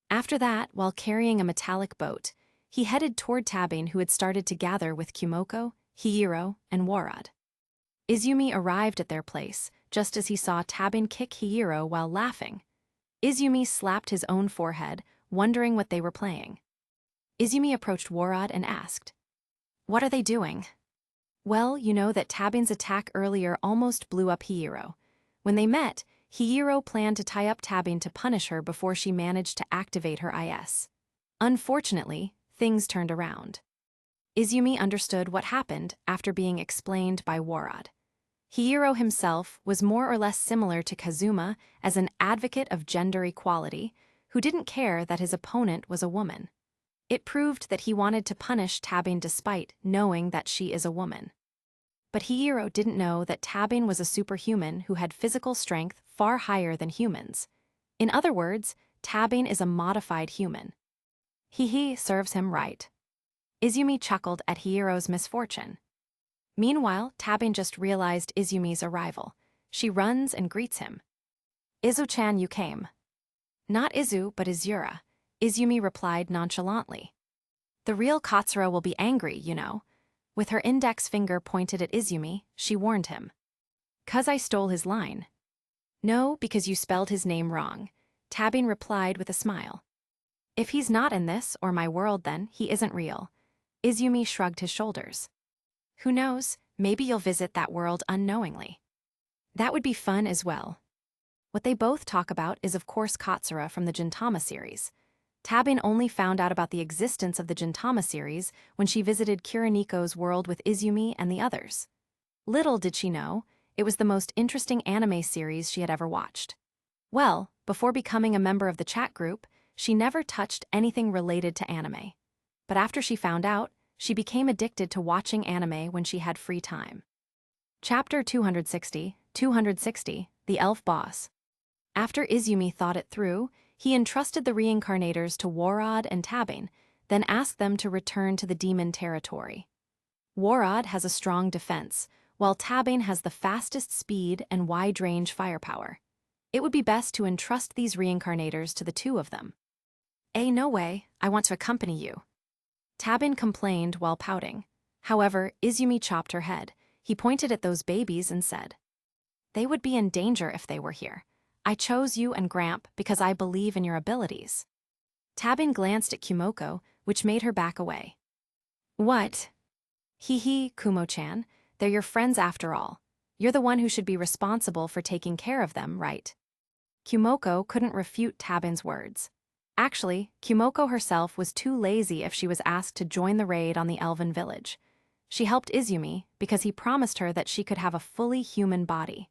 After that, while carrying a metallic boat, he headed toward Tabin, who had started to gather with Kumoko, Hihiro, and Warad. Izumi arrived at their place, just as he saw Tabin kick Hihiro while laughing. Izumi slapped his own forehead, wondering what they were playing. Izumi approached Warad and asked, "What are they doing?" "Well, you know that Tabin's attack earlier almost blew up Hihiro. When they met, Hihiro planned to tie up Tabin to punish her before she managed to activate her IS. Unfortunately, things turned around." Izumi understood what happened after being explained by Warad. Hihiro himself was more or less similar to Kazuma as an advocate of gender equality who didn't care that his opponent was a woman. It proved that he wanted to punish Tabin despite knowing that she is a woman. But Hihiro didn't know that Tabin was a superhuman who had physical strength far higher than humans. In other words, Tabin is a modified human. He serves him right. Izumi chuckled at Hihiro's misfortune. Meanwhile, Tabin just realized Izumi's arrival. She runs and greets him. "Izu-chan, you came." "Not Izu, but Izura," Izumi replied nonchalantly. "The real Katsura will be angry, you know." With her index finger pointed at Izumi, she warned him. "'Cause I stole his line." "No, because you spelled his name wrong," Tabin replied with a smile. "If he's not in this or my world, then he isn't real." Izumi shrugged his shoulders. "Who knows, maybe you'll visit that world unknowingly. That would be fun as well." What they both talk about is of course Katsura from the Gintama series. Tabin only found out about the existence of the Gintama series when she visited Kiriniko's world with Izumi and the others. Little did she know, it was the most interesting anime series she had ever watched. Well, before becoming a member of the chat group, she never touched anything related to anime. But after she found out, she became addicted to watching anime when she had free time. Chapter 260, The Elf Boss. After Izumi thought it through, he entrusted the reincarnators to Warad and Tabin, then asked them to return to the demon territory. Warad has a strong defense, while Tabin has the fastest speed and wide-range firepower. It would be best to entrust these reincarnators to the two of them. No way, I want to accompany you." Tabin complained while pouting. However, Izumi chopped her head. He pointed at those babies and said, "They would be in danger if they were here. I chose you and Gramp because I believe in your abilities." Tabin glanced at Kumoko, which made her back away. "What?" Kumo-chan, they're your friends after all. You're the one who should be responsible for taking care of them, right?" Kumoko couldn't refute Tabin's words. Actually, Kumoko herself was too lazy if she was asked to join the raid on the elven village. She helped Izumi because he promised her that she could have a fully human body.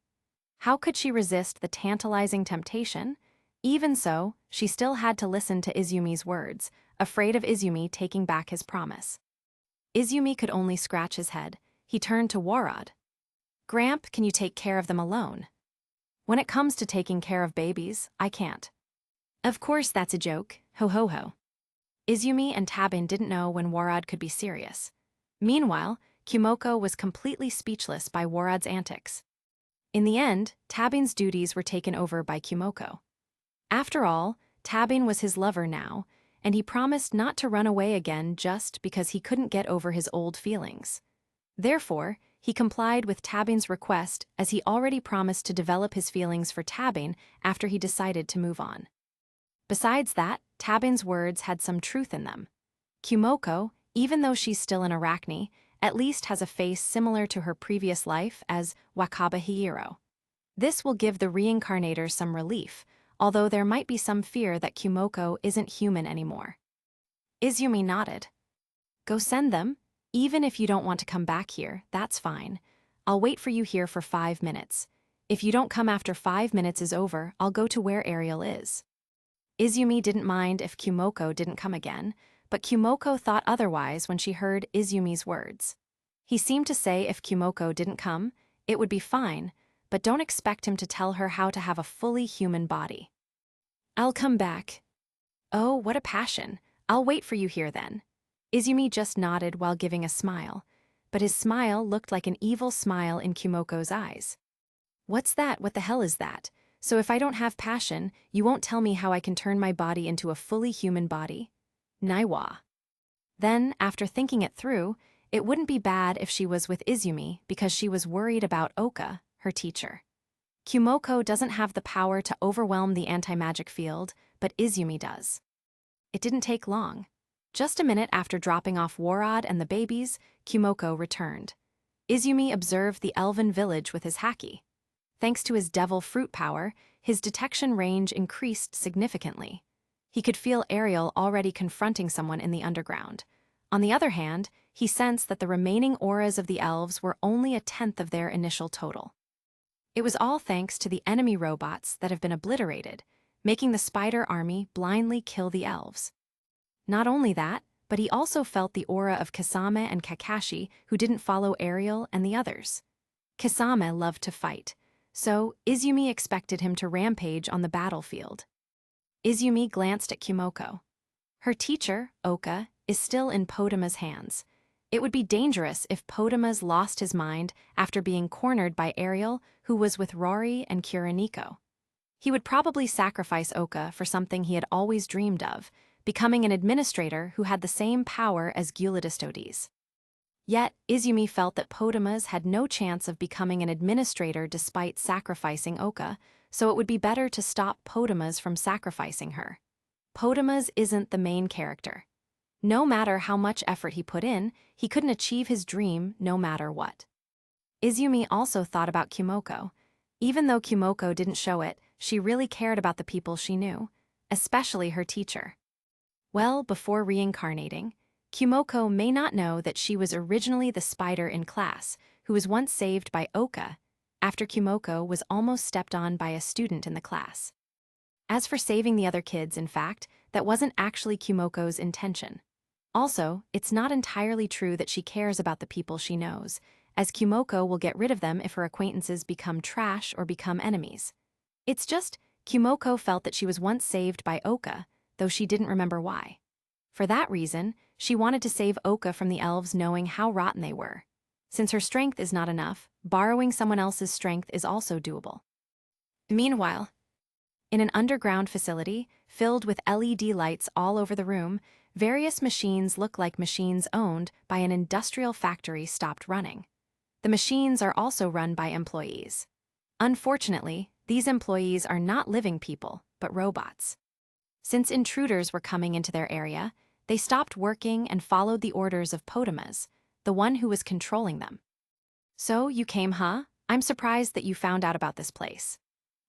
How could she resist the tantalizing temptation? Even so, she still had to listen to Izumi's words, afraid of Izumi taking back his promise. Izumi could only scratch his head. He turned to Warad. "Gramp, can you take care of them alone?" "When it comes to taking care of babies, I can't." "Of course that's a joke, ho ho ho." Izumi and Tabin didn't know when Warad could be serious. Meanwhile, Kumoko was completely speechless by Warad's antics. In the end, Tabin's duties were taken over by Kumoko. After all, Tabin was his lover now, and he promised not to run away again just because he couldn't get over his old feelings. Therefore, he complied with Tabin's request as he already promised to develop his feelings for Tabin after he decided to move on. Besides that, Tabin's words had some truth in them. Kumoko, even though she's still an Arachne, at least has a face similar to her previous life as Wakaba Hihiro. This will give the reincarnators some relief, although there might be some fear that Kumoko isn't human anymore. Izumi nodded. "Go send them. Even if you don't want to come back here, that's fine. I'll wait for you here for 5 minutes." If you don't come after 5 minutes is over, I'll go to where Ariel is. Izumi didn't mind if Kumoko didn't come again, but Kumoko thought otherwise when she heard Izumi's words. He seemed to say if Kumoko didn't come, it would be fine, but don't expect him to tell her how to have a fully human body. I'll come back. Oh, what a passion. I'll wait for you here then. Izumi just nodded while giving a smile, but his smile looked like an evil smile in Kumoko's eyes. What's that? What the hell is that? So if I don't have passion, you won't tell me how I can turn my body into a fully human body? Naiwa. Then, after thinking it through, it wouldn't be bad if she was with Izumi because she was worried about Oka, her teacher. Kumoko doesn't have the power to overwhelm the anti-magic field, but Izumi does. It didn't take long. Just a minute after dropping off Warad and the babies, Kumoko returned. Izumi observed the elven village with his haki. Thanks to his devil fruit power, his detection range increased significantly. He could feel Ariel already confronting someone in the underground. On the other hand, he sensed that the remaining auras of the elves were only 1/10 of their initial total. It was all thanks to the enemy robots that have been obliterated, making the spider army blindly kill the elves. Not only that, but he also felt the aura of Kasame and Kakashi, who didn't follow Ariel and the others. Kasame loved to fight, so Izumi expected him to rampage on the battlefield. Izumi glanced at Kumoko. Her teacher, Oka, is still in Podama's hands. It would be dangerous if Podama's lost his mind after being cornered by Ariel, who was with Rory and Kuroniko. He would probably sacrifice Oka for something he had always dreamed of, becoming an administrator who had the same power as Gyulidistodes. Yet, Izumi felt that Podama's had no chance of becoming an administrator despite sacrificing Oka, so it would be better to stop Podama's from sacrificing her. Podama's isn't the main character. No matter how much effort he put in, he couldn't achieve his dream no matter what. Izumi also thought about Kumoko. Even though Kumoko didn't show it, she really cared about the people she knew, especially her teacher. Well, before reincarnating, Kumoko may not know that she was originally the spider in class who was once saved by Oka after Kumoko was almost stepped on by a student in the class. As for saving the other kids, in fact, that wasn't actually Kumoko's intention. Also, it's not entirely true that she cares about the people she knows, as Kumoko will get rid of them if her acquaintances become trash or become enemies. It's just, Kumoko felt that she was once saved by Oka, though she didn't remember why. For that reason, she wanted to save Oka from the elves knowing how rotten they were. Since her strength is not enough, borrowing someone else's strength is also doable. Meanwhile, in an underground facility, filled with LED lights all over the room, various machines look like machines owned by an industrial factory stopped running. The machines are also run by employees. Unfortunately, these employees are not living people, but robots. Since intruders were coming into their area, they stopped working and followed the orders of Podama's, the one who was controlling them. So, you came, huh? I'm surprised that you found out about this place.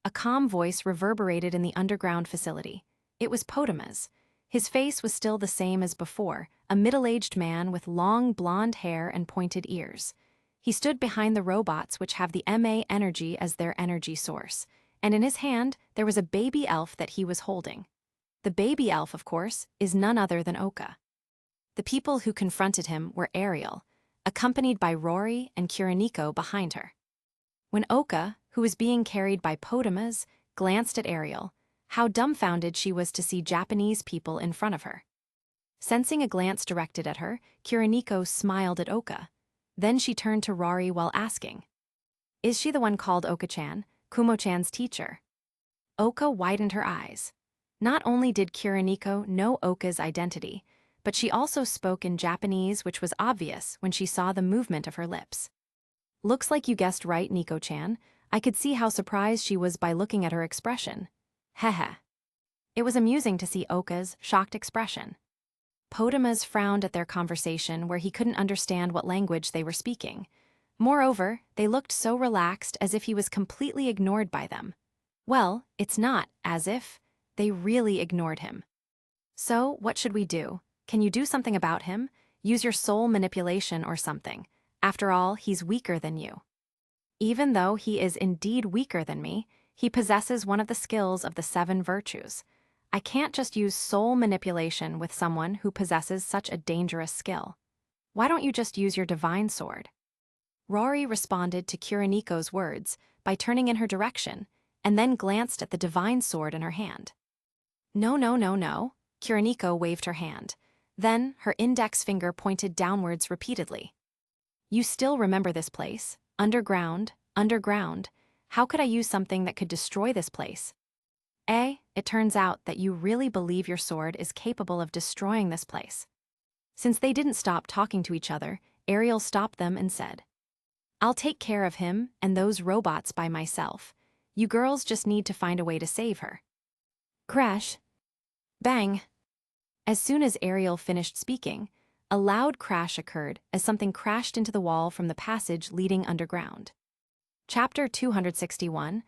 A calm voice reverberated in the underground facility. It was Podama's. His face was still the same as before, a middle-aged man with long blonde hair and pointed ears. He stood behind the robots which have the MA energy as their energy source, and in his hand there was a baby elf that he was holding. The baby elf, of course, is none other than Oka. The people who confronted him were Ariel, accompanied by Rory and Kuroniko behind her. When Oka, who was being carried by Podama's, glanced at Ariel, how dumbfounded she was to see Japanese people in front of her. Sensing a glance directed at her, Kuroniko smiled at Oka. Then she turned to Rory while asking, "Is she the one called Oka-chan, Kumo-chan's teacher?" Oka widened her eyes. Not only did Kuroniko know Oka's identity, but she also spoke in Japanese, which was obvious when she saw the movement of her lips. "Looks like you guessed right, Nico-chan. I could see how surprised she was by looking at her expression. Heh. It was amusing to see Oka's shocked expression. Podama's frowned at their conversation where he couldn't understand what language they were speaking. Moreover, they looked so relaxed as if he was completely ignored by them. Well, it's not as if. They really ignored him. So, what should we do? Can you do something about him? Use your soul manipulation or something. After all, he's weaker than you. Even though he is indeed weaker than me, he possesses one of the skills of the 7 virtues. I can't just use soul manipulation with someone who possesses such a dangerous skill. Why don't you just use your divine sword? Rory responded to Kuroniko's words by turning in her direction and then glanced at the divine sword in her hand. No, no, no, no. Kuroniko waved her hand. Then her index finger pointed downwards repeatedly. You still remember this place? Underground, underground. How could I use something that could destroy this place? It turns out that you really believe your sword is capable of destroying this place. Since they didn't stop talking to each other, Ariel stopped them and said, I'll take care of him and those robots by myself. You girls just need to find a way to save her. Crash. Bang. As soon as Ariel finished speaking, a loud crash occurred as something crashed into the wall from the passage leading underground. Chapter 261,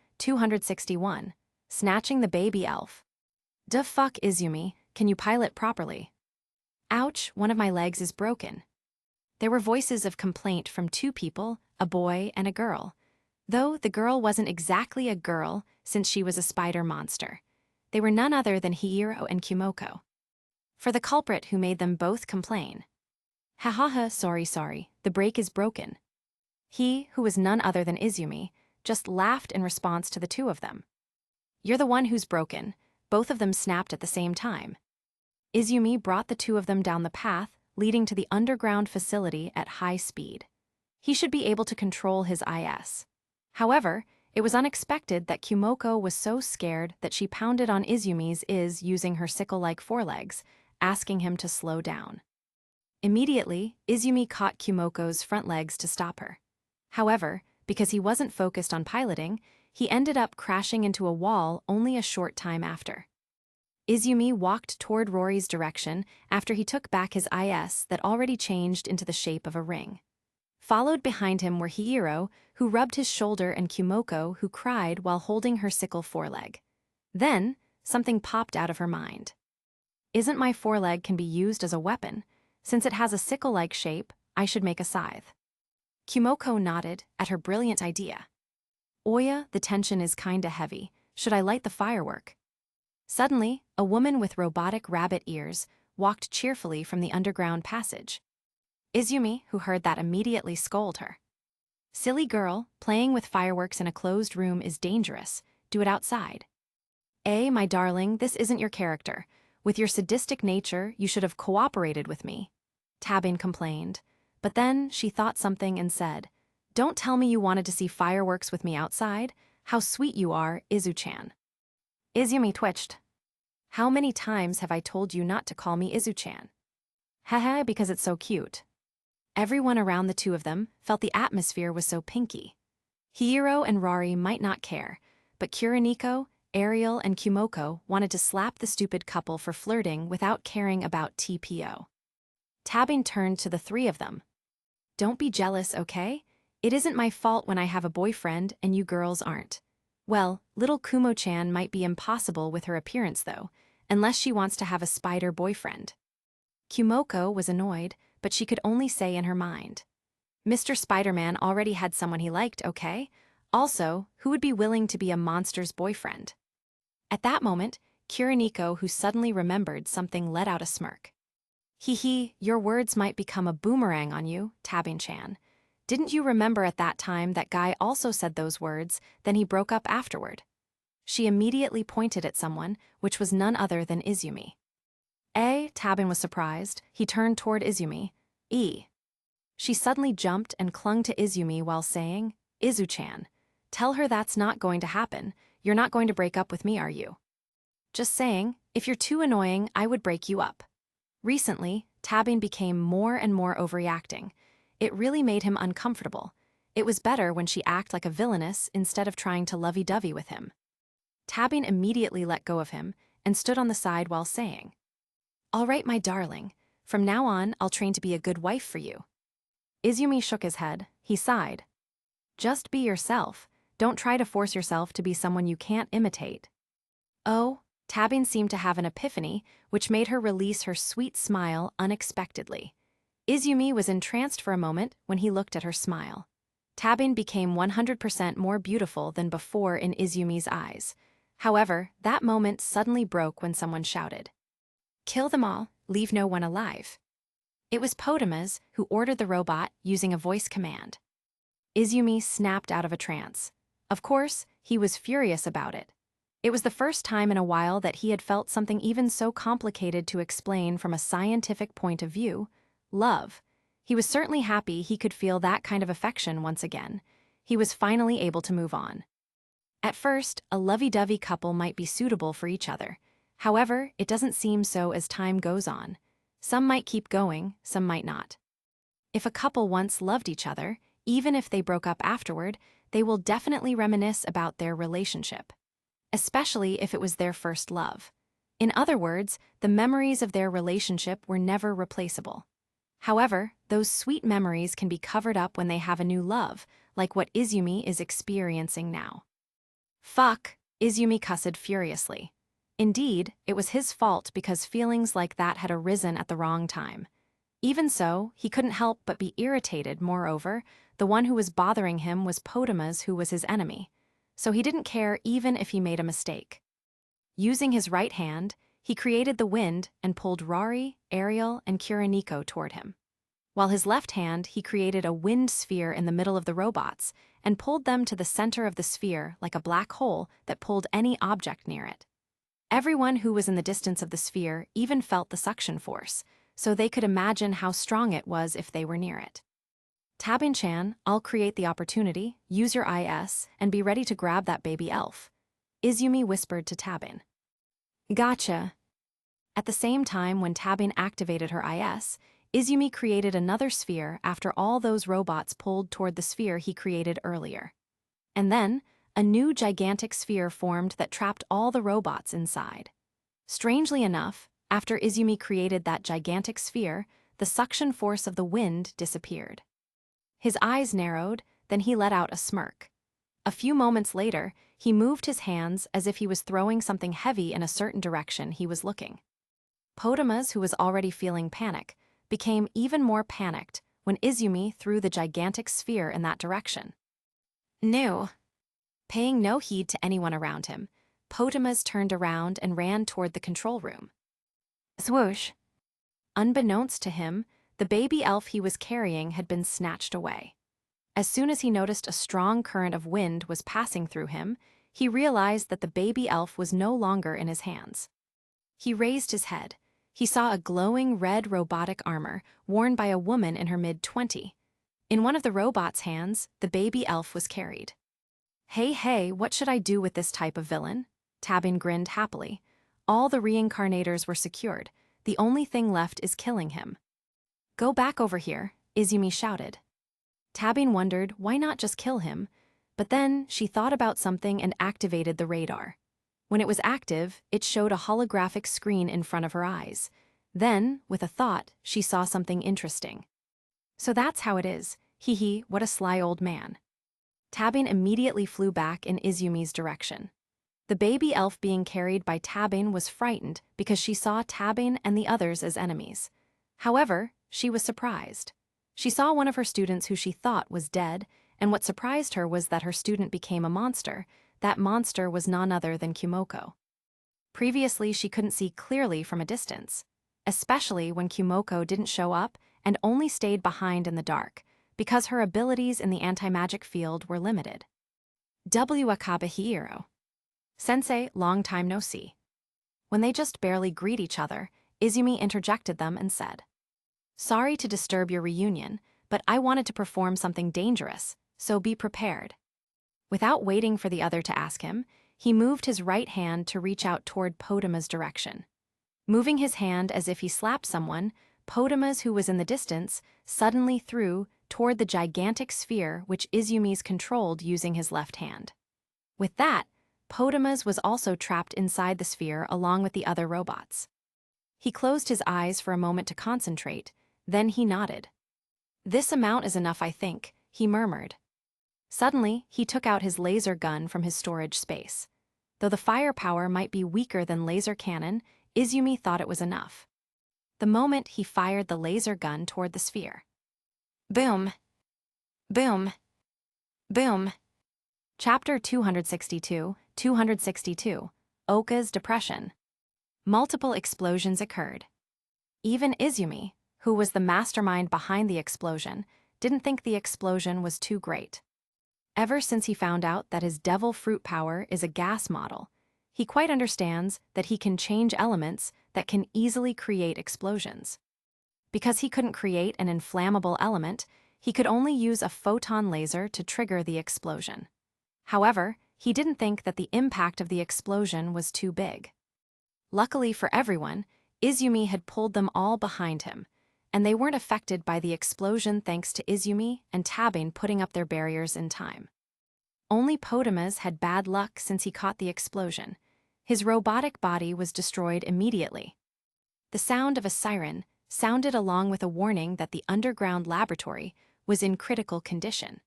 Snatching the Baby Elf. Da fuck, Izumi, can you pilot properly? Ouch, one of my legs is broken. There were voices of complaint from 2 people, a boy and a girl. Though the girl wasn't exactly a girl since she was a spider monster. They were none other than Hiro and Kumoko. For the culprit who made them both complain. Ha ha ha, sorry, the brake is broken. He, who was none other than Izumi, just laughed in response to the 2 of them. You're the one who's broken. Both of them snapped at the same time. Izumi brought the 2 of them down the path leading to the underground facility at high speed. He should be able to control his IS. However, it was unexpected that Kumoko was so scared that she pounded on Izumi's is using her sickle-like forelegs, asking him to slow down. Immediately, Izumi caught Kumoko's front legs to stop her. However, because he wasn't focused on piloting, he ended up crashing into a wall only a short time after. Izumi walked toward Rory's direction after he took back his IS that already changed into the shape of a ring. Followed behind him were Hiro, who rubbed his shoulder, and Kumoko, who cried while holding her sickle foreleg. Then, something popped out of her mind. Isn't my foreleg can be used as a weapon? Since it has a sickle-like shape, I should make a scythe. Kumoko nodded at her brilliant idea. Oya, the tension is kinda heavy. Should I light the firework? Suddenly, a woman with robotic rabbit ears walked cheerfully from the underground passage. Izumi, who heard that, immediately scolded her. Silly girl, playing with fireworks in a closed room is dangerous. Do it outside. My darling, this isn't your character. With your sadistic nature, you should have cooperated with me. Tabin complained. But then she thought something and said, Don't tell me you wanted to see fireworks with me outside. How sweet you are, Izu-chan. Izumi twitched. How many times have I told you not to call me Izu-chan? Haha, because it's so cute. Everyone around the 2 of them felt the atmosphere was so pinky. Hiro and Rory might not care, but Kuroniko, Ariel, and Kumoko wanted to slap the stupid couple for flirting without caring about TPO. Tabin turned to the 3 of them. Don't be jealous, okay? It isn't my fault when I have a boyfriend and you girls aren't. Well, little Kumo-chan might be impossible with her appearance though, unless she wants to have a spider boyfriend. Kumoko was annoyed, but she could only say in her mind, Mr. Spider-Man already had someone he liked, okay? Also, who would be willing to be a monster's boyfriend? At that moment, Kuroniko, who suddenly remembered something, let out a smirk. Hee, your words might become a boomerang on you, Tabin-chan. Didn't you remember at that time that guy also said those words, then he broke up afterward? She immediately pointed at someone, which was none other than Izumi. Tabin was surprised. He turned toward Izumi. She suddenly jumped and clung to Izumi while saying, Izu-chan, tell her that's not going to happen. You're not going to break up with me, are you? Just saying, if you're too annoying, I would break you up. Recently, Tabin became more and more overreacting. It really made him uncomfortable. It was better when she acted like a villainess instead of trying to lovey-dovey with him. Tabin immediately let go of him and stood on the side while saying, All right, my darling. From now on, I'll train to be a good wife for you. Izumi shook his head. He sighed. Just be yourself. Don't try to force yourself to be someone you can't imitate. Oh, Tabin seemed to have an epiphany, which made her release her sweet smile unexpectedly. Izumi was entranced for a moment when he looked at her smile. Tabin became 100% more beautiful than before in Izumi's eyes. However, that moment suddenly broke when someone shouted, "Kill them all, leave no one alive." It was Potamas who ordered the robot using a voice command. Izumi snapped out of a trance. Of course, he was furious about it. It was the first time in a while that he had felt something even so complicated to explain from a scientific point of view: love. He was certainly happy he could feel that kind of affection once again. He was finally able to move on. At first, a lovey-dovey couple might be suitable for each other. However, it doesn't seem so as time goes on. Some might keep going, some might not. If a couple once loved each other, even if they broke up afterward, they will definitely reminisce about their relationship, especially if it was their first love. In other words, the memories of their relationship were never replaceable. However, those sweet memories can be covered up when they have a new love, like what Izumi is experiencing now. Fuck, Izumi cussed furiously. Indeed, it was his fault because feelings like that had arisen at the wrong time. Even so, he couldn't help but be irritated. Moreover, the one who was bothering him was Potamas, who was his enemy. So he didn't care even if he made a mistake. Using his right hand, he created the wind and pulled Rari, Ariel, and Kuroniko toward him. While his left hand, he created a wind sphere in the middle of the robots and pulled them to the center of the sphere like a black hole that pulled any object near it. Everyone who was in the distance of the sphere even felt the suction force, so they could imagine how strong it was if they were near it. Tabin-chan, I'll create the opportunity, use your IS, and be ready to grab that baby elf, Izumi whispered to Tabin. Gotcha. At the same time when Tabin activated her IS, Izumi created another sphere after all those robots pulled toward the sphere he created earlier. And then, a new gigantic sphere formed that trapped all the robots inside. Strangely enough, after Izumi created that gigantic sphere, the suction force of the wind disappeared. His eyes narrowed, then he let out a smirk. A few moments later, he moved his hands as if he was throwing something heavy in a certain direction he was looking. Potamas, who was already feeling panic, became even more panicked when Izumi threw the gigantic sphere in that direction. No. Paying no heed to anyone around him, Potamas turned around and ran toward the control room. Swoosh. Unbeknownst to him, the baby elf he was carrying had been snatched away. As soon as he noticed a strong current of wind was passing through him, he realized that the baby elf was no longer in his hands. He raised his head. He saw a glowing red robotic armor worn by a woman in her mid-20s. In one of the robot's hands, the baby elf was carried. Hey, what should I do with this type of villain? Tabin grinned happily. All the reincarnators were secured. The only thing left is killing him. Go back over here, Izumi shouted. Tabin wondered why not just kill him, but then she thought about something and activated the radar. When it was active, it showed a holographic screen in front of her eyes. Then, with a thought, she saw something interesting. So that's how it is. Hee, what a sly old man. Tabin immediately flew back in Izumi's direction. The baby elf being carried by Tabin was frightened because she saw Tabin and the others as enemies. However, she was surprised. She saw one of her students who she thought was dead, and what surprised her was that her student became a monster. That monster was none other than Kumoko. Previously, she couldn't see clearly from a distance, especially when Kumoko didn't show up and only stayed behind in the dark, because her abilities in the anti-magic field were limited. Wakabahiro. Sensei, long time no see. When they just barely greet each other, Izumi interjected them and said, Sorry to disturb your reunion, but I wanted to perform something dangerous, so be prepared. Without waiting for the other to ask him, he moved his right hand to reach out toward Potama's direction. Moving his hand as if he slapped someone, Potamas, who was in the distance, suddenly threw toward the gigantic sphere which Izumi's controlled using his left hand. With that, Potamas was also trapped inside the sphere along with the other robots. He closed his eyes for a moment to concentrate, then he nodded. This amount is enough, I think, he murmured. Suddenly, he took out his laser gun from his storage space. Though the firepower might be weaker than laser cannon, Izumi thought it was enough. The moment he fired the laser gun toward the sphere. Boom! Boom! Boom! Chapter 262, Oka's Depression. Multiple explosions occurred. Even Izumi, who was the mastermind behind the explosion, didn't think the explosion was too great. Ever since he found out that his devil fruit power is a gas model, he quite understands that he can change elements that can easily create explosions. Because he couldn't create an inflammable element, he could only use a photon laser to trigger the explosion. However, he didn't think that the impact of the explosion was too big. Luckily for everyone, Izumi had pulled them all behind him, and they weren't affected by the explosion thanks to Izumi and Tabin putting up their barriers in time. Only Potamas had bad luck since he caught the explosion. His robotic body was destroyed immediately. The sound of a siren sounded along with a warning that the underground laboratory was in critical condition.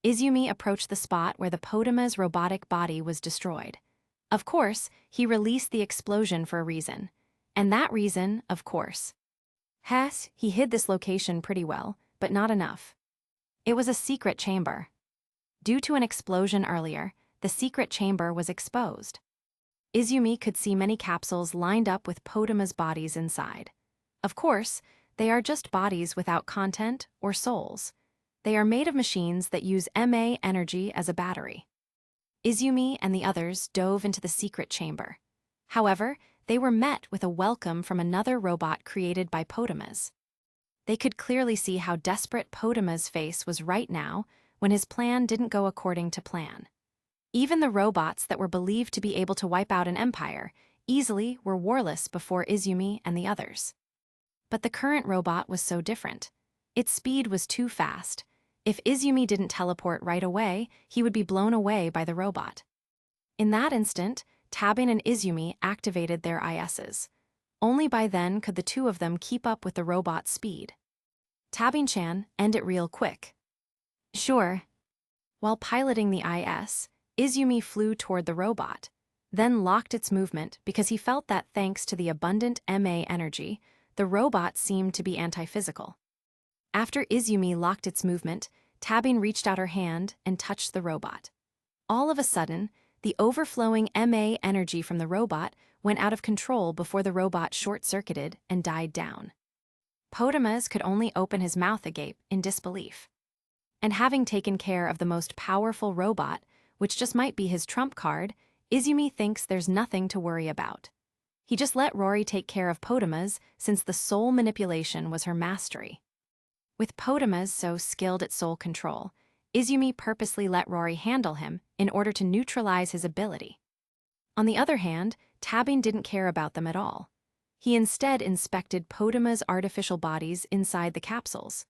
Izumi approached the spot where the Potama's robotic body was destroyed. Of course, he released the explosion for a reason. And that reason, of course. He hid this location pretty well, but not enough. It was a secret chamber. Due to an explosion earlier, the secret chamber was exposed. Izumi could see many capsules lined up with Potama's bodies inside. Of course, they are just bodies without content or souls. They are made of machines that use MA energy as a battery. Izumi and the others dove into the secret chamber. However, they were met with a welcome from another robot created by Potamas. They could clearly see how desperate Potama's face was right now when his plan didn't go according to plan. Even the robots that were believed to be able to wipe out an empire easily were warless before Izumi and the others. But the current robot was so different. Its speed was too fast. If Izumi didn't teleport right away, he would be blown away by the robot. In that instant, Tabin and Izumi activated their ISs. Only by then could the two of them keep up with the robot's speed. Tabin-chan, end it real quick. Sure. While piloting the IS, Izumi flew toward the robot, then locked its movement because he felt that thanks to the abundant MA energy, the robot seemed to be anti-physical. After Izumi locked its movement, Tabin reached out her hand and touched the robot. All of a sudden, the overflowing MA energy from the robot went out of control before the robot short-circuited and died down. Potamas could only open his mouth agape in disbelief. And having taken care of the most powerful robot, which just might be his trump card, Izumi thinks there's nothing to worry about. He just let Rory take care of Potamas since the soul manipulation was her mastery. With Potamas so skilled at soul control, Izumi purposely let Rory handle him in order to neutralize his ability. On the other hand, Tabin didn't care about them at all. He instead inspected Potama's artificial bodies inside the capsules.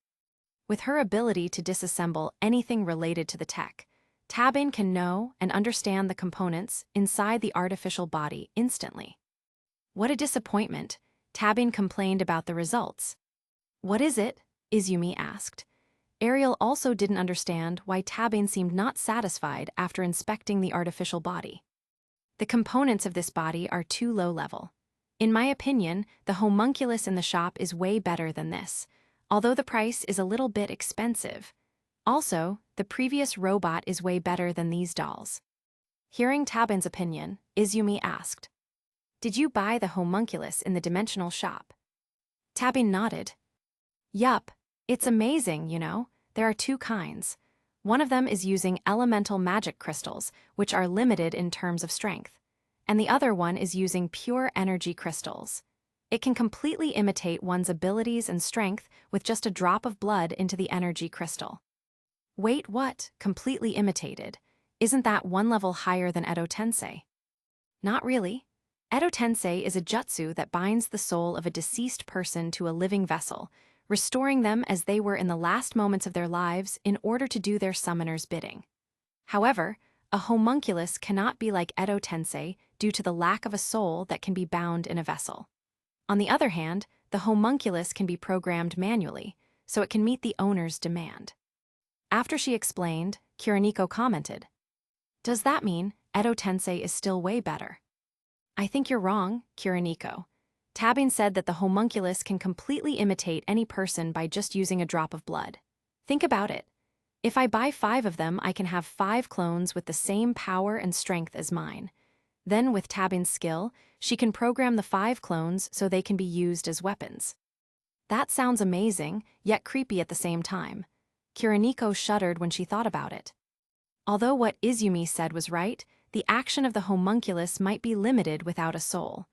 With her ability to disassemble anything related to the tech, Tabin can know and understand the components inside the artificial body instantly. What a disappointment, Tabin complained about the results. What is it? Izumi asked. Ariel also didn't understand why Tabin seemed not satisfied after inspecting the artificial body. The components of this body are too low level. In my opinion, the homunculus in the shop is way better than this, although the price is a little bit expensive. Also, the previous robot is way better than these dolls. Hearing Tabin's opinion, Izumi asked, "Did you buy the homunculus in the dimensional shop?" Tabin nodded. Yup, it's amazing, you know. There are two kinds. One of them is using elemental magic crystals, which are limited in terms of strength, and the other one is using pure energy crystals. It can completely imitate one's abilities and strength with just a drop of blood into the energy crystal. Wait, what? Completely imitated? Isn't that one level higher than Edo Tensei? Not really. Edo Tensei is a jutsu that binds the soul of a deceased person to a living vessel, restoring them as they were in the last moments of their lives in order to do their summoner's bidding. However, a homunculus cannot be like Edo Tensei due to the lack of a soul that can be bound in a vessel. On the other hand, the homunculus can be programmed manually, so it can meet the owner's demand. After she explained, Kuroniko commented, "Does that mean Edo Tensei is still way better?" "I think you're wrong, Kuroniko. Tabin said that the homunculus can completely imitate any person by just using a drop of blood. Think about it. If I buy 5 of them, I can have 5 clones with the same power and strength as mine. Then, with Tabin's skill, she can program the 5 clones so they can be used as weapons. That sounds amazing, yet creepy at the same time. Kiriniko shuddered when she thought about it. Although what Izumi said was right, the action of the homunculus might be limited without a soul.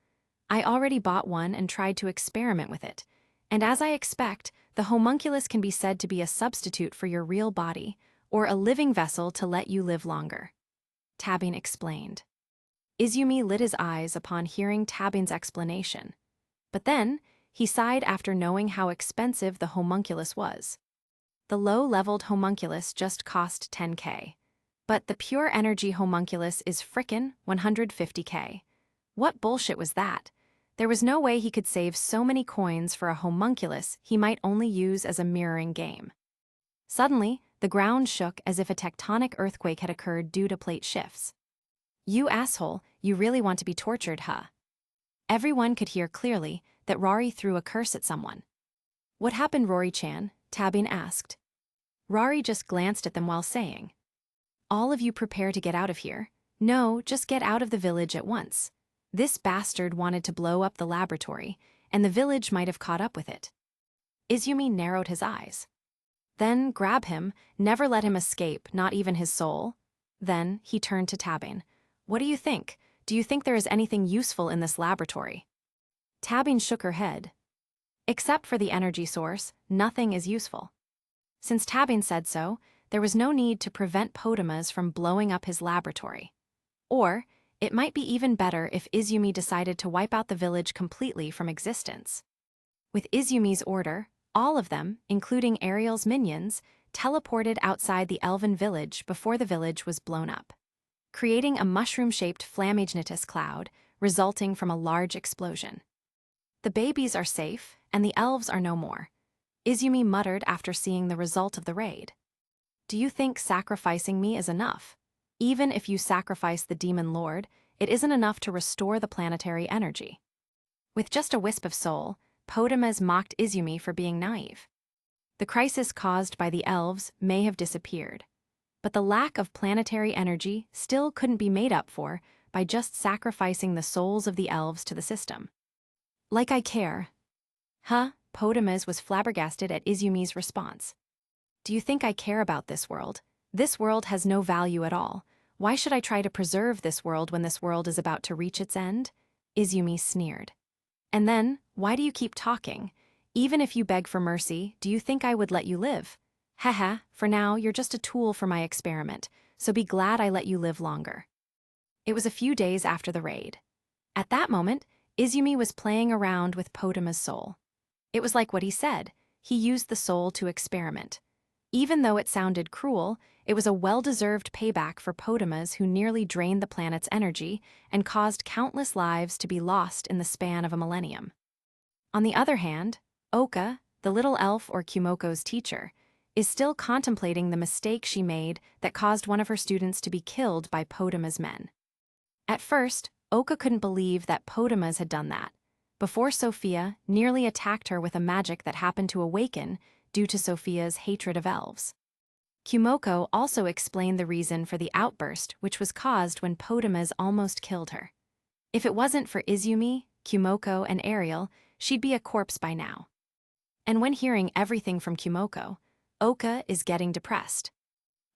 I already bought one and tried to experiment with it. And as I expect, the homunculus can be said to be a substitute for your real body, or a living vessel to let you live longer. Tabin explained. Izumi lit his eyes upon hearing Tabin's explanation. But then, he sighed after knowing how expensive the homunculus was. The low-leveled homunculus just cost 10K. But the pure energy homunculus is frickin' 150K. What bullshit was that? There was no way he could save so many coins for a homunculus he might only use as a mirroring game. Suddenly, the ground shook as if a tectonic earthquake had occurred due to plate shifts. You asshole, you really want to be tortured, huh? Everyone could hear clearly that Rory threw a curse at someone. What happened, Rory-chan? Tabin asked. Rory just glanced at them while saying, all of you prepare to get out of here. No, just get out of the village at once. This bastard wanted to blow up the laboratory, and the village might have caught up with it. Izumi narrowed his eyes. Then grab him, never let him escape, not even his soul. Then he turned to Tabin. What do you think? Do you think there is anything useful in this laboratory? Tabin shook her head. Except for the energy source, nothing is useful. Since Tabin said so, there was no need to prevent Potamas from blowing up his laboratory. Or, it might be even better if Izumi decided to wipe out the village completely from existence. With Izumi's order, all of them, including Ariel's minions, teleported outside the elven village before the village was blown up, creating a mushroom-shaped flammagnetus cloud resulting from a large explosion. The babies are safe, and the elves are no more, Izumi muttered after seeing the result of the raid. Do you think sacrificing me is enough? Even if you sacrifice the demon lord, it isn't enough to restore the planetary energy. With just a wisp of soul, Potamas mocked Izumi for being naive. The crisis caused by the elves may have disappeared, but the lack of planetary energy still couldn't be made up for by just sacrificing the souls of the elves to the system. Like I care. Huh? Potamas was flabbergasted at Izumi's response. Do you think I care about this world? This world has no value at all. Why should I try to preserve this world when this world is about to reach its end? Izumi sneered. And then, why do you keep talking? Even if you beg for mercy, do you think I would let you live? Haha, for now, you're just a tool for my experiment, so be glad I let you live longer. It was a few days after the raid. At that moment, Izumi was playing around with Potama's soul. It was like what he said. He used the soul to experiment. Even though it sounded cruel, it was a well-deserved payback for Potamas who nearly drained the planet's energy and caused countless lives to be lost in the span of a millennium. On the other hand, Oka, the little elf or Kumoko's teacher, is still contemplating the mistake she made that caused one of her students to be killed by Potama's men. At first, Oka couldn't believe that Potamas had done that, before Sophia nearly attacked her with a magic that happened to awaken due to Sophia's hatred of elves. Kumoko also explained the reason for the outburst, which was caused when Potamas almost killed her. If it wasn't for Izumi, Kumoko, and Ariel, she'd be a corpse by now. And when hearing everything from Kumoko, Oka is getting depressed.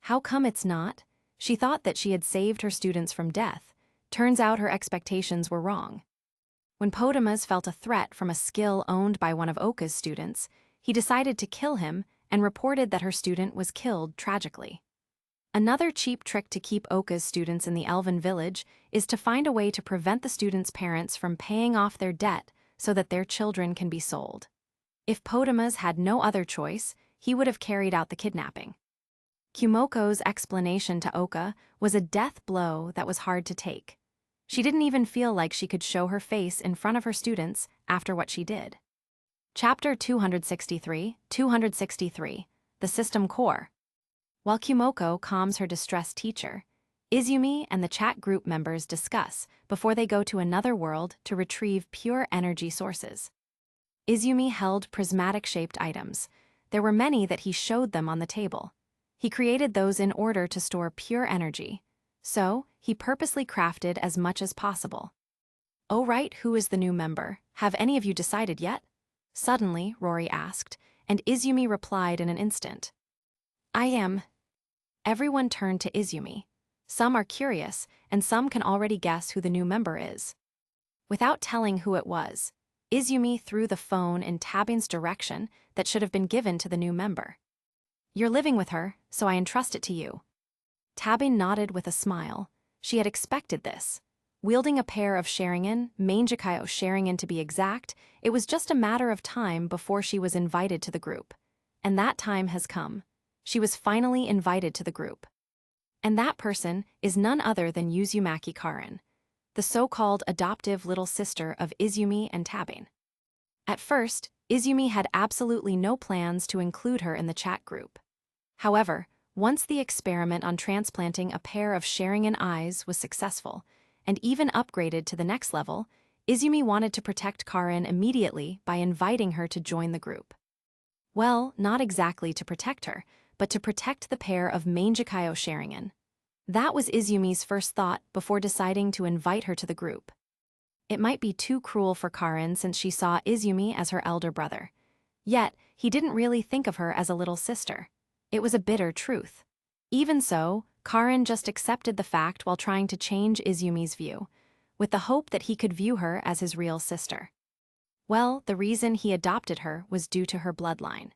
How come it's not? She thought that she had saved her students from death. Turns out her expectations were wrong. When Potamas felt a threat from a skill owned by one of Oka's students, he decided to kill him and reported that her student was killed tragically. Another cheap trick to keep Oka's students in the elven village is to find a way to prevent the students' parents from paying off their debt so that their children can be sold. If Potamas had no other choice, he would have carried out the kidnapping. Kumoko's explanation to Oka was a death blow that was hard to take. She didn't even feel like she could show her face in front of her students after what she did. Chapter 263, The System Core. While Kumoko calms her distressed teacher, Izumi and the chat group members discuss before they go to another world to retrieve pure energy sources. Izumi held prismatic-shaped items. There were many that he showed them on the table. He created those in order to store pure energy. So, he purposely crafted as much as possible. "Oh right, who is the new member? Have any of you decided yet?" Suddenly, Rory asked, and Izumi replied in an instant. "I am." Everyone turned to Izumi. Some are curious, and some can already guess who the new member is. Without telling who it was, Izumi threw the phone in Tabin's direction that should have been given to the new member. "You're living with her, so I entrust it to you." Tabin nodded with a smile. She had expected this. Wielding a pair of Sharingan, Manjikayo Sharingan to be exact, it was just a matter of time before she was invited to the group. And that time has come. She was finally invited to the group. And that person is none other than Uzumaki Karin, the so-called adoptive little sister of Izumi and Tabin. At first, Izumi had absolutely no plans to include her in the chat group. However, once the experiment on transplanting a pair of Sharingan eyes was successful, and even upgraded to the next level, Izumi wanted to protect Karin immediately by inviting her to join the group. Well, not exactly to protect her, but to protect the pair of Manjikayo Sharingan. That was Izumi's first thought before deciding to invite her to the group. It might be too cruel for Karin since she saw Izumi as her elder brother. Yet, he didn't really think of her as a little sister. It was a bitter truth. Even so, Karin just accepted the fact while trying to change Izumi's view, with the hope that he could view her as his real sister. Well, the reason he adopted her was due to her bloodline.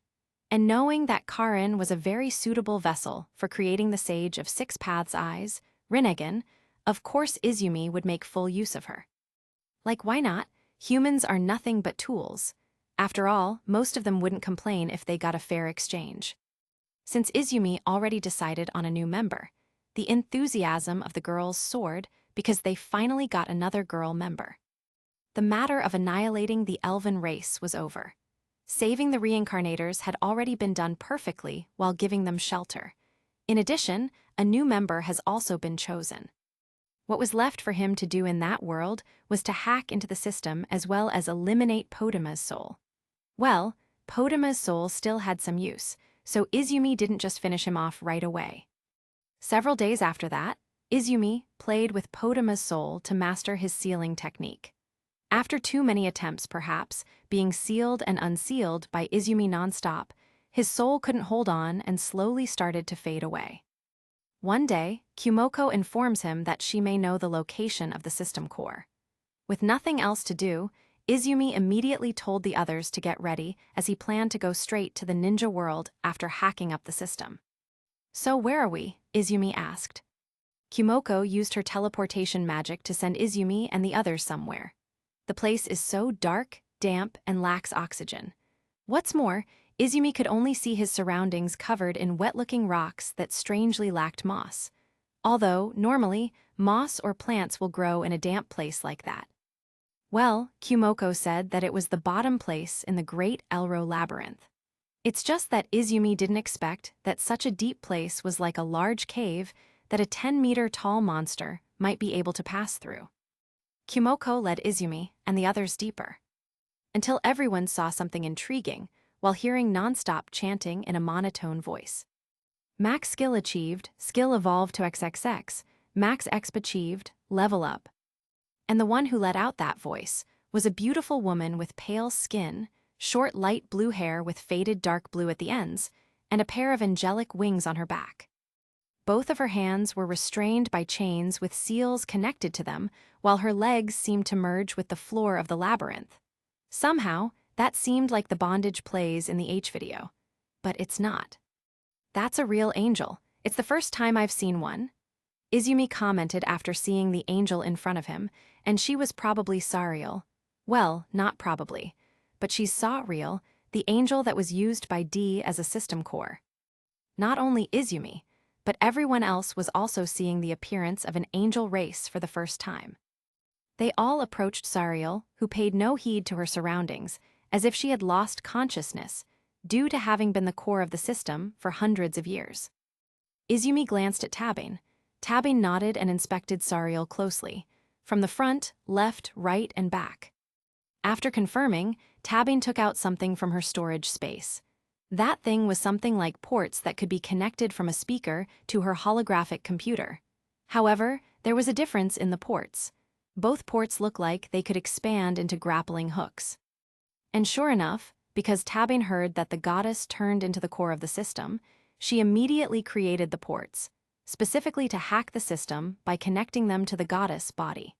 And knowing that Karin was a very suitable vessel for creating the Sage of Six Paths eyes, Rinnegan, of course Izumi would make full use of her. Like, why not? Humans are nothing but tools. After all, most of them wouldn't complain if they got a fair exchange. Since Izumi already decided on a new member, the enthusiasm of the girls soared because they finally got another girl member. The matter of annihilating the elven race was over. Saving the reincarnators had already been done perfectly while giving them shelter. In addition, a new member has also been chosen. What was left for him to do in that world was to hack into the system as well as eliminate Potima's soul. Well, Potima's soul still had some use, so Izumi didn't just finish him off right away. Several days after that, Izumi played with Potima's soul to master his sealing technique. After too many attempts, perhaps, being sealed and unsealed by Izumi nonstop, his soul couldn't hold on and slowly started to fade away. One day, Kumoko informs him that she may know the location of the system core. With nothing else to do, Izumi immediately told the others to get ready as he planned to go straight to the ninja world after hacking up the system. "So where are we?" Izumi asked. Kumoko used her teleportation magic to send Izumi and the others somewhere. The place is so dark, damp, and lacks oxygen. What's more, Izumi could only see his surroundings covered in wet-looking rocks that strangely lacked moss. Although, normally, moss or plants will grow in a damp place like that. Well, Kumoko said that it was the bottom place in the Great Elro Labyrinth. It's just that Izumi didn't expect that such a deep place was like a large cave that a 10-meter-tall monster might be able to pass through. Kumoko led Izumi and the others deeper, until everyone saw something intriguing while hearing non-stop chanting in a monotone voice. Max skill achieved, skill evolved to XXX, max exp achieved, level up. And the one who let out that voice was a beautiful woman with pale skin, short light blue hair with faded dark blue at the ends, and a pair of angelic wings on her back. Both of her hands were restrained by chains with seals connected to them, while her legs seemed to merge with the floor of the labyrinth. Somehow, that seemed like the bondage plays in the H video. But it's not. "That's a real angel. It's the first time I've seen one," Izumi commented after seeing the angel in front of him, and she was probably Sariel. Well, not probably, but she's Sariel, the angel that was used by D as a system core. Not only Izumi, but everyone else was also seeing the appearance of an angel race for the first time. They all approached Sariel, who paid no heed to her surroundings, as if she had lost consciousness, due to having been the core of the system for hundreds of years. Izumi glanced at Tabin. Tabin nodded and inspected Sariel closely, from the front, left, right, and back. After confirming, Tabin took out something from her storage space. That thing was something like ports that could be connected from a speaker to her holographic computer. However, there was a difference in the ports. Both ports looked like they could expand into grappling hooks. And sure enough, because Tabin heard that the goddess turned into the core of the system, she immediately created the ports, specifically to hack the system by connecting them to the goddess body.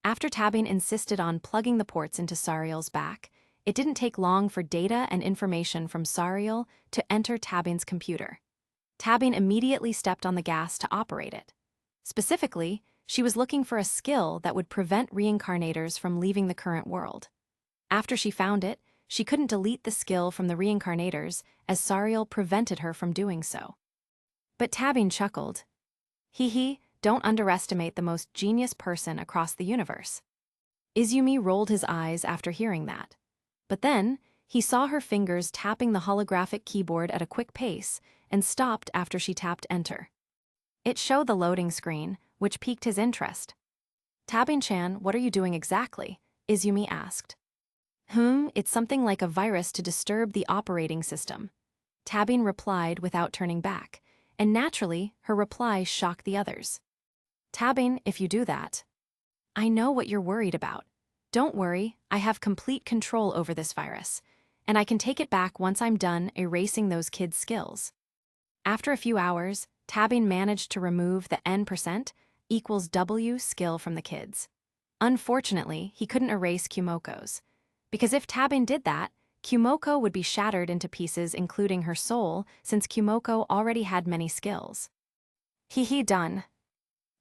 After Tabin insisted on plugging the ports into Sariel's back, it didn't take long for data and information from Sariel to enter Tabin's computer. Tabin immediately stepped on the gas to operate it. Specifically, she was looking for a skill that would prevent reincarnators from leaving the current world. After she found it, she couldn't delete the skill from the reincarnators as Sariel prevented her from doing so. But Tabin chuckled. Hee, don't underestimate the most genius person across the universe. Izumi rolled his eyes after hearing that. But then, he saw her fingers tapping the holographic keyboard at a quick pace and stopped after she tapped enter. It showed the loading screen, which piqued his interest. Tabin-chan, what are you doing exactly? Izumi asked. It's something like a virus to disturb the operating system. Tabin replied without turning back, and naturally, her reply shocked the others. Tabin, if you do that. I know what you're worried about. Don't worry, I have complete control over this virus, and I can take it back once I'm done erasing those kids' skills. After a few hours, Tabin managed to remove the N% equals W skill from the kids. Unfortunately, he couldn't erase Kumoko's, because if Tabin did that, Kumoko would be shattered into pieces including her soul, since Kumoko already had many skills. Done.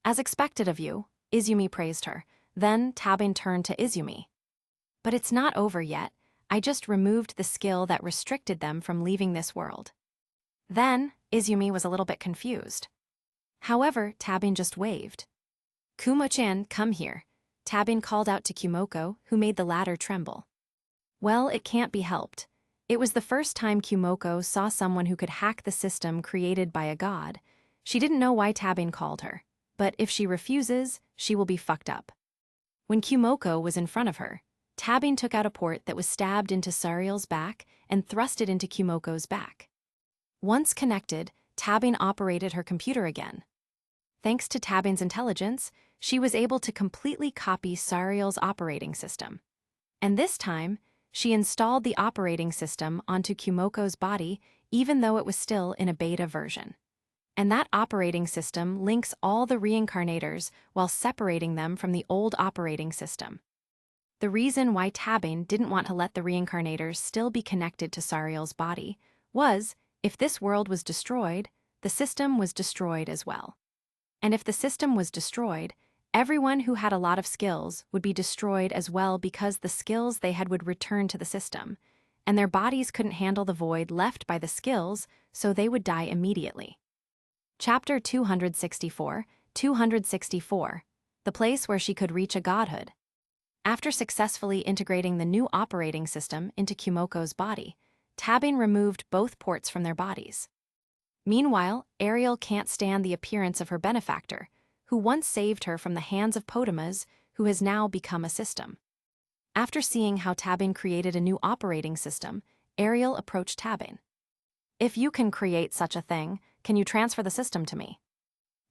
As expected of you, Izumi praised her. Then Tabin turned to Izumi. But it's not over yet. I just removed the skill that restricted them from leaving this world. Then, Izumi was a little bit confused. However, Tabin just waved. Kumo-chan, come here. Tabin called out to Kumoko, who made the latter tremble. Well, it can't be helped. It was the first time Kumoko saw someone who could hack the system created by a god. She didn't know why Tabin called her, but if she refuses, she will be fucked up. When Kumoko was in front of her, Tabin took out a port that was stabbed into Sariel's back and thrust it into Kumoko's back. Once connected, Tabin operated her computer again. Thanks to Tabin's intelligence, she was able to completely copy Sariel's operating system. And this time, she installed the operating system onto Kumoko's body even though it was still in a beta version. And that operating system links all the reincarnators while separating them from the old operating system. The reason why Tabin didn't want to let the reincarnators still be connected to Sariel's body was, if this world was destroyed, the system was destroyed as well. And if the system was destroyed, everyone who had a lot of skills would be destroyed as well because the skills they had would return to the system, and their bodies couldn't handle the void left by the skills, so they would die immediately. Chapter 264, the place where she could reach a godhood. After successfully integrating the new operating system into Kumoko's body, Tabin removed both ports from their bodies. Meanwhile, Ariel can't stand the appearance of her benefactor, who once saved her from the hands of Potamas, who has now become a system. After seeing how Tabin created a new operating system, Ariel approached Tabin. If you can create such a thing, can you transfer the system to me?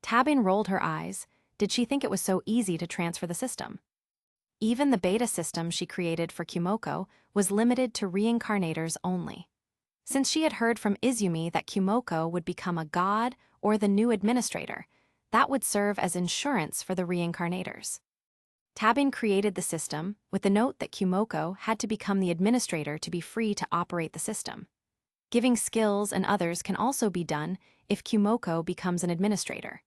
Tabin rolled her eyes. Did she think it was so easy to transfer the system? Even the beta system she created for Kumoko was limited to reincarnators only. Since she had heard from Izumi that Kumoko would become a god or the new administrator, that would serve as insurance for the reincarnators. Tabin created the system with the note that Kumoko had to become the administrator to be free to operate the system. Giving skills and others can also be done if Kumoko becomes an administrator.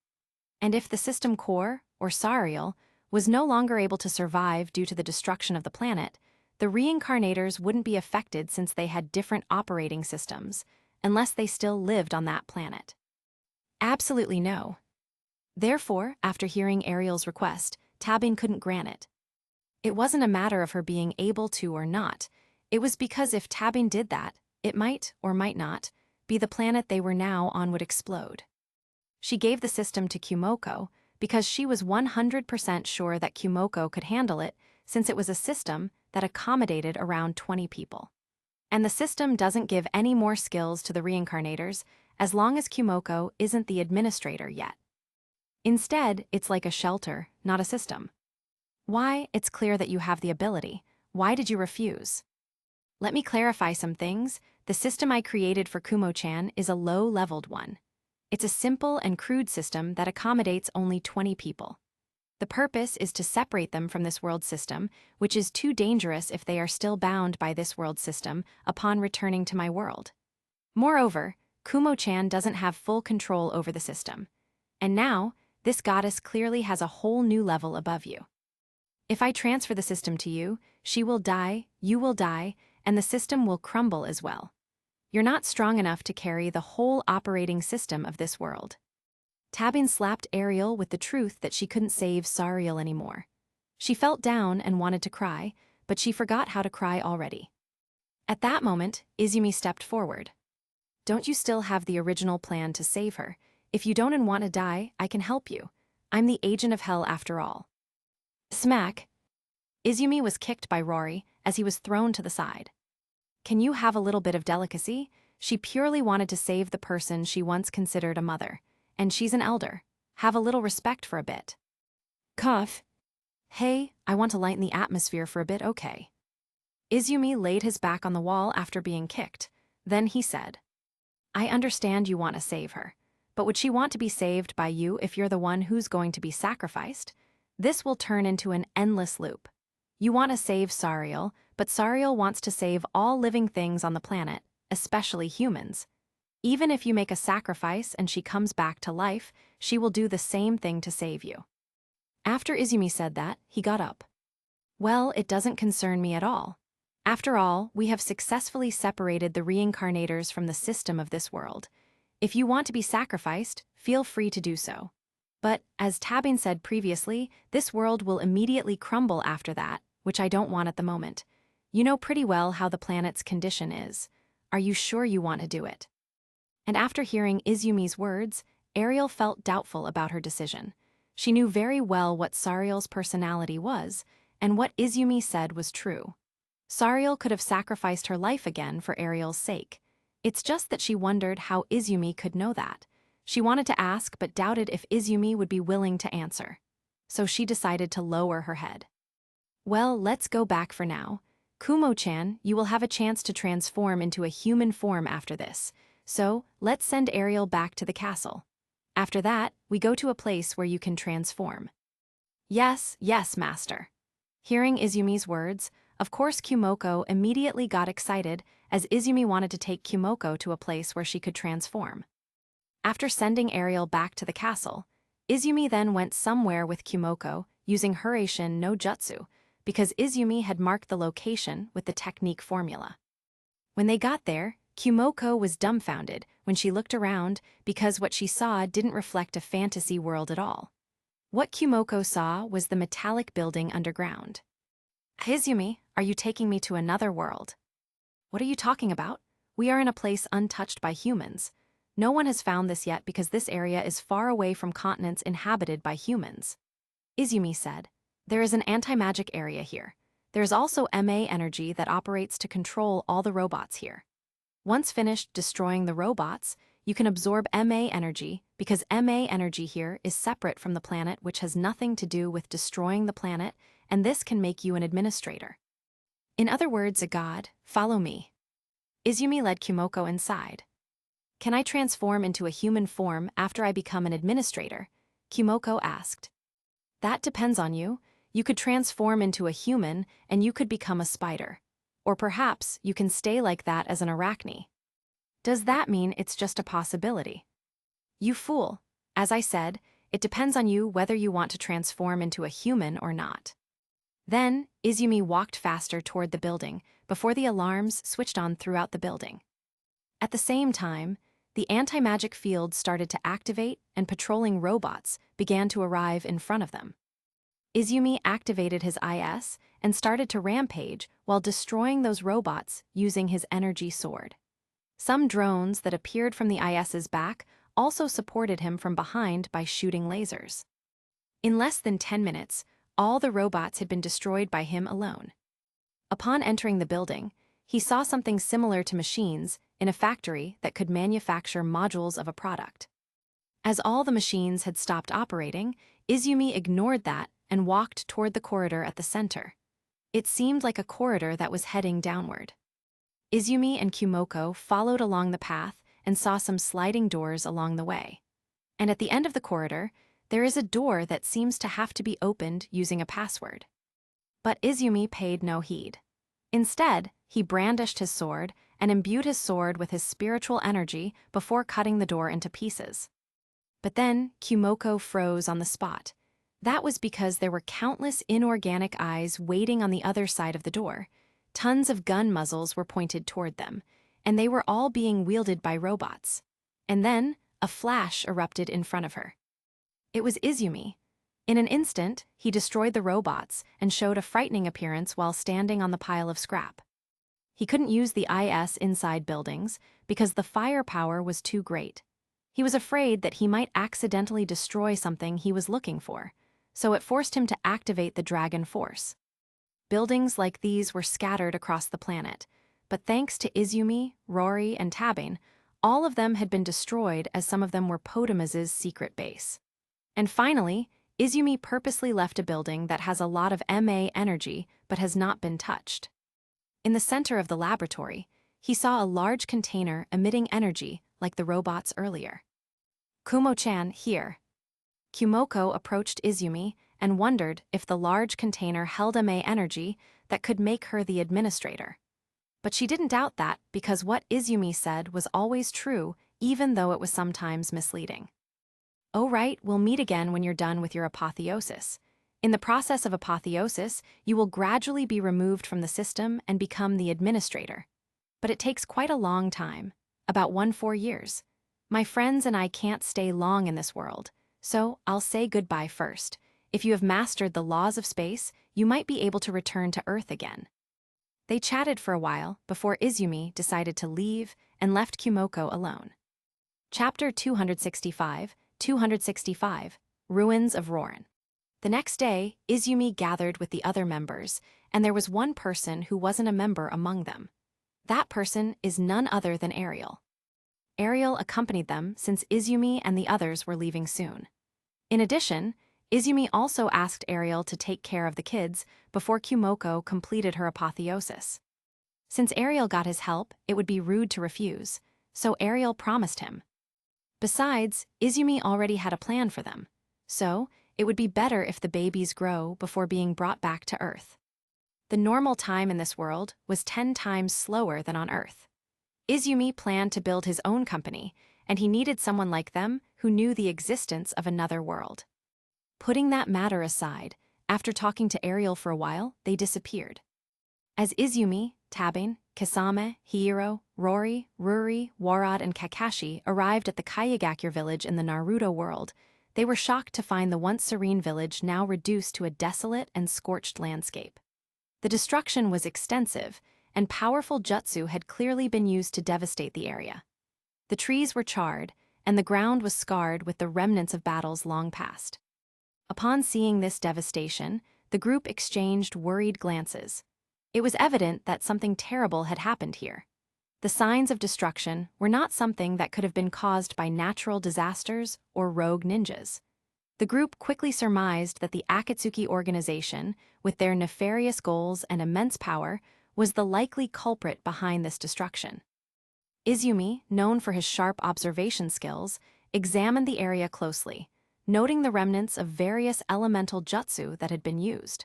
And if the system core, or Sariel, was no longer able to survive due to the destruction of the planet, the reincarnators wouldn't be affected since they had different operating systems, unless they still lived on that planet. Absolutely no. Therefore, after hearing Ariel's request, Tabin couldn't grant it. It wasn't a matter of her being able to or not. It was because if Tabin did that, it might, or might not, be the planet they were now on would explode. She gave the system to Kumoko because she was 100% sure that Kumoko could handle it since it was a system that accommodated around 20 people. And the system doesn't give any more skills to the reincarnators as long as KUMO isn't the administrator yet. Instead, it's like a shelter, not a system. Why? It's clear that you have the ability. Why did you refuse? Let me clarify some things. The system I created for KUMO-chan is a low-leveled one. It's a simple and crude system that accommodates only 20 people. The purpose is to separate them from this world system, which is too dangerous if they are still bound by this world system upon returning to my world. Moreover, KUMO-chan doesn't have full control over the system. And now, this goddess clearly has a whole new level above you. If I transfer the system to you, she will die, you will die, and the system will crumble as well. You're not strong enough to carry the whole operating system of this world. Tabin slapped Ariel with the truth that she couldn't save Sariel anymore. She felt down and wanted to cry, but she forgot how to cry already. At that moment, Izumi stepped forward. Don't you still have the original plan to save her? If you don't and want to die, I can help you. I'm the agent of hell after all. Smack! Izumi was kicked by Rory as he was thrown to the side. Can you have a little bit of delicacy? She purely wanted to save the person she once considered a mother. And she's an elder. Have a little respect for a bit. Cough. Hey, I want to lighten the atmosphere for a bit, okay? Izumi laid his back on the wall after being kicked. Then he said, I understand you want to save her. But would she want to be saved by you if you're the one who's going to be sacrificed? This will turn into an endless loop. You want to save Sariel, but Sariel wants to save all living things on the planet, especially humans. Even if you make a sacrifice and she comes back to life, she will do the same thing to save you. After Izumi said that, he got up. Well, it doesn't concern me at all. After all, we have successfully separated the reincarnators from the system of this world. If you want to be sacrificed, feel free to do so. But, as Tabin said previously, this world will immediately crumble after that, which I don't want at the moment. You know pretty well how the planet's condition is. Are you sure you want to do it? And after hearing Izumi's words, Ariel felt doubtful about her decision. She knew very well what Sariel's personality was, and what Izumi said was true. Sariel could have sacrificed her life again for Ariel's sake. It's just that she wondered how Izumi could know that. She wanted to ask but doubted if Izumi would be willing to answer. So she decided to lower her head. Well, let's go back for now. KUMO-chan, you will have a chance to transform into a human form after this. So, let's send Ariel back to the castle. After that, we go to a place where you can transform. Yes, yes, master. Hearing Izumi's words, of course KUMO immediately got excited as Izumi wanted to take KUMO to a place where she could transform. After sending Ariel back to the castle, Izumi then went somewhere with KUMO using Huraishin no Jutsu because Izumi had marked the location with the technique formula. When they got there, KUMO was dumbfounded when she looked around because what she saw didn't reflect a fantasy world at all. What KUMO saw was the metallic building underground. Izumi, are you taking me to another world? What are you talking about? We are in a place untouched by humans. No one has found this yet because this area is far away from continents inhabited by humans. Izumi said, there is an anti-magic area here. There is also MA energy that operates to control all the robots here. Once finished destroying the robots, you can absorb MA energy because MA energy here is separate from the planet, which has nothing to do with destroying the planet, and this can make you an administrator. In other words, a god. Follow me. Izumi led KUMO inside. Can I transform into a human form after I become an administrator? KUMO asked. That depends on you. You could transform into a human and you could become a spider. Or perhaps you can stay like that as an arachne. Does that mean it's just a possibility? You fool. As I said, it depends on you whether you want to transform into a human or not. Then, Izumi walked faster toward the building before the alarms switched on throughout the building. At the same time, the anti-magic field started to activate and patrolling robots began to arrive in front of them. Izumi activated his IS and started to rampage while destroying those robots using his energy sword. Some drones that appeared from the IS's back also supported him from behind by shooting lasers. In less than 10 minutes, all the robots had been destroyed by him alone. Upon entering the building, he saw something similar to machines in a factory that could manufacture modules of a product. As all the machines had stopped operating, Izumi ignored that and walked toward the corridor at the center. It seemed like a corridor that was heading downward. Izumi and Kumoko followed along the path and saw some sliding doors along the way. And at the end of the corridor, there is a door that seems to have to be opened using a password. But Izumi paid no heed. Instead, he brandished his sword and imbued his sword with his spiritual energy before cutting the door into pieces. But then, Kumoko froze on the spot. That was because there were countless inorganic eyes waiting on the other side of the door. Tons of gun muzzles were pointed toward them, and they were all being wielded by robots. And then, a flash erupted in front of her. It was Izumi. In an instant, he destroyed the robots and showed a frightening appearance while standing on the pile of scrap. He couldn't use the IS inside buildings because the firepower was too great. He was afraid that he might accidentally destroy something he was looking for, so it forced him to activate the Dragon Force. Buildings like these were scattered across the planet, but thanks to Izumi, Rory, and Tabane, all of them had been destroyed as some of them were Potamaz's secret base. And finally, Izumi purposely left a building that has a lot of MA energy but has not been touched. In the center of the laboratory, he saw a large container emitting energy like the robots earlier. Kumo-chan, here. Kumoko approached Izumi and wondered if the large container held MA energy that could make her the administrator. But she didn't doubt that because what Izumi said was always true, even though it was sometimes misleading. Oh right, we'll meet again when you're done with your apotheosis. In the process of apotheosis, you will gradually be removed from the system and become the administrator. But it takes quite a long time, about 4 years. My friends and I can't stay long in this world, so I'll say goodbye first. If you have mastered the laws of space, you might be able to return to Earth again. They chatted for a while before Izumi decided to leave and left Kumoko alone. Chapter 265, Ruins of Rorin. The next day, Izumi gathered with the other members, and there was one person who wasn't a member among them. That person is none other than Ariel. Ariel accompanied them since Izumi and the others were leaving soon. In addition, Izumi also asked Ariel to take care of the kids before Kumoko completed her apotheosis. Since Ariel got his help, it would be rude to refuse, so Ariel promised him. Besides, Izumi already had a plan for them, so it would be better if the babies grow before being brought back to Earth. The normal time in this world was 10 times slower than on Earth. Izumi planned to build his own company, and he needed someone like them who knew the existence of another world. Putting that matter aside, after talking to Ariel for a while, they disappeared. As Izumi, Tabane, Kisame, Hiro, Rory, Ruri, Warad, and Kakashi arrived at the Kayagakure village in the Naruto world, they were shocked to find the once serene village now reduced to a desolate and scorched landscape. The destruction was extensive, and powerful jutsu had clearly been used to devastate the area. The trees were charred, and the ground was scarred with the remnants of battles long past. Upon seeing this devastation, the group exchanged worried glances. It was evident that something terrible had happened here. The signs of destruction were not something that could have been caused by natural disasters or rogue ninjas. The group quickly surmised that the Akatsuki organization, with their nefarious goals and immense power, was the likely culprit behind this destruction. Izumi, known for his sharp observation skills, examined the area closely, noting the remnants of various elemental jutsu that had been used.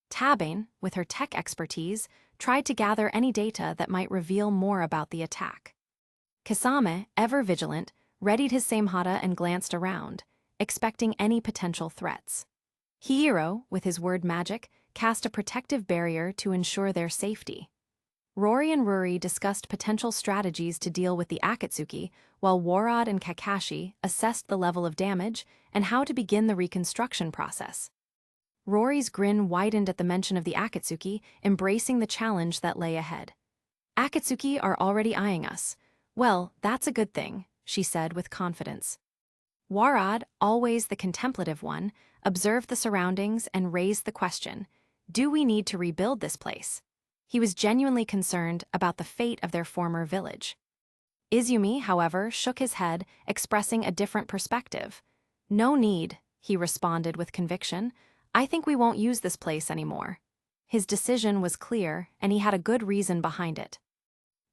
Tabane, with her tech expertise, tried to gather any data that might reveal more about the attack. Kisame, ever vigilant, readied his samehata and glanced around, expecting any potential threats. Hiro, with his word magic, cast a protective barrier to ensure their safety. Rory and Ruri discussed potential strategies to deal with the Akatsuki, while Warad and Kakashi assessed the level of damage and how to begin the reconstruction process. Rory's grin widened at the mention of the Akatsuki, embracing the challenge that lay ahead. Akatsuki are already eyeing us. Well, that's a good thing, she said with confidence. Warad, always the contemplative one, observed the surroundings and raised the question, do we need to rebuild this place? He was genuinely concerned about the fate of their former village. Izumi, however, shook his head, expressing a different perspective. "No need," he responded with conviction. "I think we won't use this place anymore." His decision was clear, and he had a good reason behind it.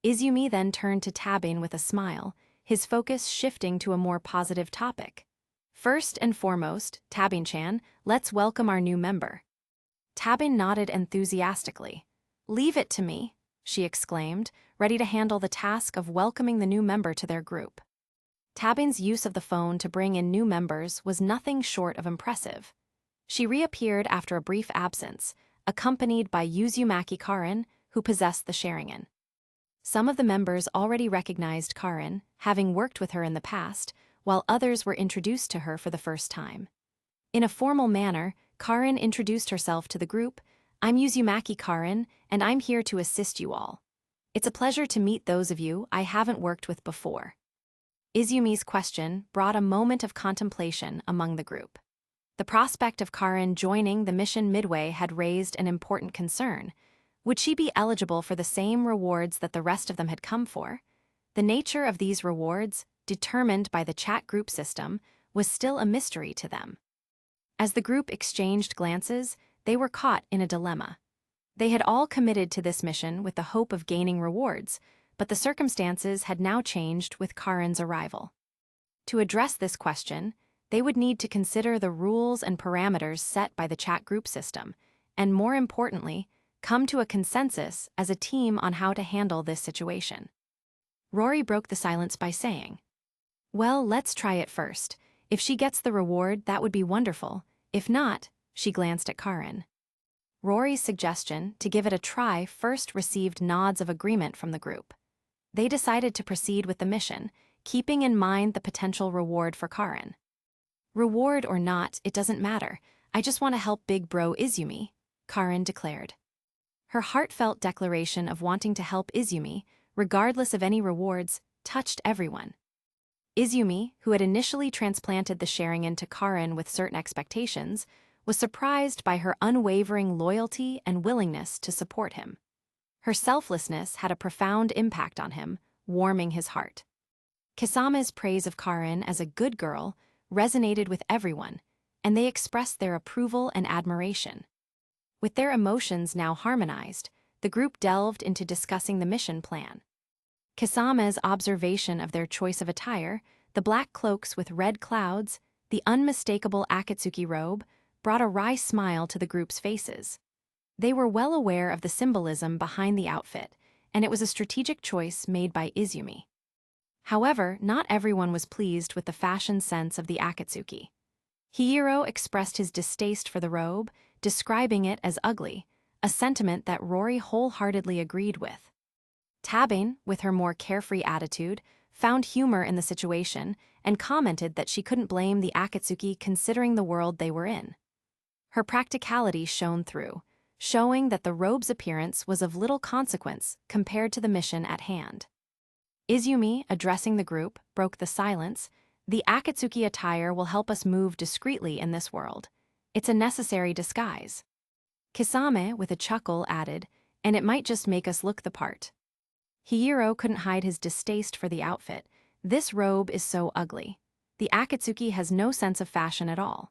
Izumi then turned to Tabin with a smile, his focus shifting to a more positive topic. "First and foremost, Tabin-chan, let's welcome our new member." Tabin nodded enthusiastically. "Leave it to me," she exclaimed, ready to handle the task of welcoming the new member to their group. Tabin's use of the phone to bring in new members was nothing short of impressive. She reappeared after a brief absence, accompanied by Uzumaki Karin, who possessed the Sharingan. Some of the members already recognized Karin, having worked with her in the past, while others were introduced to her for the first time. In a formal manner, Karin introduced herself to the group. "I'm Uzumaki Karin, and I'm here to assist you all. It's a pleasure to meet those of you I haven't worked with before." Izumi's question brought a moment of contemplation among the group. The prospect of Karin joining the mission midway had raised an important concern. Would she be eligible for the same rewards that the rest of them had come for? The nature of these rewards, determined by the chat group system, was still a mystery to them. As the group exchanged glances, they were caught in a dilemma. They had all committed to this mission with the hope of gaining rewards, but the circumstances had now changed with Karin's arrival. To address this question, they would need to consider the rules and parameters set by the chat group system, and more importantly, come to a consensus as a team on how to handle this situation. Rory broke the silence by saying, "Well, let's try it first. If she gets the reward, that would be wonderful. If not," she glanced at Karin. Rory's suggestion to give it a try first received nods of agreement from the group. They decided to proceed with the mission, keeping in mind the potential reward for Karin. "Reward or not, it doesn't matter. I just want to help Big Bro Izumi," Karin declared. Her heartfelt declaration of wanting to help Izumi, regardless of any rewards, touched everyone. Izumi, who had initially transplanted the Sharingan to Karin with certain expectations, was surprised by her unwavering loyalty and willingness to support him. Her selflessness had a profound impact on him, warming his heart. Kisame's praise of Karin as a good girl resonated with everyone, and they expressed their approval and admiration. With their emotions now harmonized, the group delved into discussing the mission plan. Kisame's observation of their choice of attire, the black cloaks with red clouds, the unmistakable Akatsuki robe, brought a wry smile to the group's faces. They were well aware of the symbolism behind the outfit, and it was a strategic choice made by Izumi. However, not everyone was pleased with the fashion sense of the Akatsuki. Hiro expressed his distaste for the robe, describing it as ugly, a sentiment that Rory wholeheartedly agreed with. Tabin, with her more carefree attitude, found humor in the situation and commented that she couldn't blame the Akatsuki considering the world they were in. Her practicality shone through, showing that the robe's appearance was of little consequence compared to the mission at hand. Izumi, addressing the group, broke the silence. "The Akatsuki attire will help us move discreetly in this world. It's a necessary disguise." Kisame, with a chuckle, added, "And it might just make us look the part." Hiro couldn't hide his distaste for the outfit. "This robe is so ugly. The Akatsuki has no sense of fashion at all."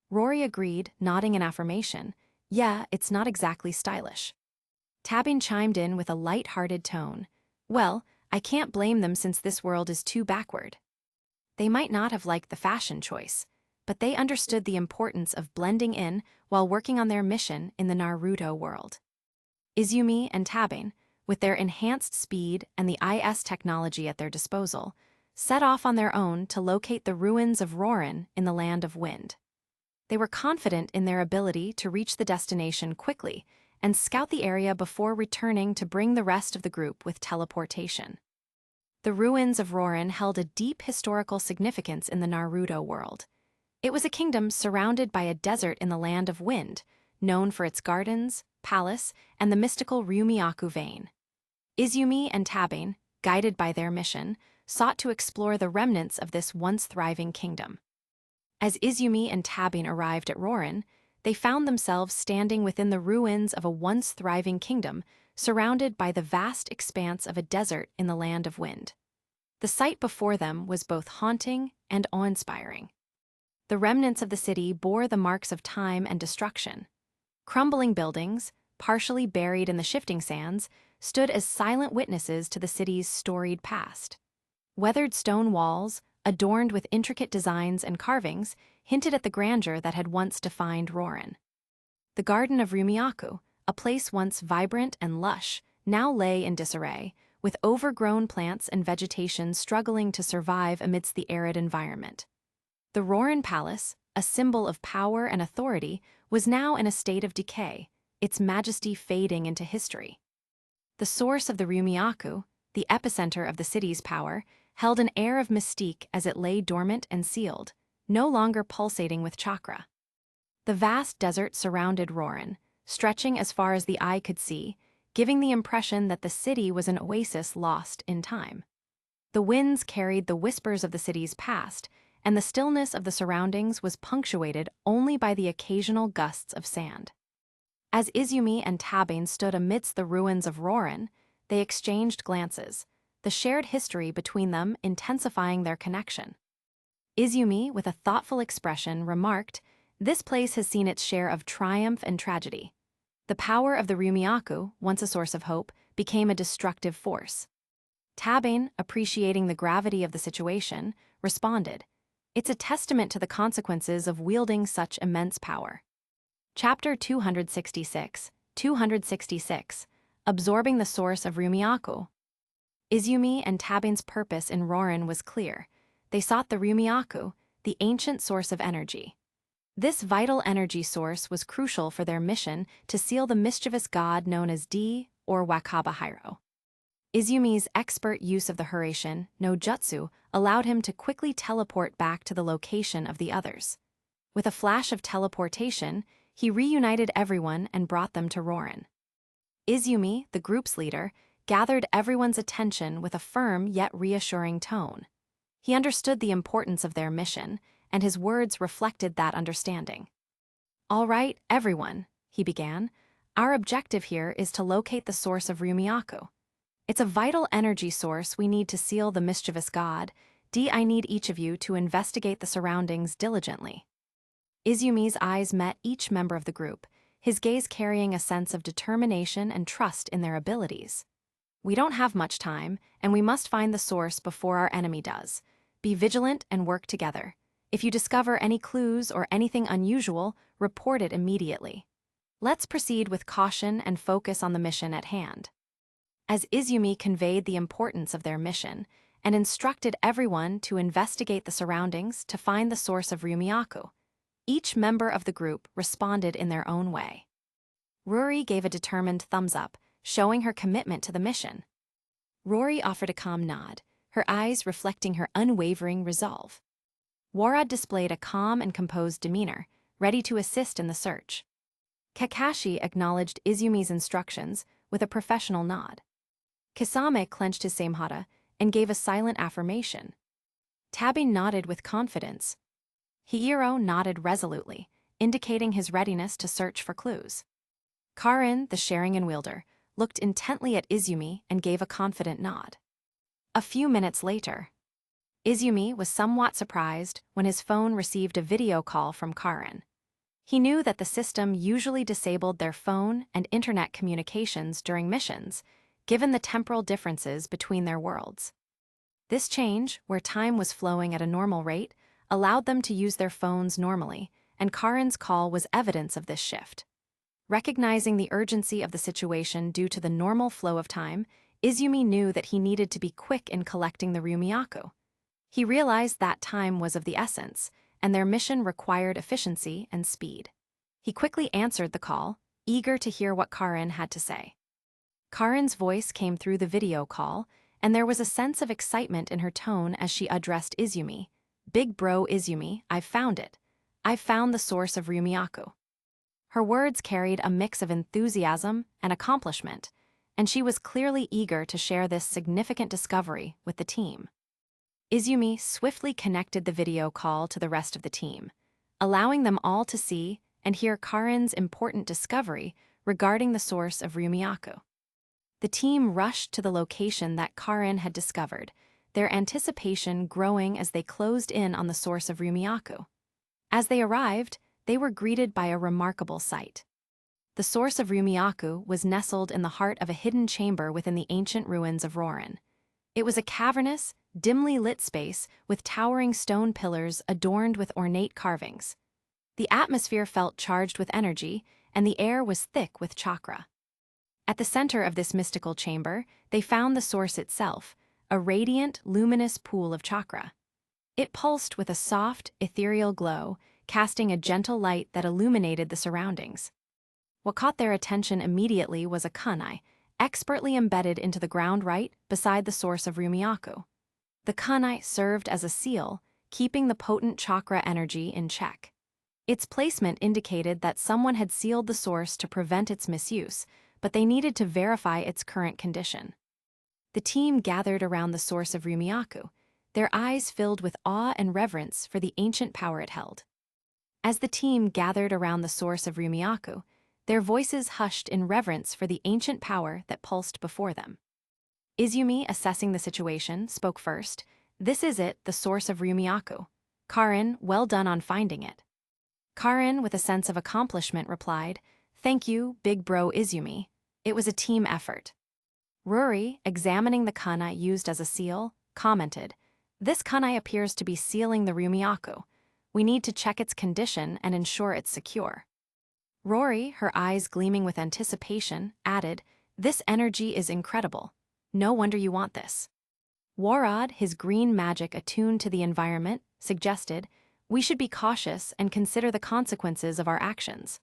Rory agreed, nodding in affirmation. "Yeah, it's not exactly stylish." Tabin chimed in with a light-hearted tone. "Well, I can't blame them since this world is too backward." They might not have liked the fashion choice, but they understood the importance of blending in while working on their mission in the Naruto world. Izumi and Tabin, with their enhanced speed and the IS technology at their disposal, set off on their own to locate the ruins of Rorin in the Land of Wind. They were confident in their ability to reach the destination quickly and scout the area before returning to bring the rest of the group with teleportation. The ruins of Rorin held a deep historical significance in the Naruto world. It was a kingdom surrounded by a desert in the Land of Wind, known for its gardens, palace, and the mystical Ryumiaku vein. Izumi and Tabin, guided by their mission, sought to explore the remnants of this once thriving kingdom. As Izumi and Tabin arrived at Rorin, they found themselves standing within the ruins of a once thriving kingdom, surrounded by the vast expanse of a desert in the land of wind. The sight before them was both haunting and awe-inspiring. The remnants of the city bore the marks of time and destruction. Crumbling buildings, partially buried in the shifting sands, stood as silent witnesses to the city's storied past. Weathered stone walls, adorned with intricate designs and carvings, hinted at the grandeur that had once defined Rorin. The Garden of Ryumiyaku, a place once vibrant and lush, now lay in disarray, with overgrown plants and vegetation struggling to survive amidst the arid environment. The Rorin Palace, a symbol of power and authority, was now in a state of decay, its majesty fading into history. The source of the Ryumiyaku, the epicenter of the city's power, held an air of mystique as it lay dormant and sealed, no longer pulsating with chakra. The vast desert surrounded Rorin, stretching as far as the eye could see, giving the impression that the city was an oasis lost in time. The winds carried the whispers of the city's past, and the stillness of the surroundings was punctuated only by the occasional gusts of sand. As Izumi and Tabane stood amidst the ruins of Rorin, they exchanged glances, the shared history between them intensifying their connection. Izumi, with a thoughtful expression, remarked, "This place has seen its share of triumph and tragedy. The power of the Ryumiyaku, once a source of hope, became a destructive force." Tabane, appreciating the gravity of the situation, responded, "It's a testament to the consequences of wielding such immense power." Chapter 266, Absorbing the Source of Ryumiyaku. Izumi and Tabane's purpose in Rorin was clear. They sought the Ryumiyaku, the ancient source of energy. This vital energy source was crucial for their mission to seal the mischievous god known as D, or Wakaba Hiro. Izumi's expert use of the Hurashin, no Jutsu, allowed him to quickly teleport back to the location of the others. With a flash of teleportation, he reunited everyone and brought them to Rorin. Izumi, the group's leader, gathered everyone's attention with a firm yet reassuring tone. He understood the importance of their mission, and his words reflected that understanding. "All right, everyone," he began, "our objective here is to locate the source of Ryumiyaku. It's a vital energy source we need to seal the mischievous god. I need each of you to investigate the surroundings diligently." Izumi's eyes met each member of the group, his gaze carrying a sense of determination and trust in their abilities. "We don't have much time, and we must find the source before our enemy does. Be vigilant and work together. If you discover any clues or anything unusual, report it immediately. Let's proceed with caution and focus on the mission at hand." As Izumi conveyed the importance of their mission and instructed everyone to investigate the surroundings to find the source of Ryumiyaku, each member of the group responded in their own way. Ruri gave a determined thumbs up, showing her commitment to the mission. Rory offered a calm nod, her eyes reflecting her unwavering resolve. Wara displayed a calm and composed demeanor, ready to assist in the search. Kakashi acknowledged Izumi's instructions with a professional nod. Kisame clenched his samehara and gave a silent affirmation. Tabby nodded with confidence. Hihiro nodded resolutely, indicating his readiness to search for clues. Karin, the Sharingan wielder, looked intently at Izumi and gave a confident nod. A few minutes later, Izumi was somewhat surprised when his phone received a video call from Karin. He knew that the system usually disabled their phone and internet communications during missions, given the temporal differences between their worlds. This change, where time was flowing at a normal rate, allowed them to use their phones normally, and Karin's call was evidence of this shift. Recognizing the urgency of the situation due to the normal flow of time, Izumi knew that he needed to be quick in collecting the Ryumiyaku. He realized that time was of the essence, and their mission required efficiency and speed. He quickly answered the call, eager to hear what Karin had to say. Karin's voice came through the video call, and there was a sense of excitement in her tone as she addressed Izumi. "Big bro Izumi, I've found it. I've found the source of Ryumiyaku." Her words carried a mix of enthusiasm and accomplishment, and she was clearly eager to share this significant discovery with the team. Izumi swiftly connected the video call to the rest of the team, allowing them all to see and hear Karin's important discovery regarding the source of Ryumiyaku. The team rushed to the location that Karin had discovered, their anticipation growing as they closed in on the source of Ryumyaku. As they arrived, they were greeted by a remarkable sight. The source of Ryumyaku was nestled in the heart of a hidden chamber within the ancient ruins of Rorin. It was a cavernous, dimly lit space with towering stone pillars adorned with ornate carvings. The atmosphere felt charged with energy, and the air was thick with chakra. At the center of this mystical chamber, they found the source itself, a radiant, luminous pool of chakra. It pulsed with a soft, ethereal glow, casting a gentle light that illuminated the surroundings. What caught their attention immediately was a kunai, expertly embedded into the ground right beside the source of Ryumyaku. The kunai served as a seal, keeping the potent chakra energy in check. Its placement indicated that someone had sealed the source to prevent its misuse, but they needed to verify its current condition. The team gathered around the source of Ryumyaku, their eyes filled with awe and reverence for the ancient power it held. As the team gathered around the source of Ryumyaku, their voices hushed in reverence for the ancient power that pulsed before them. Izumi, assessing the situation, spoke first. "This is it, the source of Ryumyaku. Karin, well done on finding it." Karin, with a sense of accomplishment, replied, "Thank you, big bro Izumi. It was a team effort." Ruri, examining the kunai used as a seal, commented, "This kunai appears to be sealing the Ryumyaku. We need to check its condition and ensure it's secure." Rory, her eyes gleaming with anticipation, added, "This energy is incredible. No wonder you want this." Warad, his green magic attuned to the environment, suggested, "We should be cautious and consider the consequences of our actions.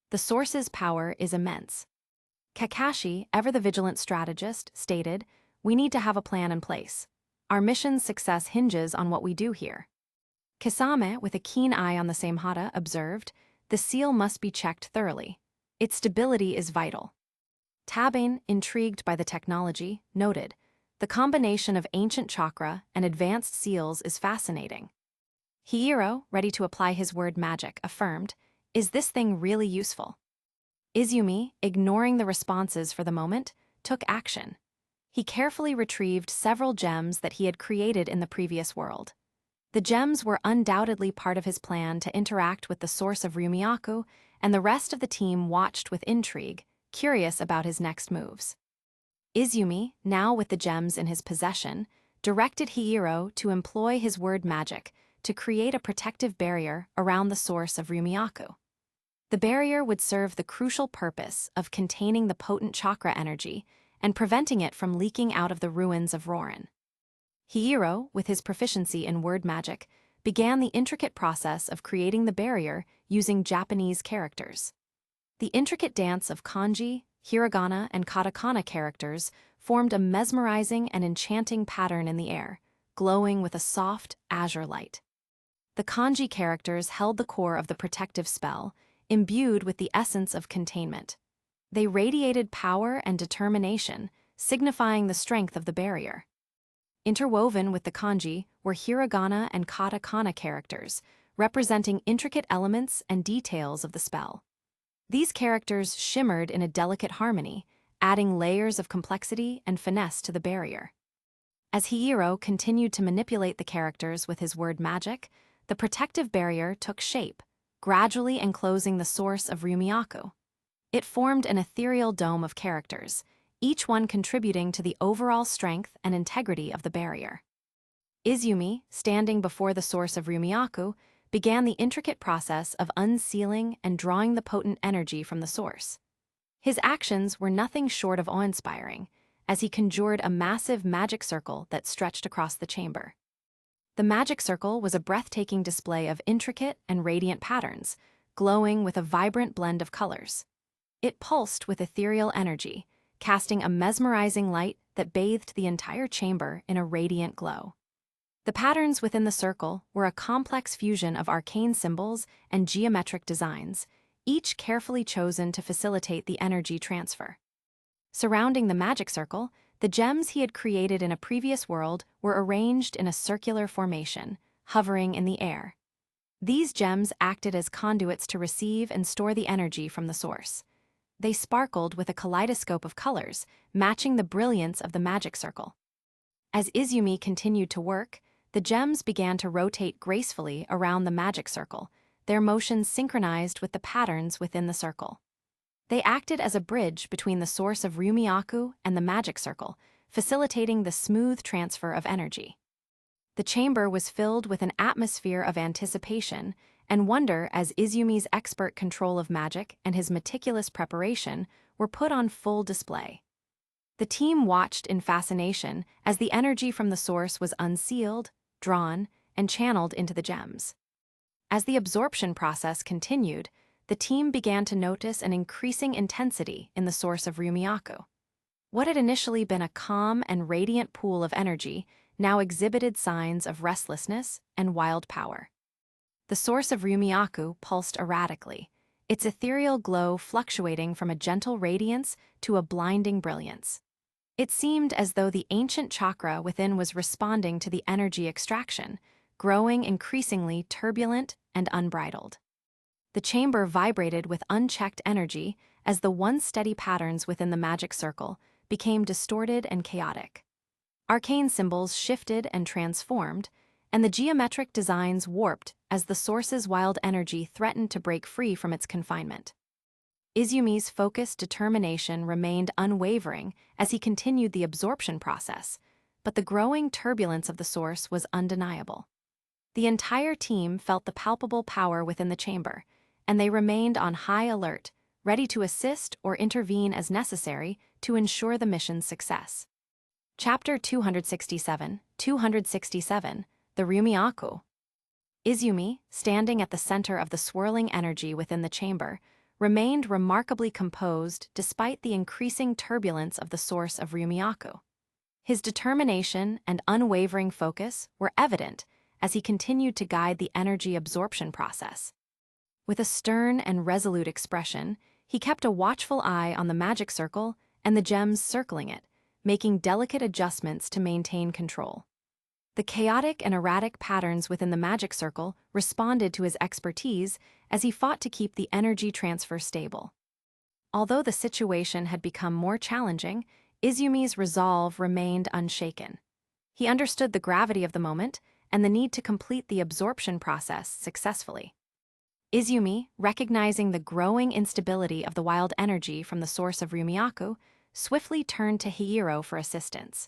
The source's power is immense." Kakashi, ever the vigilant strategist, stated, "We need to have a plan in place. Our mission's success hinges on what we do here." Kisame, with a keen eye on the same hata, observed, "The seal must be checked thoroughly. Its stability is vital." Tabane, intrigued by the technology, noted, "The combination of ancient chakra and advanced seals is fascinating." Hiro, ready to apply his word magic, affirmed, "Is this thing really useful?" Izumi, ignoring the responses for the moment, took action. He carefully retrieved several gems that he had created in the previous world. The gems were undoubtedly part of his plan to interact with the source of Ryumyaku, and the rest of the team watched with intrigue, curious about his next moves. Izumi, now with the gems in his possession, directed Hiro to employ his word magic to create a protective barrier around the source of Ryumyaku. The barrier would serve the crucial purpose of containing the potent chakra energy and preventing it from leaking out of the ruins of Rorin. Hiro, with his proficiency in word magic, began the intricate process of creating the barrier using Japanese characters. The intricate dance of kanji, hiragana, and katakana characters formed a mesmerizing and enchanting pattern in the air, glowing with a soft, azure light. The kanji characters held the core of the protective spell, imbued with the essence of containment. They radiated power and determination, signifying the strength of the barrier. Interwoven with the kanji were hiragana and katakana characters, representing intricate elements and details of the spell. These characters shimmered in a delicate harmony, adding layers of complexity and finesse to the barrier. As Hiro continued to manipulate the characters with his word magic, the protective barrier took shape, gradually enclosing the source of Ryumyaku. It formed an ethereal dome of characters, each one contributing to the overall strength and integrity of the barrier. Izumi, standing before the source of Ryumyaku, began the intricate process of unsealing and drawing the potent energy from the source. His actions were nothing short of awe-inspiring, as he conjured a massive magic circle that stretched across the chamber. The magic circle was a breathtaking display of intricate and radiant patterns, glowing with a vibrant blend of colors. It pulsed with ethereal energy, casting a mesmerizing light that bathed the entire chamber in a radiant glow. The patterns within the circle were a complex fusion of arcane symbols and geometric designs, each carefully chosen to facilitate the energy transfer. Surrounding the magic circle, the gems he had created in a previous world were arranged in a circular formation, hovering in the air. These gems acted as conduits to receive and store the energy from the source. They sparkled with a kaleidoscope of colors, matching the brilliance of the magic circle. As Izumi continued to work, the gems began to rotate gracefully around the magic circle, their motions synchronized with the patterns within the circle. They acted as a bridge between the source of Ryumiaku and the magic circle, facilitating the smooth transfer of energy. The chamber was filled with an atmosphere of anticipation and wonder as Izumi's expert control of magic and his meticulous preparation were put on full display. The team watched in fascination as the energy from the source was unsealed, drawn, and channeled into the gems. As the absorption process continued, the team began to notice an increasing intensity in the source of Ryumiaku. What had initially been a calm and radiant pool of energy now exhibited signs of restlessness and wild power. The source of Ryumiaku pulsed erratically, its ethereal glow fluctuating from a gentle radiance to a blinding brilliance. It seemed as though the ancient chakra within was responding to the energy extraction, growing increasingly turbulent and unbridled. The chamber vibrated with unchecked energy as the once steady patterns within the magic circle became distorted and chaotic. Arcane symbols shifted and transformed, and the geometric designs warped as the source's wild energy threatened to break free from its confinement. Izumi's focused determination remained unwavering as he continued the absorption process, but the growing turbulence of the source was undeniable. The entire team felt the palpable power within the chamber, and they remained on high alert, ready to assist or intervene as necessary to ensure the mission's success. Chapter 267, The Ryumiaku. Izumi, standing at the center of the swirling energy within the chamber, remained remarkably composed despite the increasing turbulence of the source of Ryumiaku. His determination and unwavering focus were evident as he continued to guide the energy absorption process. With a stern and resolute expression, he kept a watchful eye on the magic circle and the gems circling it, making delicate adjustments to maintain control. The chaotic and erratic patterns within the magic circle responded to his expertise as he fought to keep the energy transfer stable. Although the situation had become more challenging, Izumi's resolve remained unshaken. He understood the gravity of the moment and the need to complete the absorption process successfully. Izumi, recognizing the growing instability of the wild energy from the source of Ryumiaku, swiftly turned to Hiro for assistance.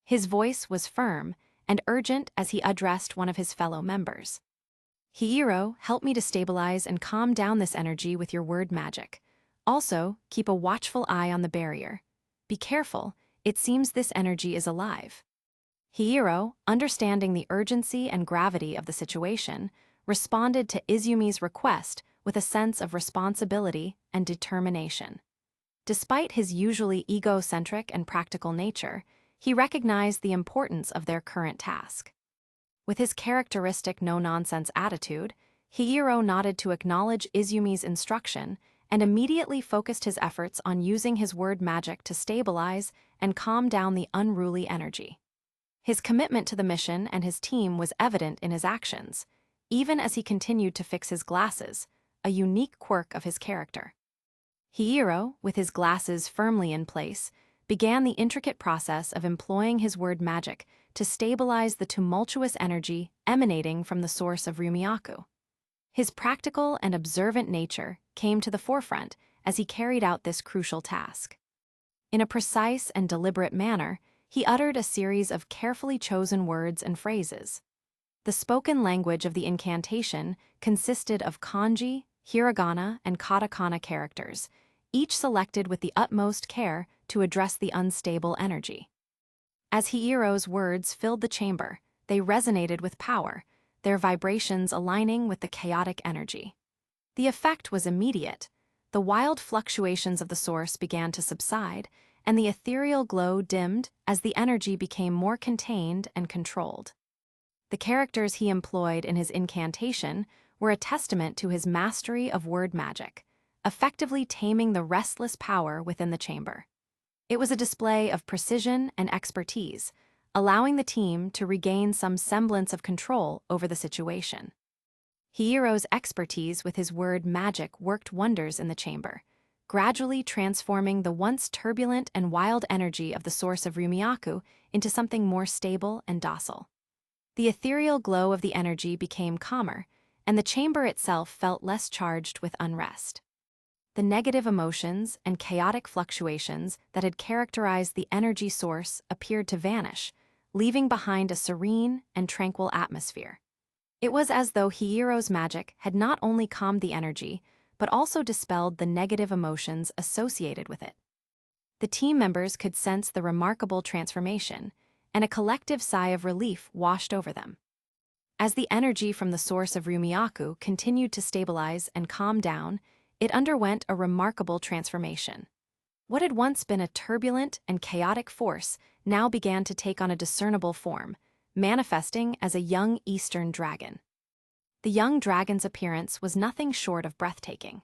His voice was firm and urgent as he addressed one of his fellow members. "Hiro, help me to stabilize and calm down this energy with your word magic. Also, keep a watchful eye on the barrier. Be careful, it seems this energy is alive." Hiro, understanding the urgency and gravity of the situation, responded to Izumi's request with a sense of responsibility and determination. Despite his usually egocentric and practical nature, he recognized the importance of their current task. With his characteristic no-nonsense attitude, Hiro nodded to acknowledge Izumi's instruction and immediately focused his efforts on using his word magic to stabilize and calm down the unruly energy. His commitment to the mission and his team was evident in his actions, even as he continued to fix his glasses, a unique quirk of his character. Hiro, with his glasses firmly in place, began the intricate process of employing his word magic to stabilize the tumultuous energy emanating from the source of Ryumiaku. His practical and observant nature came to the forefront as he carried out this crucial task. In a precise and deliberate manner, he uttered a series of carefully chosen words and phrases. The spoken language of the incantation consisted of kanji, hiragana, and katakana characters, each selected with the utmost care to address the unstable energy. As Hiro's words filled the chamber, they resonated with power, their vibrations aligning with the chaotic energy. The effect was immediate. The wild fluctuations of the source began to subside, and the ethereal glow dimmed as the energy became more contained and controlled. The characters he employed in his incantation were a testament to his mastery of word magic, effectively taming the restless power within the chamber. It was a display of precision and expertise, allowing the team to regain some semblance of control over the situation. Hiro's expertise with his word magic worked wonders in the chamber, gradually transforming the once turbulent and wild energy of the source of Ryumiyaku into something more stable and docile. The ethereal glow of the energy became calmer, and the chamber itself felt less charged with unrest. The negative emotions and chaotic fluctuations that had characterized the energy source appeared to vanish, leaving behind a serene and tranquil atmosphere. It was as though Hieiro's magic had not only calmed the energy, but also dispelled the negative emotions associated with it. The team members could sense the remarkable transformation, and a collective sigh of relief washed over them. As the energy from the source of Ryumiyaku continued to stabilize and calm down, it underwent a remarkable transformation. What had once been a turbulent and chaotic force now began to take on a discernible form, manifesting as a young Eastern dragon. The young dragon's appearance was nothing short of breathtaking.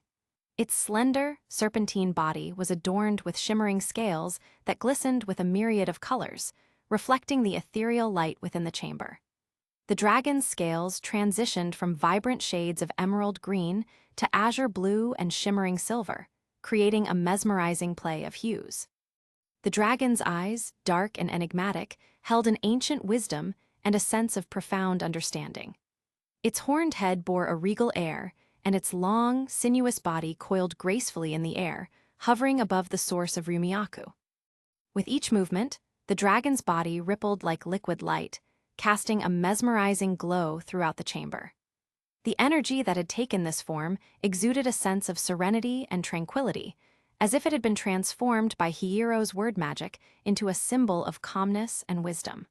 Its slender, serpentine body was adorned with shimmering scales that glistened with a myriad of colors, reflecting the ethereal light within the chamber. The dragon's scales transitioned from vibrant shades of emerald green to azure blue and shimmering silver, creating a mesmerizing play of hues. The dragon's eyes, dark and enigmatic, held an ancient wisdom and a sense of profound understanding. Its horned head bore a regal air, and its long, sinuous body coiled gracefully in the air, hovering above the source of Ryumiyaku. With each movement, the dragon's body rippled like liquid light, casting a mesmerizing glow throughout the chamber. The energy that had taken this form exuded a sense of serenity and tranquility, as if it had been transformed by Hieiro's word magic into a symbol of calmness and wisdom.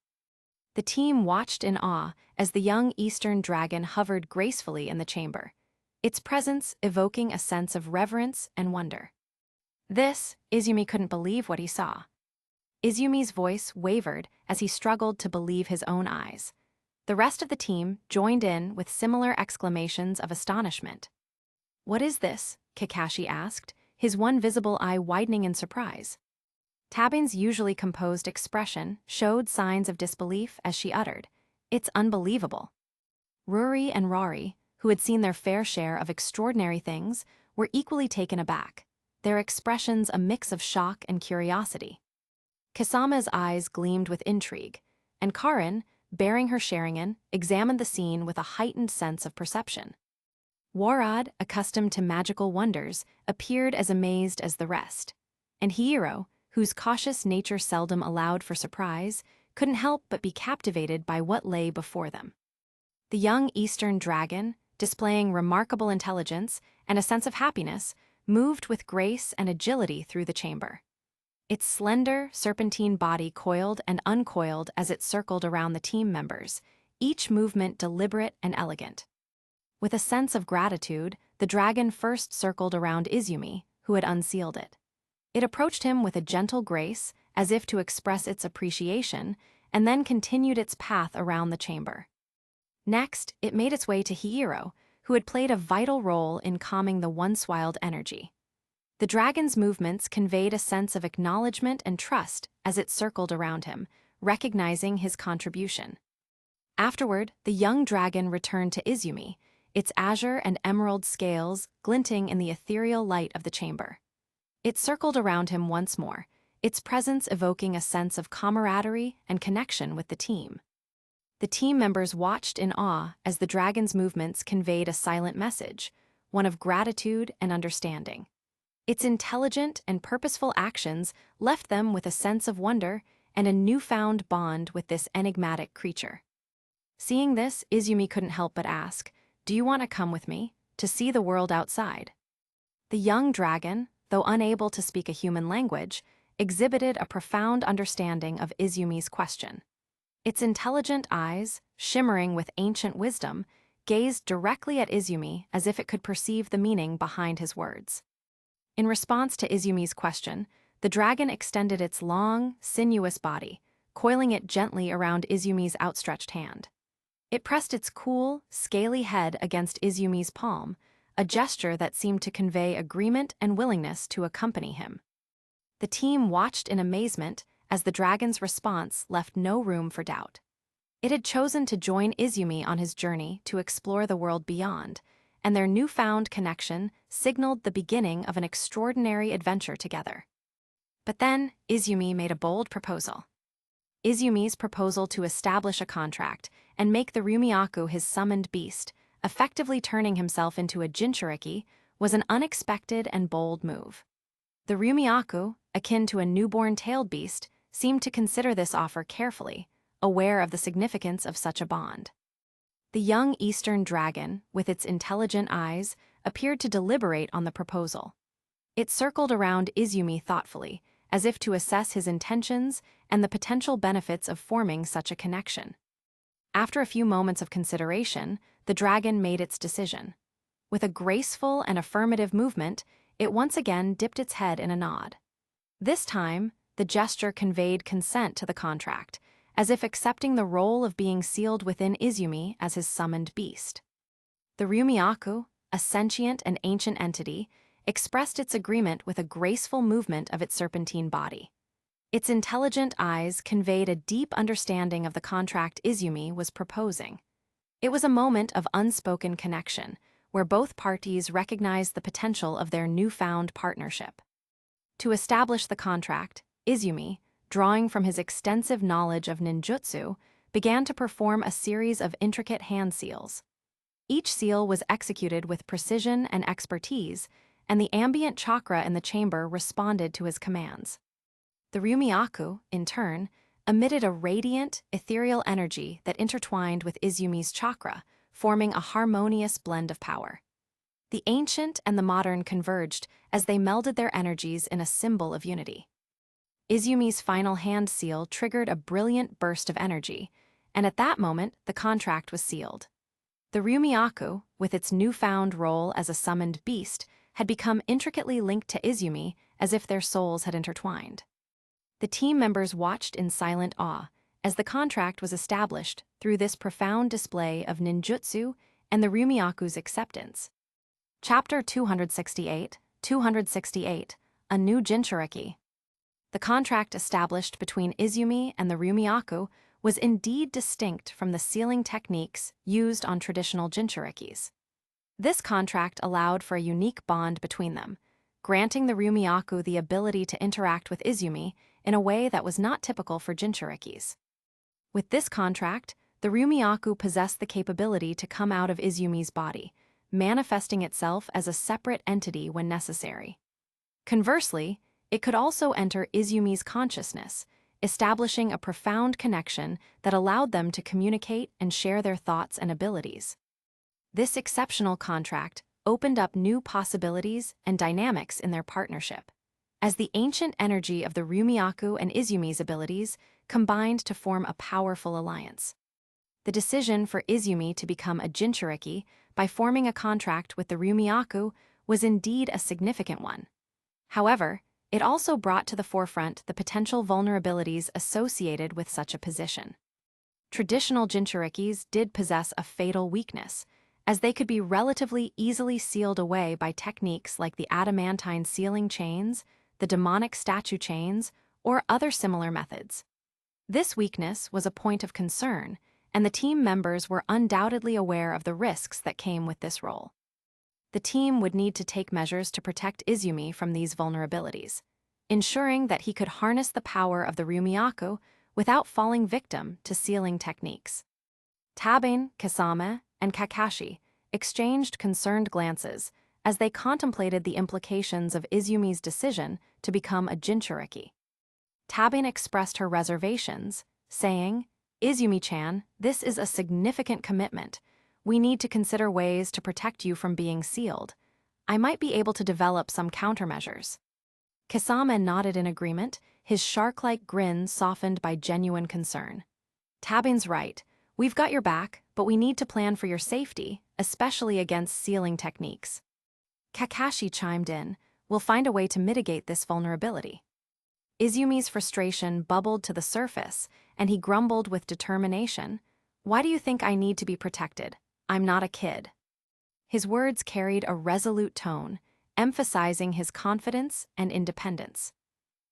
The team watched in awe as the young Eastern dragon hovered gracefully in the chamber, its presence evoking a sense of reverence and wonder. Izumi couldn't believe what he saw. Izumi's voice wavered as he struggled to believe his own eyes. The rest of the team joined in with similar exclamations of astonishment. "What is this?" Kakashi asked, his one visible eye widening in surprise. Tabin's usually composed expression showed signs of disbelief as she uttered, "It's unbelievable." Ruri and Rari, who had seen their fair share of extraordinary things, were equally taken aback, their expressions a mix of shock and curiosity. Kasama's eyes gleamed with intrigue, and Karin, bearing her sharingan, examined the scene with a heightened sense of perception. Warad, accustomed to magical wonders, appeared as amazed as the rest, and Hieiro, whose cautious nature seldom allowed for surprise, couldn't help but be captivated by what lay before them. The young Eastern dragon, displaying remarkable intelligence and a sense of happiness, moved with grace and agility through the chamber. Its slender, serpentine body coiled and uncoiled as it circled around the team members, each movement deliberate and elegant. With a sense of gratitude, the dragon first circled around Izumi, who had unsealed it. It approached him with a gentle grace, as if to express its appreciation, and then continued its path around the chamber. Next, it made its way to Hieiro, who had played a vital role in calming the once wild energy. The dragon's movements conveyed a sense of acknowledgement and trust as it circled around him, recognizing his contribution. Afterward, the young dragon returned to Izumi, its azure and emerald scales glinting in the ethereal light of the chamber. It circled around him once more, its presence evoking a sense of camaraderie and connection with the team. The team members watched in awe as the dragon's movements conveyed a silent message, one of gratitude and understanding. Its intelligent and purposeful actions left them with a sense of wonder and a newfound bond with this enigmatic creature. Seeing this, Izumi couldn't help but ask, "Do you want to come with me, to see the world outside?" The young dragon, though unable to speak a human language, exhibited a profound understanding of Izumi's question. Its intelligent eyes, shimmering with ancient wisdom, gazed directly at Izumi as if it could perceive the meaning behind his words. In response to Izumi's question, the dragon extended its long, sinuous body, coiling it gently around Izumi's outstretched hand. It pressed its cool, scaly head against Izumi's palm, a gesture that seemed to convey agreement and willingness to accompany him. The team watched in amazement as the dragon's response left no room for doubt. It had chosen to join Izumi on his journey to explore the world beyond, and their newfound connection signaled the beginning of an extraordinary adventure together. But then, Izumi made a bold proposal. Izumi's proposal to establish a contract and make the Ryumiaku his summoned beast, effectively turning himself into a Jinchuriki, was an unexpected and bold move. The Ryumiaku, akin to a newborn tailed beast, seemed to consider this offer carefully, aware of the significance of such a bond. The young Eastern dragon, with its intelligent eyes, appeared to deliberate on the proposal. It circled around Izumi thoughtfully, as if to assess his intentions and the potential benefits of forming such a connection. After a few moments of consideration, the dragon made its decision. With a graceful and affirmative movement, it once again dipped its head in a nod. This time, the gesture conveyed consent to the contract, as if accepting the role of being sealed within Izumi as his summoned beast. The Ryumiaku, a sentient and ancient entity, expressed its agreement with a graceful movement of its serpentine body. Its intelligent eyes conveyed a deep understanding of the contract Izumi was proposing. It was a moment of unspoken connection, where both parties recognized the potential of their newfound partnership. To establish the contract, Izumi, drawing from his extensive knowledge of ninjutsu, began to perform a series of intricate hand seals. Each seal was executed with precision and expertise, and the ambient chakra in the chamber responded to his commands. The Ryumiaku, in turn, emitted a radiant, ethereal energy that intertwined with Izumi's chakra, forming a harmonious blend of power. The ancient and the modern converged as they melded their energies in a symbol of unity. Izumi's final hand seal triggered a brilliant burst of energy, and at that moment the contract was sealed. The Ryumiaku, with its newfound role as a summoned beast, had become intricately linked to Izumi as if their souls had intertwined. The team members watched in silent awe as the contract was established through this profound display of ninjutsu and the Ryumiaku's acceptance. Chapter 268, A New Jinchuriki. The contract established between Izumi and the Ryumiaku was indeed distinct from the sealing techniques used on traditional Jinchurikis. This contract allowed for a unique bond between them, granting the Ryumiaku the ability to interact with Izumi in a way that was not typical for Jinchurikis. With this contract, the Ryumiaku possessed the capability to come out of Izumi's body, manifesting itself as a separate entity when necessary. Conversely, it could also enter Izumi's consciousness, establishing a profound connection that allowed them to communicate and share their thoughts and abilities. This exceptional contract opened up new possibilities and dynamics in their partnership, as the ancient energy of the Ryumiaku and Izumi's abilities combined to form a powerful alliance. The decision for Izumi to become a Jinchuriki by forming a contract with the Ryumiaku was indeed a significant one. However, it also brought to the forefront the potential vulnerabilities associated with such a position. Traditional Jinchurikis did possess a fatal weakness, as they could be relatively easily sealed away by techniques like the adamantine sealing chains, the demonic statue chains, or other similar methods. This weakness was a point of concern, and the team members were undoubtedly aware of the risks that came with this role. The team would need to take measures to protect Izumi from these vulnerabilities, ensuring that he could harness the power of the Ryumiaku without falling victim to sealing techniques. Tabane, Kisame, and Kakashi exchanged concerned glances as they contemplated the implications of Izumi's decision to become a Jinchuriki. Tabane expressed her reservations, saying, "Izumi-chan, this is a significant commitment. We need to consider ways to protect you from being sealed. I might be able to develop some countermeasures." Kisame nodded in agreement, his shark-like grin softened by genuine concern. "Tabane's right. We've got your back, but we need to plan for your safety, especially against sealing techniques." Kakashi chimed in, "We'll find a way to mitigate this vulnerability." Izumi's frustration bubbled to the surface, and he grumbled with determination, "Why do you think I need to be protected? I'm not a kid." His words carried a resolute tone, emphasizing his confidence and independence.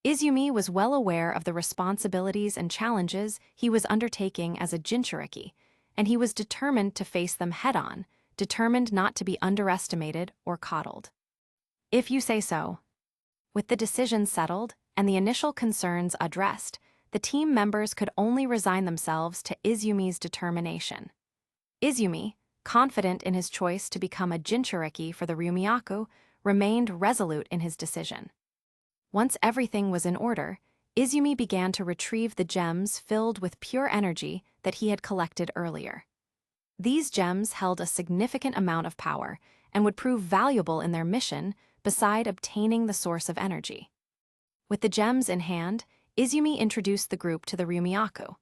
Izumi was well aware of the responsibilities and challenges he was undertaking as a Jinchuriki, and he was determined to face them head-on, determined not to be underestimated or coddled. If you say so. With the decision settled and the initial concerns addressed, the team members could only resign themselves to Izumi's determination. Izumi, confident in his choice to become a Jinchuriki for the Ryumiyaku, remained resolute in his decision. Once everything was in order, Izumi began to retrieve the gems filled with pure energy that he had collected earlier. These gems held a significant amount of power and would prove valuable in their mission beside obtaining the source of energy. With the gems in hand, Izumi introduced the group to the Ryumiyaku.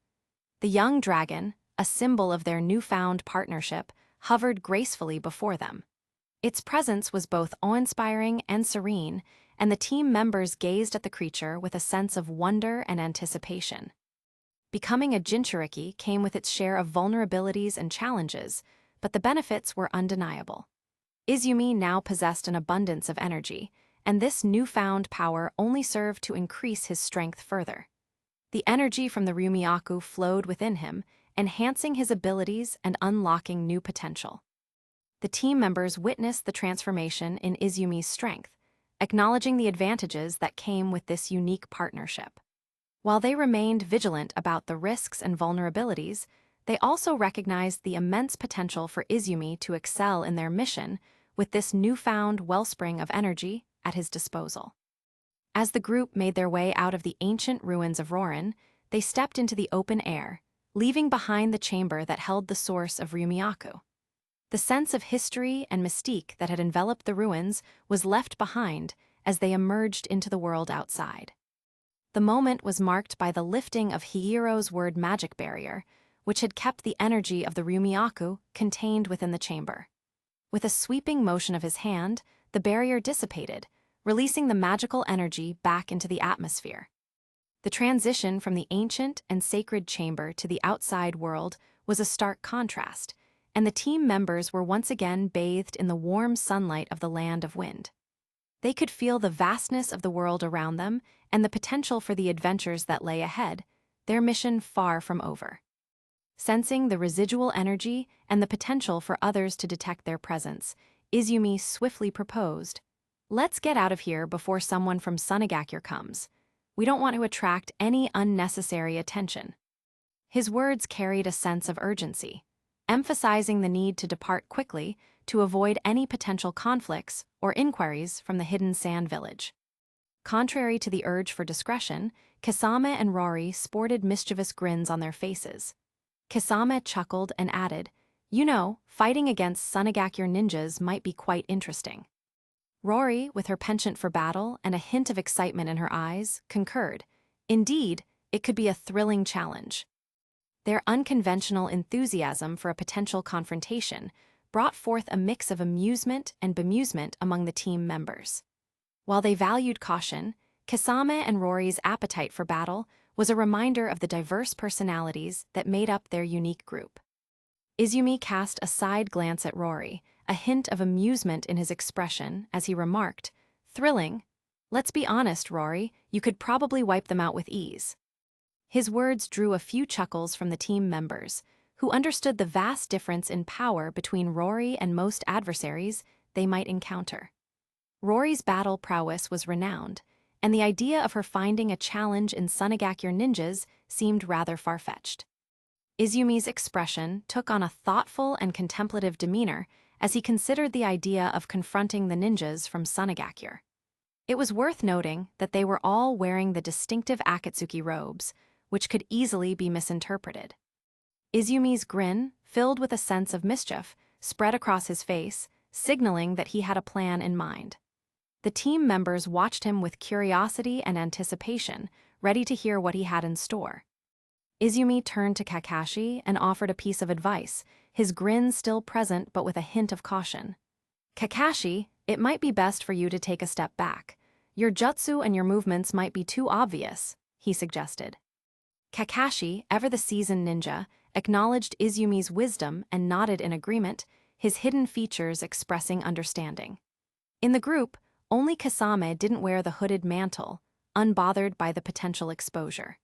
The young dragon, a symbol of their newfound partnership, hovered gracefully before them. Its presence was both awe-inspiring and serene, and the team members gazed at the creature with a sense of wonder and anticipation. Becoming a Jinchuriki came with its share of vulnerabilities and challenges, but the benefits were undeniable. Izumi now possessed an abundance of energy, and this newfound power only served to increase his strength further. The energy from the Ryumiyaku flowed within him, enhancing his abilities and unlocking new potential. The team members witnessed the transformation in Izumi's strength, acknowledging the advantages that came with this unique partnership. While they remained vigilant about the risks and vulnerabilities, they also recognized the immense potential for Izumi to excel in their mission with this newfound wellspring of energy at his disposal. As the group made their way out of the ancient ruins of Rorin, they stepped into the open air, leaving behind the chamber that held the source of Ryumiyaku. The sense of history and mystique that had enveloped the ruins was left behind as they emerged into the world outside. The moment was marked by the lifting of Hiiro's word magic barrier, which had kept the energy of the Ryumiyaku contained within the chamber. With a sweeping motion of his hand, the barrier dissipated, releasing the magical energy back into the atmosphere. The transition from the ancient and sacred chamber to the outside world was a stark contrast, and the team members were once again bathed in the warm sunlight of the land of wind. They could feel the vastness of the world around them and the potential for the adventures that lay ahead, their mission far from over. Sensing the residual energy and the potential for others to detect their presence, Izumi swiftly proposed, "Let's get out of here before someone from Sunagakure comes. We don't want to attract any unnecessary attention." His words carried a sense of urgency, emphasizing the need to depart quickly to avoid any potential conflicts or inquiries from the hidden sand village. Contrary to the urge for discretion, Kisame and Rory sported mischievous grins on their faces. Kisame chuckled and added, "You know, fighting against Sunagakure ninjas might be quite interesting." Rory, with her penchant for battle and a hint of excitement in her eyes, concurred. Indeed, it could be a thrilling challenge. Their unconventional enthusiasm for a potential confrontation brought forth a mix of amusement and bemusement among the team members. While they valued caution, Kisame and Rory's appetite for battle was a reminder of the diverse personalities that made up their unique group. Izumi cast a side glance at Rory, a hint of amusement in his expression as he remarked, "Thrilling? Let's be honest, Rory, you could probably wipe them out with ease." His words drew a few chuckles from the team members, who understood the vast difference in power between Rory and most adversaries they might encounter. Rory's battle prowess was renowned, and the idea of her finding a challenge in Sunagakure ninjas seemed rather far-fetched. Izumi's expression took on a thoughtful and contemplative demeanor as he considered the idea of confronting the ninjas from Sunagakure. It was worth noting that they were all wearing the distinctive Akatsuki robes, which could easily be misinterpreted. Izumi's grin, filled with a sense of mischief, spread across his face, signaling that he had a plan in mind. The team members watched him with curiosity and anticipation, ready to hear what he had in store. Izumi turned to Kakashi and offered a piece of advice, his grin still present but with a hint of caution. "Kakashi, it might be best for you to take a step back. Your jutsu and your movements might be too obvious," he suggested. Kakashi, ever the seasoned ninja, acknowledged Izumi's wisdom and nodded in agreement, his hidden features expressing understanding. In the group, only Kisame didn't wear the hooded mantle, unbothered by the potential exposure.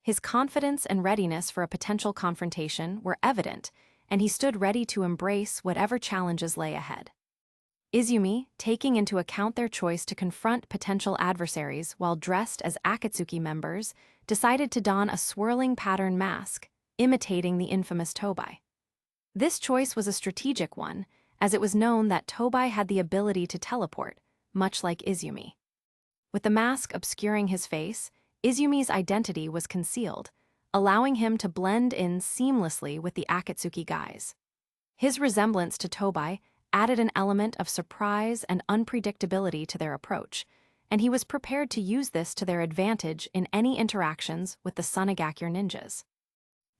His confidence and readiness for a potential confrontation were evident, and he stood ready to embrace whatever challenges lay ahead. Izumi, taking into account their choice to confront potential adversaries while dressed as Akatsuki members, decided to don a swirling pattern mask, imitating the infamous Tobai. This choice was a strategic one, as it was known that Tobai had the ability to teleport, much like Izumi. With the mask obscuring his face, Izumi's identity was concealed, allowing him to blend in seamlessly with the Akatsuki guise. His resemblance to Tobai added an element of surprise and unpredictability to their approach, and he was prepared to use this to their advantage in any interactions with the Sunagakure ninjas.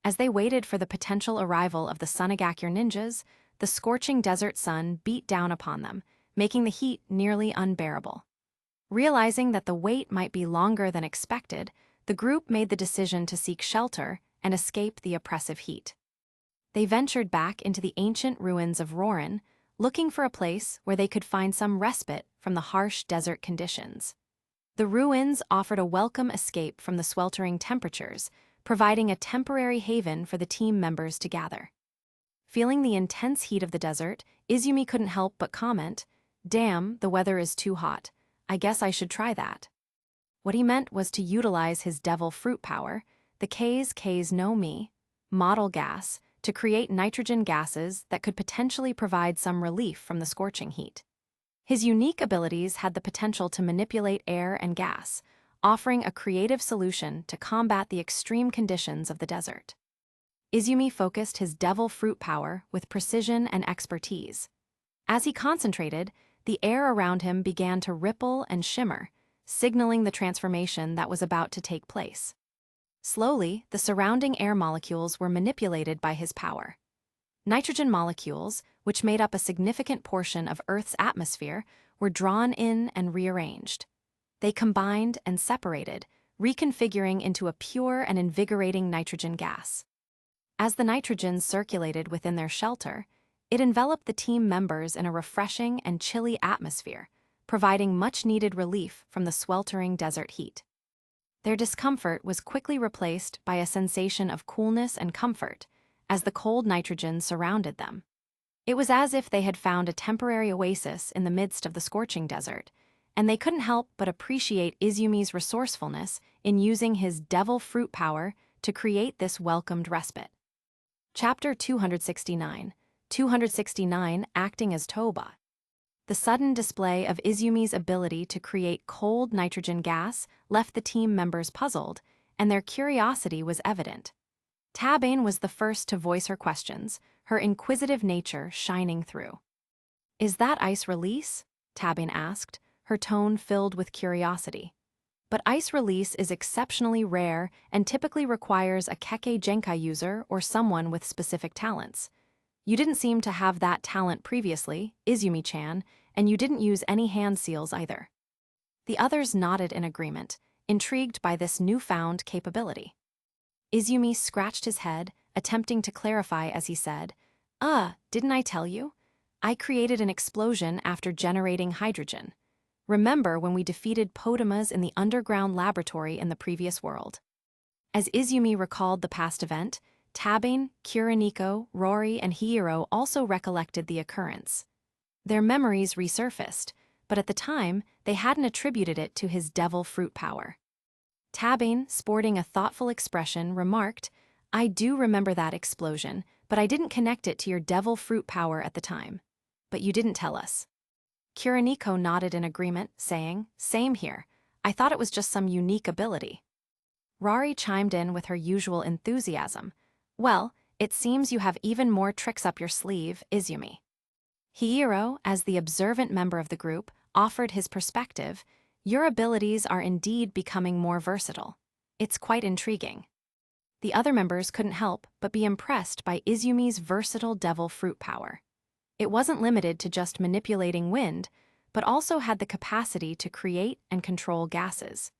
As they waited for the potential arrival of the Sunagakure ninjas, the scorching desert sun beat down upon them, making the heat nearly unbearable. Realizing that the wait might be longer than expected, the group made the decision to seek shelter and escape the oppressive heat. They ventured back into the ancient ruins of Rorin, looking for a place where they could find some respite from the harsh desert conditions. The ruins offered a welcome escape from the sweltering temperatures, providing a temporary haven for the team members to gather. Feeling the intense heat of the desert, Izumi couldn't help but comment, "Damn, the weather is too hot. I guess I should try that." What he meant was to utilize his devil fruit power, the K's no Mi, model gas, to create nitrogen gases that could potentially provide some relief from the scorching heat. His unique abilities had the potential to manipulate air and gas, offering a creative solution to combat the extreme conditions of the desert. Izumi focused his devil fruit power with precision and expertise. As he concentrated, the air around him began to ripple and shimmer, signaling the transformation that was about to take place. Slowly, the surrounding air molecules were manipulated by his power. Nitrogen molecules, which made up a significant portion of Earth's atmosphere, were drawn in and rearranged. They combined and separated, reconfiguring into a pure and invigorating nitrogen gas. As the nitrogen circulated within their shelter, it enveloped the team members in a refreshing and chilly atmosphere, providing much-needed relief from the sweltering desert heat. Their discomfort was quickly replaced by a sensation of coolness and comfort as the cold nitrogen surrounded them. It was as if they had found a temporary oasis in the midst of the scorching desert, and they couldn't help but appreciate Izumi's resourcefulness in using his devil fruit power to create this welcomed respite. Chapter 269, 269 Acting as Toba. The sudden display of Izumi's ability to create cold nitrogen gas left the team members puzzled, and their curiosity was evident. Tabane was the first to voice her questions, her inquisitive nature shining through. "Is that ice release?" Tabane asked, her tone filled with curiosity. But ice release is exceptionally rare and typically requires a Kekkei Genkai user or someone with specific talents. You didn't seem to have that talent previously, Izumi-chan, and you didn't use any hand seals either. The others nodded in agreement, intrigued by this newfound capability. Izumi scratched his head, attempting to clarify as he said, didn't I tell you? I created an explosion after generating hydrogen. Remember when we defeated Potamas in the underground laboratory in the previous world?" As Izumi recalled the past event, Tabane, Kuroniko, Rory, and Hiro also recollected the occurrence. Their memories resurfaced, but at the time, they hadn't attributed it to his devil fruit power. Tabane, sporting a thoughtful expression, remarked, "I do remember that explosion, but I didn't connect it to your devil fruit power at the time. But you didn't tell us." Kuroniko nodded in agreement, saying, "Same here. I thought it was just some unique ability." Rory chimed in with her usual enthusiasm. "Well, it seems you have even more tricks up your sleeve, Izumi." Hiro, as the observant member of the group, offered his perspective. "Your abilities are indeed becoming more versatile. It's quite intriguing." The other members couldn't help but be impressed by Izumi's versatile devil fruit power. It wasn't limited to just manipulating wind, but also had the capacity to create and control gases.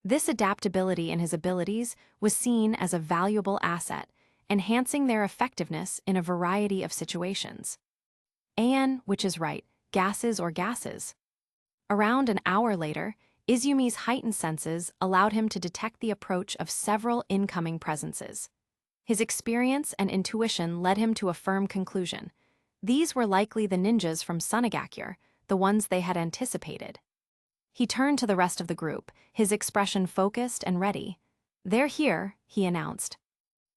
This adaptability in his abilities was seen as a valuable asset, enhancing their effectiveness in a variety of situations. Which is right, gases or gases. Around an hour later, Izumi's heightened senses allowed him to detect the approach of several incoming presences. His experience and intuition led him to a firm conclusion. These were likely the ninjas from Sunagakure, the ones they had anticipated. He turned to the rest of the group, his expression focused and ready. "They're here," he announced.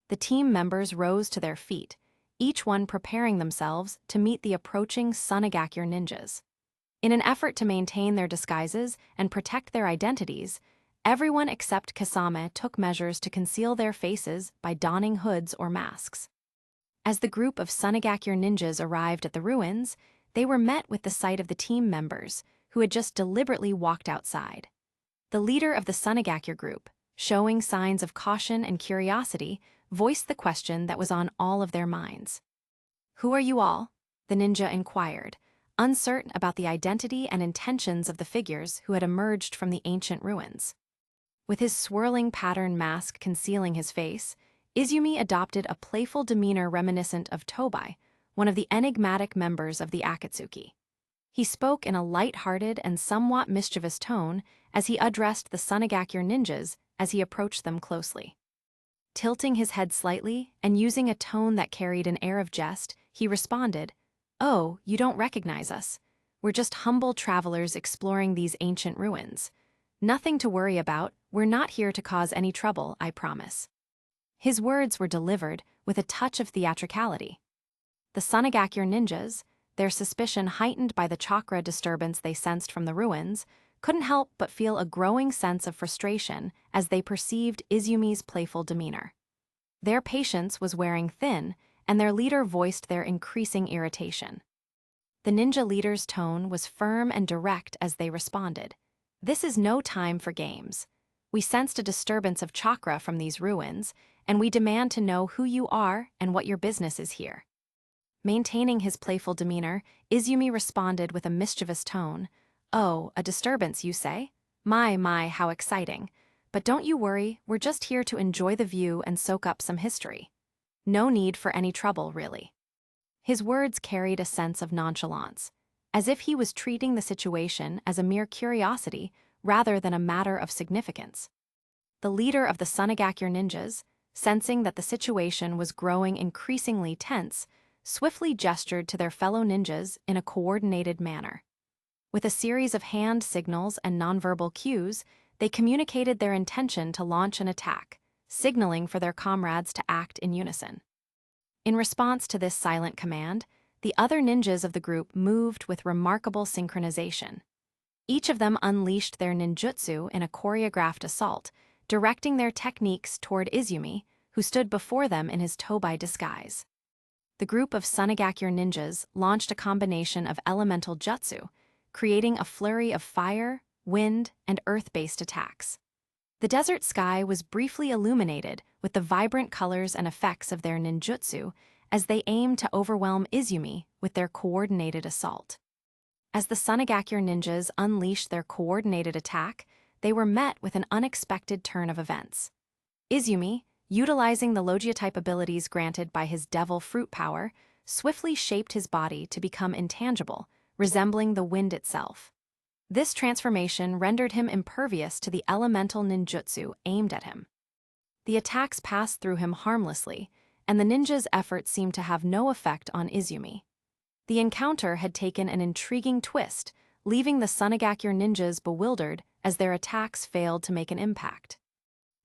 The team members rose to their feet, each one preparing themselves to meet the approaching Sunagakure ninjas. In an effort to maintain their disguises and protect their identities, everyone except Kasame took measures to conceal their faces by donning hoods or masks. As the group of Sunagakure ninjas arrived at the ruins, they were met with the sight of the team members, who had just deliberately walked outside. The leader of the Sunagakure group, showing signs of caution and curiosity, voiced the question that was on all of their minds. "Who are you all?" the ninja inquired, uncertain about the identity and intentions of the figures who had emerged from the ancient ruins. With his swirling pattern mask concealing his face, Izumi adopted a playful demeanor reminiscent of Tobai, one of the enigmatic members of the Akatsuki. He spoke in a light-hearted and somewhat mischievous tone as he addressed the Sunagakure ninjas as he approached them closely. Tilting his head slightly and using a tone that carried an air of jest, he responded, "Oh, you don't recognize us. We're just humble travelers exploring these ancient ruins. Nothing to worry about, we're not here to cause any trouble, I promise." His words were delivered with a touch of theatricality. The Sunagakure ninjas, their suspicion heightened by the chakra disturbance they sensed from the ruins, couldn't help but feel a growing sense of frustration as they perceived Izumi's playful demeanor. Their patience was wearing thin, and their leader voiced their increasing irritation. The ninja leader's tone was firm and direct as they responded. "This is no time for games. We sensed a disturbance of chakra from these ruins, and we demand to know who you are and what your business is here." Maintaining his playful demeanor, Izumi responded with a mischievous tone, "Oh, a disturbance, you say? My, how exciting. But don't you worry, we're just here to enjoy the view and soak up some history. No need for any trouble, really." His words carried a sense of nonchalance, as if he was treating the situation as a mere curiosity rather than a matter of significance. The leader of the Sunagakure ninjas, sensing that the situation was growing increasingly tense, swiftly gestured to their fellow ninjas in a coordinated manner. With a series of hand signals and nonverbal cues, they communicated their intention to launch an attack, signaling for their comrades to act in unison. In response to this silent command, the other ninjas of the group moved with remarkable synchronization. Each of them unleashed their ninjutsu in a choreographed assault, directing their techniques toward Izumi, who stood before them in his Tobai disguise. The group of Sunagakure ninjas launched a combination of elemental jutsu, creating a flurry of fire, wind, and earth-based attacks. The desert sky was briefly illuminated with the vibrant colors and effects of their ninjutsu as they aimed to overwhelm Izumi with their coordinated assault. As the Sunagakure ninjas unleashed their coordinated attack, they were met with an unexpected turn of events. Izumi, utilizing the Logia-type abilities granted by his devil fruit power, swiftly shaped his body to become intangible, resembling the wind itself. This transformation rendered him impervious to the elemental ninjutsu aimed at him. The attacks passed through him harmlessly, and the ninja's efforts seemed to have no effect on Izumi. The encounter had taken an intriguing twist, leaving the Sunagakure ninjas bewildered as their attacks failed to make an impact.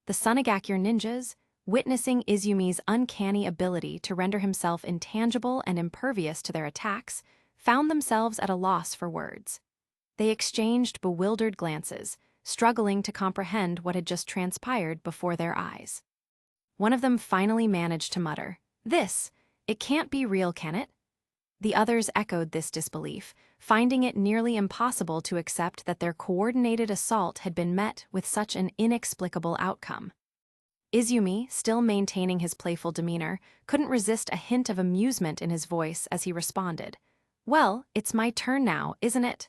The Sunagakure ninjas, witnessing Izumi's uncanny ability to render himself intangible and impervious to their attacks, found themselves at a loss for words. They exchanged bewildered glances, struggling to comprehend what had just transpired before their eyes. One of them finally managed to mutter, "It can't be real, can it?" The others echoed this disbelief, finding it nearly impossible to accept that their coordinated assault had been met with such an inexplicable outcome. Izumi, still maintaining his playful demeanor, couldn't resist a hint of amusement in his voice as he responded, "Well, it's my turn now, isn't it?"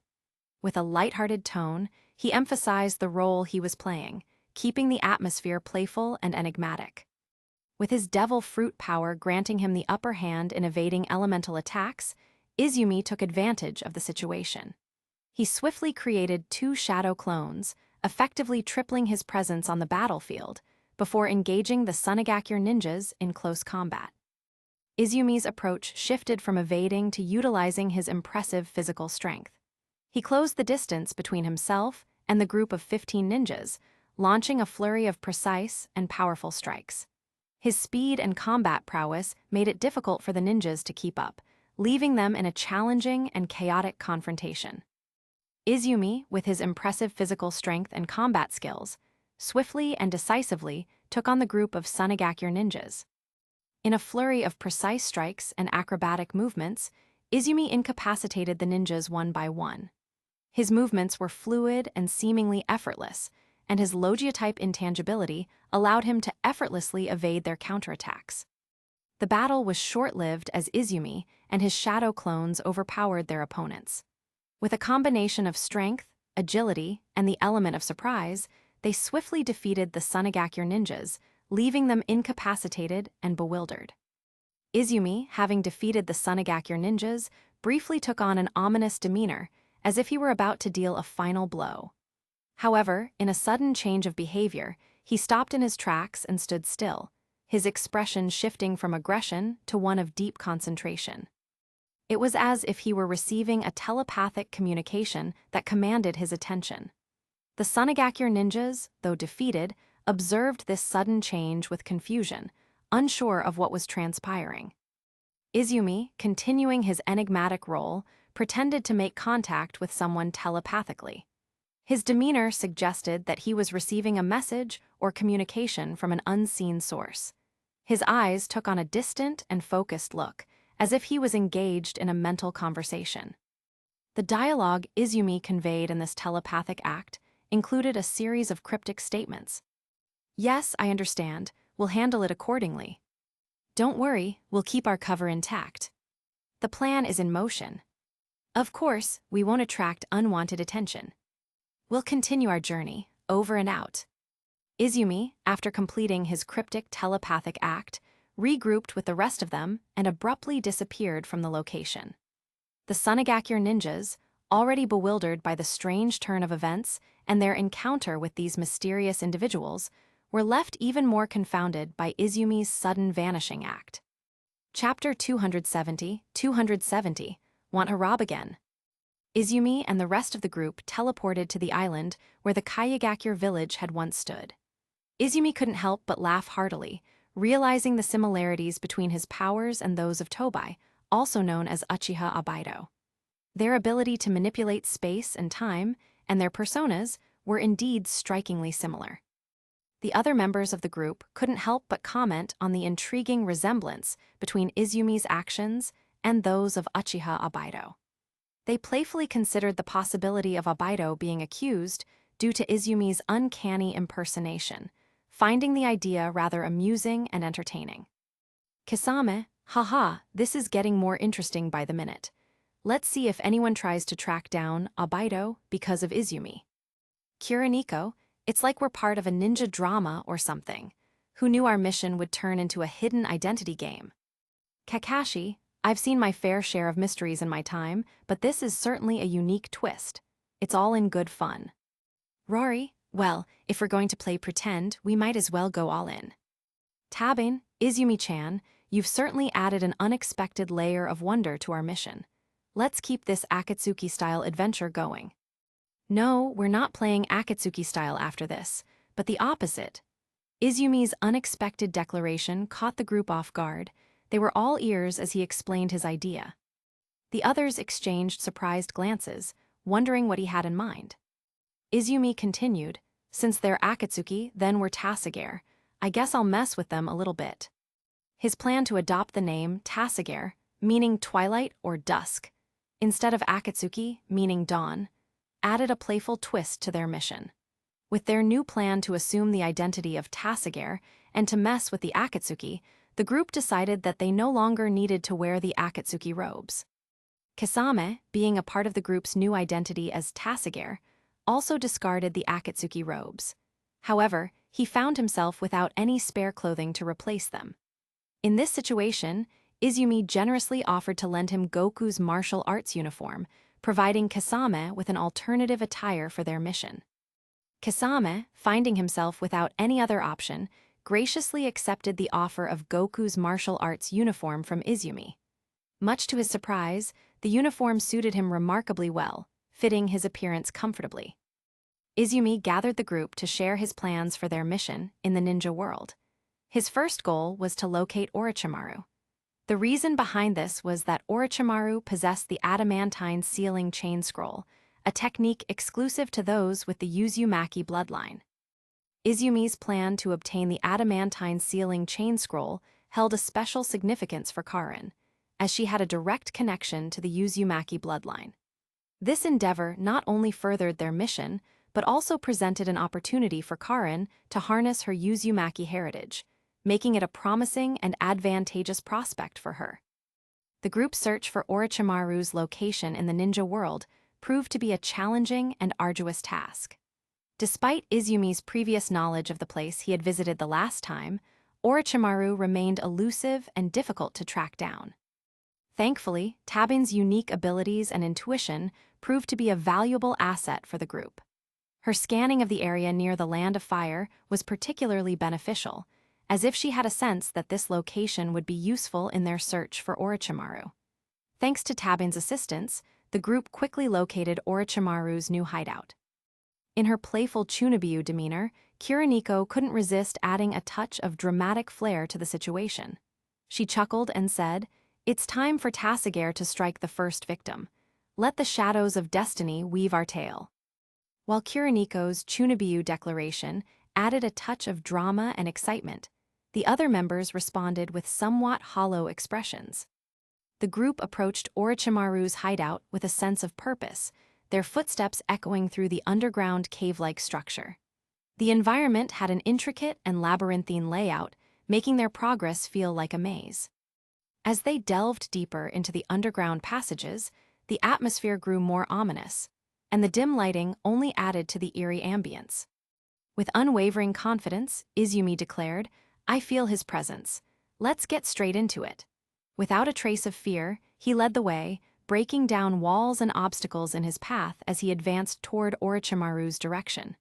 With a lighthearted tone, he emphasized the role he was playing, keeping the atmosphere playful and enigmatic. With his devil fruit power granting him the upper hand in evading elemental attacks, Izumi took advantage of the situation. He swiftly created 2 shadow clones, effectively tripling his presence on the battlefield, before engaging the Sunagakure ninjas in close combat. Izumi's approach shifted from evading to utilizing his impressive physical strength. He closed the distance between himself and the group of 15 ninjas, launching a flurry of precise and powerful strikes. His speed and combat prowess made it difficult for the ninjas to keep up, leaving them in a challenging and chaotic confrontation. Izumi, with his impressive physical strength and combat skills, swiftly and decisively took on the group of Sunagakure ninjas. In a flurry of precise strikes and acrobatic movements, Izumi incapacitated the ninjas one by one. His movements were fluid and seemingly effortless, and his Logia-type intangibility allowed him to effortlessly evade their counterattacks. The battle was short-lived as Izumi and his shadow clones overpowered their opponents. With a combination of strength, agility, and the element of surprise, they swiftly defeated the Sunagakure ninjas, leaving them incapacitated and bewildered. Izumi, having defeated the Sunagakure ninjas, briefly took on an ominous demeanor, as if he were about to deal a final blow. However, in a sudden change of behavior, he stopped in his tracks and stood still, his expression shifting from aggression to one of deep concentration. It was as if he were receiving a telepathic communication that commanded his attention. The Sunagakure ninjas, though defeated, observed this sudden change with confusion, unsure of what was transpiring. Izumi, continuing his enigmatic role, pretended to make contact with someone telepathically. His demeanor suggested that he was receiving a message or communication from an unseen source. His eyes took on a distant and focused look, as if he was engaged in a mental conversation. The dialogue Izumi conveyed in this telepathic act included a series of cryptic statements. "Yes, I understand. We'll handle it accordingly. Don't worry, we'll keep our cover intact. The plan is in motion. Of course, we won't attract unwanted attention. We'll continue our journey, over and out." Izumi, after completing his cryptic telepathic act, regrouped with the rest of them and abruptly disappeared from the location. The Sunagakure ninjas, already bewildered by the strange turn of events and their encounter with these mysterious individuals, were left even more confounded by Izumi's sudden vanishing act. Chapter 270, Want a Rob Again? Izumi and the rest of the group teleported to the island where the Kayagakure village had once stood. Izumi couldn't help but laugh heartily, realizing the similarities between his powers and those of Tobai, also known as Uchiha Abaido. Their ability to manipulate space and time, and their personas, were indeed strikingly similar. The other members of the group couldn't help but comment on the intriguing resemblance between Izumi's actions and those of Uchiha Abaido. They playfully considered the possibility of Abaido being accused due to Izumi's uncanny impersonation, finding the idea rather amusing and entertaining. "Kisame, haha, this is getting more interesting by the minute. Let's see if anyone tries to track down Abaido because of Izumi. Kuroniko, it's like we're part of a ninja drama or something. Who knew our mission would turn into a hidden identity game? Kakashi, I've seen my fair share of mysteries in my time, but this is certainly a unique twist. It's all in good fun. Rory, well, if we're going to play pretend, we might as well go all in. Tabin, Izumi-chan, you've certainly added an unexpected layer of wonder to our mission. Let's keep this Akatsuki-style adventure going." No, we're not playing Akatsuki style after this, but the opposite. Izumi's unexpected declaration caught the group off guard. They were all ears as he explained his idea. The others exchanged surprised glances, wondering what he had in mind. Izumi continued, "Since they're Akatsuki, then we're Tasagare. I guess I'll mess with them a little bit." His plan to adopt the name Tasagare, meaning twilight or dusk, instead of Akatsuki, meaning dawn, added a playful twist to their mission. With their new plan to assume the identity of Tasagare and to mess with the Akatsuki, the group decided that they no longer needed to wear the Akatsuki robes. Kisame, being a part of the group's new identity as Tasagare, also discarded the Akatsuki robes. However, he found himself without any spare clothing to replace them. In this situation, Izumi generously offered to lend him Goku's martial arts uniform, providing Kisame with an alternative attire for their mission. Kisame, finding himself without any other option, graciously accepted the offer of Goku's martial arts uniform from Izumi. Much to his surprise, the uniform suited him remarkably well, fitting his appearance comfortably. Izumi gathered the group to share his plans for their mission in the ninja world. His first goal was to locate Orochimaru. The reason behind this was that Orochimaru possessed the adamantine sealing chain scroll, a technique exclusive to those with the Uzumaki bloodline. Izumi's plan to obtain the adamantine sealing chain scroll held a special significance for Karin, as she had a direct connection to the Uzumaki bloodline. This endeavor not only furthered their mission, but also presented an opportunity for Karin to harness her Uzumaki heritage, making it a promising and advantageous prospect for her. The group's search for Orochimaru's location in the ninja world proved to be a challenging and arduous task. Despite Izumi's previous knowledge of the place he had visited the last time, Orochimaru remained elusive and difficult to track down. Thankfully, Tabin's unique abilities and intuition proved to be a valuable asset for the group. Her scanning of the area near the Land of Fire was particularly beneficial, as if she had a sense that this location would be useful in their search for Orochimaru. Thanks to Tabin's assistance, the group quickly located Orochimaru's new hideout. In her playful chuunibyou demeanor, Kiriniko couldn't resist adding a touch of dramatic flair to the situation. She chuckled and said, "It's time for Tassigare to strike the first victim. Let the shadows of destiny weave our tale." While Kiriniko's chuunibyou declaration added a touch of drama and excitement, the other members responded with somewhat hollow expressions. The group approached Orochimaru's hideout with a sense of purpose, their footsteps echoing through the underground cave-like structure. The environment had an intricate and labyrinthine layout, making their progress feel like a maze. As they delved deeper into the underground passages, the atmosphere grew more ominous, and the dim lighting only added to the eerie ambience. With unwavering confidence, Izumi declared, "I feel his presence. Let's get straight into it." Without a trace of fear, he led the way, breaking down walls and obstacles in his path as he advanced toward Orochimaru's direction.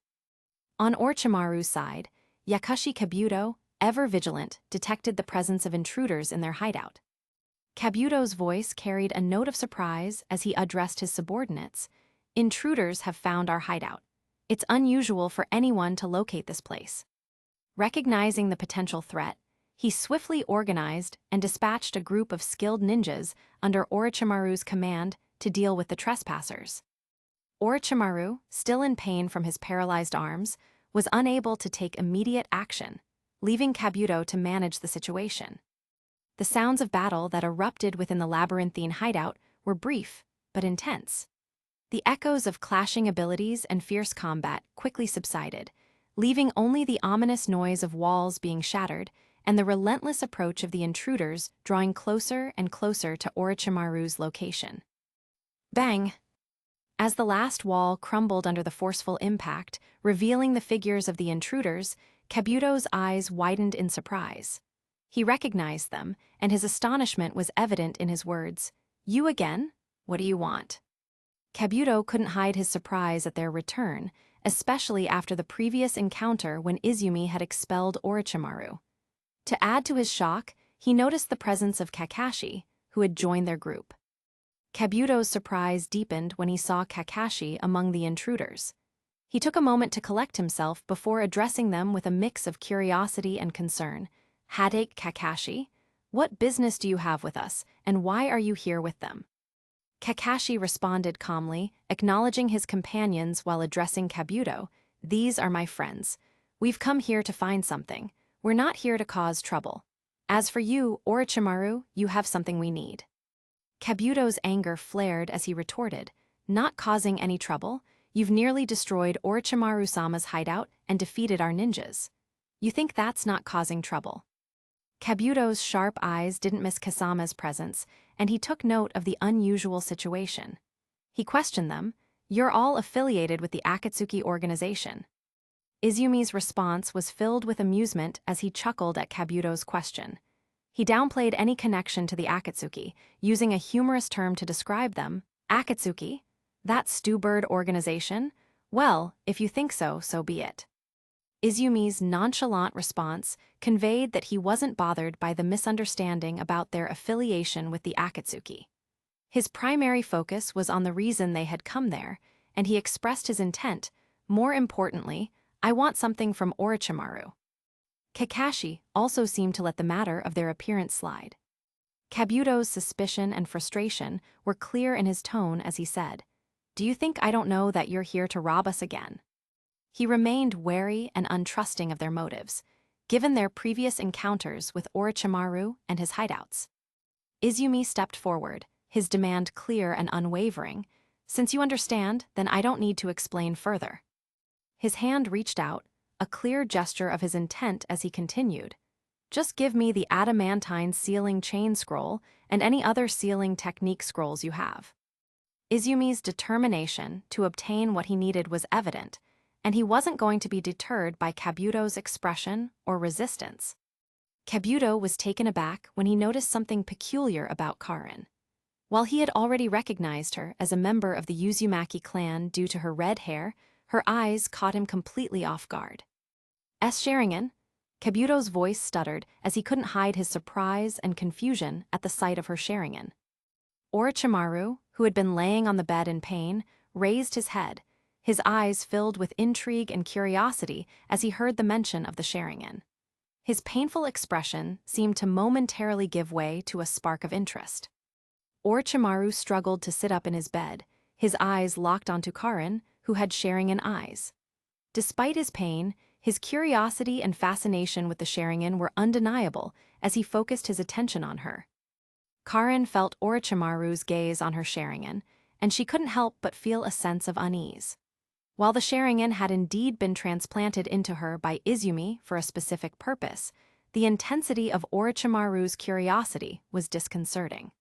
On Orochimaru's side, Yakushi Kabuto, ever vigilant, detected the presence of intruders in their hideout. Kabuto's voice carried a note of surprise as he addressed his subordinates. "Intruders have found our hideout. It's unusual for anyone to locate this place." Recognizing the potential threat, he swiftly organized and dispatched a group of skilled ninjas under Orochimaru's command to deal with the trespassers. Orochimaru, still in pain from his paralyzed arms, was unable to take immediate action, leaving Kabuto to manage the situation. The sounds of battle that erupted within the labyrinthine hideout were brief but intense. The echoes of clashing abilities and fierce combat quickly subsided, leaving only the ominous noise of walls being shattered and the relentless approach of the intruders drawing closer and closer to Orochimaru's location. Bang! As the last wall crumbled under the forceful impact, revealing the figures of the intruders, Kabuto's eyes widened in surprise. He recognized them, and his astonishment was evident in his words. "You again? What do you want?" Kabuto couldn't hide his surprise at their return, especially after the previous encounter when Izumi had expelled Orochimaru. To add to his shock, he noticed the presence of Kakashi, who had joined their group. Kabuto's surprise deepened when he saw Kakashi among the intruders. He took a moment to collect himself before addressing them with a mix of curiosity and concern. "Hadake Kakashi, what business do you have with us, and why are you here with them?" Kakashi responded calmly, acknowledging his companions while addressing Kabuto. "These are my friends. We've come here to find something. We're not here to cause trouble. As for you, Orochimaru, you have something we need." Kabuto's anger flared as he retorted, "Not causing any trouble? You've nearly destroyed Orochimaru-sama's hideout and defeated our ninjas. You think that's not causing trouble?" Kabuto's sharp eyes didn't miss Kasama's presence, and he took note of the unusual situation. He questioned them, "You're all affiliated with the Akatsuki organization." Izumi's response was filled with amusement as he chuckled at Kabuto's question. He downplayed any connection to the Akatsuki, using a humorous term to describe them. "Akatsuki? That stew-bird organization? Well, if you think so, so be it." Izumi's nonchalant response conveyed that he wasn't bothered by the misunderstanding about their affiliation with the Akatsuki. His primary focus was on the reason they had come there, and he expressed his intent. More importantly, I want something from Orochimaru. Kakashi also seemed to let the matter of their appearance slide. Kabuto's suspicion and frustration were clear in his tone as he said, "Do you think I don't know that you're here to rob us again?" He remained wary and untrusting of their motives, given their previous encounters with Orochimaru and his hideouts. Izumi stepped forward, his demand clear and unwavering. "Since you understand, then I don't need to explain further." His hand reached out, a clear gesture of his intent as he continued, "Just give me the adamantine sealing chain scroll and any other sealing technique scrolls you have." Izumi's determination to obtain what he needed was evident, and he wasn't going to be deterred by Kabuto's expression or resistance. Kabuto was taken aback when he noticed something peculiar about Karin. While he had already recognized her as a member of the Uzumaki clan due to her red hair, her eyes caught him completely off guard. Sharingan? Kabuto's voice stuttered as he couldn't hide his surprise and confusion at the sight of her Sharingan. Orochimaru, who had been laying on the bed in pain, raised his head, his eyes filled with intrigue and curiosity as he heard the mention of the Sharingan. His painful expression seemed to momentarily give way to a spark of interest. Orochimaru struggled to sit up in his bed, his eyes locked onto Karin, who had Sharingan eyes. Despite his pain, his curiosity and fascination with the Sharingan were undeniable as he focused his attention on her. Karin felt Orochimaru's gaze on her Sharingan, and she couldn't help but feel a sense of unease. While the Sharingan had indeed been transplanted into her by Izumi for a specific purpose, the intensity of Orochimaru's curiosity was disconcerting.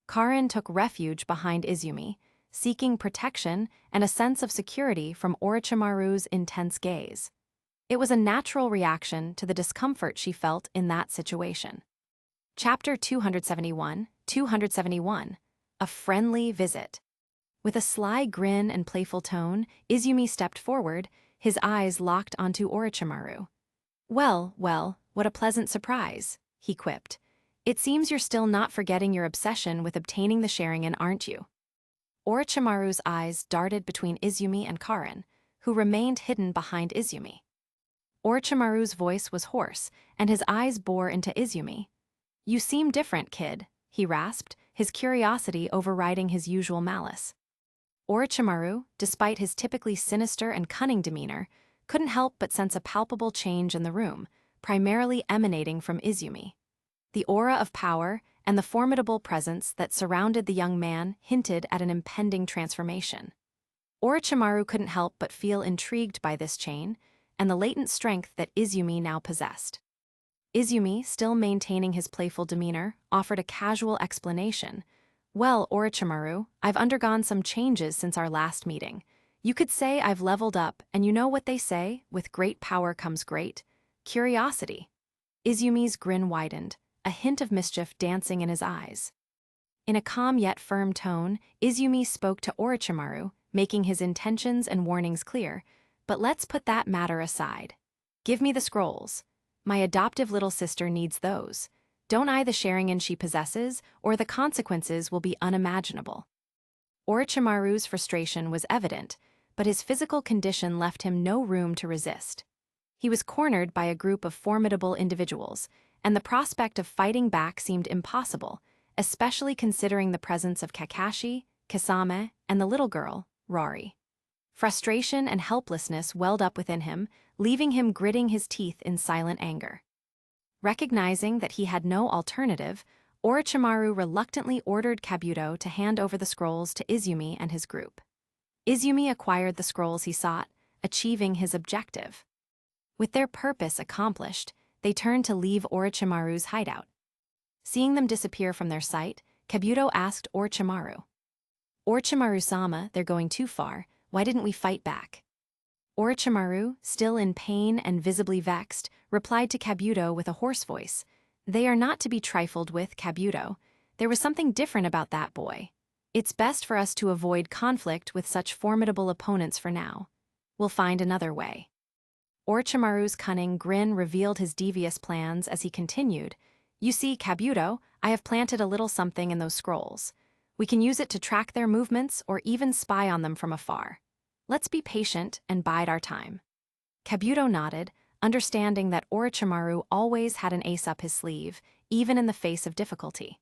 Karin took refuge behind Izumi, seeking protection and a sense of security from Orochimaru's intense gaze. It was a natural reaction to the discomfort she felt in that situation. Chapter 271, A Friendly Visit. With a sly grin and playful tone, Izumi stepped forward, his eyes locked onto Orochimaru. Well, what a pleasant surprise," he quipped. "It seems you're still not forgetting your obsession with obtaining the Sharingan, aren't you?" Orochimaru's eyes darted between Izumi and Karin, who remained hidden behind Izumi. Orochimaru's voice was hoarse, and his eyes bore into Izumi. "You seem different, kid," he rasped, his curiosity overriding his usual malice. Orochimaru, despite his typically sinister and cunning demeanor, couldn't help but sense a palpable change in the room, primarily emanating from Izumi. The aura of power and the formidable presence that surrounded the young man hinted at an impending transformation. Orochimaru couldn't help but feel intrigued by this change and the latent strength that Izumi now possessed. Izumi, still maintaining his playful demeanor, offered a casual explanation. "Well, Orochimaru, I've undergone some changes since our last meeting. You could say I've leveled up, and you know what they say, with great power comes great curiosity." Izumi's grin widened, a hint of mischief dancing in his eyes. In a calm yet firm tone, Izumi spoke to Orochimaru, making his intentions and warnings clear. "But let's put that matter aside. Give me the scrolls. My adoptive little sister needs those. Don't I the Sharingan she possesses, or the consequences will be unimaginable." Orochimaru's frustration was evident, but his physical condition left him no room to resist. He was cornered by a group of formidable individuals, and the prospect of fighting back seemed impossible, especially considering the presence of Kakashi, Kisame, and the little girl, Rari. Frustration and helplessness welled up within him, leaving him gritting his teeth in silent anger. Recognizing that he had no alternative, Orochimaru reluctantly ordered Kabuto to hand over the scrolls to Izumi and his group. Izumi acquired the scrolls he sought, achieving his objective. With their purpose accomplished, they turned to leave Orochimaru's hideout. Seeing them disappear from their sight, Kabuto asked Orochimaru, "Orochimaru-sama, they're going too far. Why didn't we fight back?" Orochimaru, still in pain and visibly vexed, replied to Kabuto with a hoarse voice, "They are not to be trifled with, Kabuto. There was something different about that boy. It's best for us to avoid conflict with such formidable opponents for now. We'll find another way." Orochimaru's cunning grin revealed his devious plans as he continued. You see, Kabuto, I have planted a little something in those scrolls. We can use it to track their movements or even spy on them from afar. Let's be patient and bide our time. Kabuto nodded, understanding that Orochimaru always had an ace up his sleeve, even in the face of difficulty.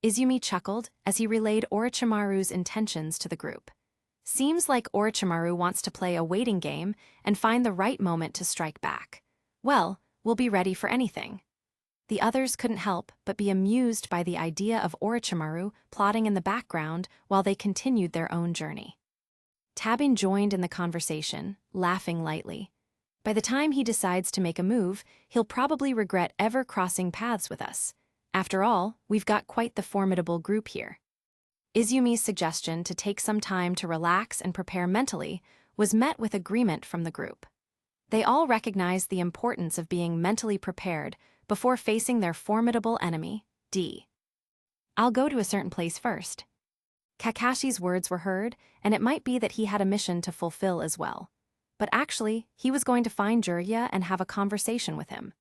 Izumi chuckled as he relayed Orochimaru's intentions to the group. Seems like Orochimaru wants to play a waiting game and find the right moment to strike back. Well, we'll be ready for anything. The others couldn't help but be amused by the idea of Orochimaru plotting in the background while they continued their own journey. Tabin joined in the conversation, laughing lightly. By the time he decides to make a move, he'll probably regret ever crossing paths with us. After all, we've got quite the formidable group here. Izumi's suggestion to take some time to relax and prepare mentally was met with agreement from the group. They all recognized the importance of being mentally prepared before facing their formidable enemy, D. I'll go to a certain place first. Kakashi's words were heard, and it might be that he had a mission to fulfill as well. But actually, he was going to find Jiraiya and have a conversation with him.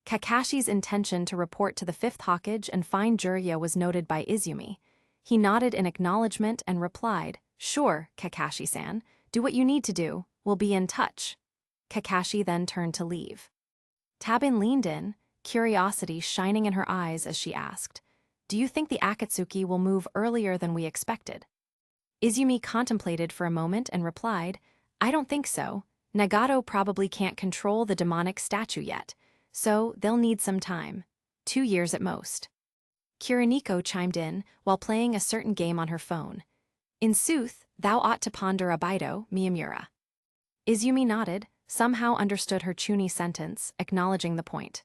Kakashi's intention to report to the 5th Hokage and find Jiraiya was noted by Izumi. He nodded in acknowledgement and replied, Sure, Kakashi-san, do what you need to do, we'll be in touch. Kakashi then turned to leave. Tabin leaned in, curiosity shining in her eyes as she asked, Do you think the Akatsuki will move earlier than we expected? Izumi contemplated for a moment and replied, I don't think so. Nagato probably can't control the demonic statue yet, so they'll need some time. 2 years at most. Kiriniko chimed in while playing a certain game on her phone. In sooth, thou ought to ponder Abido, Miyamura. Izumi nodded, somehow understood her Chuuni sentence, acknowledging the point.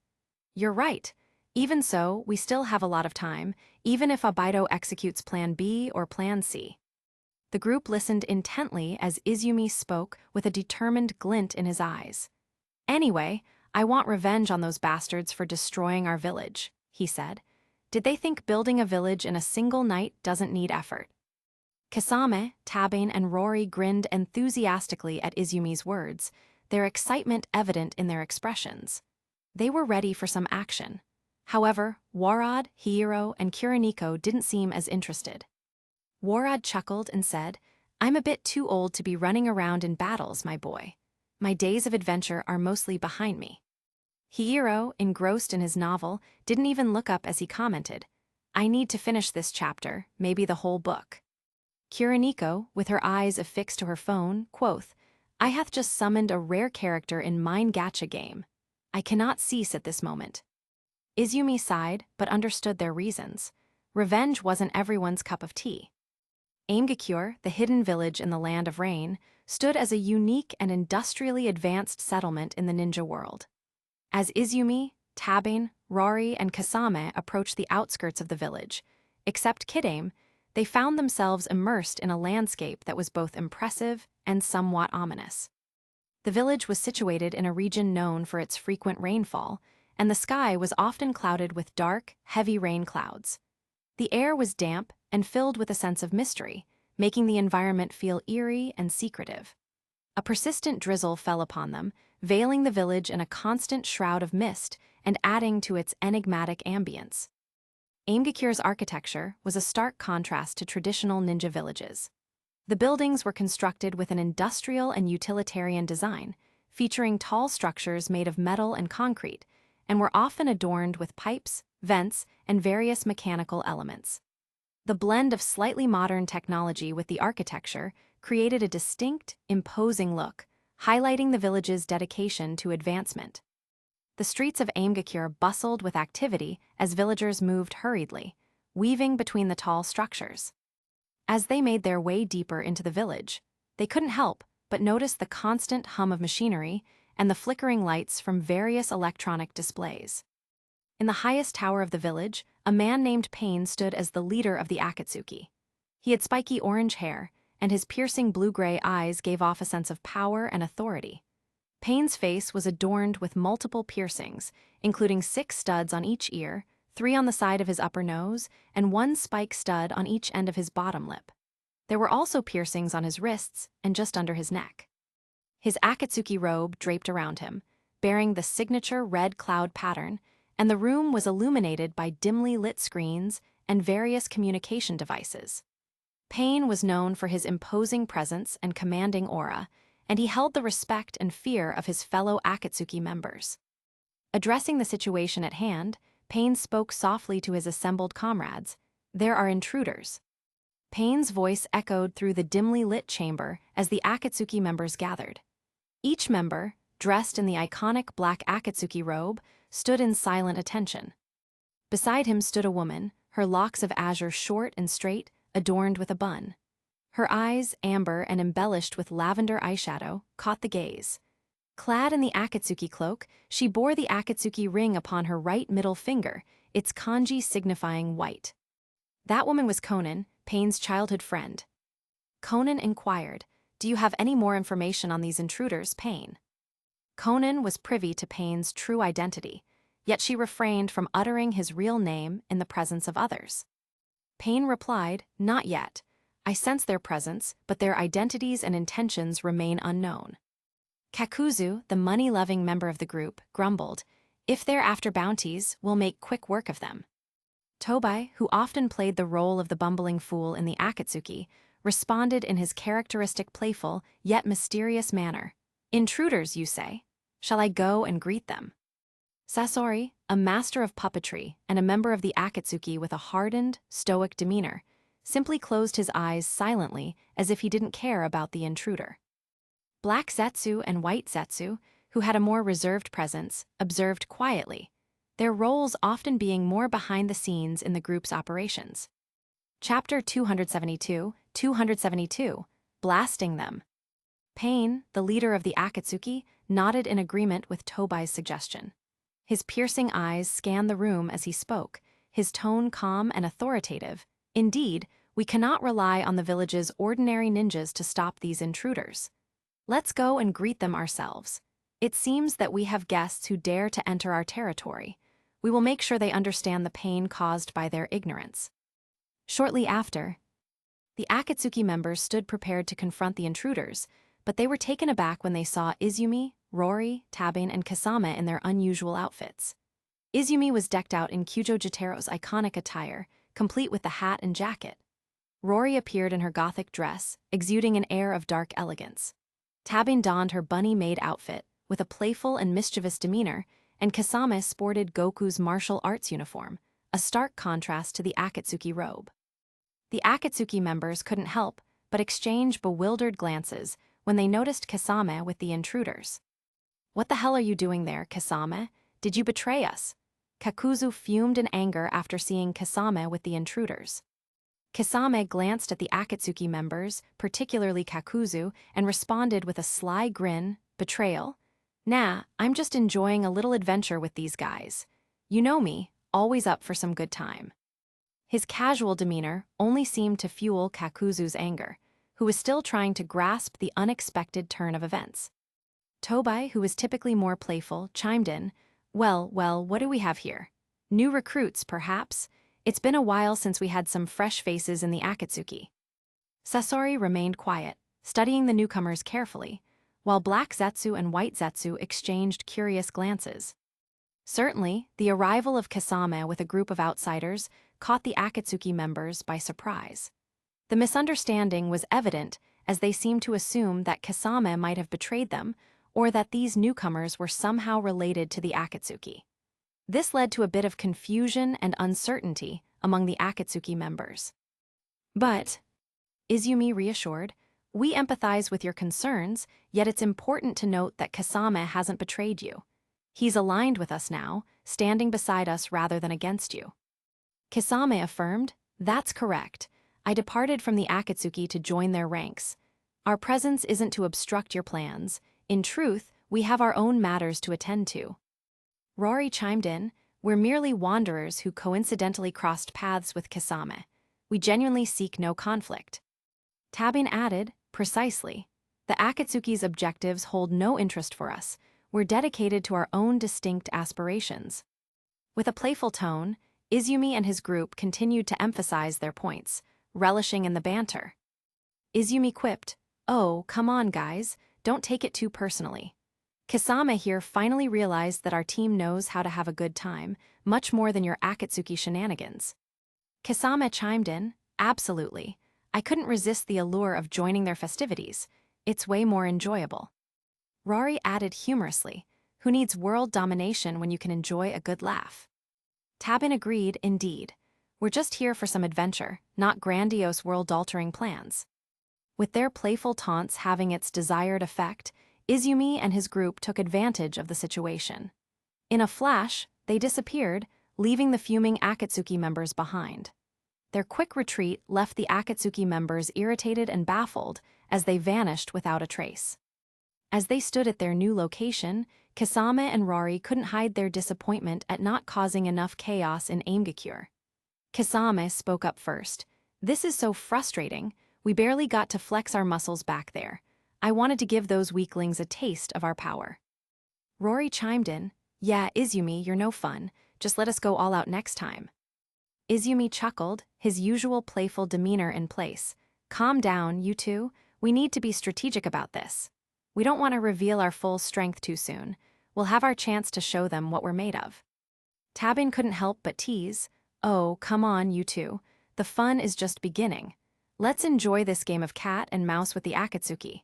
You're right. Even so, we still have a lot of time, even if Abido executes Plan B or Plan C. The group listened intently as Izumi spoke with a determined glint in his eyes. Anyway, I want revenge on those bastards for destroying our village, he said. Did they think building a village in a single night doesn't need effort? Kasame, Tabin, and Rory grinned enthusiastically at Izumi's words, their excitement evident in their expressions. They were ready for some action. However, Warad, Hiro, and Kiriniko didn't seem as interested. Warad chuckled and said, I'm a bit too old to be running around in battles, my boy. My days of adventure are mostly behind me. Hiro, engrossed in his novel, didn't even look up as he commented, I need to finish this chapter, maybe the whole book. Kiriniko, with her eyes affixed to her phone, quoth, I hath just summoned a rare character in mine gacha game. I cannot cease at this moment. Izumi sighed, but understood their reasons. Revenge wasn't everyone's cup of tea. Aimgakure, the hidden village in the Land of Rain, stood as a unique and industrially advanced settlement in the ninja world. As Izumi, Tabin, Rory, and Kasame approached the outskirts of the village, except Kidame, they found themselves immersed in a landscape that was both impressive and somewhat ominous. The village was situated in a region known for its frequent rainfall, and the sky was often clouded with dark, heavy rain clouds. The air was damp and filled with a sense of mystery, making the environment feel eerie and secretive. A persistent drizzle fell upon them, veiling the village in a constant shroud of mist and adding to its enigmatic ambience. Aimgakure's architecture was a stark contrast to traditional ninja villages. The buildings were constructed with an industrial and utilitarian design, featuring tall structures made of metal and concrete, and were often adorned with pipes, vents, and various mechanical elements. The blend of slightly modern technology with the architecture created a distinct, imposing look, highlighting the village's dedication to advancement. The streets of Aimgakure bustled with activity as villagers moved hurriedly, weaving between the tall structures. As they made their way deeper into the village, they couldn't help but notice the constant hum of machinery and the flickering lights from various electronic displays. In the highest tower of the village, a man named Pain stood as the leader of the Akatsuki. He had spiky orange hair, and his piercing blue-gray eyes gave off a sense of power and authority. Pain's face was adorned with multiple piercings, including 6 studs on each ear, 3 on the side of his upper nose, and 1 spike stud on each end of his bottom lip. There were also piercings on his wrists and just under his neck. his Akatsuki robe draped around him, bearing the signature red cloud pattern, and the room was illuminated by dimly lit screens and various communication devices. Pain was known for his imposing presence and commanding aura, and he held the respect and fear of his fellow Akatsuki members. Addressing the situation at hand, Pain spoke softly to his assembled comrades. "There are intruders." Pain's voice echoed through the dimly lit chamber as the Akatsuki members gathered. Each member, dressed in the iconic black Akatsuki robe, stood in silent attention. Beside him stood a woman, her locks of azure short and straight, adorned with a bun. Her eyes, amber and embellished with lavender eyeshadow, caught the gaze. Clad in the Akatsuki cloak, she bore the Akatsuki ring upon her right middle finger, its kanji signifying white. That woman was Conan, Pain's childhood friend. Conan inquired, "Do you have any more information on these intruders, Pain?" Conan was privy to Pain's true identity, yet she refrained from uttering his real name in the presence of others. Pain replied, "Not yet. I sense their presence, but their identities and intentions remain unknown." Kakuzu, the money-loving member of the group, grumbled, "If they're after bounties, we'll make quick work of them." Tobai, who often played the role of the bumbling fool in the Akatsuki, responded in his characteristic playful yet mysterious manner. "Intruders, you say? Shall I go and greet them?" Sasori, a master of puppetry and a member of the Akatsuki with a hardened, stoic demeanor, simply closed his eyes silently as if he didn't care about the intruder. Black Zetsu and White Zetsu, who had a more reserved presence, observed quietly, their roles often being more behind the scenes in the group's operations. Chapter 272, Blasting Them. Pain, the leader of the Akatsuki, nodded in agreement with Tobai's suggestion. His piercing eyes scanned the room as he spoke, his tone calm and authoritative. "Indeed, we cannot rely on the village's ordinary ninjas to stop these intruders. Let's go and greet them ourselves. It seems that we have guests who dare to enter our territory. We will make sure they understand the pain caused by their ignorance." Shortly after, the Akatsuki members stood prepared to confront the intruders, but they were taken aback when they saw Izumi, Rory, Tabin, and Kasame in their unusual outfits. Izumi was decked out in Kyujo Jitaro's iconic attire, complete with the hat and jacket. Rory appeared in her gothic dress, exuding an air of dark elegance. Tabin donned her bunny-maid outfit, with a playful and mischievous demeanor, and Kasame sported Goku's martial arts uniform, a stark contrast to the Akatsuki robe. The Akatsuki members couldn't help but exchange bewildered glances when they noticed Kasame with the intruders. "What the hell are you doing there, Kasame? Did you betray us?" Kakuzu fumed in anger after seeing Kasame with the intruders. Kasame glanced at the Akatsuki members, particularly Kakuzu, and responded with a sly grin, "Betrayal? Nah, I'm just enjoying a little adventure with these guys. You know me, always up for some good time." His casual demeanor only seemed to fuel Kakuzu's anger, who was still trying to grasp the unexpected turn of events. Tobai, who was typically more playful, chimed in, well, what do we have here? New recruits, perhaps? It's been a while since we had some fresh faces in the Akatsuki." Sasori remained quiet, studying the newcomers carefully, while Black Zetsu and White Zetsu exchanged curious glances. Certainly, the arrival of Kasame with a group of outsiders caught the Akatsuki members by surprise. The misunderstanding was evident as they seemed to assume that Kasame might have betrayed them or that these newcomers were somehow related to the Akatsuki. This led to a bit of confusion and uncertainty among the Akatsuki members. But, Izumi reassured, "We empathize with your concerns, yet it's important to note that Kasame hasn't betrayed you. He's aligned with us now, standing beside us rather than against you." Kasame affirmed, "That's correct. I departed from the Akatsuki to join their ranks. Our presence isn't to obstruct your plans. In truth, we have our own matters to attend to." Rory chimed in, "We're merely wanderers who coincidentally crossed paths with Kasame. We genuinely seek no conflict." Tabin added, "Precisely. The Akatsuki's objectives hold no interest for us. We're dedicated to our own distinct aspirations." With a playful tone, Izumi and his group continued to emphasize their points, relishing in the banter. Izumi quipped, "Oh, come on, guys. don't take it too personally. Kisame here finally realized that our team knows how to have a good time, much more than your Akatsuki shenanigans. Kisame chimed in, absolutely. I couldn't resist the allure of joining their festivities. It's way more enjoyable. Rory added humorously, who needs world domination when you can enjoy a good laugh? Tabin agreed, indeed. We're just here for some adventure, not grandiose world-altering plans. With their playful taunts having its desired effect, Izumi and his group took advantage of the situation. In a flash, they disappeared, leaving the fuming Akatsuki members behind. Their quick retreat left the Akatsuki members irritated and baffled as they vanished without a trace. As they stood at their new location, Kisame and Rory couldn't hide their disappointment at not causing enough chaos in Aimgakure. Kisame spoke up first. This is so frustrating. We barely got to flex our muscles back there. I wanted to give those weaklings a taste of our power. Rory chimed in, yeah, Izumi, you're no fun. Just let us go all out next time. Izumi chuckled, his usual playful demeanor in place. Calm down, you two. We need to be strategic about this. We don't want to reveal our full strength too soon. We'll have our chance to show them what we're made of. Tabin couldn't help but tease, oh, come on, you two. The fun is just beginning. Let's enjoy this game of cat and mouse with the Akatsuki.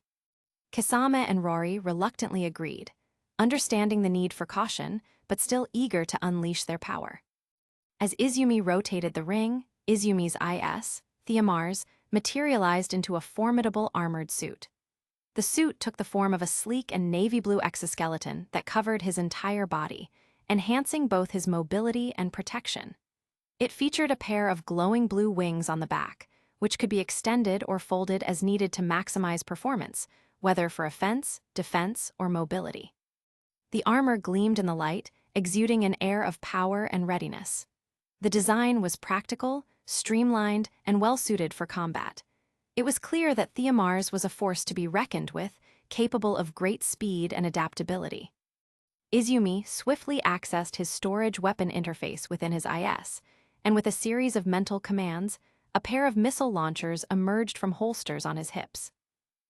Kisame and Rory reluctantly agreed, understanding the need for caution, but still eager to unleash their power. As Izumi rotated the ring, Izumi's Theomars, materialized into a formidable armored suit. The suit took the form of a sleek and navy blue exoskeleton that covered his entire body, enhancing both his mobility and protection. It featured a pair of glowing blue wings on the back, which could be extended or folded as needed to maximize performance, whether for offense, defense, or mobility. The armor gleamed in the light, exuding an air of power and readiness. The design was practical, streamlined, and well-suited for combat. It was clear that Theomars was a force to be reckoned with, capable of great speed and adaptability. Izumi swiftly accessed his storage weapon interface within his and with a series of mental commands, a pair of missile launchers emerged from holsters on his hips.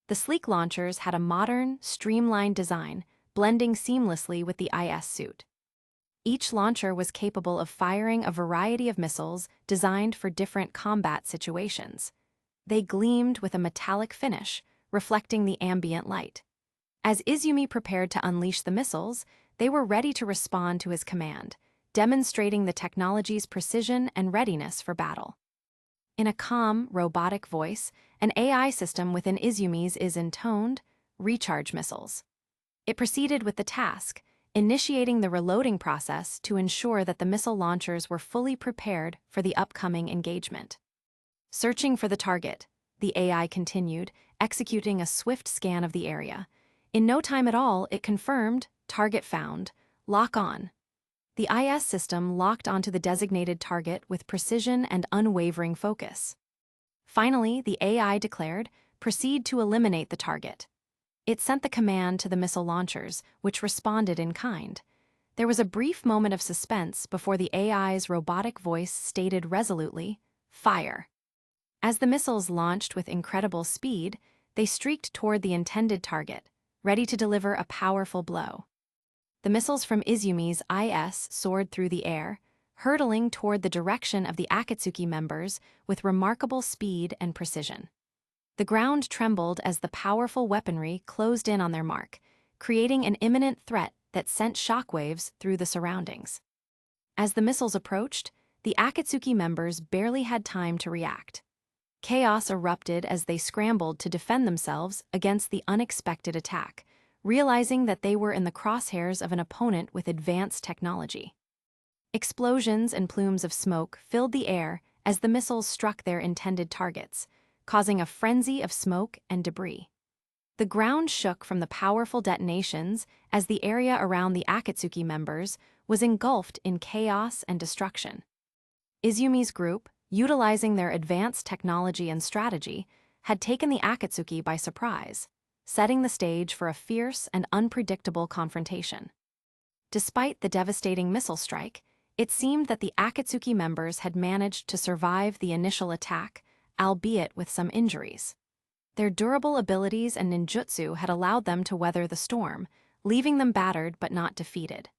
The sleek launchers had a modern, streamlined design, blending seamlessly with the suit. Each launcher was capable of firing a variety of missiles designed for different combat situations. They gleamed with a metallic finish, reflecting the ambient light. As Izumi prepared to unleash the missiles, they were ready to respond to his command, demonstrating the technology's precision and readiness for battle. In a calm, robotic voice, an AI system within Izumi's intoned, recharge missiles. It proceeded with the task, initiating the reloading process to ensure that the missile launchers were fully prepared for the upcoming engagement. Searching for the target, the AI continued, executing a swift scan of the area. In no time at all, it confirmed, target found, lock on. The system locked onto the designated target with precision and unwavering focus. Finally, the AI declared, proceed to eliminate the target. It sent the command to the missile launchers, which responded in kind. There was a brief moment of suspense before the AI's robotic voice stated resolutely, fire. As the missiles launched with incredible speed, they streaked toward the intended target, ready to deliver a powerful blow. The missiles from Izumi's soared through the air, hurtling toward the direction of the Akatsuki members with remarkable speed and precision. The ground trembled as the powerful weaponry closed in on their mark, creating an imminent threat that sent shockwaves through the surroundings. As the missiles approached, the Akatsuki members barely had time to react. Chaos erupted as they scrambled to defend themselves against the unexpected attack, realizing that they were in the crosshairs of an opponent with advanced technology. Explosions and plumes of smoke filled the air as the missiles struck their intended targets, causing a frenzy of smoke and debris. The ground shook from the powerful detonations as the area around the Akatsuki members was engulfed in chaos and destruction. Izumi's group, utilizing their advanced technology and strategy, had taken the Akatsuki by surprise, setting the stage for a fierce and unpredictable confrontation. Despite the devastating missile strike, it seemed that the Akatsuki members had managed to survive the initial attack, albeit with some injuries. Their durable abilities and ninjutsu had allowed them to weather the storm, leaving them battered but not defeated.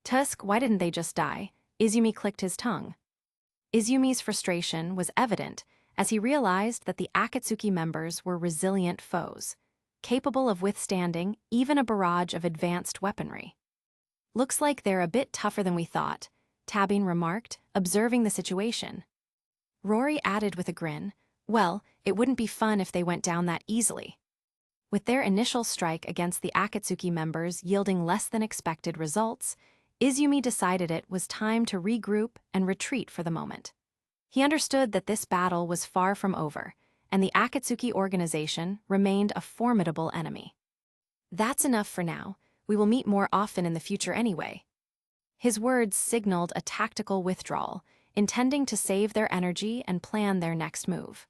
Tusk, why didn't they just die? Izumi clicked his tongue. Izumi's frustration was evident as he realized that the Akatsuki members were resilient foes, capable of withstanding even a barrage of advanced weaponry. Looks like they're a bit tougher than we thought, Tabine remarked, observing the situation. Rory added with a grin, well, it wouldn't be fun if they went down that easily. With their initial strike against the Akatsuki members yielding less than expected results, Izumi decided it was time to regroup and retreat for the moment. He understood that this battle was far from over, and the Akatsuki organization remained a formidable enemy. That's enough for now. We will meet more often in the future anyway. His words signaled a tactical withdrawal, intending to save their energy and plan their next move.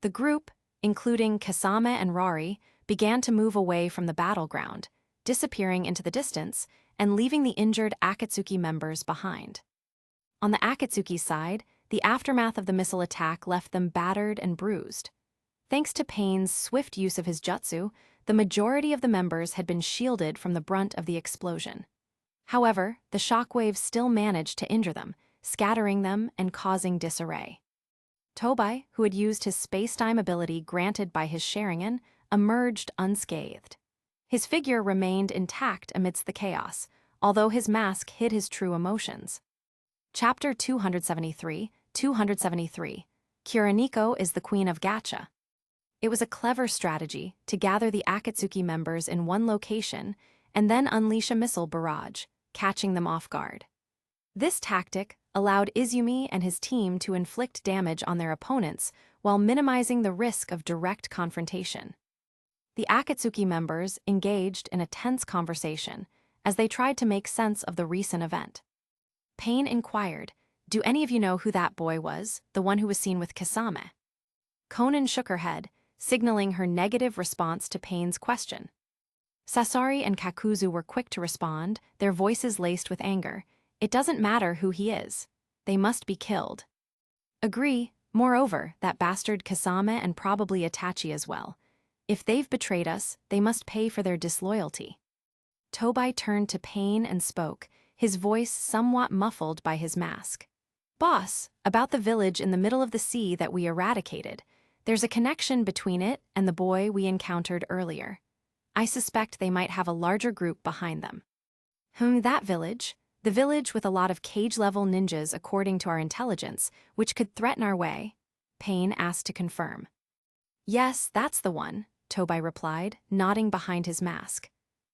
The group, including Kasame and Rory, began to move away from the battleground, disappearing into the distance and leaving the injured Akatsuki members behind. On the Akatsuki side, the aftermath of the missile attack left them battered and bruised. Thanks to Pain's swift use of his jutsu, the majority of the members had been shielded from the brunt of the explosion. However, the shockwaves still managed to injure them, scattering them and causing disarray. Tobai, who had used his space-time ability granted by his Sharingan, emerged unscathed. His figure remained intact amidst the chaos, although his mask hid his true emotions. Chapter 273, 273. Kuroniko is the Queen of Gacha. It was a clever strategy to gather the Akatsuki members in one location and then unleash a missile barrage, catching them off guard. This tactic allowed Izumi and his team to inflict damage on their opponents while minimizing the risk of direct confrontation. The Akatsuki members engaged in a tense conversation as they tried to make sense of the recent event. Pain inquired, "Do any of you know who that boy was, the one who was seen with Kasame?" Konan shook her head, signaling her negative response to Pain's question. Sasori and Kakuzu were quick to respond, their voices laced with anger. "It doesn't matter who he is. They must be killed." "Agree. Moreover, that bastard Kasame and probably Itachi as well. If they've betrayed us, they must pay for their disloyalty." Tobai turned to Pain and spoke, his voice somewhat muffled by his mask. "Boss, about the village in the middle of the sea that we eradicated, there's a connection between it and the boy we encountered earlier. I suspect they might have a larger group behind them." That village? The village with a lot of cage-level ninjas according to our intelligence, which could threaten our way? Pain asked to confirm. "Yes, that's the one," Tobai replied, nodding behind his mask.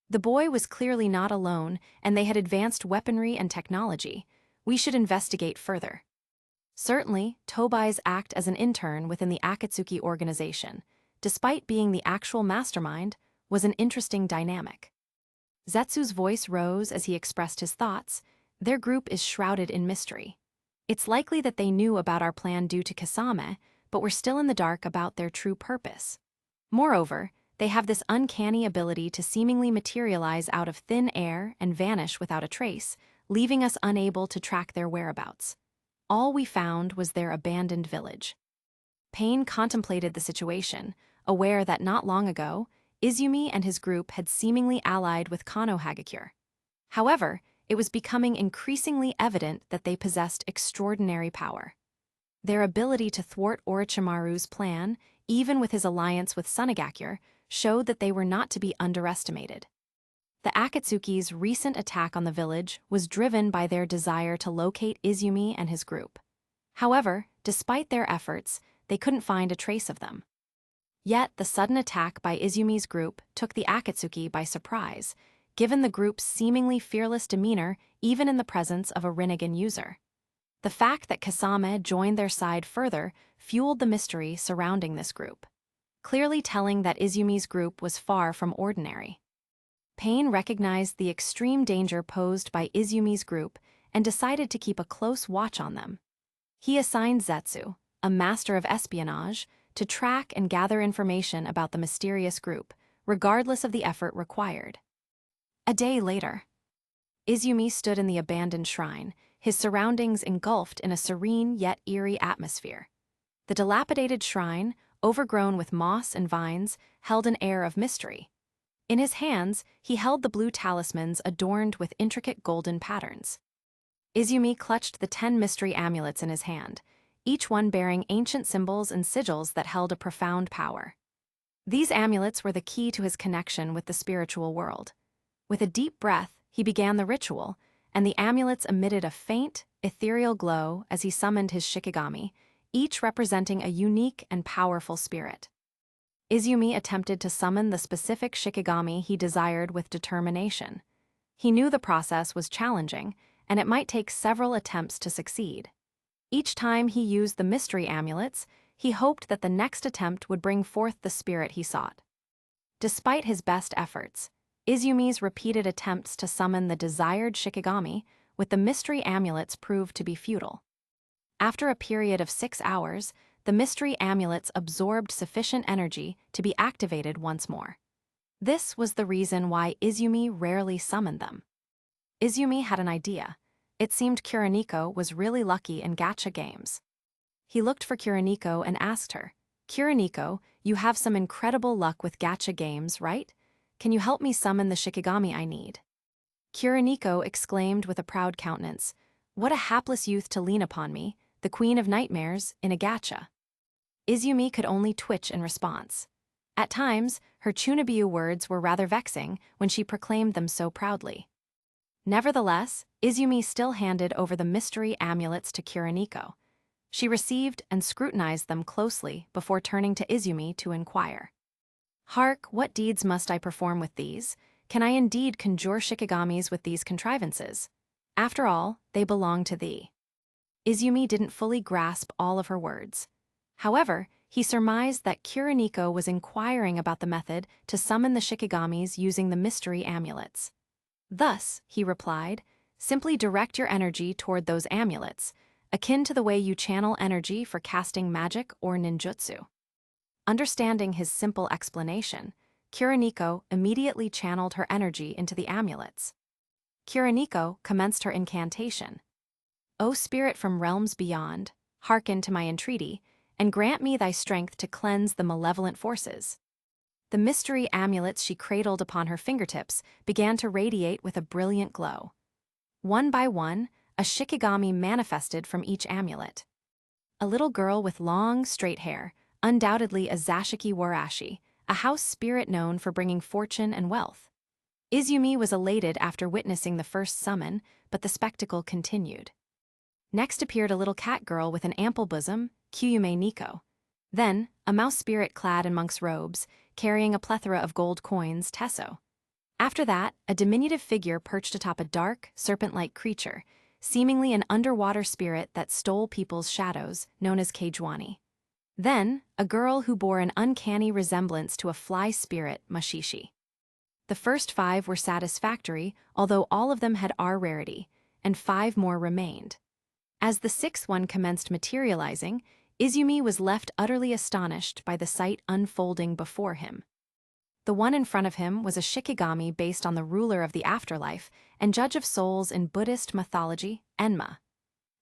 "The boy was clearly not alone, and they had advanced weaponry and technology. We should investigate further." Certainly, Tobai's act as an intern within the Akatsuki organization, despite being the actual mastermind, was an interesting dynamic. Zetsu's voice rose as he expressed his thoughts. "Their group is shrouded in mystery. It's likely that they knew about our plan due to Kasame, but were still in the dark about their true purpose. Moreover, they have this uncanny ability to seemingly materialize out of thin air and vanish without a trace, leaving us unable to track their whereabouts. All we found was their abandoned village." Pain contemplated the situation, aware that not long ago, Izumi and his group had seemingly allied with Konohagakure. However, it was becoming increasingly evident that they possessed extraordinary power. Their ability to thwart Orochimaru's plan, even with his alliance with Sunagakure, showed that they were not to be underestimated. The Akatsuki's recent attack on the village was driven by their desire to locate Izumi and his group. However, despite their efforts, they couldn't find a trace of them. Yet, the sudden attack by Izumi's group took the Akatsuki by surprise, given the group's seemingly fearless demeanor even in the presence of a Rinnegan user. The fact that Kasame joined their side further fueled the mystery surrounding this group, clearly telling that Izumi's group was far from ordinary. Pain recognized the extreme danger posed by Izumi's group and decided to keep a close watch on them. He assigned Zetsu, a master of espionage, to track and gather information about the mysterious group, regardless of the effort required. A day later, Izumi stood in the abandoned shrine, his surroundings engulfed in a serene yet eerie atmosphere. The dilapidated shrine, overgrown with moss and vines, held an air of mystery. In his hands, he held the blue talismans adorned with intricate golden patterns. Izumi clutched the 10 mystery amulets in his hand, each one bearing ancient symbols and sigils that held a profound power. These amulets were the key to his connection with the spiritual world. With a deep breath, he began the ritual, and the amulets emitted a faint, ethereal glow as he summoned his shikigami, each representing a unique and powerful spirit. Izumi attempted to summon the specific shikigami he desired with determination. He knew the process was challenging, and it might take several attempts to succeed. Each time he used the mystery amulets, he hoped that the next attempt would bring forth the spirit he sought. Despite his best efforts, Izumi's repeated attempts to summon the desired shikigami with the mystery amulets proved to be futile. After a period of 6 hours, the mystery amulets absorbed sufficient energy to be activated once more. This was the reason why Izumi rarely summoned them. Izumi had an idea. It seemed Kuroniko was really lucky in gacha games. He looked for Kuroniko and asked her, "Kuroniko, you have some incredible luck with gacha games, right? Can you help me summon the shikigami I need?" Kuroniko exclaimed with a proud countenance, "What a hapless youth to lean upon me, the queen of nightmares, in a gacha." Izumi could only twitch in response. At times, her chuunibyou words were rather vexing when she proclaimed them so proudly. Nevertheless, Izumi still handed over the mystery amulets to Kuroniko. She received and scrutinized them closely before turning to Izumi to inquire. "Hark, what deeds must I perform with these? Can I indeed conjure shikigamis with these contrivances? After all, they belong to thee." Izumi didn't fully grasp all of her words. However, he surmised that Kuroniko was inquiring about the method to summon the shikigamis using the mystery amulets. Thus, he replied, "Simply direct your energy toward those amulets, akin to the way you channel energy for casting magic or ninjutsu." Understanding his simple explanation, Kuroniko immediately channeled her energy into the amulets. Kuroniko commenced her incantation. "O spirit from realms beyond, hearken to my entreaty, and grant me thy strength to cleanse the malevolent forces." The mystery amulets she cradled upon her fingertips began to radiate with a brilliant glow. One by one, a shikigami manifested from each amulet. A little girl with long, straight hair, undoubtedly a Zashiki Warashi, a house spirit known for bringing fortune and wealth. Izumi was elated after witnessing the first summon, but the spectacle continued. Next appeared a little cat girl with an ample bosom, Kyuume Nico. Then, a mouse spirit clad in monk's robes, carrying a plethora of gold coins, Tesso. After that, a diminutive figure perched atop a dark, serpent-like creature, seemingly an underwater spirit that stole people's shadows, known as Keijuani. Then, a girl who bore an uncanny resemblance to a fly spirit, Mashishi. The first 5 were satisfactory, although all of them had R rarity, and 5 more remained. As the 6th one commenced materializing, Izumi was left utterly astonished by the sight unfolding before him. The one in front of him was a shikigami based on the ruler of the afterlife and judge of souls in Buddhist mythology, Enma.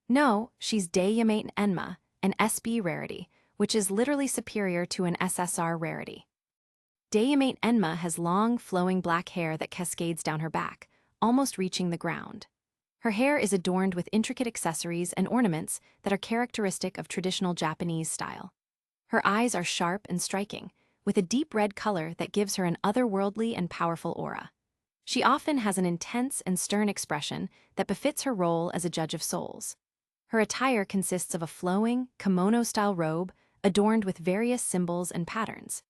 No, she's Daiyamate Enma, an SB rarity, which is literally superior to an SSR rarity. Daiyamate Enma has long, flowing black hair that cascades down her back, almost reaching the ground. Her hair is adorned with intricate accessories and ornaments that are characteristic of traditional Japanese style. Her eyes are sharp and striking, with a deep red color that gives her an otherworldly and powerful aura. She often has an intense and stern expression that befits her role as a judge of souls. Her attire consists of a flowing, kimono-style robe adorned with various symbols and patterns.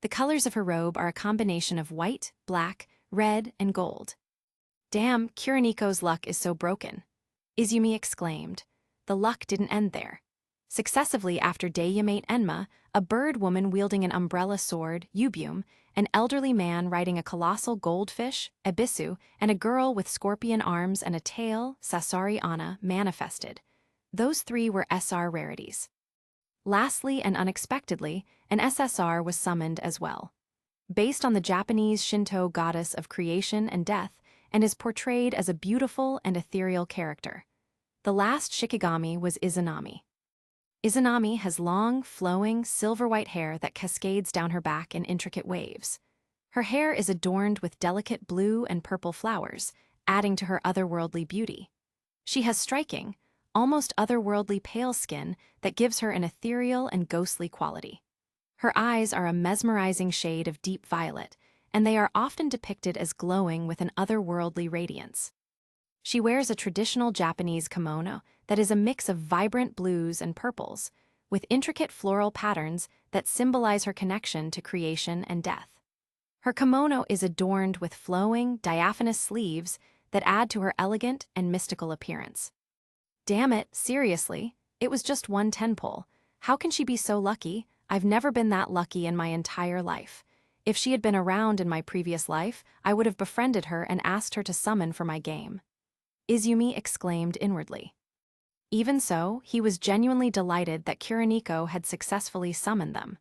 The colors of her robe are a combination of white, black, red, and gold. "Damn, Kuroniko's luck is so broken," Izumi exclaimed. The luck didn't end there. Successively after Daiyamate Enma, a bird woman wielding an umbrella sword, Yubyum, an elderly man riding a colossal goldfish, Ebisu, and a girl with scorpion arms and a tail, Sasori Anna, manifested. Those 3 were SR rarities. Lastly and unexpectedly, an SSR was summoned as well. Based on the Japanese Shinto goddess of creation and death, and is portrayed as a beautiful and ethereal character. The last shikigami was Izanami. Izanami has long, flowing, silver-white hair that cascades down her back in intricate waves. Her hair is adorned with delicate blue and purple flowers, adding to her otherworldly beauty. She has striking, almost otherworldly pale skin that gives her an ethereal and ghostly quality. Her eyes are a mesmerizing shade of deep violet, and they are often depicted as glowing with an otherworldly radiance. She wears a traditional Japanese kimono that is a mix of vibrant blues and purples, with intricate floral patterns that symbolize her connection to creation and death. Her kimono is adorned with flowing, diaphanous sleeves that add to her elegant and mystical appearance. Damn it, seriously, it was just one 10-pole. How can she be so lucky? I've never been that lucky in my entire life. If she had been around in my previous life, I would have befriended her and asked her to summon for my game. Izumi exclaimed inwardly. Even so, he was genuinely delighted that Kuroniko had successfully summoned them.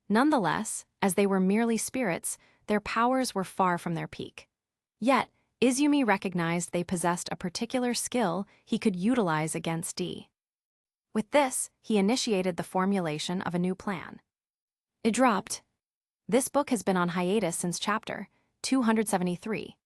Nonetheless, as they were merely spirits, their powers were far from their peak. Yet, Izumi recognized they possessed a particular skill he could utilize against D. With this, he initiated the formulation of a new plan. It dropped. This book has been on hiatus since chapter 273.